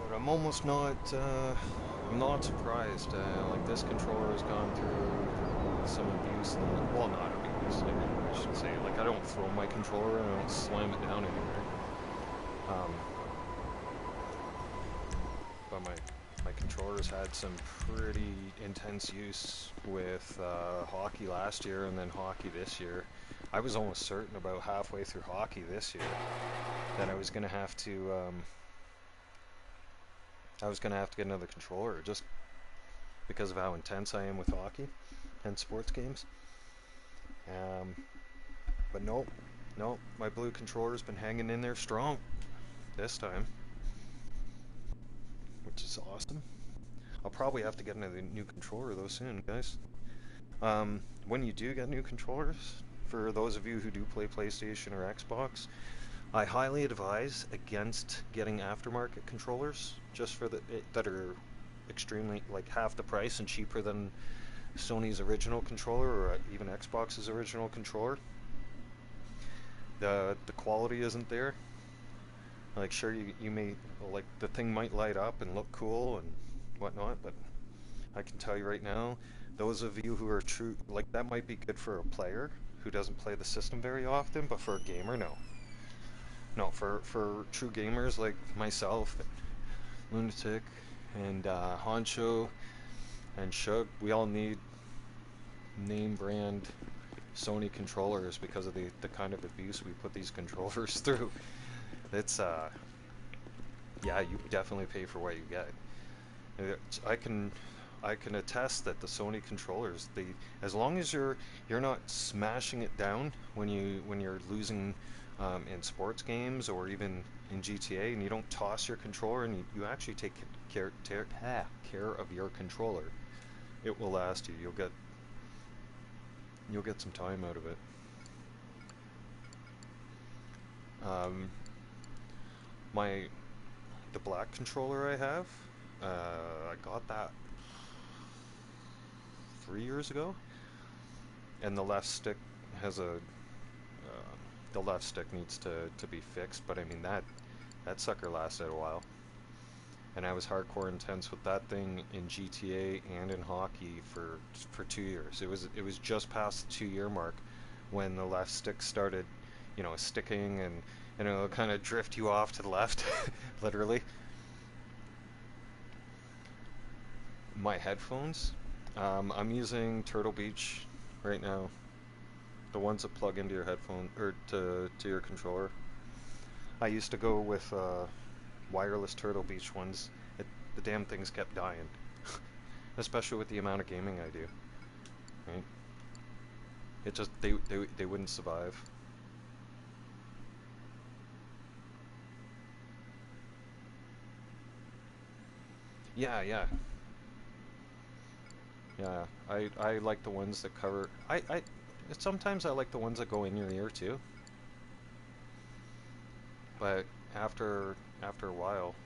But I'm almost not, I'm not surprised. Like this controller has gone through some abuse, well, not abuse, I should say. Like I don't throw my controller and I don't slam it down anywhere. But my controller's had some pretty intense use with hockey last year and then hockey this year. I was almost certain about halfway through hockey this year that I was gonna have to get another controller just because of how intense I am with hockey and sports games. But no, my blue controller's been hanging in there strong this time, which is awesome. I'll probably have to get another new controller though soon, guys. When you do get new controllers, for those of you who do play PlayStation or Xbox, I highly advise against getting aftermarket controllers just for that are extremely, like, half the price and cheaper than Sony's original controller or even Xbox's original controller. The quality isn't there. Like, sure, you may, like, the thing might light up and look cool and whatnot, but I can tell you right now, those of you who are true, like, that might be good for a player who doesn't play the system very often, but for a gamer, no. No, for true gamers like myself, Lunatic, and Honcho, and Shug, we all need name brand Sony controllers because of the kind of abuse we put these controllers through. It's, yeah, you definitely pay for what you get. I can attest that the Sony controllers, as long as you're not smashing it down when you're losing in sports games or even in GTA, and you don't toss your controller, and you actually take care of your controller, it will last you. You'll get some time out of it. The black controller I have, I got that 3 years ago, and the left stick has the left stick needs to be fixed, but I mean that sucker lasted a while, and I was hardcore intense with that thing in GTA and in hockey for 2 years. It was just past the 2-year mark when the left stick started, sticking, and it'll kind of drift you off to the left, literally. My headphones, I'm using Turtle Beach right now, the ones that plug into your headphone or to your controller. I used to go with wireless Turtle Beach ones. The damn things kept dying, especially with the amount of gaming I do. Right? It just they wouldn't survive. Yeah. I like the ones that cover. Sometimes I like the ones that go in your ear too. But after a while,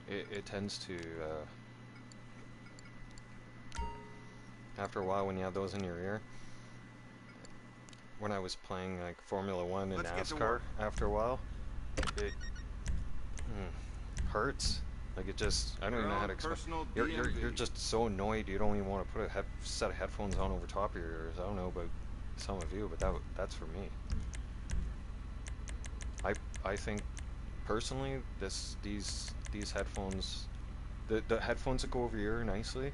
it tends to. After a while, when you have those in your ear. When I was playing like Formula 1 and NASCAR, after a while, it hurts. Like it just, I don't even know how to explain. You're just so annoyed you don't even want to put a set of headphones on over top of your ears. I don't know about some of you, but that's for me. I think personally these headphones, the headphones that go over your ear nicely,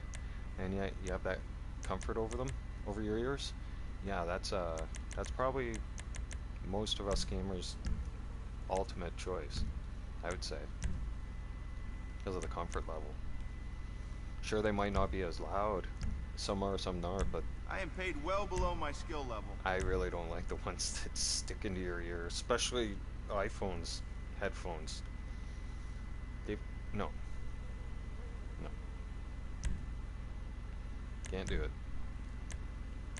and yet you have that comfort over your ears. Yeah, that's probably most of us gamers' ultimate choice, I would say. Because of the comfort level. Sure, they might not be as loud. Some are, some not, but I am paid well below my skill level. I really don't like the ones that stick into your ear, especially iPhones, headphones. No. Can't do it.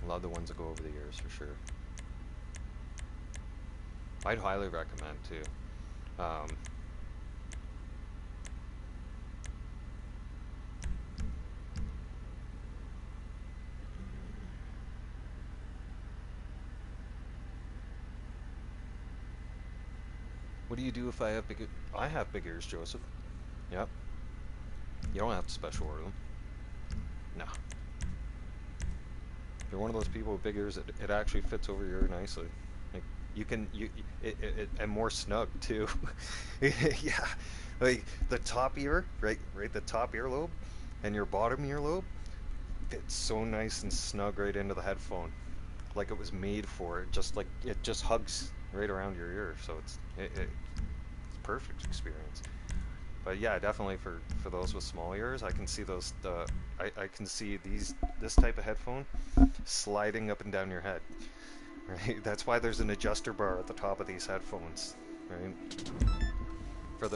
Love the ones that go over the ears for sure. I'd highly recommend too. What do you do if I have big ears? I have big ears, Joseph. Yep. You don't have to special order them. No. If you're one of those people with big ears, it actually fits over your ear nicely. Like and more snug too. Yeah. Like the top ear, right the top earlobe, and your bottom earlobe fits so nice and snug right into the headphone. Like it was made for it. Just like it just hugs right around your ear, so it's perfect experience. But yeah, definitely for those with small ears, I can see those. I can see this type of headphone sliding up and down your head. Right, that's why there's an adjuster bar at the top of these headphones, right? For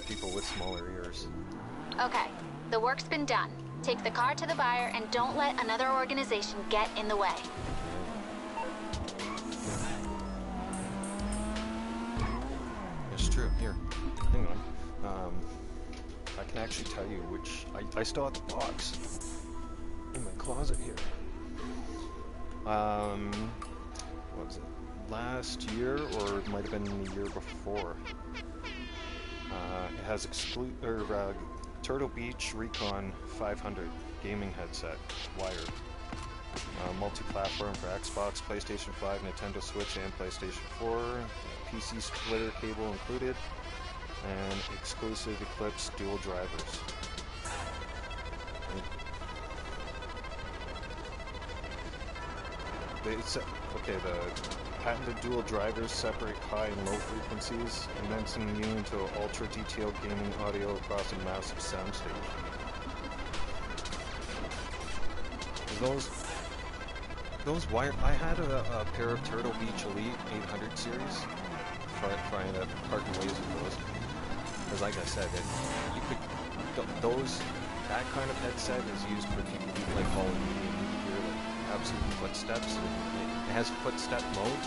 people with smaller ears. Okay, the work's been done. Take the car to the buyer and don't let another organization get in the way. It's true. Here, hang on. I can actually tell you which. I still have the box in my closet here. What was it? Last year, or it might have been the year before. It has Turtle Beach Recon 500 gaming headset, wired. Multi-platform for Xbox, PlayStation 5, Nintendo Switch, and PlayStation 4. PC splitter cable included, and exclusive Eclipse dual drivers. The patented dual drivers separate high and low frequencies, condensing you into ultra-detailed gaming audio across a massive soundstage. those wire. I had a pair of Turtle Beach Elite 800 series. Trying to part ways with those. Because like I said, you could that kind of headset is used for people who like Hall of Fame gear, like absolute footsteps. It has footstep mode.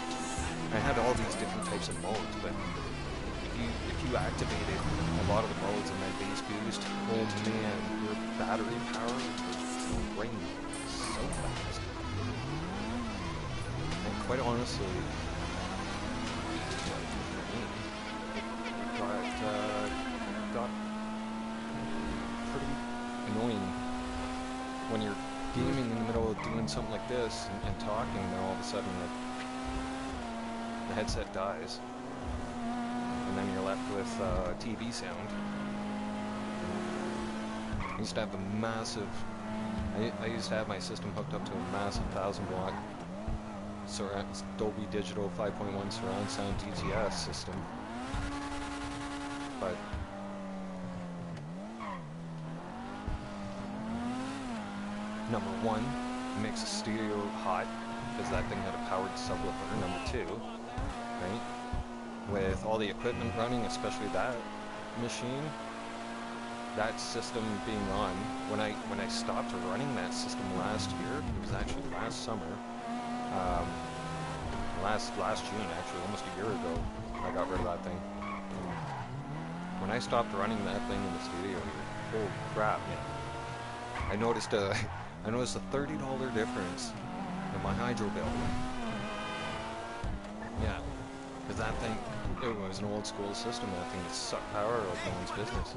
I had all these different types of modes, but if you activated a lot of the modes and then bass boost, oh man, your battery power will drain so fast. And quite honestly, got pretty annoying when you're gaming in the middle of doing something like this and talking, and then all of a sudden the headset dies, and then you're left with TV sound. I used to have a massive. I used to have my system hooked up to a massive 1000-watt Dolby Digital 5.1 surround sound DTS system. But number one, it makes the stereo hot because that thing had a powered subwoofer. Number two, right, with all the equipment running, especially that machine, that system being on, when I stopped running that system last year, it was actually last summer, last June actually, almost a year ago, I got rid of that thing. When I stopped running that thing in the studio, holy crap, I noticed a $30 difference in my hydro bill. Yeah, because that thing, it was an old school system. That thing sucked power like no one's business.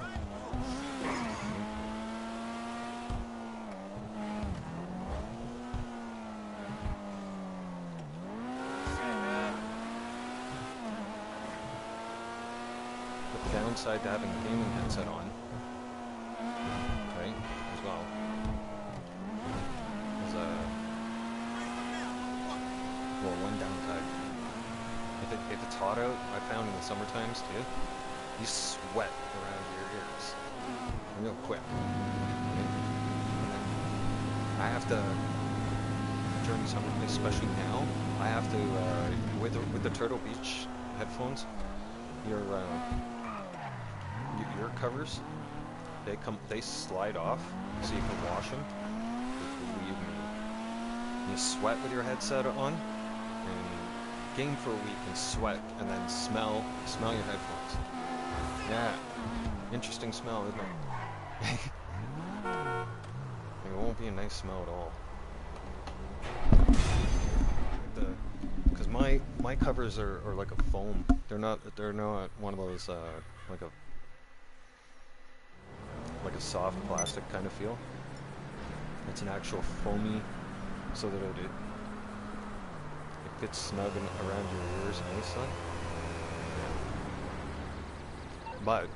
Downside to having a gaming headset on, right, as well, is one downside. If it's hot out, I found in the summer times too, you sweat around your ears real quick. Right? And then I have to, during summer, especially now, I have to with the Turtle Beach headphones, your ear covers, they slide off so you can wash them. Believe me, you sweat with your headset on and game for a week and sweat and then smell your headphones. Yeah, interesting smell, isn't it? It won't be a nice smell at all. Because my covers are like a foam. They're not one of those like a soft plastic kind of feel. It's an actual foamy, so that it fits snug around your ears nicely. But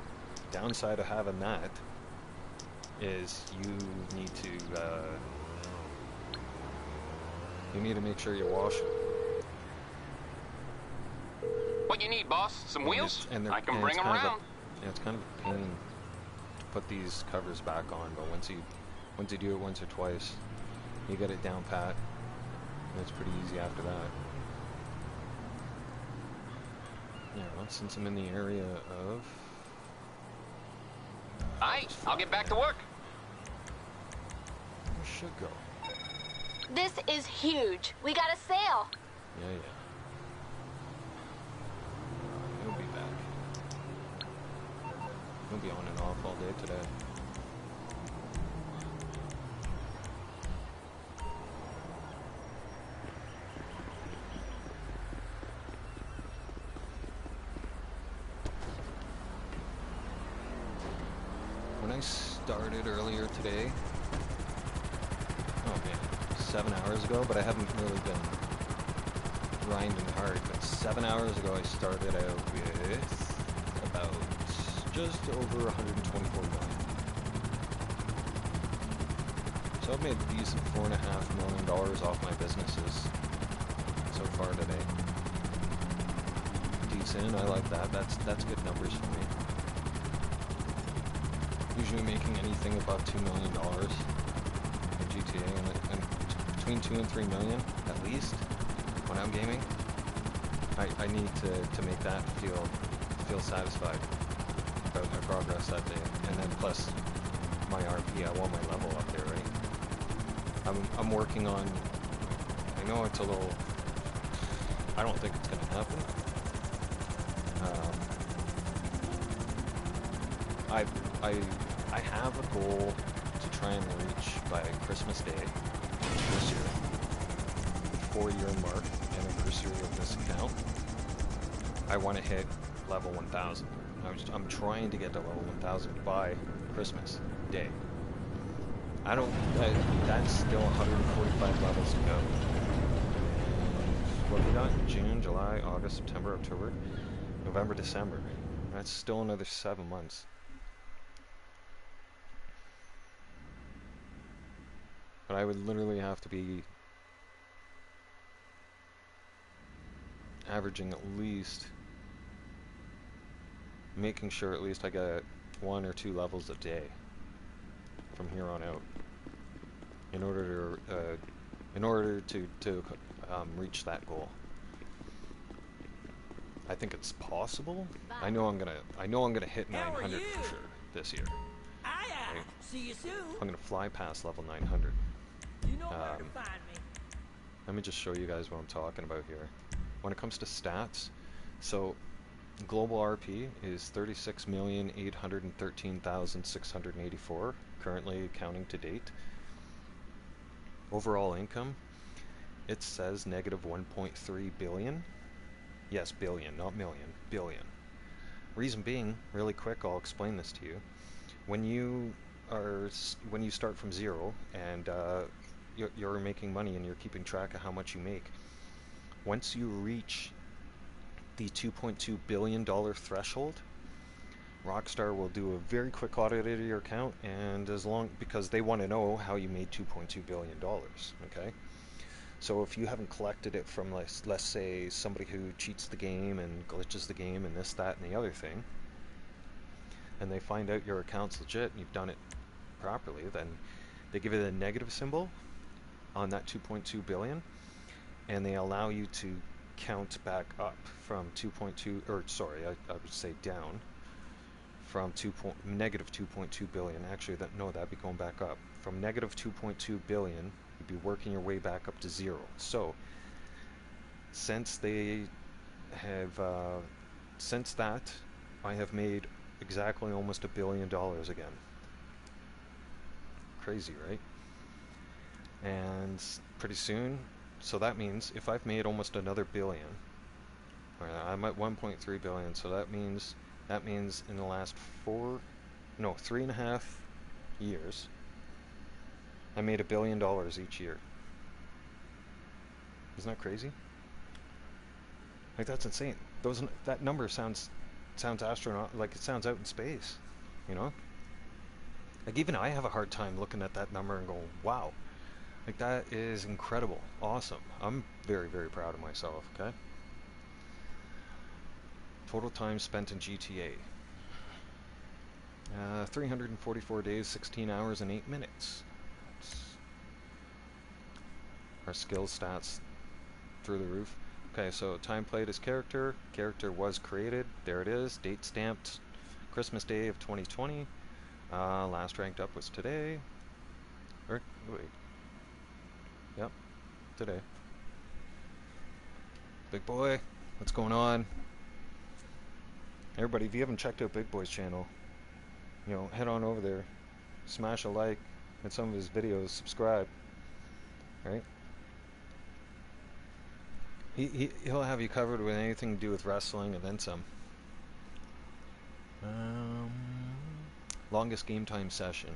downside of having that is you need to make sure you wash it. What you need, boss? Some wheels? I can bring them around. It's kind of a pain to put these covers back on, but once you do it once or twice, you get it down pat, and it's pretty easy after that. Yeah, well, since I'm in the area of... Aight, I'll get back to work. I should go. This is huge. We got a sale. Yeah. He'll be back. He'll be on and off all day today. When I started earlier today, oh man, 7 hours ago, but I haven't really been grinding hard, but 7 hours ago I started out with about just over 124 million. So I've made a decent $4.5 million off my businesses so far today. Decent, I like that. That's good numbers for me. Usually making anything above $2 million in GTA, and between 2 and 3 million at least when I'm gaming. I need to make that feel satisfied about my progress that day, and then plus my RP. I want my level up there, right? I'm working on. I know it's a little. I don't think it's gonna happen. I have a goal to try and reach by Christmas Day this year, the 4-year mark anniversary of this account. I want to hit level 1000. I'm trying to get to level 1000 by Christmas Day. That's still 145 levels to go. What have we got? June, July, August, September, October, November, December. That's still another 7 months. But I would literally have to be averaging at least, making sure at least I get 1 or 2 levels a day from here on out in order to reach that goal. I think it's possible. I know I'm gonna hit 900 for sure this year. Right? See you soon. I'm gonna fly past level 900. You know where to find me. Let me just show you guys what I'm talking about here. When it comes to stats, so global RP is 36,813,684 currently counting to date. Overall income, it says negative 1.3 billion. Yes, billion, not million, billion. Reason being, really quick, I'll explain this to you. When you start from zero and you're making money and you're keeping track of how much you make, once you reach the $2.2 billion threshold, Rockstar will do a very quick audit of your account, and because they want to know how you made $2.2 billion, okay? So if you haven't collected it from, let's say, somebody who cheats the game and glitches the game and this, that, and the other thing, and they find out your account's legit and you've done it properly, then they give it a negative symbol on that 2.2 billion, and they allow you to count back up from 2.2, or sorry, I would say down from negative 2.2 billion. Actually, that'd be going back up. From negative 2.2 billion, you'd be working your way back up to zero. So, since they have, since that, I have made exactly almost $1 billion again. Crazy, right? And pretty soon, so that means if I've made almost another billion, I'm at 1.3 billion, so that means in the last 3.5 years, I made $1 billion each year. Isn't that crazy? Like, that's insane. That number sounds astronaut, like it sounds out in space, you know? Like, even I have a hard time looking at that number and going, wow. Like, that is incredible. Awesome. I'm very, very proud of myself, okay? Total time spent in GTA. 344 days, 16 hours, and 8 minutes. Our skills stats through the roof. Okay, so time played as character. Character was created. There it is. Date stamped. Christmas Day of 2020. Last ranked up was today. Or, wait. Yep. Today. Big Boy, what's going on? Everybody, if you haven't checked out Big Boy's channel, you know, head on over there. Smash a like at some of his videos. Subscribe. Right? He'll have you covered with anything to do with wrestling and then some. Longest game time session,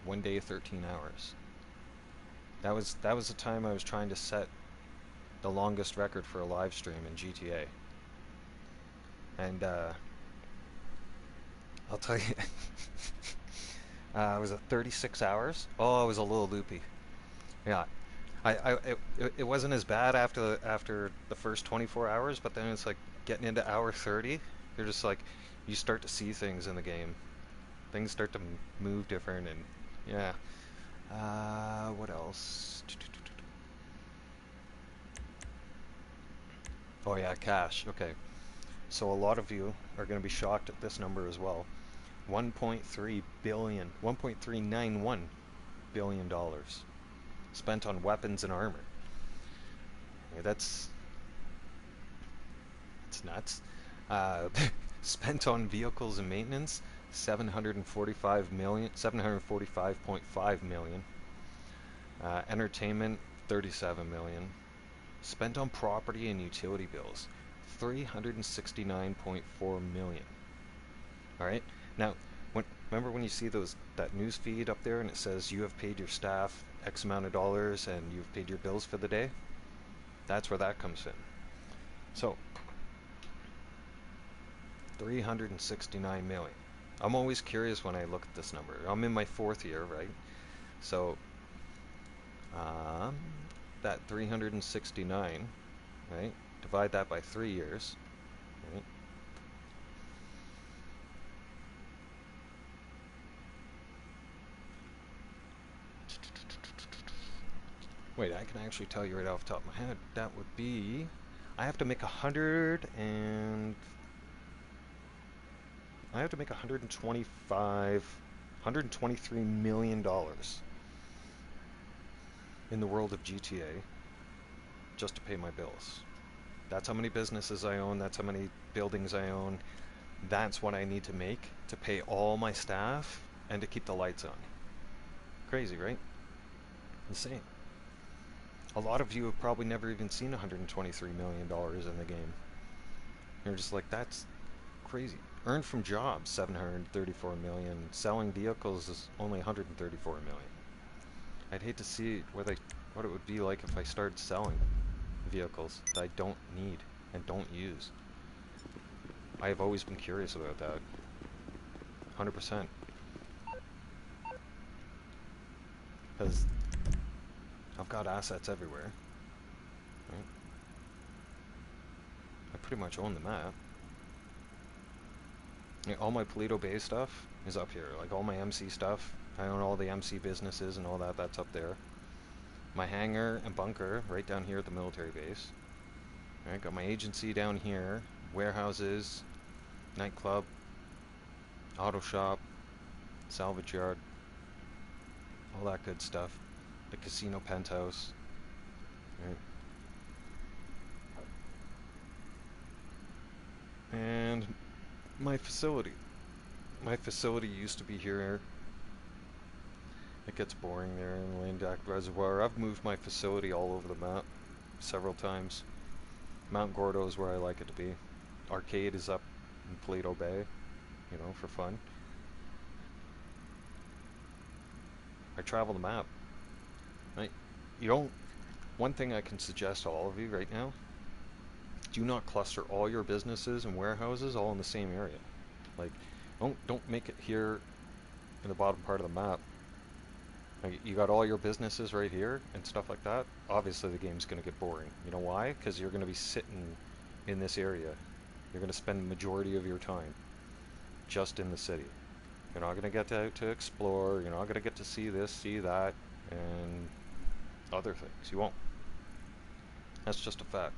1 day, 13 hours. That was the time I was trying to set the longest record for a live stream in GTA. And I'll tell you, was it 36 hours? Oh, I was a little loopy. Yeah. It wasn't as bad after the first 24 hours, but then it's like getting into hour 30, you're just like, you start to see things in the game. Things start to move different, and yeah. What else? Oh yeah, cash. Okay. So a lot of you are going to be shocked at this number as well. 1.3 billion, 1.391 billion dollars spent on weapons and armor. Yeah, that's nuts. Spent on vehicles and maintenance, 745 million, 745.5 million. Entertainment, 37 million. Spent on property and utility bills, 369.4 million. All right. Now, remember when you see that news feed up there and it says you have paid your staff X amount of dollars and you've paid your bills for the day? That's where that comes in. So, 369 million. I'm always curious when I look at this number. I'm in my 4th year, right? So, that 369, right? Divide that by 3 years, right? Wait, I can actually tell you right off the top of my head. That would be, I have to make 123 million dollars in the world of GTA just to pay my bills. That's how many businesses I own, that's how many buildings I own. That's what I need to make to pay all my staff and to keep the lights on. Crazy, right? Insane. A lot of you have probably never even seen $123 million in the game. You're just like, that's crazy. Earned from jobs, 734 million. Selling vehicles is only 134 million. I'd hate to see what it would be like if I started selling vehicles that I don't need and don't use. I have always been curious about that. 100%. Because I've got assets everywhere. Right? I pretty much own the map. Yeah, all my Paleto Bay stuff is up here. Like all my MC stuff. I own all the MC businesses and all that. That's up there. My hangar and bunker right down here at the military base. Right, got my agency down here. Warehouses, nightclub, auto shop, salvage yard, all that good stuff. The casino penthouse. Right. And my facility. My facility used to be here. It gets boring there in the Landak Reservoir. I've moved my facility all over the map several times. Mount Gordo is where I like it to be. Arcade is up in Paleto Bay, you know, for fun. I travel the map. Right? One thing I can suggest to all of you right now, do not cluster all your businesses and warehouses all in the same area. Like, don't make it here in the bottom part of the map. Like, you got all your businesses right here and stuff like that. Obviously the game's going to get boring. You know why? Because you're going to be sitting in this area. You're going to spend the majority of your time just in the city. You're not going to get to explore. You're not going to get to see this, see that, and other things. You won't. That's just a fact.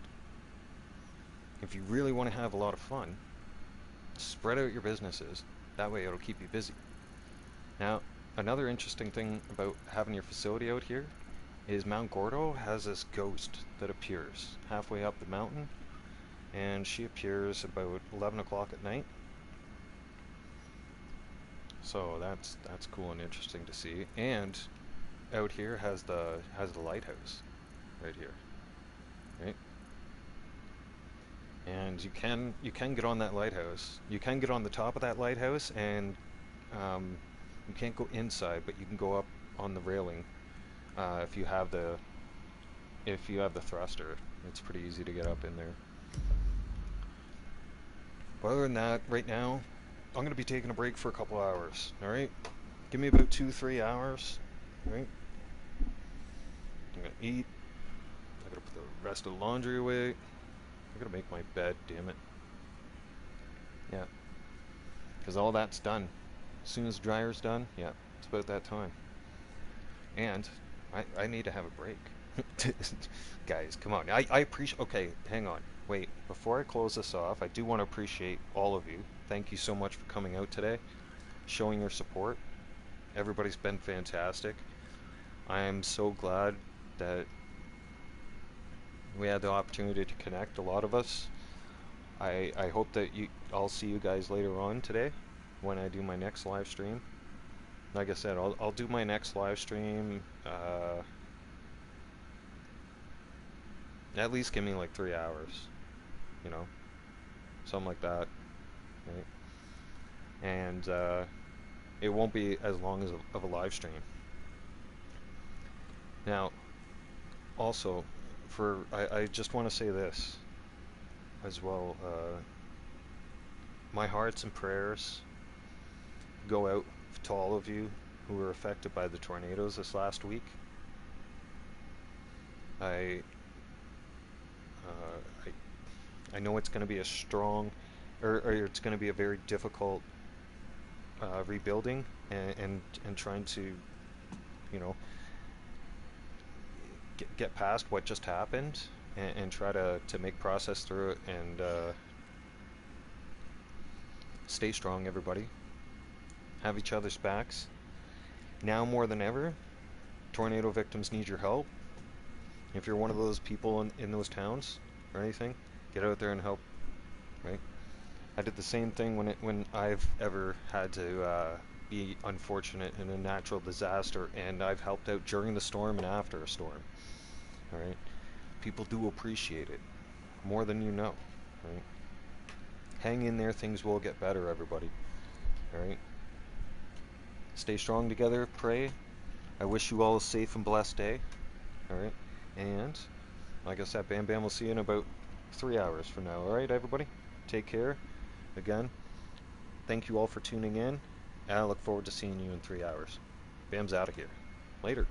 If you really want to have a lot of fun, spread out your businesses. That way it'll keep you busy. Now, another interesting thing about having your facility out here is Mount Gordo has this ghost that appears halfway up the mountain, and she appears about 11 o'clock at night. So that's cool and interesting to see. And out here has the lighthouse right here, right? And you can get on that lighthouse. You can get on the top of that lighthouse, and you can't go inside, but you can go up on the railing if you have the thruster. It's pretty easy to get up in there. But other than that, right now, I'm going to be taking a break for a couple hours. All right, give me about 2-3 hours. All right, I'm going to eat. I got to put the rest of the laundry away. I got to make my bed. Damn it. Yeah, because all that's done. As soon as the dryer's done, yeah, it's about that time. And I need to have a break. Guys, come on. I appreciate... Okay, hang on. wait, before I close this off, I do want to appreciate all of you. Thank you so much for coming out today, showing your support. Everybody's been fantastic. I am so glad that we had the opportunity to connect, a lot of us. I hope that I'll see you guys later on today when I do my next live stream. Like I said, I'll do my next live stream, at least give me like 3 hours, you know, something like that, right? And it won't be as long as of a live stream. Now, also, I just want to say this as well. My hearts and prayers go out to all of you who were affected by the tornadoes this last week. I know it's going to be a strong, or it's going to be a very difficult rebuilding and trying to, you know, get past what just happened and try to make process through it and stay strong, everybody. Have each other's backs. Now more than ever, tornado victims need your help. If you're one of those people in those towns or anything, get out there and help, right? I did the same thing when I've ever had to be unfortunate in a natural disaster, and I've helped out during the storm and after a storm, all right? People do appreciate it more than you know, right? Hang in there, things will get better, everybody, all right? Stay strong together, pray. I wish you all a safe and blessed day, all right? And, like I said, Bam Bam will see you in about 3 hours from now, all right, everybody? Take care. Again, thank you all for tuning in, and I look forward to seeing you in 3 hours. Bam's out of here. Later.